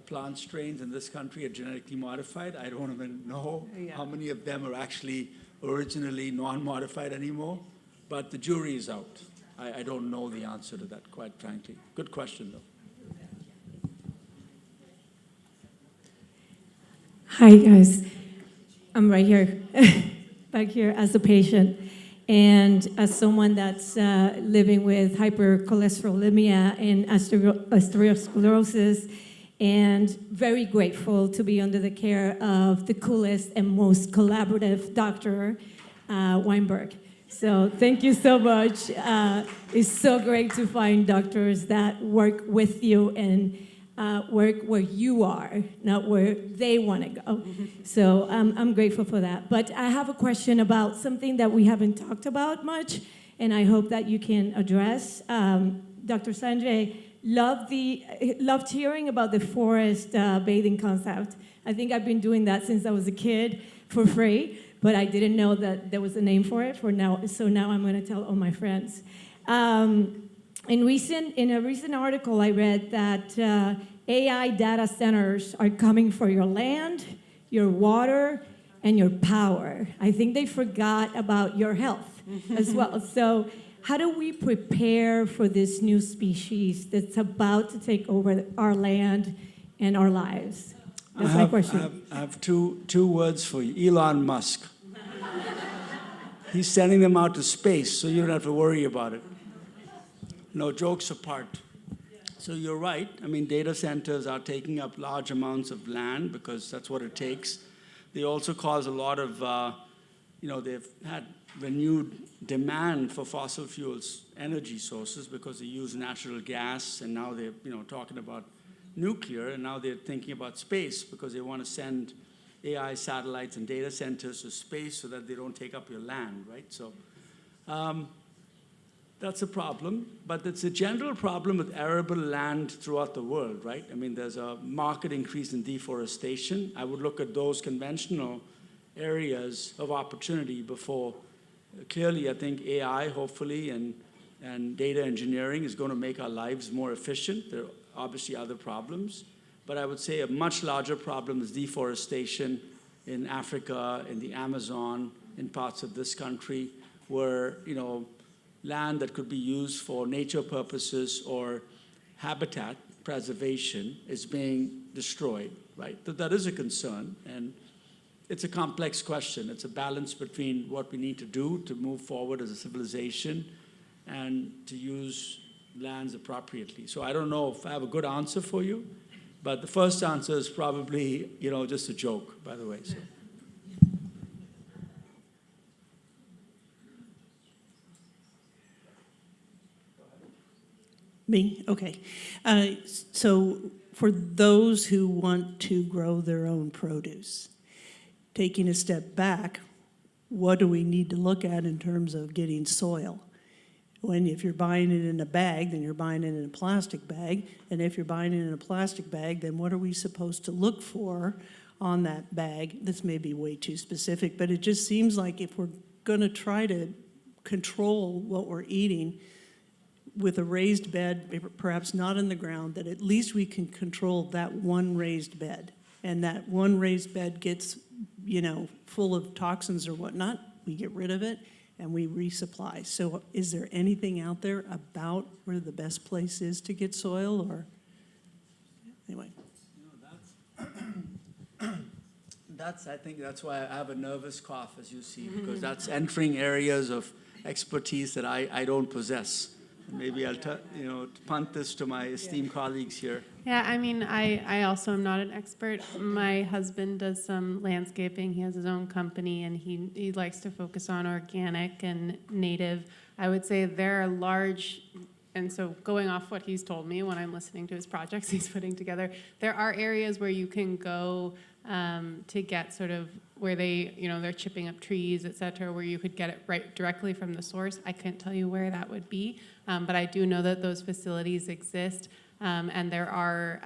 plant strains in this country are genetically modified. I don't even know how many of them are actually originally non-modified anymore, but the jury is out. I don't know the answer to that, quite frankly. Good question, though. Hi, guys. I'm right here, back here as a patient. And as someone that's living with hypercholesterolemia and atherosclerosis, and very grateful to be under the care of the coolest and most collaborative Dr. Weinberg. So thank you so much. It's so great to find doctors that work with you and work where you are, not where they want to go. So I'm grateful for that. But I have a question about something that we haven't talked about much, and I hope that you can address. Dr. Sanjay, loved hearing about the forest bathing concept. I think I've been doing that since I was a kid for free, but I didn't know that there was a name for it so now I'm going to tell all my friends. In a recent article, I read that AI data centers are coming for your land, your water, and your power. I think they forgot about your health as well. So how do we prepare for this new species that's about to take over our land and our lives? That's my question. I have two words for you. Elon Musk. He's sending them out to space, so you don't have to worry about it. No, jokes apart. So you're right. I mean, data centers are taking up large amounts of land because that's what it takes. They also cause a lot of, they've had renewed demand for fossil fuels energy sources because they use natural gas, and now they're, talking about nuclear, and now they're thinking about space because they want to send AI satellites and data centers to space so that they don't take up your land, right? So that's a problem, but it's a general problem with arable land throughout the world, right? I mean, there's a marked increase in deforestation. I would look at those conventional areas of opportunity before. Clearly, I think AI, hopefully, and data engineering is going to make our lives more efficient. There are obviously other problems, but I would say a much larger problem is deforestation in Africa, in the Amazon, in parts of this country, where, land that could be used for nature purposes or habitat preservation is being destroyed, right? That is a concern, and it's a complex question. It's a balance between what we need to do to move forward as a civilization and to use lands appropriately. So I don't know if I have a good answer for you, but the first answer is probably, just a joke, by the way. So. Me? Okay. So for those who want to grow their own produce, taking a step back, what do we need to look at in terms of getting soil? If you're buying it in a bag, then you're buying it in a plastic bag. And if you're buying it in a plastic bag, then what are we supposed to look for on that bag? This may be way too specific, but it just seems like if we're going to try to control what we're eating with a raised bed, perhaps not in the ground, that at least we can control that one raised bed. And that one raised bed gets, full of toxins or whatnot, we get rid of it and we resupply. So is there anything out there about where the best place is to get soil, or anyway? I think that's why I have a nervous cough, as you see, because that's entering areas of expertise that I don't possess. Maybe I'll punt this to my esteemed colleagues here. Yeah, I mean, I also am not an expert. My husband does some landscaping. He has his own company, and he likes to focus on organic and native. I would say there are large, and so going off what he's told me when I'm listening to his projects he's putting together, there are areas where you can go to get sort of where they're chipping up trees, et cetera, where you could get it right directly from the source. I couldn't tell you where that would be, but I do know that those facilities exist. And there are,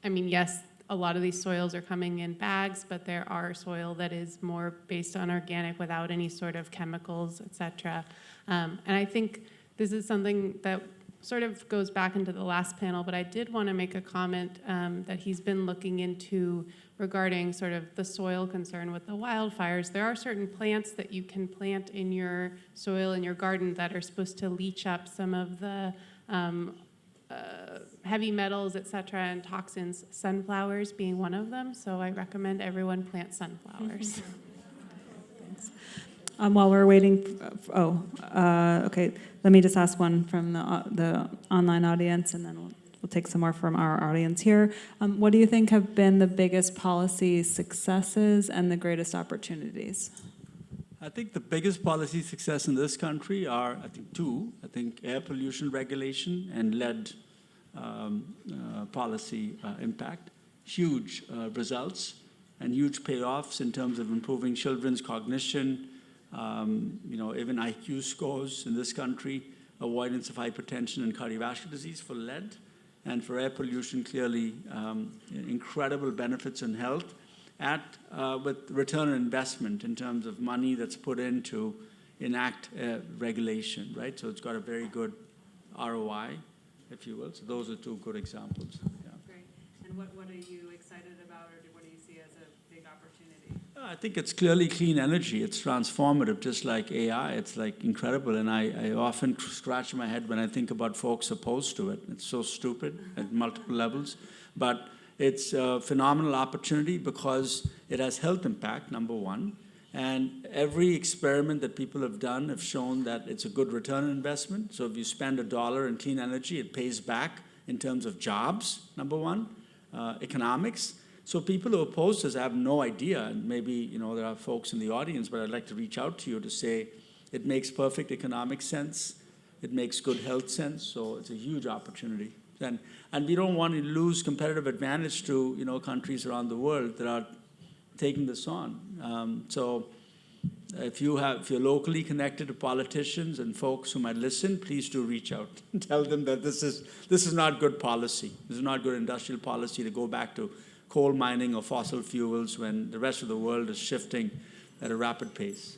yes, a lot of these soils are coming in bags, but there are soil that is more based on organic without any sort of chemicals, et cetera. And I think this is something that sort of goes back into the last panel, but I did want to make a comment that he's been looking into regarding sort of the soil concern with the wildfires. There are certain plants that you can plant in your soil in your garden that are supposed to leach up some of the heavy metals, et cetera, and toxins, sunflowers being one of them. So I recommend everyone plant sunflowers. Thanks. While we're waiting, okay, let me just ask one from the online audience, and then we'll take some more from our audience here. What do you think have been the biggest policy successes and the greatest opportunities? I think the biggest policy success in this country are, two. I think air pollution regulation and lead policy impact. Huge results and huge payoffs in terms of improving children's cognition, even IQ scores in this country, avoidance of hypertension and cardiovascular disease for lead, and for air pollution, clearly incredible benefits in health. With return on investment in terms of money that's put in to enact regulation, right? So it's got a very good ROI, if you will. So those are two good examples. Yeah. Great. And what are you excited about, or what do you see as a big opportunity? I think it's clearly clean energy. It's transformative, just like AI. It's like incredible. And I often scratch my head when I think about folks opposed to it. It's so stupid at multiple levels. But it's a phenomenal opportunity because it has health impact, number one. And every experiment that people have done have shown that it's a good return on investment. So if you spend $1 in clean energy, it pays back in terms of jobs, number one, economics. So people who oppose this have no idea, and maybe there are folks in the audience, but I'd like to reach out to you to say it makes perfect economic sense, it makes good health sense, so it's a huge opportunity. And we don't want to lose competitive advantage to countries around the world that are taking this on. So if you're locally connected to politicians and folks who might listen, please do reach out and tell them that this is not good policy. This is not good industrial policy to go back to coal mining or fossil fuels when the rest of the world is shifting at a rapid pace.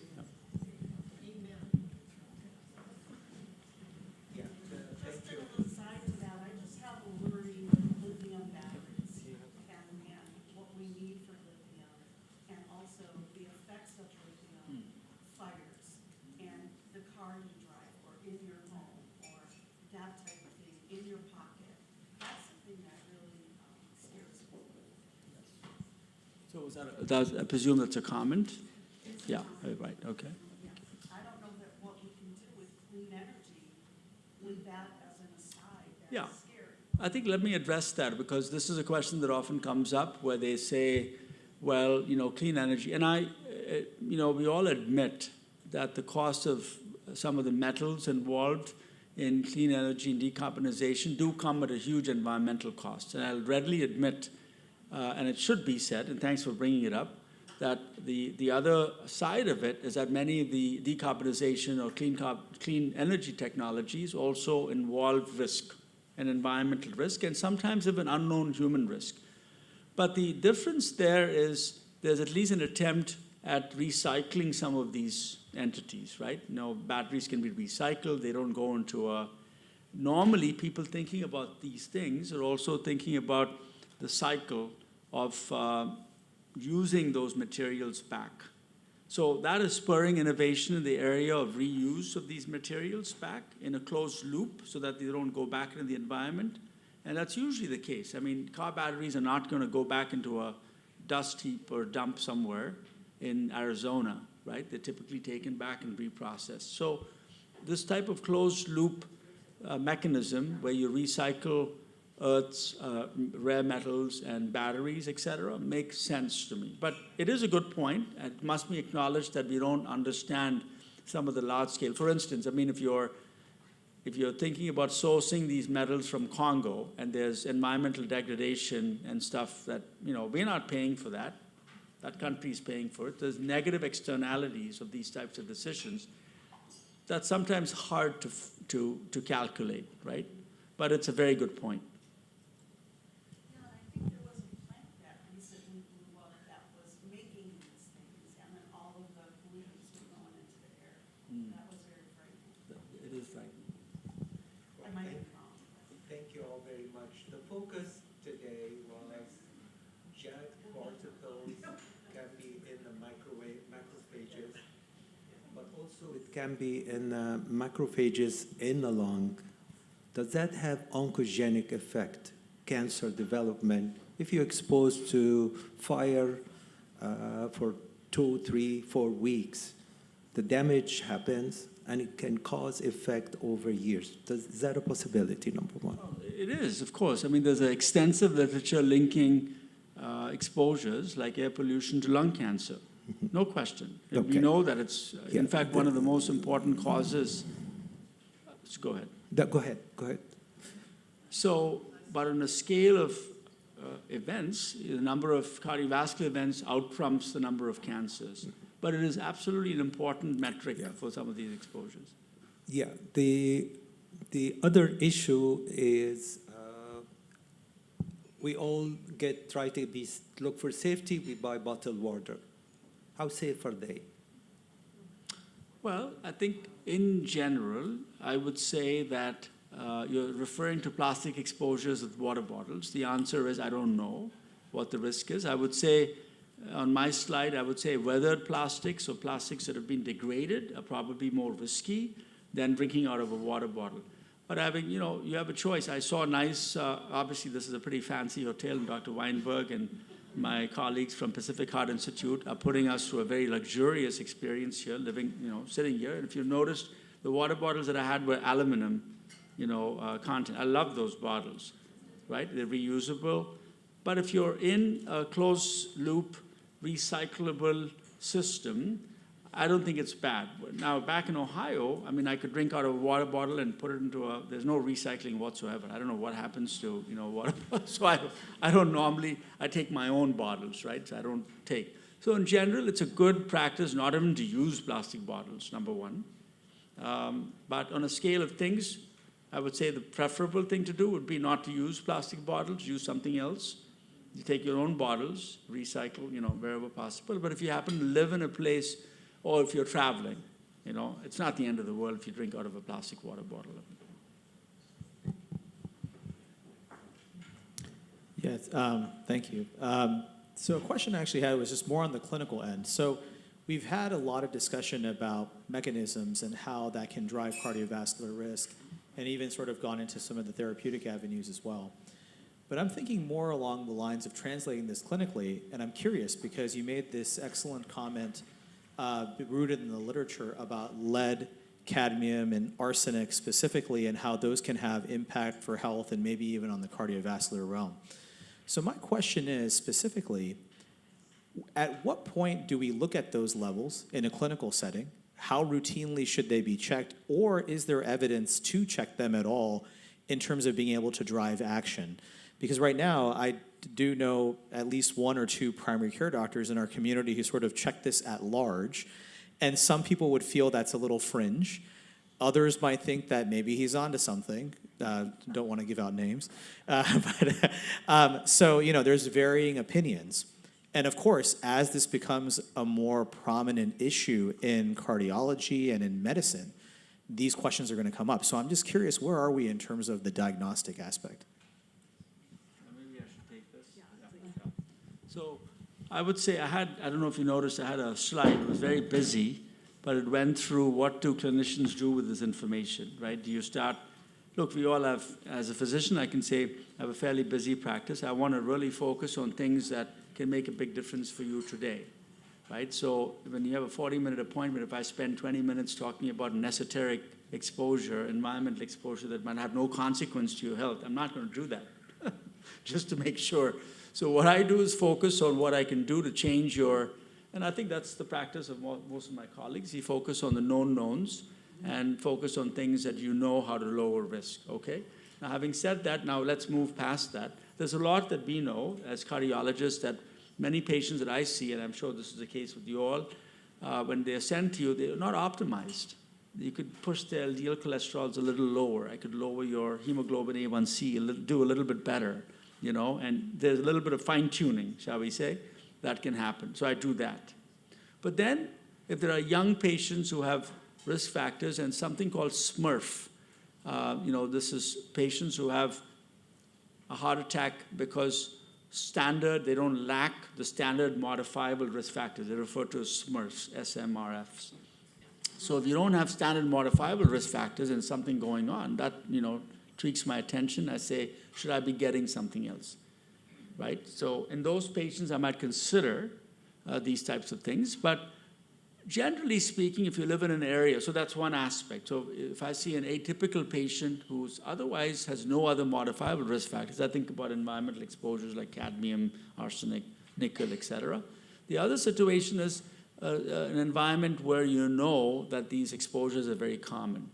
I presume that's a comment? Yeah, right, okay. I don't know that what we can do with clean energy, with that as an aside, that's scary. I think let me address that, because this is a question that often comes up where they say, well, clean energy. And we all admit that the cost of some of the metals involved in clean energy and decarbonization do come at a huge environmental cost. And I'll readily admit, and it should be said, and thanks for bringing it up, that the other side of it is that many of the decarbonization or clean energy technologies also involve risk, an environmental risk, and sometimes even unknown human risk. But the difference there is there's at least an attempt at recycling some of these entities, right? You know, batteries can be recycled, they don't go into a... Normally, people thinking about these things are also thinking about the cycle of using those materials back. So that is spurring innovation in the area of reuse of these materials back in a closed loop so that they don't go back into the environment. And that's usually the case. I mean, car batteries are not going to go back into a dust heap or dump somewhere in Arizona, right? They're typically taken back and reprocessed. So this type of closed loop mechanism where you recycle earths, rare metals, and batteries, et cetera, makes sense to me. But it is a good point. It must be acknowledged that we don't understand some of the large scale. For instance, I mean, if you're thinking about sourcing these metals from Congo and there's environmental degradation and stuff that, you know, we're not paying for that. That country is paying for it. There's negative externalities of these types of decisions that's sometimes hard to calculate, right? But it's a very good point. Thank you all very much. The focus today was jet particles can be in the macrophages, but also it can be in macrophages in the lung. Does that have oncogenic effect, cancer development? If you're exposed to fire for 2, 3, 4 weeks, the damage happens and it can cause effect over years. Is that a possibility, number one? It is, of course. I mean, there's an extensive literature linking exposures like air pollution to lung cancer. No question. Okay. We know that it's, in fact, one of the most important causes. Let's go ahead. Go ahead. So, but on a scale of events, the number of cardiovascular events outtrumps the number of cancers. But it is absolutely an important metric for some of these exposures. Yeah, the other issue is we all try to look for safety. We buy bottled water. How safe are they? Well, I think in general, I would say that you're referring to plastic exposures with water bottles. The answer is I don't know what the risk is. I would say on my slide, I would say weathered plastics or plastics that have been degraded are probably more risky than drinking out of a water bottle. But having, you know, you have a choice. I saw a nice, obviously this is a pretty fancy hotel, and Dr. Weinberg and my colleagues from Pacific Heart Institute are putting us through a very luxurious experience here, living, you know, sitting here. And if you noticed, the water bottles that I had were aluminum, you know, content. I love those bottles, right? They're reusable. But if you're in a closed loop, recyclable system, I don't think it's bad. Now, back in Ohio, I mean, I could drink out of a water bottle and put it into there's no recycling whatsoever. I don't know what happens to, you know, water bottles. So I don't normally, I take my own bottles, right? So I don't take. So in general, it's a good practice not even to use plastic bottles, number one. But on a scale of things, I would say the preferable thing to do would be not to use plastic bottles, use something else. You take your own bottles, recycle, you know, wherever possible. But if you happen to live in a place, or if you're traveling, you know, it's not the end of the world if you drink out of a plastic water bottle. Yes, thank you. So a question I actually had was just more on the clinical end. So we've had a lot of discussion about mechanisms and how that can drive cardiovascular risk, and even sort of gone into some of the therapeutic avenues as well. But I'm thinking more along the lines of translating this clinically, and I'm curious because you made this excellent comment rooted in the literature about lead, cadmium, and arsenic specifically, and how those can have impact for health and maybe even on the cardiovascular realm. So my question is specifically, at what point do we look at those levels in a clinical setting How routinely should they be checked? Or is there evidence to check them at all in terms of being able to drive action? Because right now, I do know at least 1 or 2 primary care doctors in our community who sort of check this at large. And some people would feel that's a little fringe. Others might think that maybe he's onto something. Don't want to give out names. So, there's varying opinions. And of course, as this becomes a more prominent issue in cardiology and in medicine, these questions are going to come up. So I'm just curious, where are we in terms of the diagnostic aspect? Maybe I should take this. Yeah. So I would say I don't know if you noticed, I had a slide. It was very busy, but it went through what do clinicians do with this information, right? Do you start, look, we all have, as a physician, I can say, I have a fairly busy practice. I want to really focus on things that can make a big difference for you today, right? So when you have a 40-minute appointment, if I spend 20 minutes talking about an esoteric exposure, environmental exposure that might have no consequence to your health, I'm not going to do that, just to make sure. So what I do is focus on what I can do to change your, and I think that's the practice of most of my colleagues. You focus on the known knowns and focus on things that you know how to lower risk, okay? Now, having said that, now let's move past that. There's a lot that we know as cardiologists that many patients that I see, and I'm sure this is the case with you all, when they're sent to you, they're not optimized. You could push their LDL cholesterols a little lower. I could lower your hemoglobin A1C, do a little bit better, and there's a little bit of fine-tuning, shall we say, that can happen. So I do that. But then, if there are young patients who have risk factors and something called SMRF, this is patients who have a heart attack because they don't lack the standard modifiable risk factors. They're referred to as SMRFs, SMRFs. So if you don't have standard modifiable risk factors and something going on, that, tweaks my attention. I say, should I be getting something else, right? So in those patients, I might consider these types of things. But generally speaking, if you live in an area, so that's one aspect. So if I see an atypical patient who otherwise has no other modifiable risk factors, I think about environmental exposures like cadmium, arsenic, nickel, et cetera. The other situation is an environment where you know that these exposures are very common,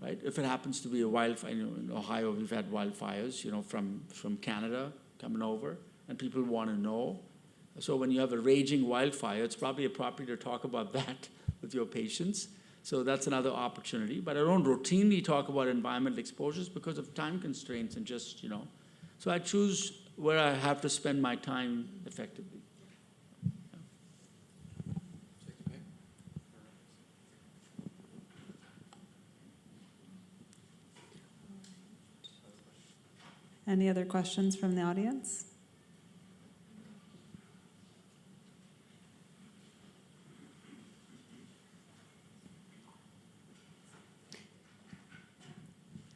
right? If it happens to be a wildfire, in Ohio we've had wildfires, from Canada coming over, and people want to know. So when you have a raging wildfire, it's probably appropriate to talk about that with your patients. So that's another opportunity. But I don't routinely talk about environmental exposures because of time constraints and just, So I choose where I have to spend my time effectively. Any other questions from the audience?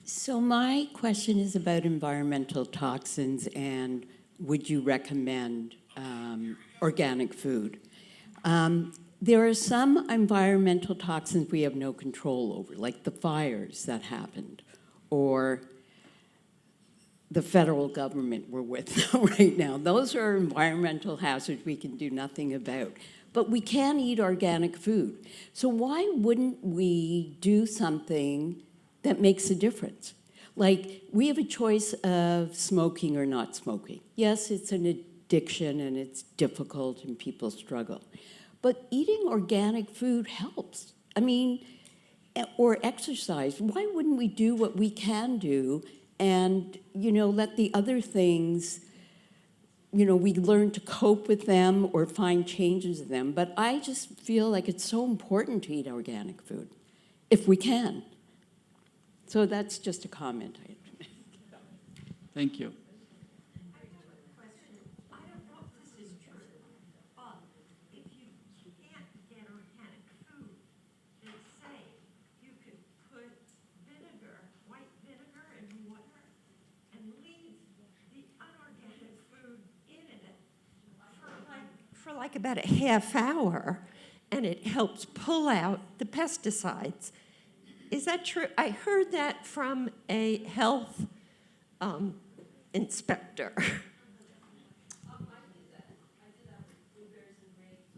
So my question is about environmental toxins and would you recommend organic food? There are some environmental toxins we have no control over, like the fires that happened, or the federal government we're with right now. Those are environmental hazards we can do nothing about. But we can eat organic food. So why wouldn't we do something that makes a difference? Like, we have a choice of smoking or not smoking. Yes, it's an addiction and it's difficult and people struggle. But eating organic food helps. Or exercise. Why wouldn't we do what we can do and, let the other things, we learn to cope with them or find changes in them. But I just feel like it's so important to eat organic food, if we can. So that's just a comment. Thank you. For like about a half hour, and it helps pull out the pesticides. Is that true? I heard that from a health inspector.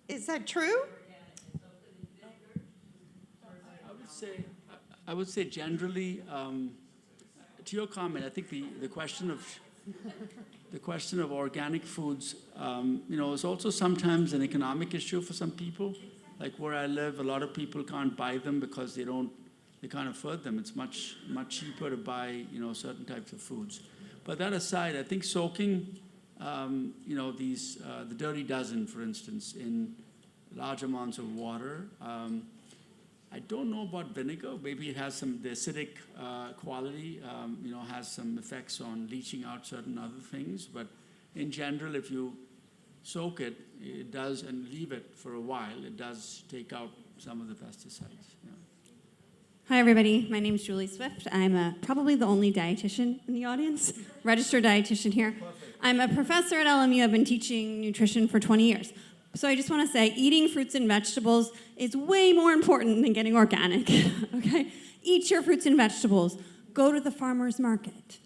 Is that true? I would say generally, to your comment, I think the question of organic foods, is also sometimes an economic issue for some people. Like where I live, a lot of people can't buy them because they can't afford them. It's much cheaper to buy, certain types of foods. But that aside, I think soaking, the dirty dozen, for instance, in large amounts of water. I don't know about vinegar. Maybe it has the acidic quality, has some effects on leaching out certain other things. But in general, if you soak it, it does, and leave it for a while, it does take out some of the pesticides. Yeah. Hi, everybody. My name is Julie Swift. I'm probably the only dietitian in the audience, registered dietitian here. I'm a professor at LMU. I've been teaching nutrition for 20 years. So I just want to say eating fruits and vegetables is way more important than getting organic, okay? Eat your fruits and vegetables. Go to the farmer's market.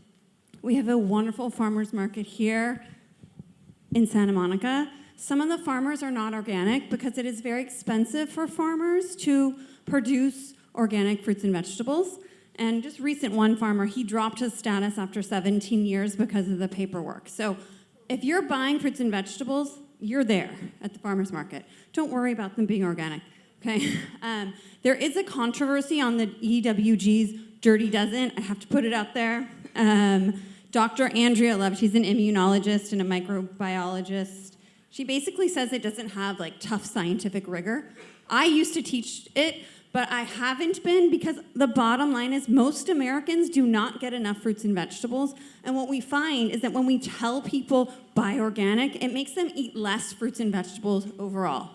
We have a wonderful farmer's market here in Santa Monica. Some of the farmers are not organic because it is very expensive for farmers to produce organic fruits and vegetables. And just recent, one farmer, he dropped his status after 17 years because of the paperwork. So if you're buying fruits and vegetables, you're there at the farmer's market. Don't worry about them being organic, okay? There is a controversy on the EWG's Dirty Dozen. I have to put it out there. Dr. Andrea Love, she's an immunologist and a microbiologist. She basically says it doesn't have like tough scientific rigor. I used to teach it, but I haven't been because the bottom line is most Americans do not get enough fruits and vegetables. And what we find is that when we tell people buy organic, it makes them eat less fruits and vegetables overall.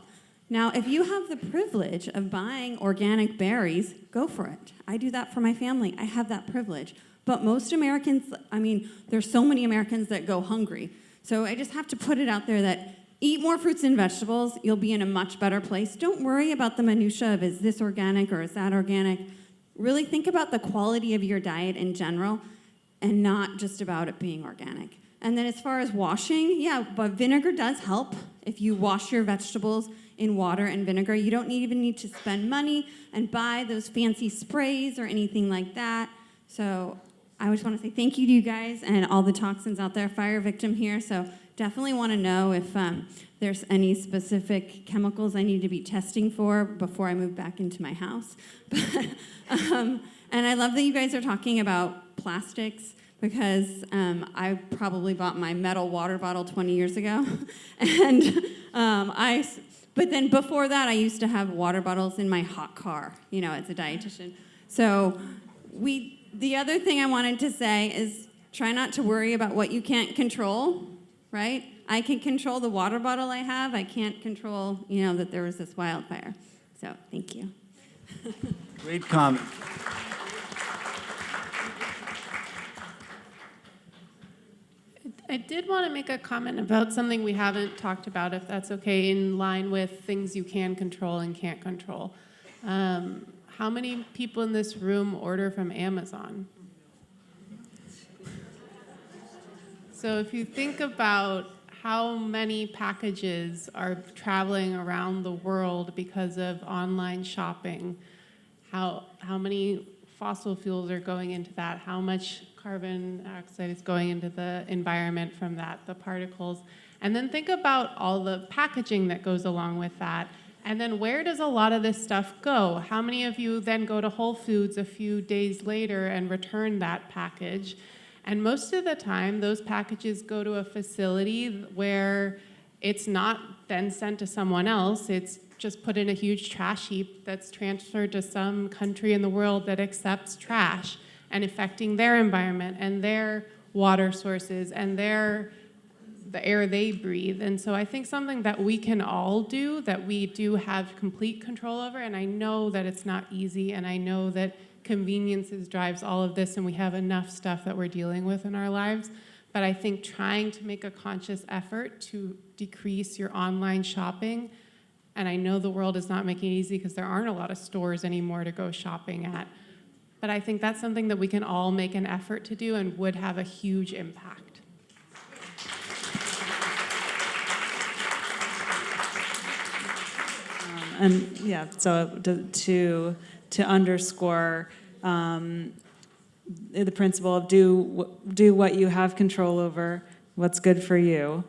Now, if you have the privilege of buying organic berries, go for it. I do that for my family. I have that privilege. But most Americans, there's so many Americans that go hungry. So I just have to put it out there that eat more fruits and vegetables. You'll be in a much better place. Don't worry about the minutia of is this organic or is that organic. Really think about the quality of your diet in general and not just about it being organic. And then as far as washing, yeah, but vinegar does help. If you wash your vegetables in water and vinegar, you don't even need to spend money and buy those fancy sprays or anything like that. So I just want to say thank you to you guys and all the toxins out there, fire victim here. So definitely want to know if there's any specific chemicals I need to be testing for before I move back into my house. And I love that you guys are talking about plastics because I probably bought my metal water bottle 20 years ago. But then before that, I used to have water bottles in my hot car, as a dietitian. So the other thing I wanted to say is try not to worry about what you can't control, right? I can control the water bottle I have. I can't control, that there was this wildfire. So thank you. Great comment. I did want to make a comment about something we haven't talked about, if that's okay, in line with things you can control and can't control. How many people in this room order from Amazon? So if you think about how many packages are traveling around the world because of online shopping, how many fossil fuels are going into that, how much carbon dioxide is going into the environment from that, the particles, and then think about all the packaging that goes along with that. And then where does a lot of this stuff go? How many of you then go to Whole Foods a few days later and return that package? And most of the time, those packages go to a facility where it's not then sent to someone else. It's just put in a huge trash heap that's transferred to some country in the world that accepts trash and affecting their environment and their water sources and the air they breathe. And so I think something that we can all do, that we do have complete control over, and I know that it's not easy, and I know that conveniences drives all of this, and we have enough stuff that we're dealing with in our lives, but I think trying to make a conscious effort to decrease your online shopping, and I know the world is not making it easy because there aren't a lot of stores anymore to go shopping at, but I think that's something that we can all make an effort to do and would have a huge impact. So to to underscore the principle of do what you have control over, what's good for you,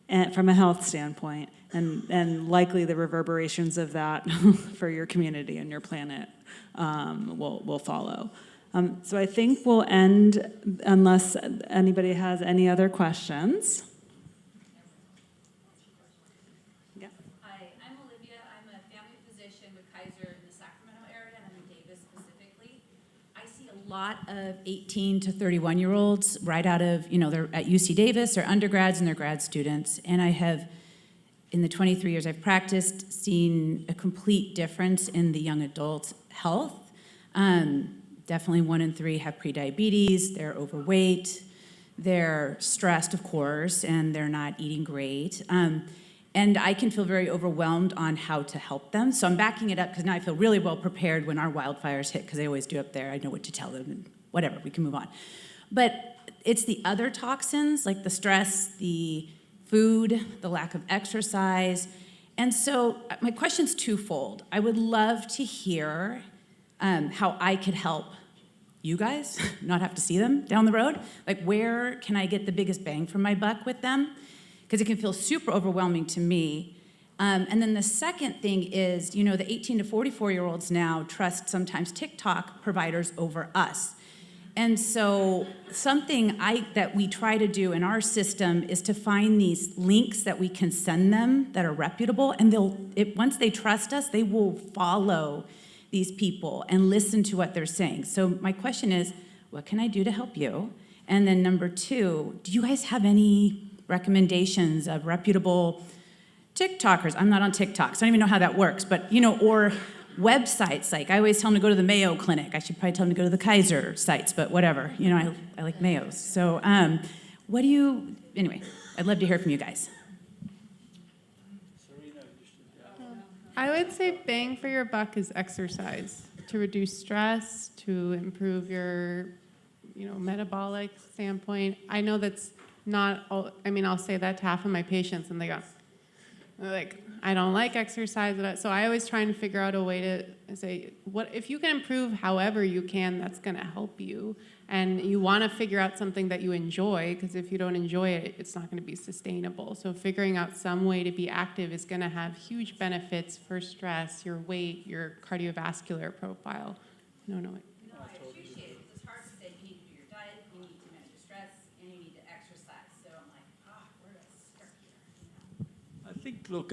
and from a health standpoint, and likely the reverberations of that for your community and your planet will follow. So I think we'll end unless anybody has any other questions. Hi, I'm Olivia. I'm a family physician with Kaiser in the Sacramento area, and I'm in Davis specifically. I see a lot of 18 to 31-year-olds right out of, they're at UC Davis, they're undergrads and they're grad students. And I have, in the 23 years I've practiced, seen a complete difference in the young adult health. Definitely 1 in 3 have prediabetes, they're overweight, they're stressed, of course, and they're not eating great. And I can feel very overwhelmed on how to help them. So I'm backing it up because now I feel really well prepared when our wildfires hit, because they always do up there. I know what to tell them and whatever, we can move on. But it's the other toxins, like the stress, the food, the lack of exercise. And so my question's twofold. I would love to hear how I could help you guys not have to see them down the road. Like, where can I get the biggest bang for my buck with them? Because it can feel super overwhelming to me. And then the second thing is, the 18 to 44-year-olds now trust sometimes TikTok providers over us. And so something that we try to do in our system is to find these links that we can send them that are reputable, and once they trust us, they will follow these people and listen to what they're saying. So my question is, what can I do to help you? And then number 2, do you guys have any recommendations of reputable TikTokers? I'm not on TikTok, so I don't even know how that works, but, or websites. Like, I always tell them to go to the Mayo Clinic. I should probably tell them to go to the Kaiser sites, but whatever. I like Mayo's. So anyway, I'd love to hear from you guys. I would say bang for your buck is exercise to reduce stress, to improve your, metabolic standpoint. I know that's not all, I'll say that to half of my patients and they're like, I don't like exercise. So I always try and figure out a way to say, what if you can improve however you can, that's going to help you. And you want to figure out something that you enjoy, because if you don't enjoy it, it's not going to be sustainable. So figuring out some way to be active is going to have huge benefits for stress, your weight, your cardiovascular profile. No. I appreciate it. It's hard to say you need to do your diet, you need to manage your stress, and you need to exercise. So I'm like, where do I start here?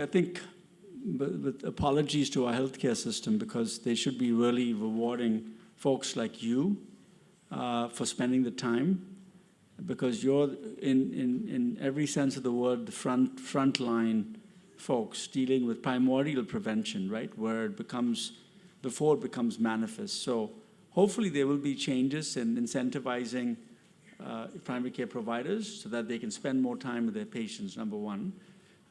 I think, with apologies to our healthcare system, because they should be really rewarding folks like you for spending the time, because you're in every sense of the word the frontline folks dealing with primordial prevention, right, where before it becomes manifest. So hopefully there will be changes in incentivizing primary care providers so that they can spend more time with their patients, number one.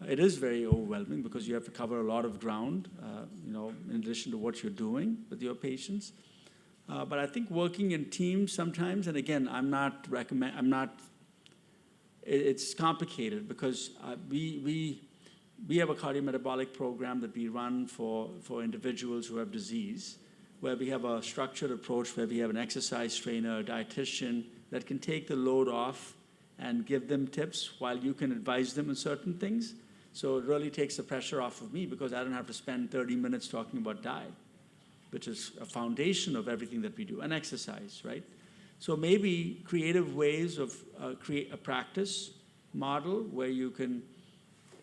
It is very overwhelming because you have to cover a lot of ground, in addition to what you're doing with your patients. But I think working in teams sometimes, and again, it's complicated because we have a cardiometabolic program that we run for individuals who have disease, where we have a structured approach where we have an exercise trainer, a dietitian that can take the load off and give them tips while you can advise them on certain things. So it really takes the pressure off of me because I don't have to spend 30 minutes talking about diet, which is a foundation of everything that we do, and exercise, right? So maybe creative ways of create a practice model where you can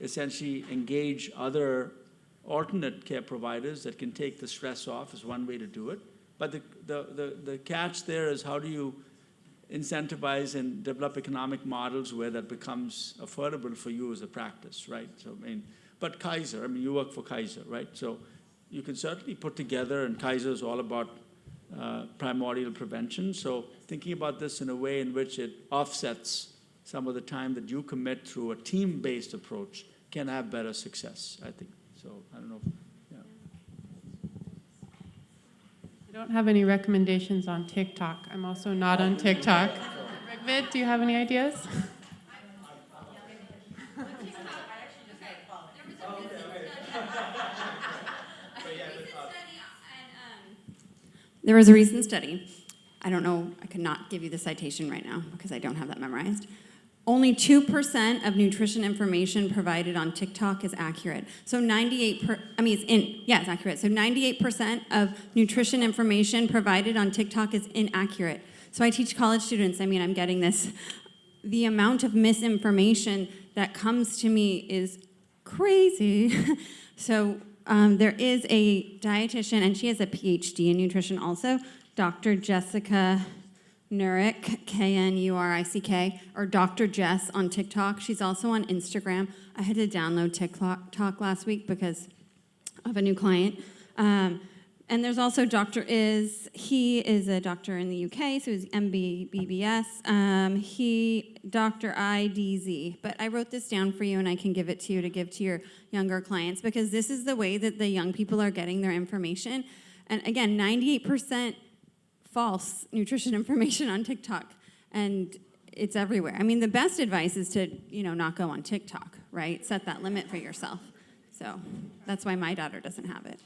essentially engage other alternate care providers that can take the stress off is one way to do it. But the catch there is, how do you incentivize and develop economic models where that becomes affordable for you as a practice, right? So, but Kaiser, you work for Kaiser, right? So you can certainly put together, and Kaiser is all about primordial prevention. So thinking about this in a way in which it offsets some of the time that you commit through a team-based approach can have better success, I think. So I don't know. I don't have any recommendations on TikTok. I'm also not on TikTok. Rigvid, do you have any ideas? There was a recent study. I don't know, I could not give you the citation right now because I don't have that memorized. Only 2% of nutrition information provided on TikTok is accurate. So it's accurate. So 98% of nutrition information provided on TikTok is inaccurate. So I teach college students, I'm getting this. The amount of misinformation that comes to me is crazy. So there is a dietitian, and she has a PhD in nutrition also, Dr. Jessica Nurick, K-N-U-R-I-C-K, or Dr. Jess on TikTok. She's also on Instagram. I had to download TikTok last week because of a new client. And there's also Dr. Is. He is a doctor in the UK, so he's MBBS. Dr. IDZ. But I wrote this down for you, and I can give it to you to give to your younger clients, because this is the way that the young people are getting their information. And again, 98% false nutrition information on TikTok, and it's everywhere. The best advice is to, not go on TikTok, right? Set that limit for yourself. So that's why my daughter doesn't have it.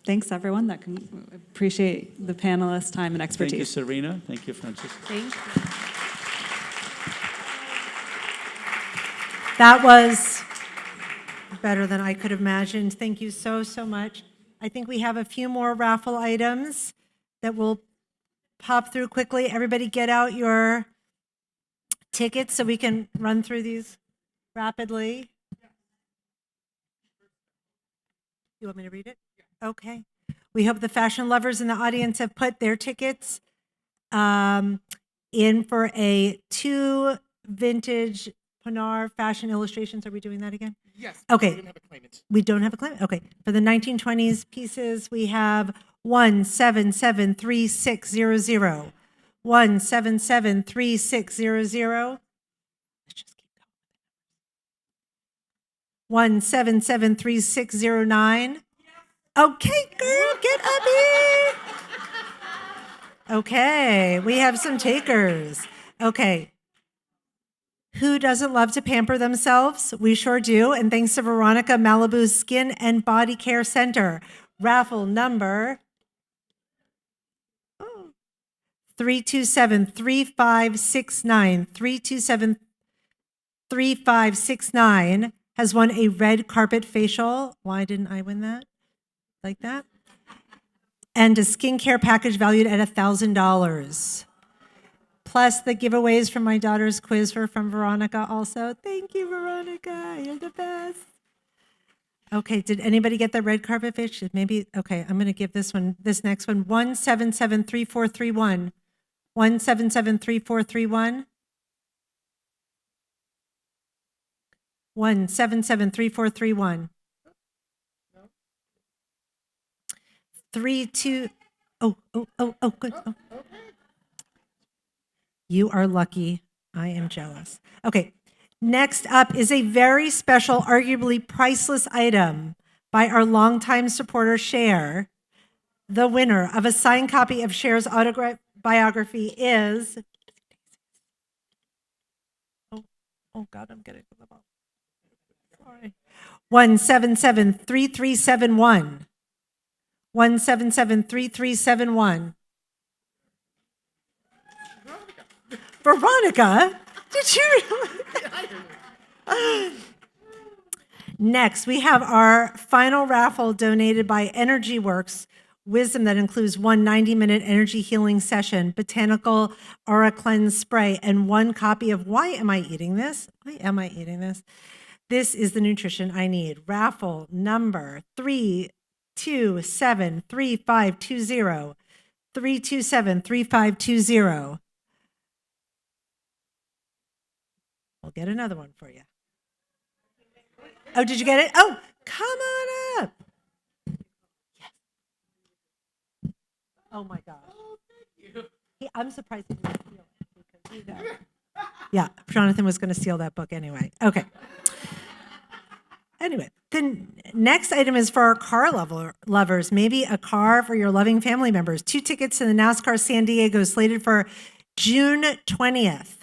Thanks, everyone. Appreciate the panelists' time and expertise. Thank you, Serena. Thank you, Francisco. Thank you. That was better than I could have imagined. Thank you so, so much. I think we have a few more raffle items that we'll pop through quickly. Everybody get out your tickets so we can run through these rapidly. You want me to read it? Okay. We hope the fashion lovers in the audience have put their tickets in for a 2 vintage Pinar fashion illustrations. Are we doing that again? Yes. Okay. We don't have a claimant. We don't have a claimant? Okay. For the 1920s pieces, we have 1773600. 1773600. Let's just keep going. 1773609. Okay, girl, get up here. Okay, we have some takers. Okay. Who doesn't love to pamper themselves? We sure do. And thanks to Veronica, Malibu's Skin and Body Care Center. Raffle number 327-3569. 327-3569 has won a red carpet facial. Why didn't I win that? Like that? And a skincare package valued at $1,000. Plus the giveaways from my daughter's quiz were from Veronica also. Thank you, Veronica. You're the best. Okay, did anybody get the red carpet fish? Maybe, okay, I'm going to give this next one, 1773431. 1773431. 1773431. 32. Oh, good. Oh. You are lucky. I am jealous. Okay. Next up is a very special, arguably priceless item by our longtime supporter, Cher. The winner of a signed copy of Cher's autobiography is... Oh God, I'm getting the ball. Sorry. 1773371. 1773371. Veronica, did you really? Next, we have our final raffle donated by Energy Works Wisdom that includes one 90-minute energy healing session, botanical aura cleanse spray, and one copy of Why Am I Eating This? Why am I eating this? This is the nutrition I need. Raffle number 3273520. 3273520. We'll get another one for you. Oh, did you get it? Oh, come on up. Yes. Oh my gosh. I'm surprised he didn't steal it because yeah, Jonathan was going to steal that book anyway. Okay. Anyway, the next item is for our car lovers. Maybe a car for your loving family members. 2 tickets to the NASCAR San Diego slated for June 20th.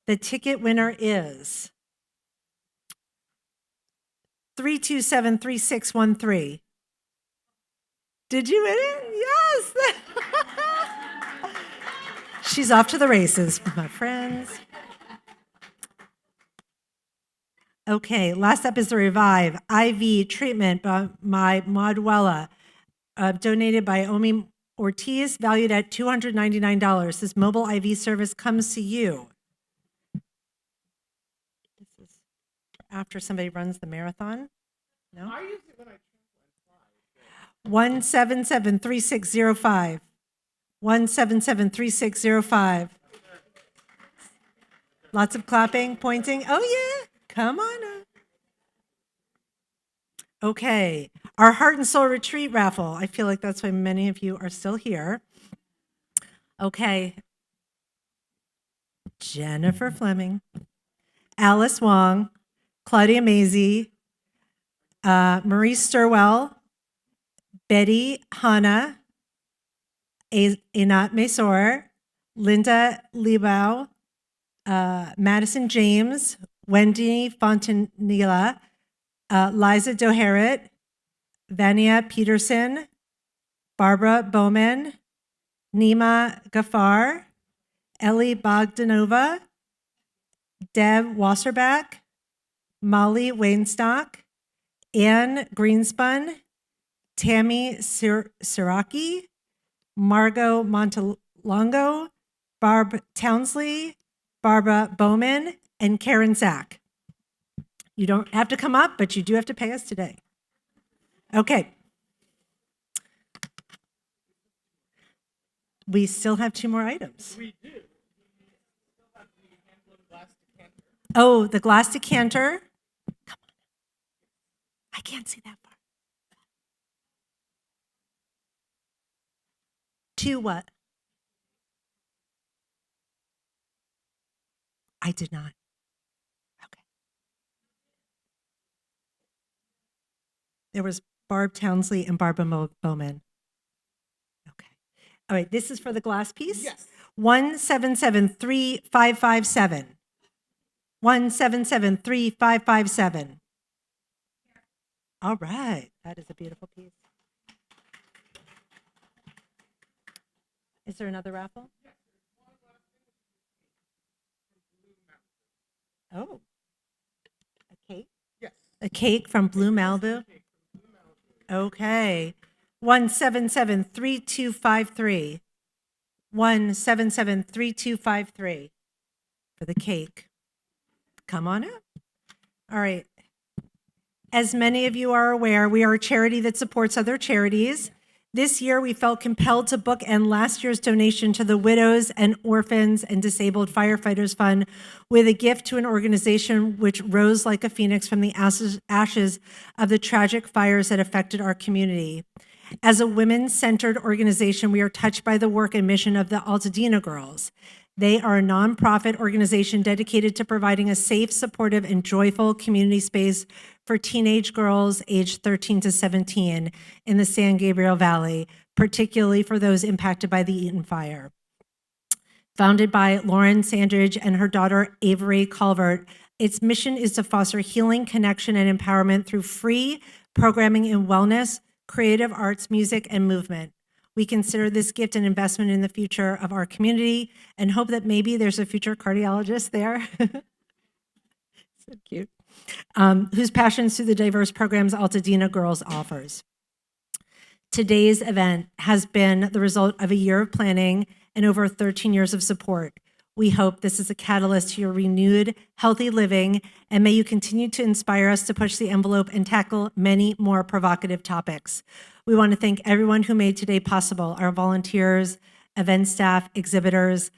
The ticket winner is 327-3613. Did you win it? Yes. She's off to the races, my friends. Okay, last up is the Revive IV treatment by Maudwella, donated by Omi Ortiz, valued at $299. This mobile IV service comes to you. This is after somebody runs the marathon. No? 1773605. 1773605. Lots of clapping, pointing. Oh, yeah. Come on up. Okay. Our Heart and Soul Retreat raffle. I feel like that's why many of you are still here. Okay. Jennifer Fleming, Alice Wong, Claudia Maisie, Marie Sturwell, Betty Hanna, Einat Mesor, Linda Liebau, Madison James, Wendy Fontanilla, Liza Doharit, Vania Peterson, Barbara Bowman, Nima Gafar, Ellie Bogdanova, Deb Wasserback, Molly Wainstock, Anne Greenspun, Tammy Siraki, Margot Montalongo, Barb Townsley, Barbara Bowman, and Karen Sack. You don't have to come up, but you do have to pay us today. Okay. We still have 2 more items. We do. Oh, the glass decanter. Come on. I can't see that far. 2 what? I did not. Okay. There was Barb Townsley and Barbara Bowman. Okay. All right, this is for the glass piece? Yes. 1773557. 1773557. All right, that is a beautiful piece. Is there another raffle? Oh, a cake? Yes. A cake from Blue Malibu? Okay. 1773253. 1773253 for the cake. Come on up. All right. As many of you are aware, we are a charity that supports other charities. This year, we felt compelled to bookend last year's donation to the Widows and Orphans and Disabled Firefighters Fund with a gift to an organization which rose like a phoenix from the ashes of the tragic fires that affected our community. As a women-centered organization, we are touched by the work and mission of the Altadena Girls. They are a nonprofit organization dedicated to providing a safe, supportive, and joyful community space for teenage girls aged 13 to 17 in the San Gabriel Valley, particularly for those impacted by the Eaton Fire. Founded by Lauren Sandridge and her daughter Avery Calvert, its mission is to foster healing, connection, and empowerment through free programming in wellness, creative arts, music, and movement. We consider this gift an investment in the future of our community and hope that maybe there's a future cardiologist there. So cute. Whose passions through the diverse programs Altadena Girls offers. Today's event has been the result of a year of planning and over 13 years of support. We hope this is a catalyst to your renewed, healthy living, and may you continue to inspire us to push the envelope and tackle many more provocative topics. We want to thank everyone who made today possible, our volunteers, event staff, exhibitors,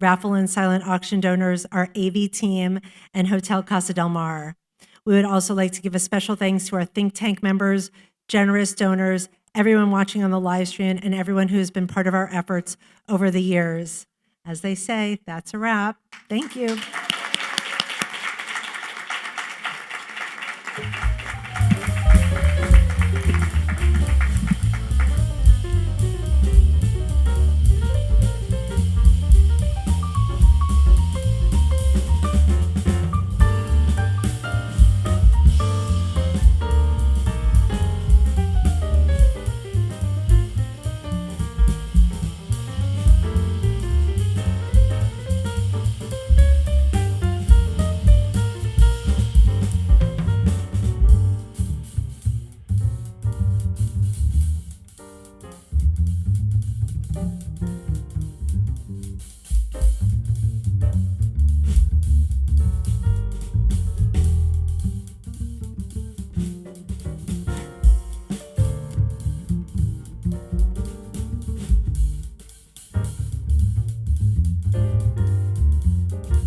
raffle and silent auction donors, our AV team, and Hotel Casa del Mar. We would also like to give a special thanks to our think tank members, generous donors, everyone watching on the live stream, and everyone who has been part of our efforts over the years. As they say, that's a wrap. Thank you.